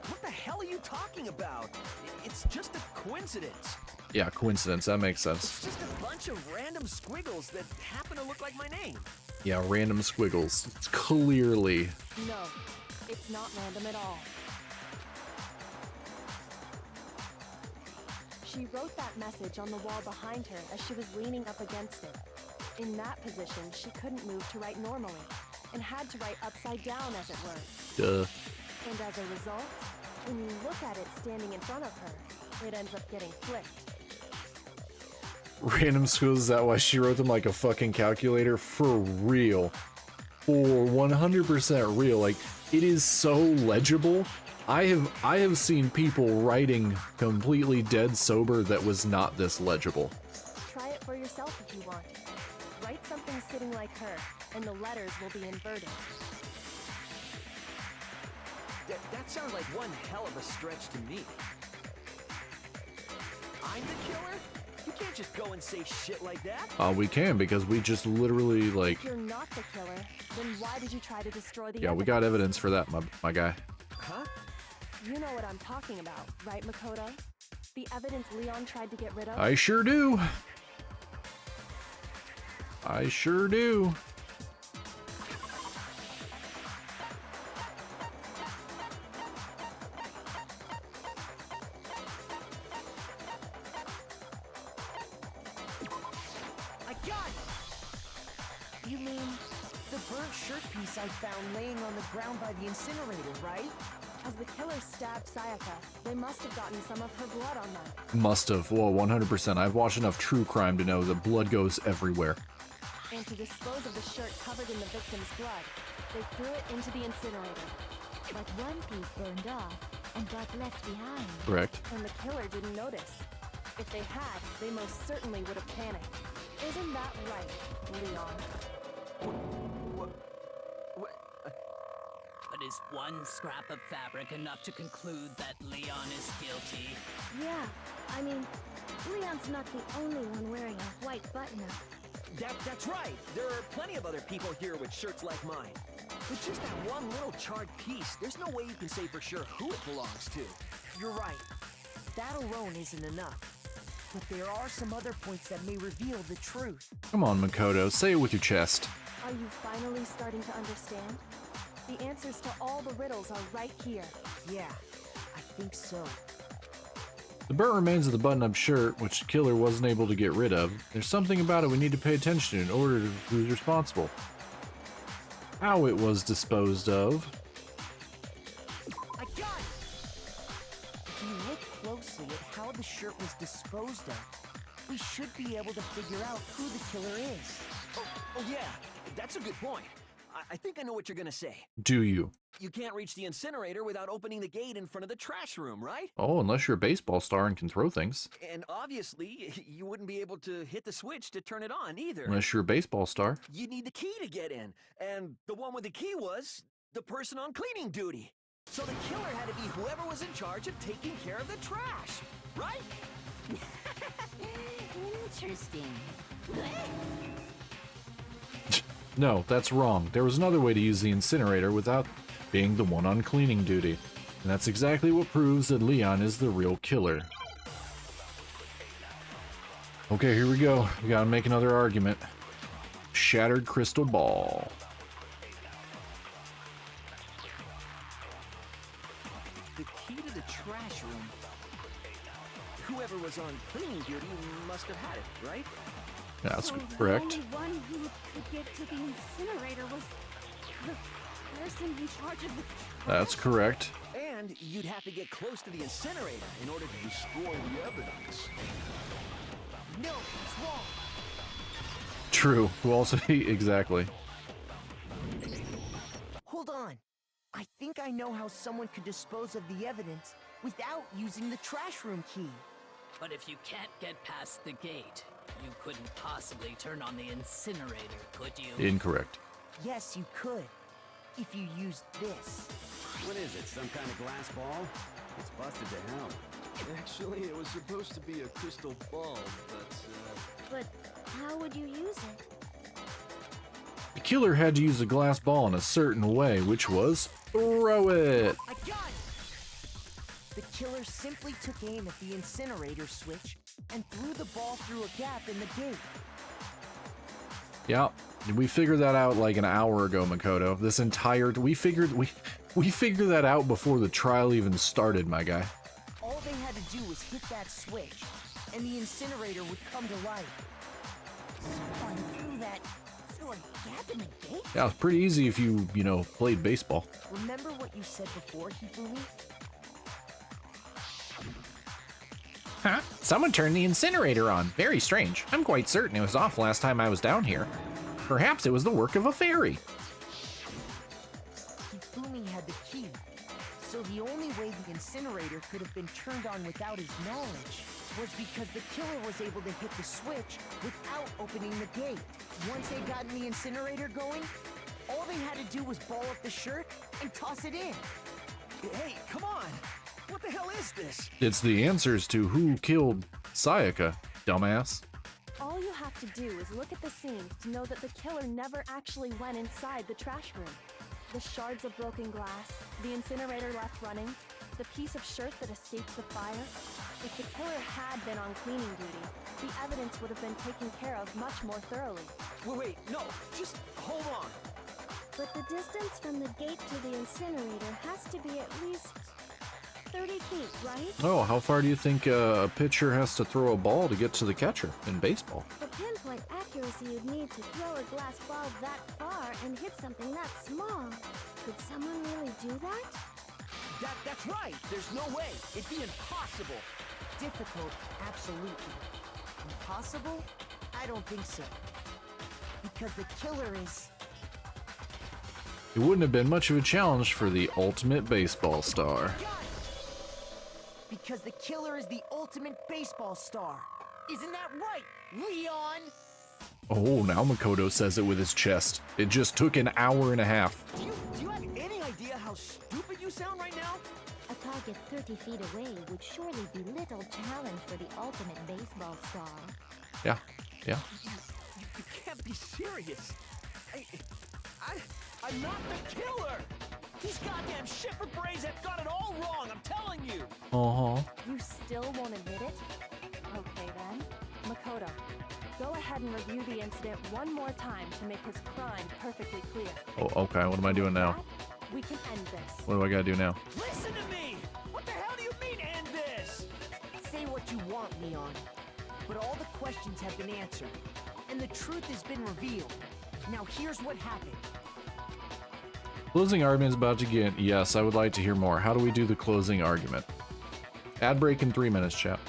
What the hell are you talking about? It's just a coincidence. Yeah, coincidence. That makes sense. It's just a bunch of random squiggles that happen to look like my name. Yeah, random squiggles. It's clearly. No, it's not random at all. She wrote that message on the wall behind her as she was leaning up against it. In that position, she couldn't move to write normally, and had to write upside down, as it were. Duh. And as a result, when you look at it standing in front of her, it ends up getting flipped. Random squiggles, is that why she wrote them like a fucking calculator? For real. For 100% real. Like, it is so legible. I have seen people writing completely dead sober that was not this legible. Try it for yourself if you want. Write something sitting like her, and the letters will be inverted. That sounds like one hell of a stretch to me. I'm the killer? You can't just go and say shit like that. We can, because we just literally, like... If you're not the killer, then why did you try to destroy the Yeah, we got evidence for that, my guy. Huh? You know what I'm talking about, right, Makoto? The evidence Leon tried to get rid of? I sure do. I sure do. I got it! You mean the burnt shirt piece I found laying on the ground by the incinerator, right? As the killer stabbed Sayaka, they must have gotten some of her blood on them. Must have. Whoa, 100%. I've watched enough true crime to know that blood goes everywhere. And to dispose of the shirt covered in the victim's blood, they threw it into the incinerator. But one piece burned off and got left behind. Correct. And the killer didn't notice. If they had, they most certainly would have panicked. Isn't that right, Leon? But is one scrap of fabric enough to conclude that Leon is guilty? Yeah, I mean, Leon's not the only one wearing a white button-up. That's right. There are plenty of other people here with shirts like mine. With just that one little charred piece, there's no way you can say for sure who it belongs to. You're right. That alone isn't enough. But there are some other points that may reveal the truth. Come on, Makoto. Say it with your chest. Are you finally starting to understand? The answers to all the riddles are right here. Yeah, I think so. The burnt remains of the button-up shirt, which the killer wasn't able to get rid of. There's something about it we need to pay attention to in order to who's responsible. How it was disposed of. I got it! If you look closely at how the shirt was disposed of, we should be able to figure out who the killer is. Oh yeah, that's a good point. I think I know what you're gonna say. Do you? You can't reach the incinerator without opening the gate in front of the trash room, right? Oh, unless you're a baseball star and can throw things. And obviously, you wouldn't be able to hit the switch to turn it on either. Unless you're a baseball star. You need the key to get in. And the one with the key was the person on cleaning duty. So the killer had to be whoever was in charge of taking care of the trash, right? Interesting. No, that's wrong. There was another way to use the incinerator without being the one on cleaning duty. And that's exactly what proves that Leon is the real killer. Okay, here we go. We gotta make another argument. Shattered crystal ball. The key to the trash room. Whoever was on cleaning duty must have had it, right? That's So correct. the only one who could get to the incinerator was the person in charge of the... That's correct. And you'd have to get close to the incinerator in order to destroy the evidence. No, it's wrong. True. Who also... exactly. Hold on. I think I know how someone could dispose of the evidence without using the trash room key. But if you can't get past the gate, You couldn't possibly turn on the incinerator, could you? Incorrect. Yes, you could. If you used this. What is it, some kind of glass ball? It's busted to hell. Actually, it was supposed to be a crystal ball, But how would you use it? The killer had to use a glass ball in a certain way, which was throw it. I got it! The killer simply took aim at the incinerator switch and threw the ball through a gap in the gate. Yeah, we figured that out like an hour ago, Makoto. This entire we figured that out before the trial even started, my guy. All they had to do was hit that switch, and the incinerator would come to life. Someone threw that through a gap in the gate? Yeah, it's pretty easy if you know, played baseball. Remember what you said before, Hifumi? Huh? Someone turned the incinerator on. Very strange. I'm quite certain it was off last time I was down here. Perhaps it was the work of a fairy. Hifumi had the key, so the only way the incinerator could have been turned on without his knowledge was because the killer was able to hit the switch without opening the gate. Once they got the incinerator going, all they had to do was ball up the shirt and toss it in. Hey, come on! What the hell is this? It's the answers to who killed Sayaka, dumbass. All you have to do is look at the scene to know that the killer never actually went inside the trash room. The shards of broken glass, the incinerator left running, the piece of shirt that escaped the fire. If the killer had been on cleaning duty, the evidence would have been taken care of much more thoroughly. Wait, no, just hold on. But the distance from the gate to the incinerator has to be at least 30 feet, right? Oh, how far do you think a pitcher has to throw a ball to get to the catcher in baseball? For pinpoint accuracy, you'd need to throw a glass ball that far and hit something that small. Could someone really do that? That's right. There's no way. It'd be impossible. Difficult, absolutely. Impossible? I don't think so. Because the killer is... It wouldn't have been much of a challenge for the ultimate baseball star. Because the killer is the ultimate baseball star. Isn't that right, Leon? Oh, now Makoto says it with his chest. It just took an hour and a half. Do you have any idea how stupid you sound right now? A target 30 feet away would surely be little challenge for the ultimate baseball star. Yeah. You can't be serious. I'm not the killer. These goddamn shipper brains have got it all wrong, I'm telling you! You still won't admit it? Okay then. Makoto, go ahead and review the incident one more time to make his crime perfectly clear. Oh, okay, what am I doing now? We can end this. What do I gotta do now? Listen to me! What the hell do you mean, end this? Say what you want, Leon. But all the questions have been answered, and the truth has been revealed. Now here's what happened. Closing argument is about to begin. Yes, I would like to hear more. How do we do the closing argument? Ad break in 3 minutes, chat.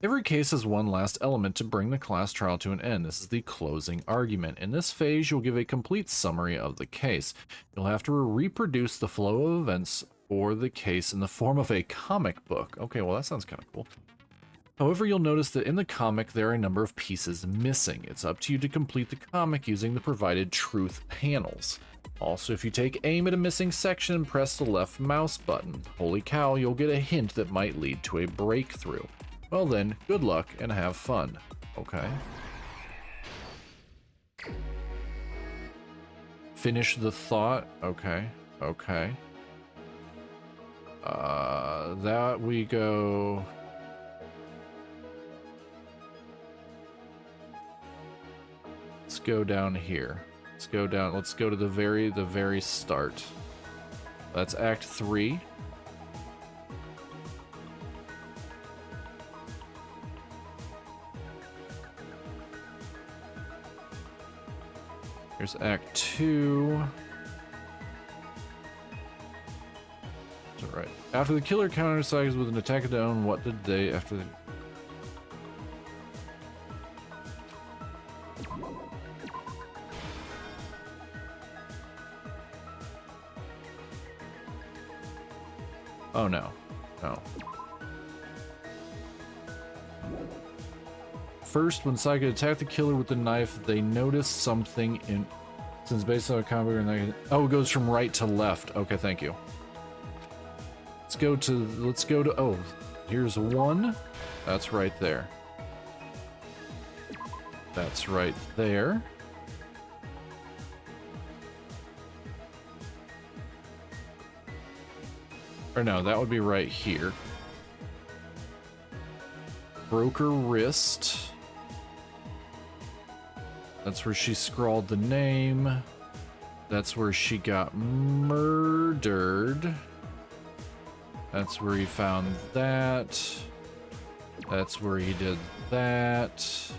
Every case has one last element to bring the class trial to an end. This is the closing argument. In this phase, you'll give a complete summary of the case. You'll have to reproduce the flow of events for the case in the form of a comic book. Okay, well, that sounds kind of cool. However, you'll notice that in the comic, there are a number of pieces missing. It's up to you to complete the comic using the provided truth panels. Also, if you take aim at a missing section and press the left mouse button, holy cow, you'll get a hint that might lead to a breakthrough. Well then, good luck and have fun. Okay. Finish the thought. Okay. That we go... Let's go down here. Let's go to the very start. That's Act 3. Here's Act 2. That's right. After the killer counter-attacks with an attack of their own, what did they after the... Oh no. No. first, when Sayaka attacked the killer with the knife, they noticed something in... Since based on a comic... Oh, it goes from right to left. Okay, thank you. Let's go to... Oh, here's one. That's right there. That's right there. Or no, that would be right here. Broke her wrist. That's where she scrawled the name. That's where she got murdered. That's where he found that. That's where he did that.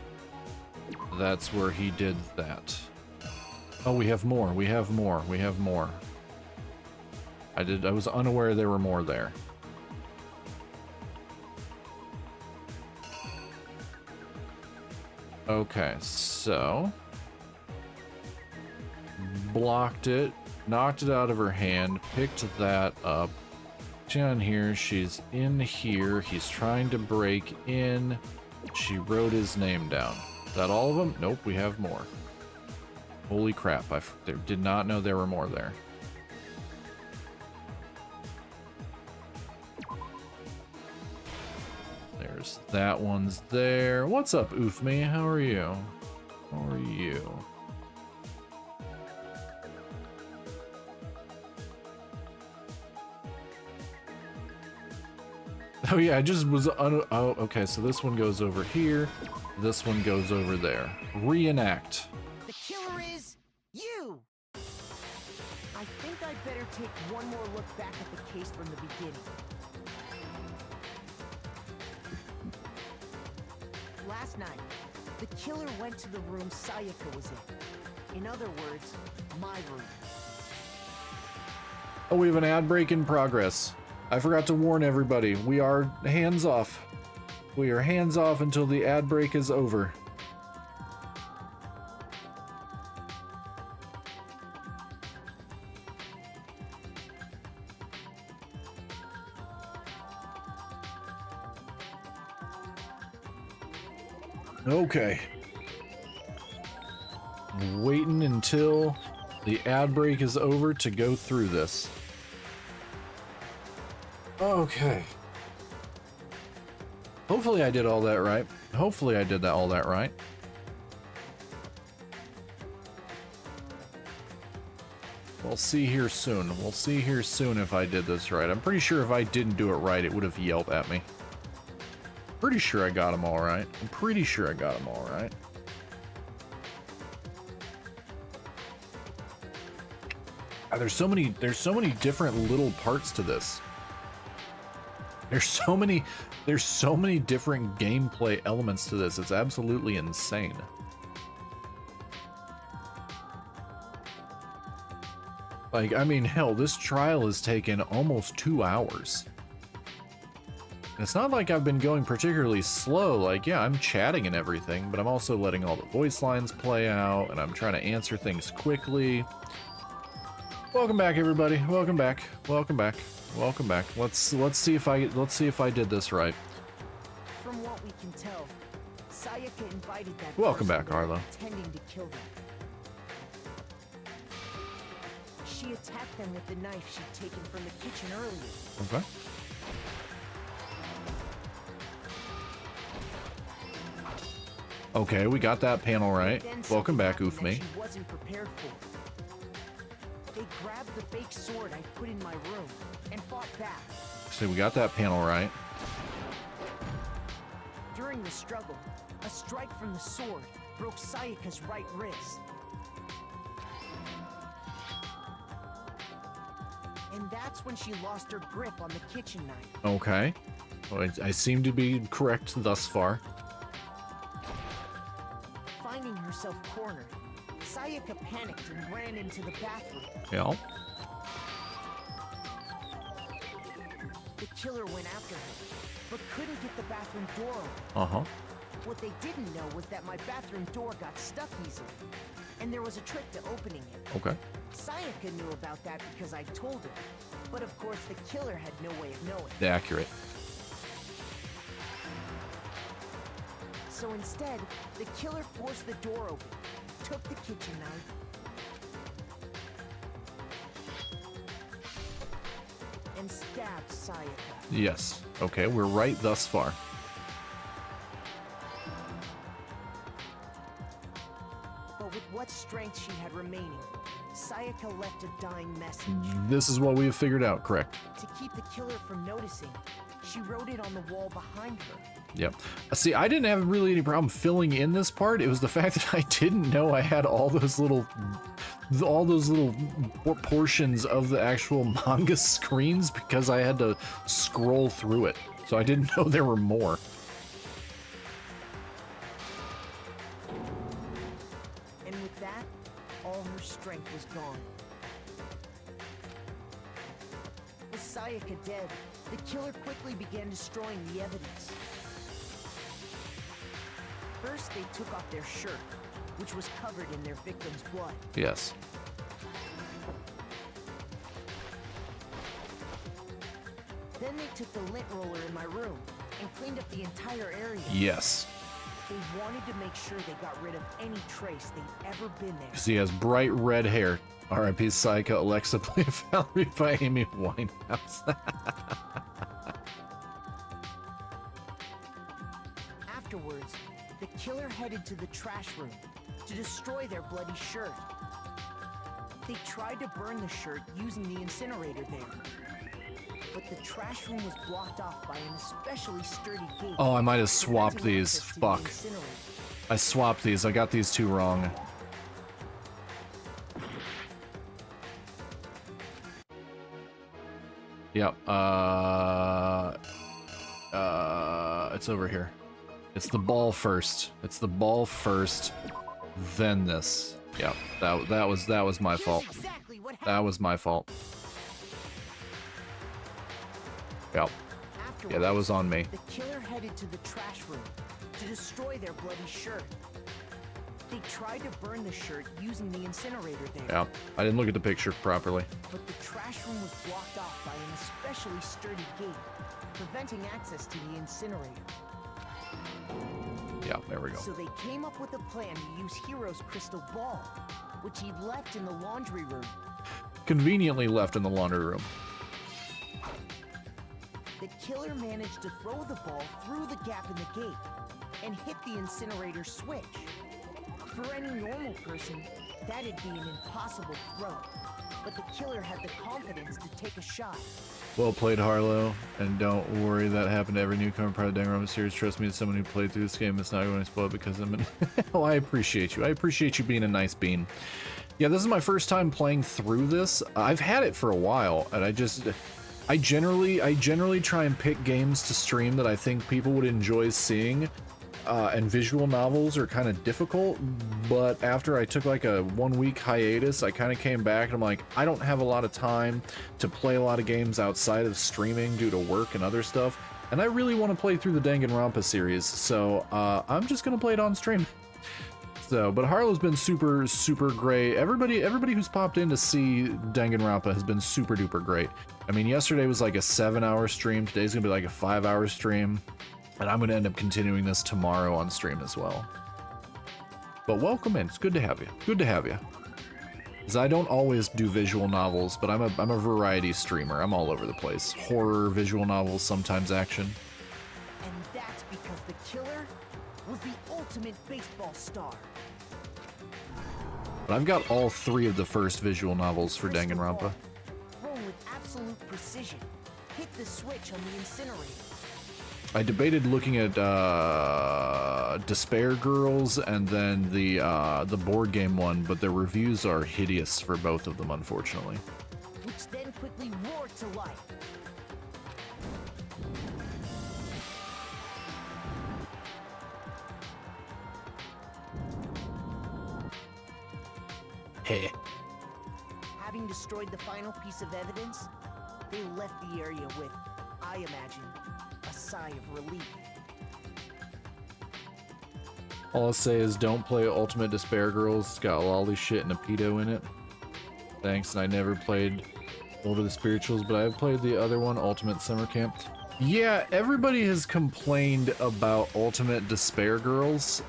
That's where he did that. Oh, we have more. We have more. We have more. I was unaware there were more there. Okay, so blocked it, knocked it out of her hand, picked that up. Down here, she's in here. He's trying to break in. She wrote his name down. Is that all of them? Nope, we have more. Holy crap, I did not know there were more there. There's that one's there. What's up, Oofme? How are you? How are you? Oh yeah, I just was oh, okay, so this one goes over here. This one goes over there. Reenact. The killer is you! I think I'd better take one more look back at the case from the beginning. Last night, the killer went to the room Sayaka was in. In other words, my room. Oh, we have an ad break in progress. I forgot to warn everybody. We are hands off. We are hands off until the ad break is over. Okay. Waiting until the ad break is over to go through this. Okay. Hopefully I did all that right. Hopefully I did all that right. We'll see here soon. We'll see here soon if I did this right. I'm pretty sure if I didn't do it right, it would have yelled at me. Pretty sure I got them all right. I'm pretty sure I got them all right. There's so many different little parts to this. There's so many different gameplay elements to this. It's absolutely insane. Like, I mean, hell, this trial has taken almost 2 hours. And it's not like I've been going particularly slow. Like, yeah, I'm chatting and everything, but I'm also letting all the voice lines play out, and I'm trying to answer things quickly. Welcome back, everybody. Welcome back. Welcome back. Welcome back. Let's see if I did this right. From what we can tell, Sayaka invited that Welcome person back, Arlo. intending to kill them. She attacked them with the knife she'd taken from the kitchen earlier. Okay. Okay, we got that panel right. Welcome back, Oofme. She wasn't prepared for. They grabbed the fake sword I put in my room and fought back. So we got that panel right. During the struggle, a strike from the sword broke Sayaka's right wrist. And that's when she lost her grip on the kitchen knife. Okay. Well, I seem to be correct thus far. Finding herself cornered, Sayaka panicked and ran into the bathroom. Yeah. The killer went after her, but couldn't get the bathroom door open. Uh-huh. What they didn't know was that my bathroom door got stuck easily, and there was a trick to opening it. Okay. Sayaka knew about that because I told her, but of course the killer had no way of knowing. Accurate. So instead, the killer forced the door open, took the kitchen knife, and stabbed Sayaka. Yes. Okay, we're right thus far. But with what strength she had remaining, Sayaka left a dying message. This is what we have figured out, correct? To keep the killer from noticing, she wrote it on the wall behind her. Yep. See, I didn't have really any problem filling in this part. It was the fact that I didn't know I had all those little portions of the actual manga screens because I had to scroll through it. So I didn't know there were more. And with that, all her strength was gone. With Sayaka dead, the killer quickly began destroying the evidence. First, they took off their shirt, which was covered in their victim's blood. Yes. Then they took the lint roller in my room and cleaned up the entire area. Yes. They wanted to make sure they got rid of any trace they'd ever been there. Because he has bright red hair. R.I.P. Sayaka, Alexa, play Valerie by Amy Winehouse. Afterwards, the killer headed to the trash room to destroy their bloody shirt. They tried to burn the shirt using the incinerator there. But the trash room was blocked off by an especially sturdy gate. Oh, I might have swapped these. Fuck. I swapped these. I got these two wrong. Yep. It's over here. It's the ball first. It's the ball first, then this. Yep. That was my fault. That was my fault. Yep. Yeah, that was on me. The killer headed to the trash room to destroy their bloody shirt. They tried to burn the shirt using the incinerator there. Yeah, I didn't look at the picture properly. But the trash room was blocked off by an especially sturdy gate, preventing access to the incinerator. Yeah, there we go. So they came up with a plan to use Hiro's crystal ball, which he'd left in the laundry room. Conveniently left in the laundry room. The killer managed to throw the ball through the gap in the gate and hit the incinerator switch. For any normal person, that'd be an impossible throw, but the killer had the confidence to take a shot. Well played, Harlow, and don't worry, that happened to every newcomer part of the Danganronpa series. Trust me, as someone who played through this game, it's not going to spoil it because I'm Oh, I appreciate you. I appreciate you being a nice bean. Yeah, this is my first time playing through this. I've had it for a while, and I generally try and pick games to stream that I think people would enjoy seeing. And visual novels are kind of difficult, but after I took like a 1 week hiatus, I kind of came back and I'm like, I don't have a lot of time to play a lot of games outside of streaming due to work and other stuff, and I really want to play through the Danganronpa series, so I'm just gonna play it on stream. So, but Harlow's been super great. Everybody who's popped in to see Danganronpa has been super duper great. I mean, yesterday was like a 7-hour stream. Today's gonna be like a 5-hour stream. And I'm going to end up continuing this tomorrow on stream as well. But welcome in. It's good to have you. Good to have you. Because I don't always do visual novels, but I'm a variety streamer. I'm all over the place. Horror, visual novels, sometimes action. And that's because the killer was the ultimate baseball star. But I've got all 3 of the first visual novels for Danganronpa. Thrown with absolute precision, hit the switch on the incinerator. I debated looking at Despair Girls and then the board game one, but the reviews are hideous for both of them, unfortunately. Which then quickly roared to life. Hey. Having destroyed the final piece of evidence, they left the area with, I imagine, a sigh of relief. All I'll say is don't play Ultimate Despair Girls. It's got lolly shit and a pedo in it. Thanks, and I never played Older the Spirituals, but I have played the other one, Ultimate Summer Camp. Yeah, everybody has complained about Ultimate Despair Girls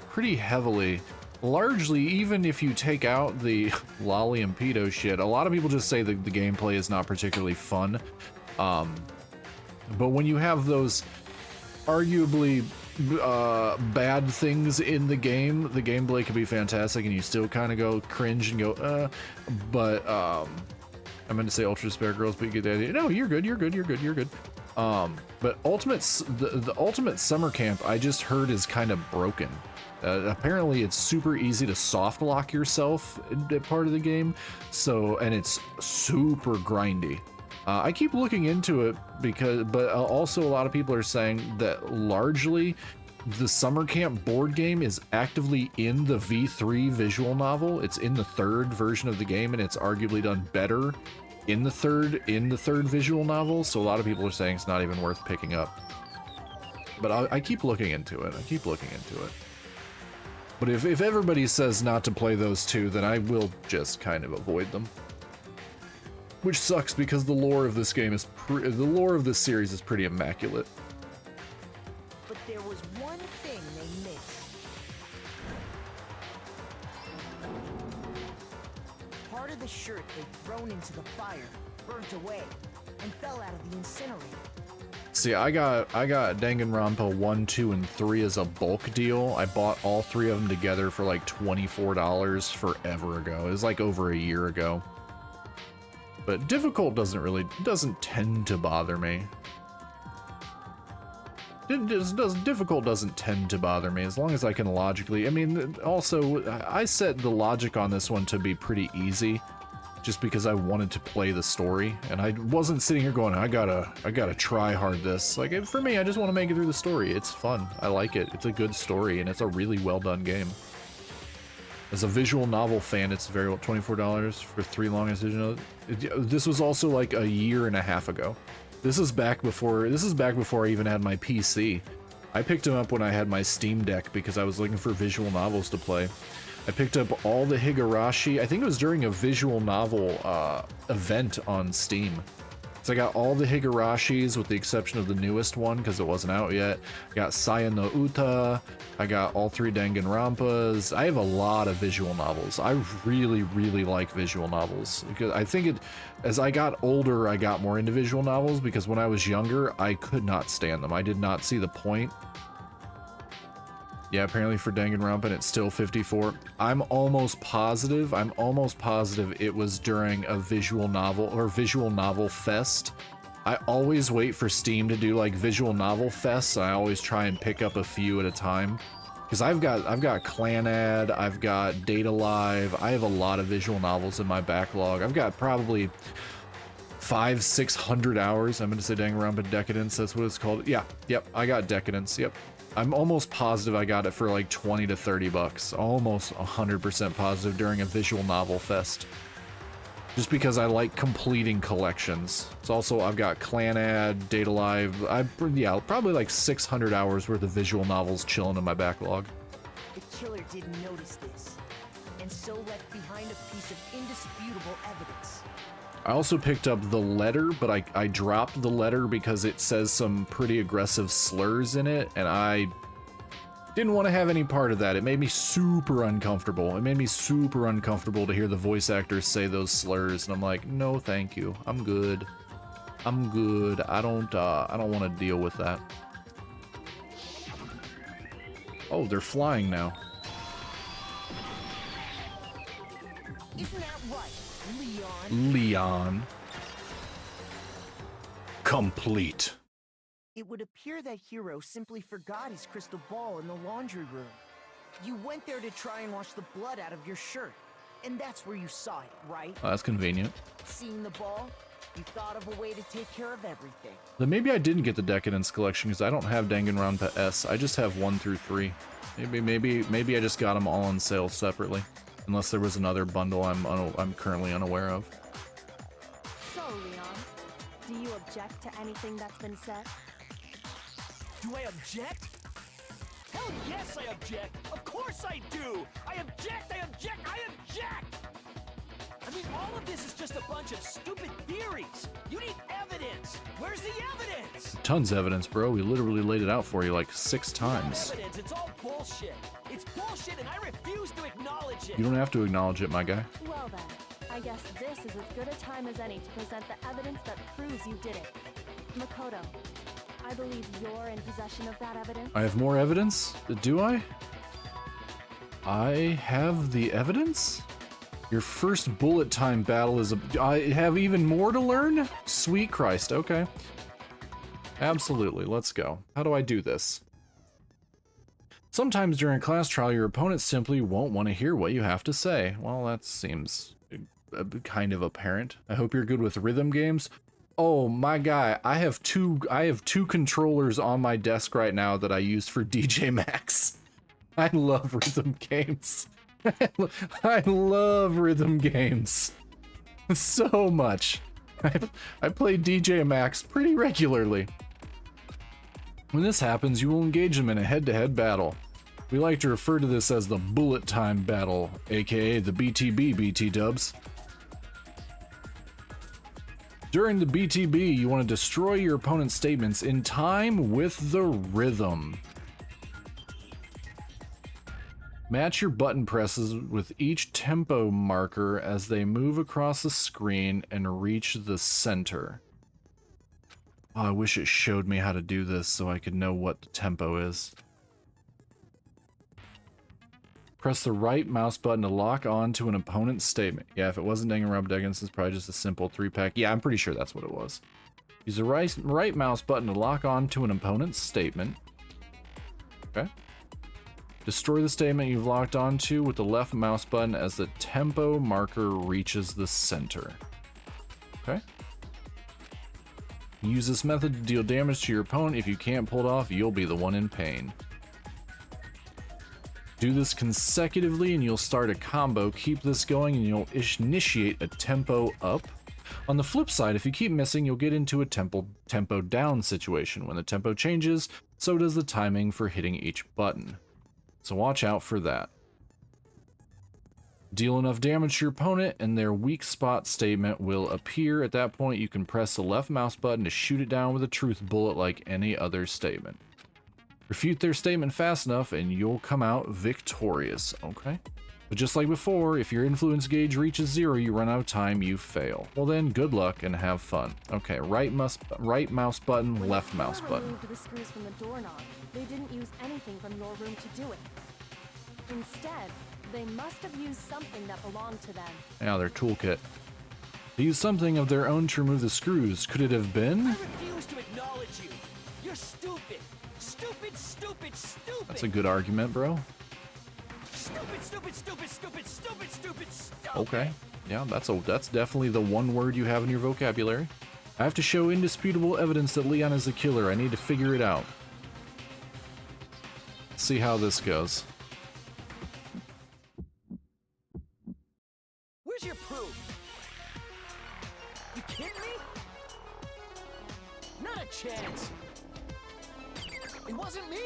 pretty heavily. Largely, even if you take out the lolly and pedo shit, a lot of people just say that the gameplay is not particularly fun. But when you have those arguably bad things in the gameplay can be fantastic, and you still kind of go cringe and go, but I meant to say Ultra Despair Girls, but you get the idea. No, you're good, you're good, you're good, you're good. But the Ultimate Summer Camp, I just heard, is kind of broken. Apparently it's super easy to soft lock yourself in part of the game, and it's super grindy. I keep looking into it but also a lot of people are saying that largely the Summer Camp board game is actively in the V3 visual novel. It's in the third version of the game, and it's arguably done better in the third visual novel. So a lot of people are saying it's not even worth picking up. But I keep looking into it. But if everybody says not to play those two, then I will just kind of avoid them. Which sucks, because the lore of this game is the lore of this series is pretty immaculate. But there was one thing they missed. Part of the shirt they'd thrown into the fire burnt away and fell out of the incinerator. See, I got Danganronpa 1, 2, and 3 as a bulk deal. I bought all three of them together for like $24 forever ago. It was like over a year ago. But difficult doesn't tend to bother me. Difficult doesn't tend to bother me as long as I can logically. I mean, also, I set the logic on this one to be pretty easy, just because I wanted to play the story, and I wasn't sitting here going, I gotta try hard this. Like, for me, I just want to make it through the story. It's fun. I like it. It's a good story, and it's a really well done game. As a visual novel fan, it's very well. $24 for 3 long incisions. This was also like a year and a half ago. This is back before I even had my PC. I picked them up when I had my Steam Deck because I was looking for visual novels to play. I picked up all the Higurashi. I think it was during a visual novel event on Steam. So I got all the Higurashis with the exception of the newest one because it wasn't out yet. I got Saya no Uta. I got all 3 Danganronpas. I have a lot of visual novels. I really, really like visual novels because I think as I got older, I got more into visual novels because when I was younger, I could not stand them. I did not see the point. Yeah, apparently for Danganronpa, it's still 54. I'm almost positive it was during a visual novel or visual novel fest. I always wait for Steam to do like visual novel fests. I always try and pick up a few at a time. Because I've got Clanad, I've got Data Live, I have a lot of visual novels in my backlog. I've got probably 500-600 hours. I'm gonna say Danganronpa Decadence, that's what it's called. Yeah, yep, I got Decadence, yep. I'm almost positive I got it for like 20 to 30 bucks. Almost 100% positive during a visual novel fest. Just because I like completing collections. It's also, I've got Clanad, Data Live, yeah, probably like 600 hours worth of visual novels chilling in my backlog. The killer didn't notice this, and so left behind a piece of indisputable evidence. I also picked up The Letter, but I dropped The Letter because it says some pretty aggressive slurs in it, and I didn't want to have any part of that. It made me super uncomfortable. It made me super uncomfortable to hear the voice actors say those slurs, and I'm like, no, thank you. I'm good. I'm good. I don't want to deal with that. Oh, they're flying now. Isn't that right, Leon? Leon. Complete. It would appear that Hiro simply forgot his crystal ball in the laundry room. You went there to try and wash the blood out of your shirt, and that's where you saw it, right? Oh, that's convenient. Seeing the ball, you thought of a way to take care of everything. Then maybe I didn't get the Decadence collection because I don't have Danganronpa S. I just have 1 through 3. Maybe I just got them all on sale separately, unless there was another bundle I'm currently unaware of. So, Leon, do you object to anything that's been said? Do I object? Hell yes, I object! Of course I do! I object! I object! I object! I'm I mean, all of this is just a bunch of stupid theories. You need evidence. Where's the evidence? Tons of evidence, bro. We literally laid it out for you like 6 Not times. evidence. It's all bullshit. It's bullshit, and I refuse to acknowledge it. You don't have to acknowledge it, my guy. Well then, I guess this is as good a time as any to present the evidence that proves you did it. Makoto, I believe you're in possession of that evidence. I have more evidence? Do I? I have the evidence? Your first bullet time battle is I have even more to learn? Sweet Christ, okay. Absolutely, let's go. How do I do this? Sometimes during a class trial, your opponent simply won't want to hear what you have to say. Well, that seems kind of apparent. I hope you're good with rhythm games. Oh my guy, I have two controllers on my desk right now that I use for DJ Max. I love rhythm games. I love rhythm games so much. I play DJ Max pretty regularly. When this happens, you will engage them in a head-to-head battle. We like to refer to this as the bullet time battle, aka the BTB, BT dubs. During the BTB, you want to destroy your opponent's statements in time with the rhythm. Match your button presses with each tempo marker as they move across the screen and reach the center. Oh, I wish it showed me how to do this so I could know what the tempo is. Press the right mouse button to lock on to an opponent's statement. Yeah, if it wasn't Danganronpa Degens, it's probably just a simple 3-pack. Yeah, I'm pretty sure that's what it was. Use the right mouse button to lock on to an opponent's statement. Okay. Destroy the statement you've locked onto with the left mouse button as the tempo marker reaches the center. Okay. Use this method to deal damage to your opponent. If you can't pull it off, you'll be the one in pain. Do this consecutively and you'll start a combo. Keep this going and you'll initiate a tempo up. On the flip side, if you keep missing, you'll get into a tempo down situation. When the tempo changes, so does the timing for hitting each button. So watch out for that. Deal enough damage to your opponent and their weak spot statement will appear. At that point, you can press the left mouse button to shoot it down with a truth bullet like any other statement. Refute their statement fast enough and you'll come out victorious, okay? But just like before, if your influence gauge reaches 0, you run out of time, you fail. Well then, good luck and have fun. Okay, right mouse button, left mouse button. When they removed the screws from the doorknob, they didn't use anything from your room to do it. Instead, they must have used something that belonged to them. Yeah, their toolkit. They used something of their own to remove the screws. Could it have been? I refuse to acknowledge you. You're stupid. Stupid, stupid, stupid. That's a good argument, bro. Stupid, stupid, stupid, stupid, stupid, stupid, stupid. Okay. Yeah, that's definitely the one word you have in your vocabulary. I have to show indisputable evidence that Leon is the killer. I need to figure it out. Let's see how this goes. Where's your proof? You kidding me? Not a chance. It wasn't me.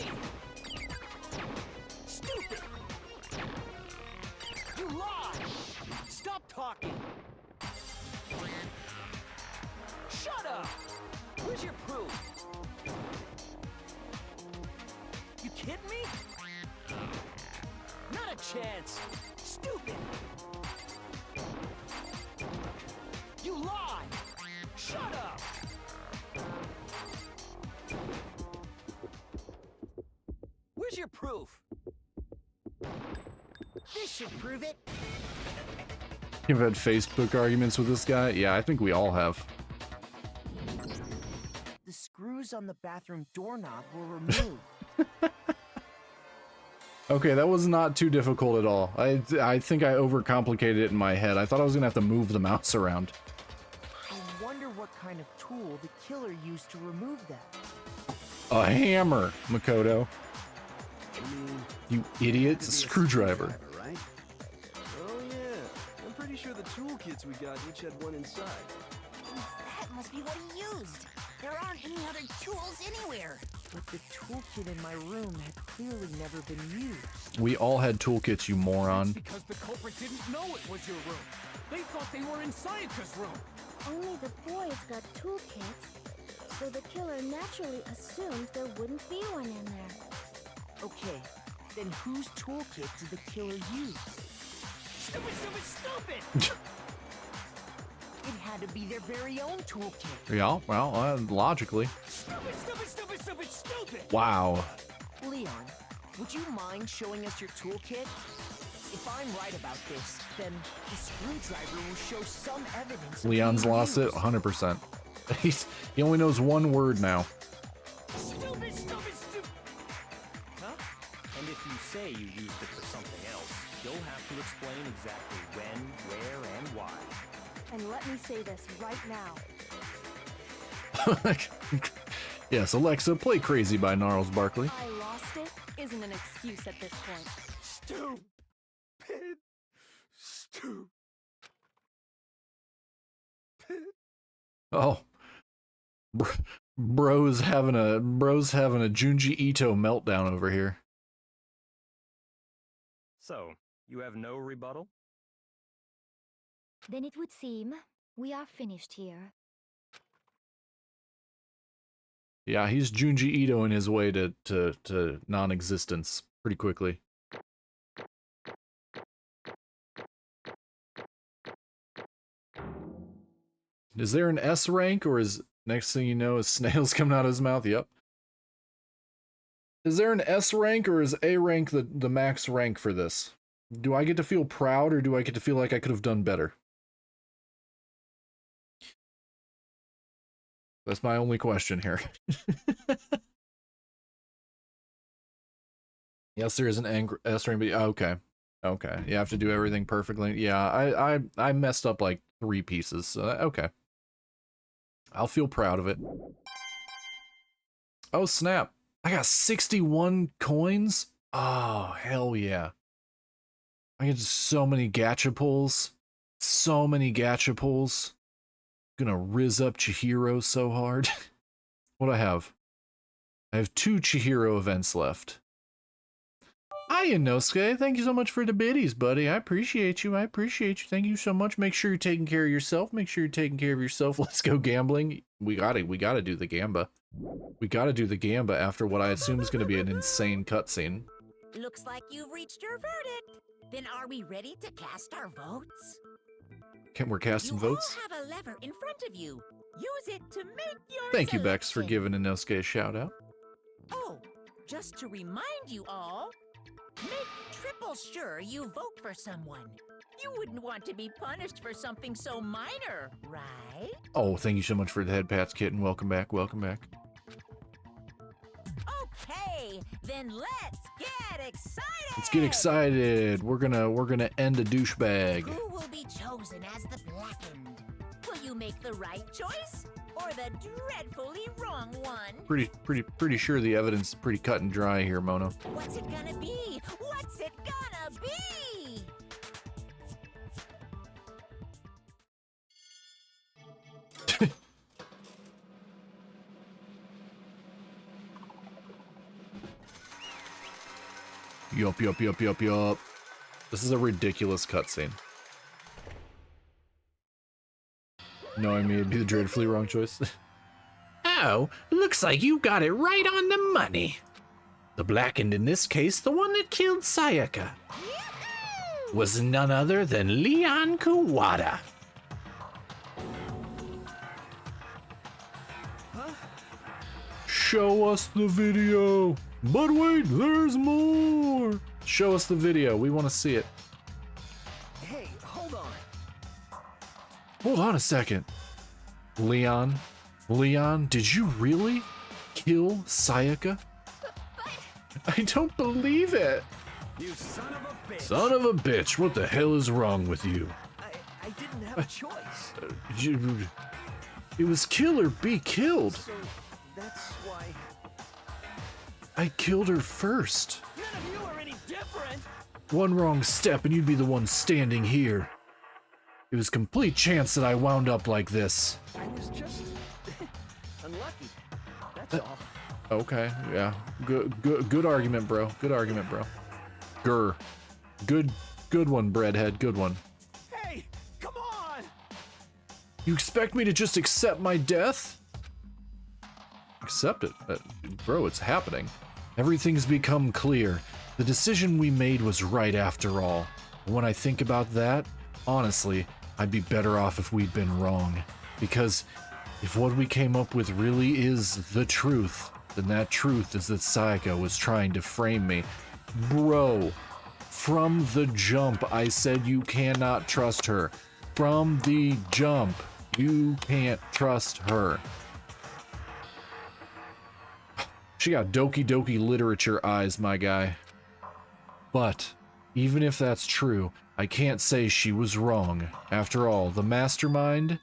Stupid. You lied. Stop talking. Shut up. Where's your proof? You kidding me? Not a chance. Stupid. You lied. Shut up. Where's your proof? This should prove it. You've had Facebook arguments with this guy? Yeah, I think we all have. The screws on the bathroom doorknob were removed. Okay, that was not too difficult at all. I think I overcomplicated it in my head. I thought I was gonna have to move the mouse around. I wonder what kind of tool the killer used to remove that. A hammer, Makoto. You idiot. It's a screwdriver. Right? Oh yeah. I'm pretty sure the toolkits we got each had one inside. That must be what he used. There aren't any other tools anywhere. But the toolkit in my room had clearly never been used. We all had toolkits, you moron. Because the culprit didn't know it was your room. They thought they were in Sayaka's room. Only the boys got toolkits, so the killer naturally assumed there wouldn't be one in there. Okay, then whose toolkit did the killer use? Stupid, stupid, stupid! It had to be their very own toolkit. Yeah, well, logically. Stupid, stupid, stupid, stupid, stupid! Wow. Leon, would you mind showing us your toolkit? If I'm right about this, then the screwdriver will show some evidence. Leon's lost it 100%. He only knows one word now. Stupid, stupid, stupid! Huh? And if you say you used it for something else, you'll have to explain exactly when, where, and why. And let me say this right now. Yes, Alexa, play Crazy by Gnarls Barkley. I lost it isn't an excuse at this point. Stupid. Stupid. Oh. Bro's having a Junji Ito meltdown over here. So, you have no rebuttal? Then it would seem we are finished here. Yeah, he's Junji Ito in his way to non-existence pretty quickly. Is there an S rank, or is next thing you know is snails coming out of his mouth? Yep. Is there an S rank, or is A rank the max rank for this? Do I get to feel proud, or do I get to feel like I could have done better? That's my only question here. Yes, there is an S rank, but okay. Okay, you have to do everything perfectly. Yeah, I messed up like 3 pieces, so okay. I'll feel proud of it. Oh snap, I got 61 coins? Oh, hell yeah. I get so many gacha pulls. So many gacha pulls. Gonna riz up Chihiro so hard. What do I have? I have 2 Chihiro events left. Hi, Inosuke. Thank you so much for the biddies, buddy. I appreciate you. I appreciate you. Thank you so much. Make sure you're taking care of yourself. Make sure you're taking care of yourself. Let's go gambling. We gotta do the gamba. We gotta do the gamba after what I assume is gonna be an insane cutscene. Looks like you've reached your verdict. Then are we ready to cast our votes? We're casting votes? You all have a lever in front of you. Use it to make your Thank you, Bex, for selection. giving Inosuke a shout out. Oh, just to remind you all, make triple sure you vote for someone. You wouldn't want to be punished for something so minor, right? Oh, thank you so much for the head pats, kitten. Welcome back. Welcome back. Okay, then let's get excited. Let's get excited. We're gonna end a douchebag. Who will be chosen as the blackened? Will you make the right choice or the dreadfully wrong one? Pretty sure the evidence is pretty cut and dry here, Mono. What's it gonna be? What's it gonna be? Yup. This is a ridiculous cutscene. No, I mean, it'd be the dreadfully wrong choice. Oh, looks like you got it right on the money. The blackened in this case, the one that killed Sayaka, was none other than Leon Kuwata. Show us the video. But wait, there's more. Show us the video. We want to see it. Hey, hold on. Hold on a second. Leon, did you really kill Sayaka? I don't believe it. You son of a bitch. Son of a bitch, what the hell is wrong with you? I didn't have a choice. It was kill or be killed. So that's why. I killed her first. None of you are any different. One wrong step and you'd be the one standing here. It was complete chance that I wound up like this. I was just unlucky. That's all. Okay, yeah. Good argument, bro. Good argument, bro. Good one, Breadhead. Good one. Hey, come You expect me to just accept my death? Accept it? Bro, it's happening. Everything's become clear. The decision we made was right after all. When I think about that, honestly, I'd be better off if we'd been wrong. Because if what we came up with really is the truth, then that truth is that Sayaka was trying to frame me. Bro, from the jump, I said you cannot trust her. From the jump, you can't trust her. She got Doki Doki literature eyes, my guy. But even if that's true, I can't say she was wrong. After all, the mastermind,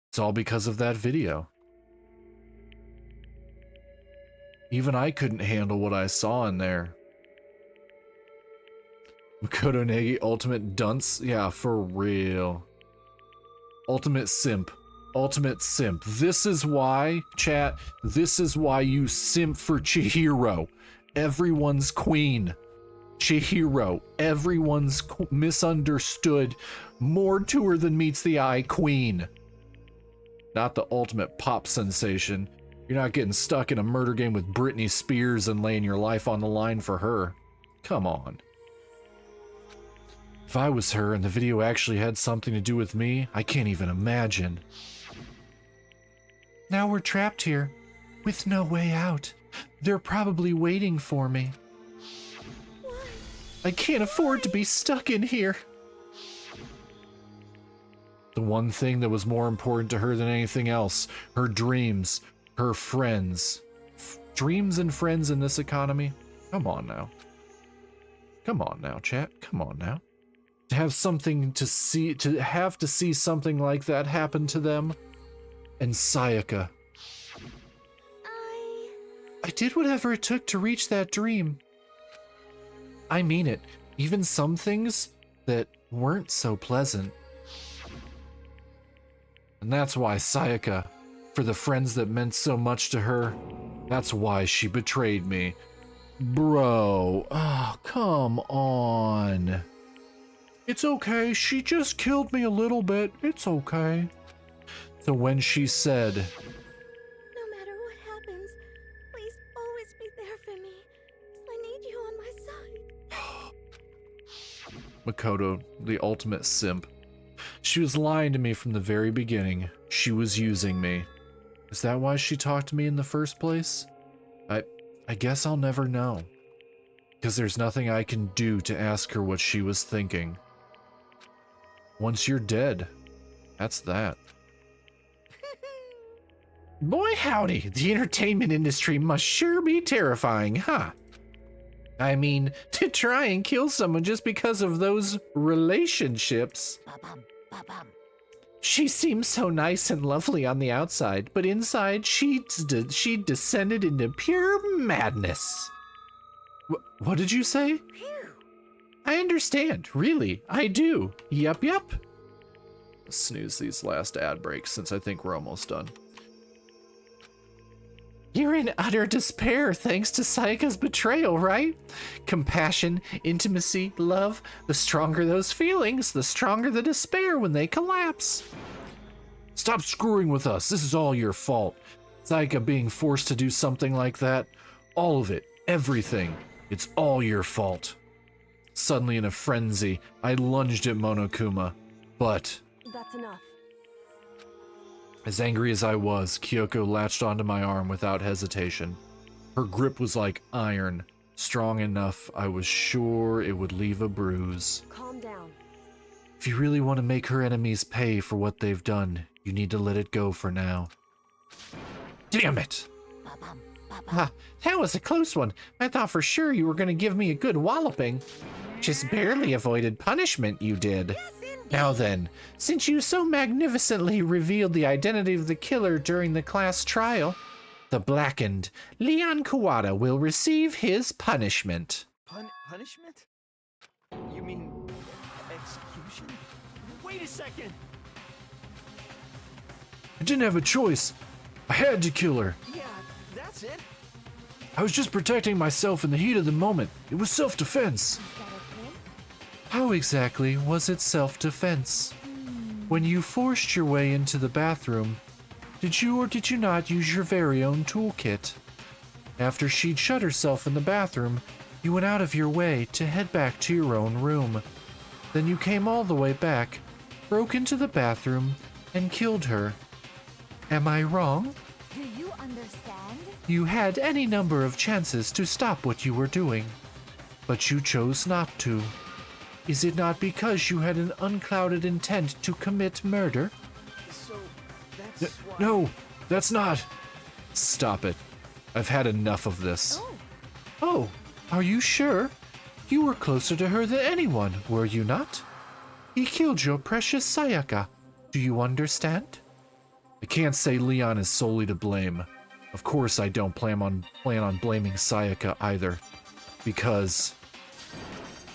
it's all because of that video. Even I couldn't handle what I saw in there. Makoto Negi, ultimate dunce? Yeah, for real. Ultimate simp. Ultimate simp. This is why, chat, this is why you simp for Chihiro. Everyone's queen. Chihiro. Everyone's misunderstood. More to her than meets the eye queen. Not the ultimate pop sensation. You're not getting stuck in a murder game with Britney Spears and laying your life on the line for her. Come on. If I was her and the video actually had something to do with me, I can't even imagine. Now we're trapped here, with no way out. They're probably waiting for me. I can't afford to be stuck in here. The one thing that was more important to her than anything else, her dreams, her friends. Dreams and friends in this economy? Come on now. Come on now, chat. Come on now. To have something to see, to have to see something like that happen to them. And Sayaka. I did whatever it took to reach that dream. I mean it. Even some things that weren't so pleasant. And that's why Sayaka, for the friends that meant so much to her, that's why she betrayed me. Bro, oh, come on. It's okay, she just killed me a little bit, it's okay. So when she said, No matter what happens, please always be there for me. I need you on my side. Makoto, the ultimate simp. She was lying to me from the very beginning. She was using me. Is that why she talked to me in the first place? I guess I'll never know. Because there's nothing I can do to ask her what she was thinking. Once you're dead, that's that. Boy howdy, the entertainment industry must sure be terrifying, huh? I mean, to try and kill someone just because of those relationships. She seems so nice and lovely on the outside, but inside she descended into pure madness. What did you say? I understand, really, I do. Yup. Snooze these last ad breaks since I think we're almost done. You're in utter despair thanks to Sayaka's betrayal, right? Compassion, intimacy, love, the stronger those feelings, the stronger the despair when they collapse. Stop screwing with us, this is all your fault. Sayaka being forced to do something like that, all of it, everything, it's all your fault. Suddenly in a frenzy, I lunged at Monokuma, but... That's enough. As angry as I was, Kyoko latched onto my arm without hesitation. Her grip was like iron, strong enough I was sure it would leave a bruise. Calm down. If you really want to make her enemies pay for what they've done, you need to let it go for now. Damn it! That was a close one. I thought for sure you were going to give me a good walloping. Just barely avoided punishment, you did. Now then, since you so magnificently revealed the identity of the killer during the class trial, the blackened Leon Kawada will receive his punishment. Punishment? You mean execution? Wait a second! I didn't have a choice. I had to kill her. Yeah, that's it. I was just protecting myself in the heat of the moment. It was self-defense. How exactly was it self-defense? When you forced your way into the bathroom, did you or did you not use your very own toolkit? After she'd shut herself in the bathroom, you went out of your way to head back to your own room. Then you came all the way back, broke into the bathroom, and killed her. Am I wrong? Do you understand? You had any number of chances to stop what you were doing, but you chose not to. Is it not because you had an unclouded intent to commit murder? So, that's why... No, that's not. Stop it. I've had enough of this. Oh, are you sure? You were closer to her than anyone, were you not? He killed your precious Sayaka. Do you understand? I can't say Leon is solely to blame. Of course I don't plan on blaming Sayaka either. Because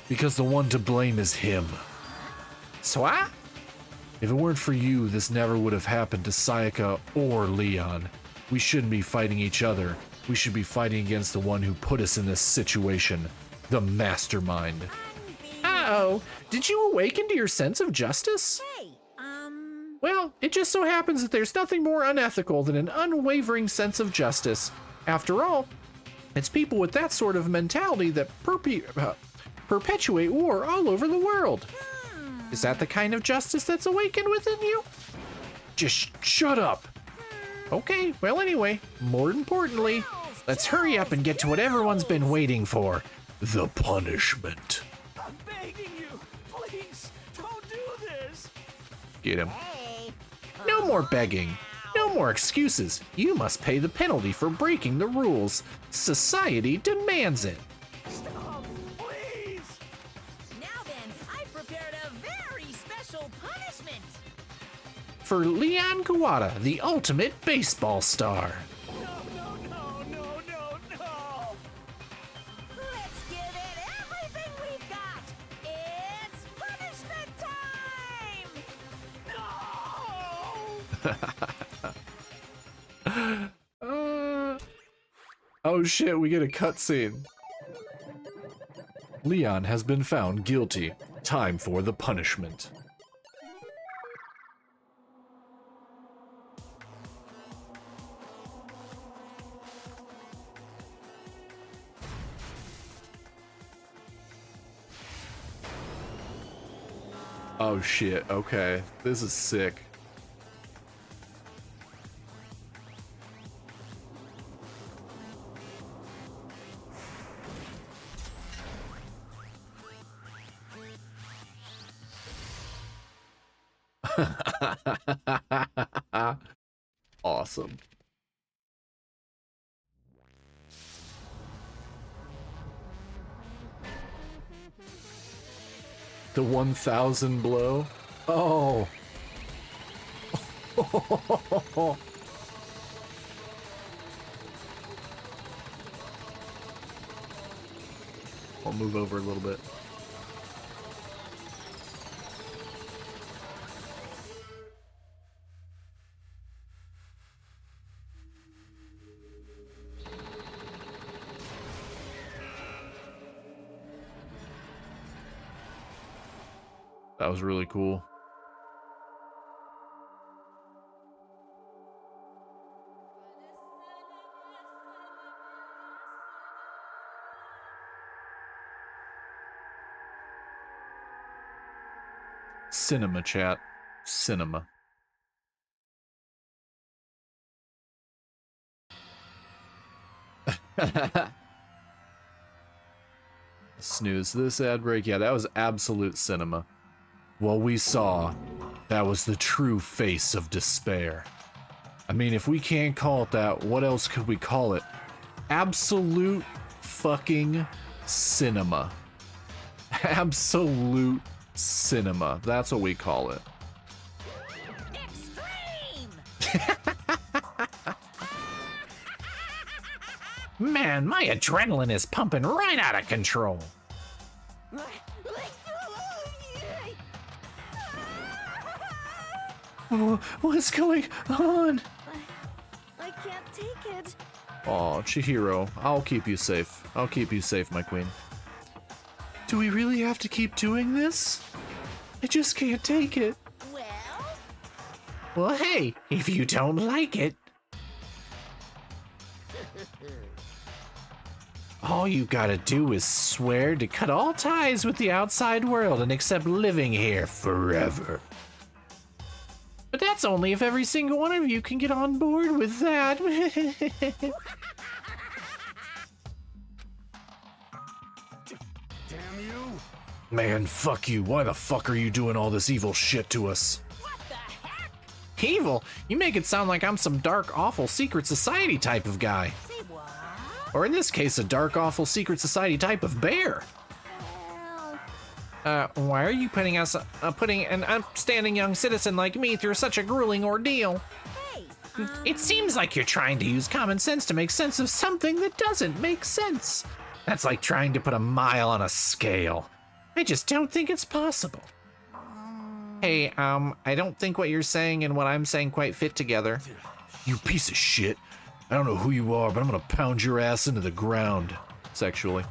the one to blame is him. Swa? If it weren't for you, this never would have happened to Sayaka or Leon. We shouldn't be fighting each other. We should be fighting against the one who put us in this situation. The mastermind. Uh-oh. Did you awaken to your sense of justice? Hey, Well, it just so happens that there's nothing more unethical than an unwavering sense of justice. After all, it's people with that sort of mentality that perpetuate war all over the world. Is that the kind of justice that's awakened within you? Just shut up. Okay, well anyway, more importantly, let's hurry up and get to what everyone's been waiting for. The punishment. I'm begging you, please, don't do this. Get him. No more begging. No more excuses. You must pay the penalty for breaking the rules. Society demands it. Stop, please. now then, I've prepared a very special punishment. For Leon Kawada, the ultimate baseball star. Let's give it everything we've got. It's punishment time. Oh shit, we get a cutscene. Leon has been found guilty. Time for the punishment. Oh shit, okay. This is sick. Awesome. The 1000 blow? Oh. I'll move over a little bit. That was really cool. Cinema chat. Cinema. Snooze this ad break. Yeah, that was absolute cinema. What we saw, that was the true face of despair. I mean, if we can't call it that, what else could we call it? Absolute fucking cinema. Absolute cinema. That's what we call it. Man, my adrenaline is pumping right out of control. Oh, what's going on? I can't take it. Aw, Chihiro, I'll keep you safe. I'll keep you safe, my queen. Do we really have to keep doing this? I just can't take it. Well, Well, hey, if you don't like it, all you gotta do is swear to cut all ties with the outside world and accept living here forever. But that's only if every single one of you can get on board with that. Damn you! Man, fuck you. Why the fuck are you doing all this evil shit to us? Evil? You make it sound like I'm some dark, awful secret society type of guy. Or in this case, a dark, awful secret society type of bear. Why are you putting an upstanding young citizen like me through such a grueling ordeal? It seems like you're trying to use common sense to make sense of something that doesn't make sense. That's like trying to put a mile on a scale. I just don't think it's possible. Hey, I don't think what you're saying and what I'm saying quite fit together. You piece of shit. I don't know who you are, but I'm gonna pound your ass into the ground. Sexually.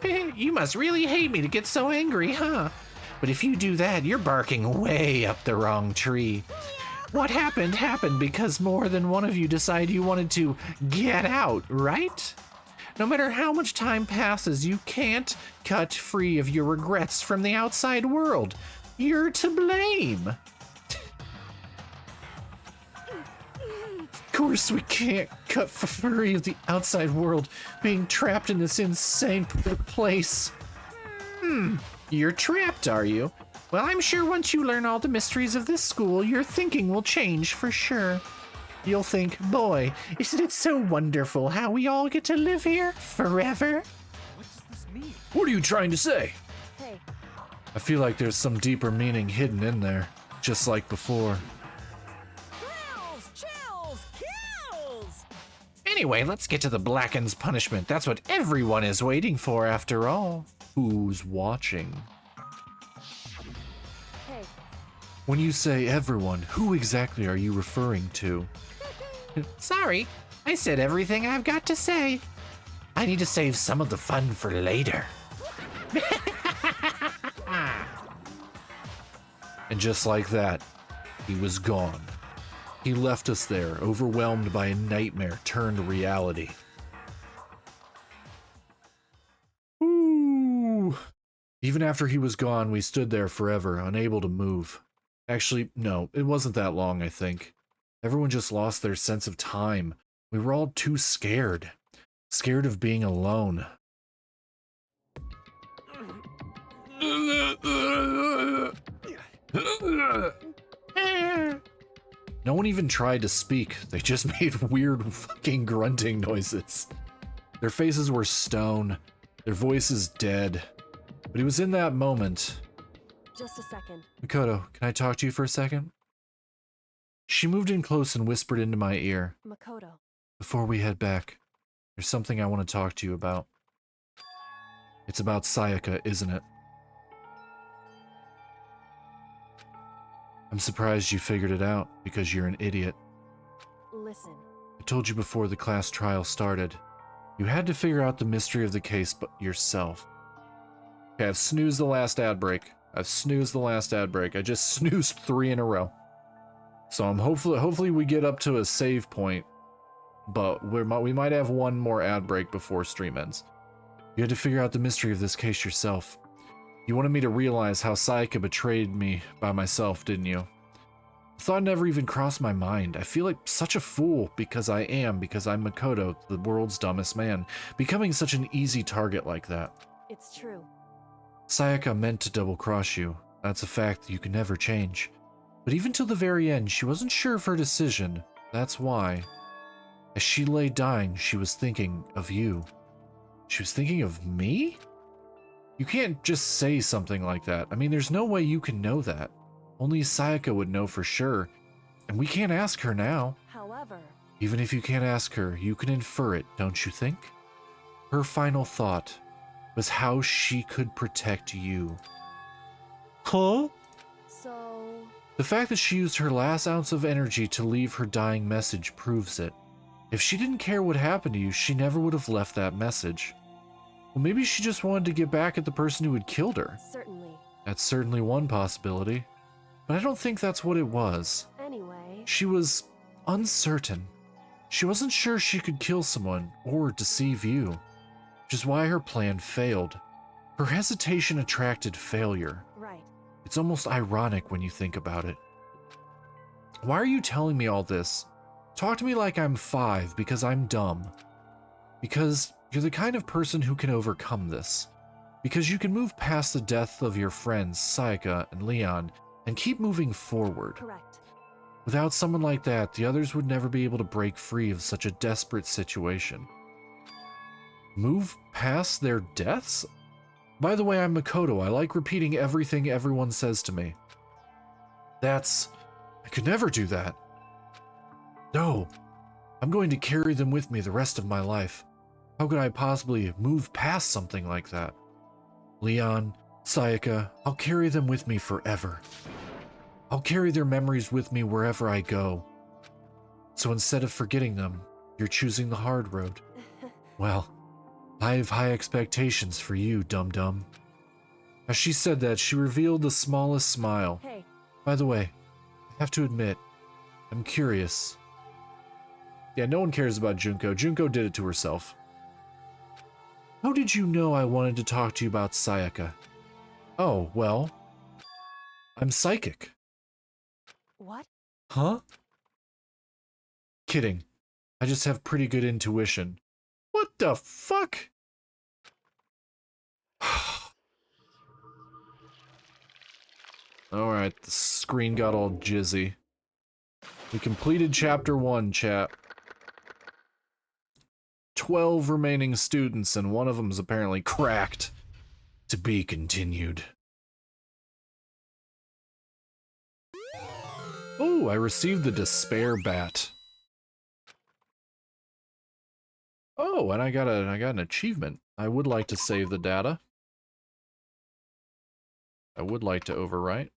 You must really hate me to get so angry, huh? But if you do that, you're barking way up the wrong tree. What happened because more than one of you decided you wanted to get out, right? No matter how much time passes, you can't cut free of your regrets from the outside world. You're to blame. Of course we can't cut free of the outside world, being trapped in this insane place. You're trapped, are you? Well, I'm sure once you learn all the mysteries of this school, your thinking will change for sure. You'll think, boy, isn't it so wonderful how we all get to live here forever? What does this mean? What are you trying to say? Hey, I feel like there's some deeper meaning hidden in there, just like before. Chills! Anyway, let's get to the Blackened's punishment. That's what everyone is waiting for after all. Who's watching? hey, When you say everyone, who exactly are you referring to? Sorry, I said everything I've got to say. I need to save some of the fun for later. And just like that, he was gone. He left us there, overwhelmed by a nightmare turned reality. Ooh. Even after he was gone, we stood there forever, unable to move. Actually, no, it wasn't that long, I think. Everyone just lost their sense of time. We were all too scared. Scared of being alone. No one even tried to speak. They just made weird fucking grunting noises. Their faces were stone, their voices dead. But it was in that moment. just a second. Makoto, can I talk to you for a second? She moved in close and whispered into my ear. Makoto. Before we head back, there's something I want to talk to you about. It's about Sayaka, isn't it? I'm surprised you figured it out, because you're an idiot. Listen. I told you before the class trial started. You had to figure out the mystery of the case but yourself. Okay, I've snoozed the last ad break. I just snoozed 3 in a row. So I'm hopefully we get up to a save point, but we might have one more ad break before stream ends. You had to figure out the mystery of this case yourself. You wanted me to realize how Sayaka betrayed me by myself, didn't you? The thought never even crossed my mind. I feel like such a fool because I'm Makoto, the world's dumbest man, becoming such an easy target like that. It's true. Sayaka meant to double-cross you. That's a fact you can never change. But even till the very end, she wasn't sure of her decision. That's why. As she lay dying, she was thinking of you. She was thinking of me? You can't just say something like that. I mean, there's no way you can know that. Only Sayaka would know for sure. And we can't ask her now. However... Even if you can't ask her, you can infer it, don't you think? Her final thought was how she could protect you. Huh? So... The fact that she used her last ounce of energy to leave her dying message proves it. If she didn't care what happened to you, she never would have left that message. Well, maybe she just wanted to get back at the person who had killed her. Certainly. That's certainly one possibility. But I don't think that's what it was. Anyway, She was uncertain. She wasn't sure she could kill someone or deceive you, which is why her plan failed. Her hesitation attracted failure. Right. It's almost ironic when you think about it. Why are you telling me all this? Talk to me like I'm 5 because I'm dumb. Because you're the kind of person who can overcome this. Because you can move past the death of your friends, Sayaka and Leon, and keep moving forward. Correct. Without someone like that, the others would never be able to break free of such a desperate situation. Move past their deaths? By the way, I'm Makoto. I like repeating everything everyone says to me. I could never do that. No, I'm going to carry them with me the rest of my life. How could I possibly move past something like that? Leon, Sayaka, I'll carry them with me forever. I'll carry their memories with me wherever I go. So instead of forgetting them, you're choosing the hard road. Well, I have high expectations for you, dum-dum. As she said that, she revealed the smallest smile. Hey. By the way, I have to admit, I'm curious. Yeah, no one cares about Junko. Junko did it to herself. How did you know I wanted to talk to you about Sayaka? Oh, well, I'm psychic. What? Huh? Kidding. I just have pretty good intuition. What the fuck? Alright, the screen got all jizzy. We completed chapter 1, chat. 12 remaining students, and one of them's apparently cracked. To be continued. Oh, I received the Despair Bat. Oh, and I got an achievement. I would like to save the data. I would like to overwrite.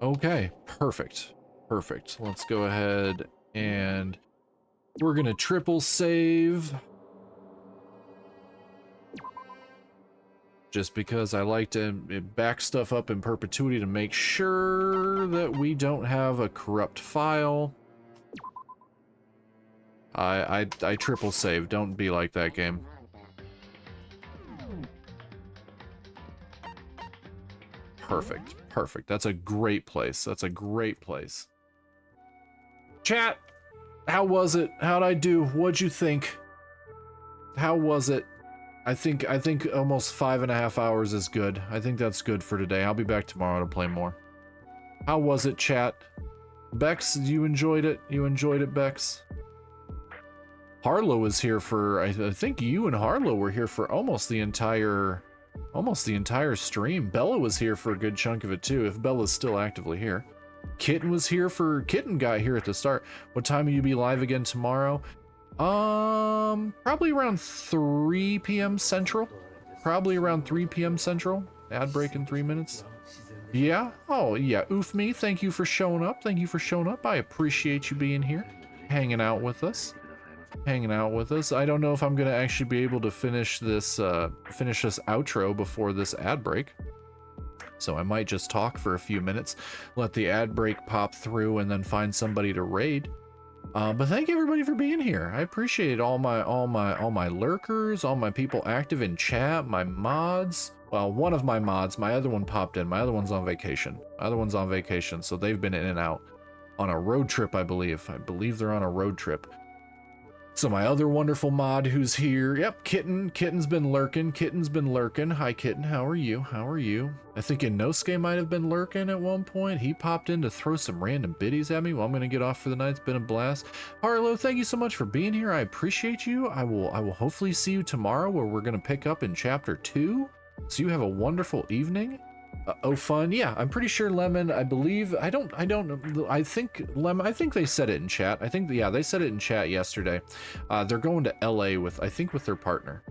Okay, perfect. Perfect. Let's go ahead and we're gonna triple save. Just because I like to back stuff up in perpetuity to make sure that we don't have a corrupt file. I triple save. Don't be like that, game. Perfect. Perfect. That's a great place. That's a great place. Chat, how was it? How'd I do? What'd you think? How was it? I think almost 5.5 hours is good. I think that's good for today. I'll be back tomorrow to play more. How was it, chat? Bex, you enjoyed it? You enjoyed it, Bex? Harlow was here for, I think you and Harlow were here for almost the entire stream. Bella was here for a good chunk of it too, if Bella's still actively here. Kitten was here Kitten got here at the start. What time will you be live again tomorrow? Probably around 3 p.m. Central. Probably around 3 p.m. Central. Ad break in 3 minutes. Yeah? Oh, yeah. Oof me. Thank you for showing up. Thank you for showing up. I appreciate you being here. Hanging out with us. I don't know if I'm gonna actually be able to finish this outro before this ad break. So I might just talk for a few minutes, let the ad break pop through, and then find somebody to raid. But thank everybody for being here. I appreciate all my lurkers, all my people active in chat, my mods. Well, one of my mods, my other one popped in. My other one's on vacation. So they've been in and out on a road trip, I believe. I believe they're on a road trip. So my other wonderful mod who's here, yep, Kitten's been lurking. Hi, Kitten, how are you? I think Inosuke might have been lurking at one point. He popped in to throw some random biddies at me. Well, I'm gonna get off for the night. It's been a blast. Harlow, thank you so much for being here. I appreciate you. I will hopefully see you tomorrow, where we're gonna pick up in chapter 2. So you have a wonderful evening. Oh, fun. Yeah, I'm pretty sure Lemon, I believe, I think they said it in chat. Yeah, they said it in chat yesterday. They're going to LA with their partner.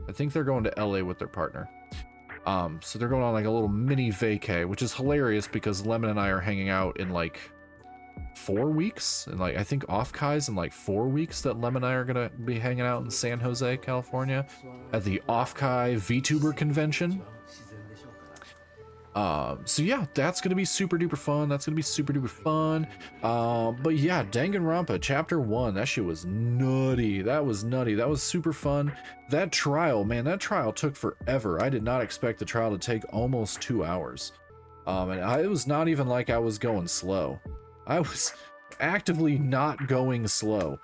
So they're going on like a little mini vacay, which is hilarious because Lemon and I are hanging out in like 4 weeks. And like, I think Off-Kai's in like 4 weeks that Lemon and I are gonna be hanging out in San Jose, California at the Off-Kai VTuber convention. So yeah, that's gonna be super duper fun. That's gonna be super duper fun. But yeah, Danganronpa Chapter 1, that shit was nutty. That was nutty. That was super fun. That trial, man, that trial took forever. I did not expect the trial to take almost 2 hours. It was not even like I was going slow. I was actively not going slow.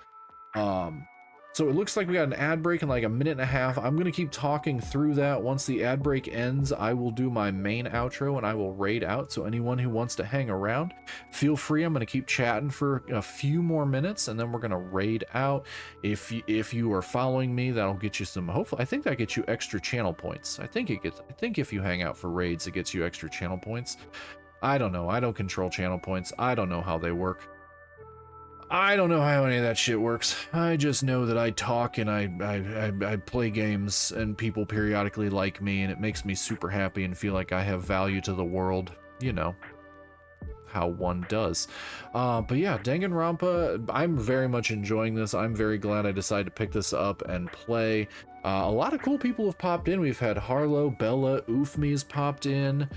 So it looks like we got an ad break in like a minute and a half. I'm going to keep talking through that. Once the ad break ends, I will do my main outro and I will raid out. So anyone who wants to hang around, feel free. I'm going to keep chatting for a few more minutes and then we're going to raid out. If you are following me, that'll get you some, hopefully, I think that gets you extra channel points. I think if you hang out for raids, it gets you extra channel points. I don't know. I don't control channel points. I don't know how they work. I don't know how any of that shit works. I just know that I talk and I play games and people periodically like me and it makes me super happy and feel like I have value to the world. You know, how one does. But yeah, Danganronpa, I'm very much enjoying this. I'm very glad I decided to pick this up and play. A lot of cool people have popped in. We've had Harlow, Bella, Oofme's popped in.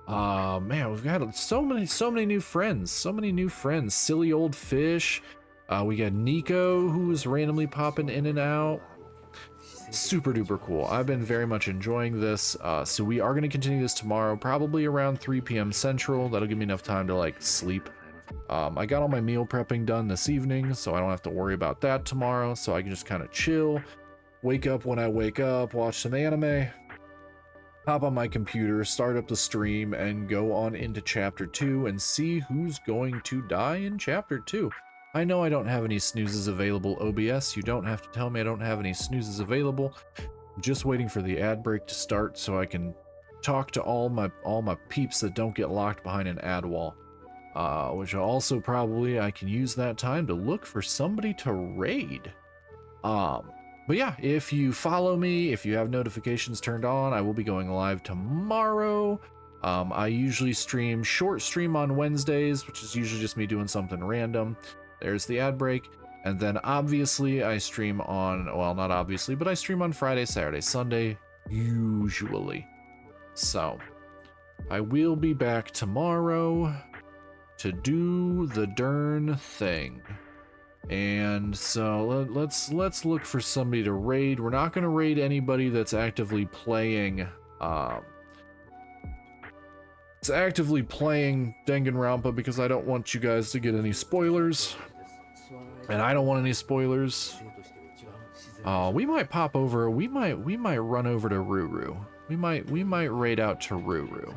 Man, we've got so many new friends, Silly old fish. We got Nico, who's randomly popping in and out. Super duper cool. I've been very much enjoying this. So we are going to continue this tomorrow, probably around 3 p.m. Central. That'll give me enough time to like sleep. I got all my meal prepping done this evening, so I don't have to worry about that tomorrow. So I can just kind of chill, wake up when I wake up, watch some anime, hop on my computer, start up the stream, and go on into Chapter 2 and see who's going to die in Chapter 2. I know I don't have any snoozes available, OBS. You don't have to tell me I don't have any snoozes available. I'm just waiting for the ad break to start so I can talk to all my peeps that don't get locked behind an ad wall. Which also probably I can use that time to look for somebody to raid. But yeah, if you follow me, if you have notifications turned on, I will be going live tomorrow. I usually short stream on Wednesdays, which is usually just me doing something random. There's the ad break. And then obviously I stream on, well, not obviously, but I stream on Friday, Saturday, Sunday, usually. So I will be back tomorrow to do the darn thing. And so let's look for somebody to raid. We're not going to raid anybody that's actively playing Danganronpa because I don't want you guys to get any spoilers. And I don't want any spoilers. We might pop over. We might run over to Ruru. We might raid out to Ruru.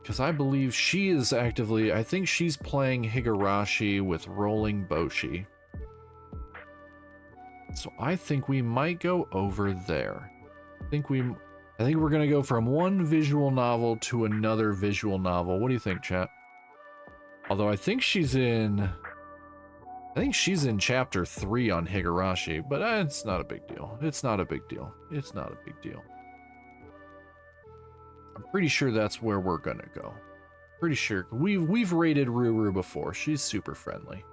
Because I believe she is actively, I think she's playing Higurashi with Rolling Boshi. So I think we might go over there. I think we're gonna go from one visual novel to another visual novel. What do you think, chat? Although I think she's in chapter 3 on Higurashi, but it's not a big deal. It's not a big deal. I'm pretty sure that's where we're gonna go. Pretty sure we've raided Ruru before. She's super friendly.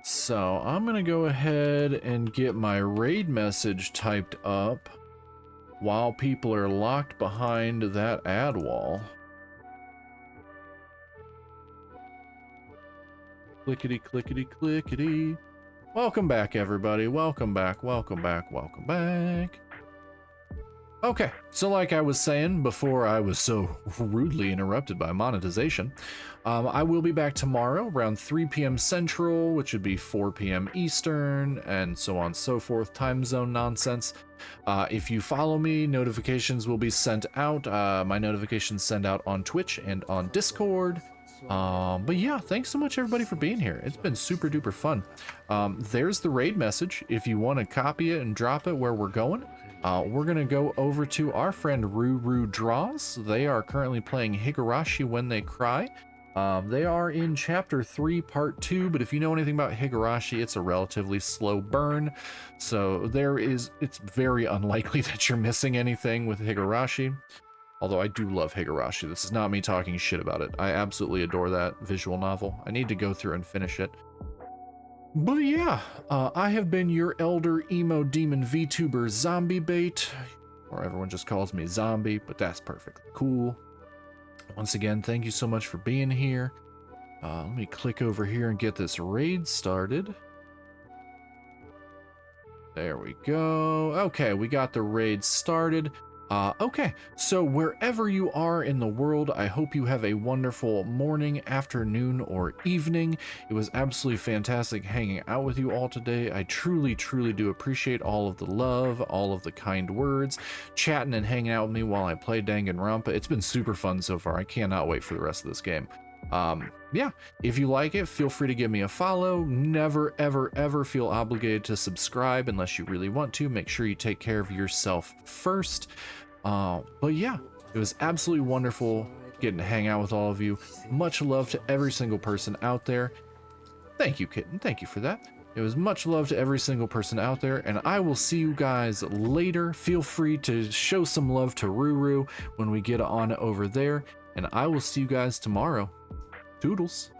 So I'm gonna go ahead and get my raid message typed up while people are locked behind that ad wall. Clickety clickety clickety. Welcome back, everybody. Welcome back. Okay, so like I was saying before I was so rudely interrupted by monetization, I will be back tomorrow around 3 p.m. Central, which would be 4 p.m. Eastern, and so on and so forth, time zone nonsense. If you follow me, notifications will be sent out. My notifications send out on Twitch and on Discord. But yeah, thanks so much everybody for being here. It's been super duper fun. There's the raid message if you want to copy it and drop it where we're going. We're gonna go over to our friend Ruru Draws. They are currently playing Higurashi When They Cry. They are in chapter 3 part 2, but if you know anything about Higurashi, it's a relatively slow burn, so it's very unlikely that you're missing anything with Higurashi. Although I do love Higurashi. This is not me talking shit about it. I absolutely adore that visual novel. I need to go through and finish it. But yeah, I have been your elder emo demon VTuber Zombie Bait. or everyone just calls me Zombie, but that's perfectly cool. Once again, thank you so much for being here. Let me click over here and get this raid started. There we go. Okay, we got the raid started. Okay, so wherever you are in the world, I hope you have a wonderful morning, afternoon, or evening. It was absolutely fantastic hanging out with you all today. I truly, truly do appreciate all of the love, all of the kind words, chatting and hanging out with me while I play Danganronpa. It's been super fun so far. I cannot wait for the rest of this game. Yeah, if you like it, feel free to give me a follow. Never, ever, ever feel obligated to subscribe unless you really want to. Make sure you take care of yourself first. But yeah, it was absolutely wonderful getting to hang out with all of you. Much love to every single person out there. Thank you, Kitten. Thank you for that. It was much love to every single person out there, and I will see you guys later. Feel free to show some love to Ruru when we get on over there, and I will see you guys tomorrow. Toodles.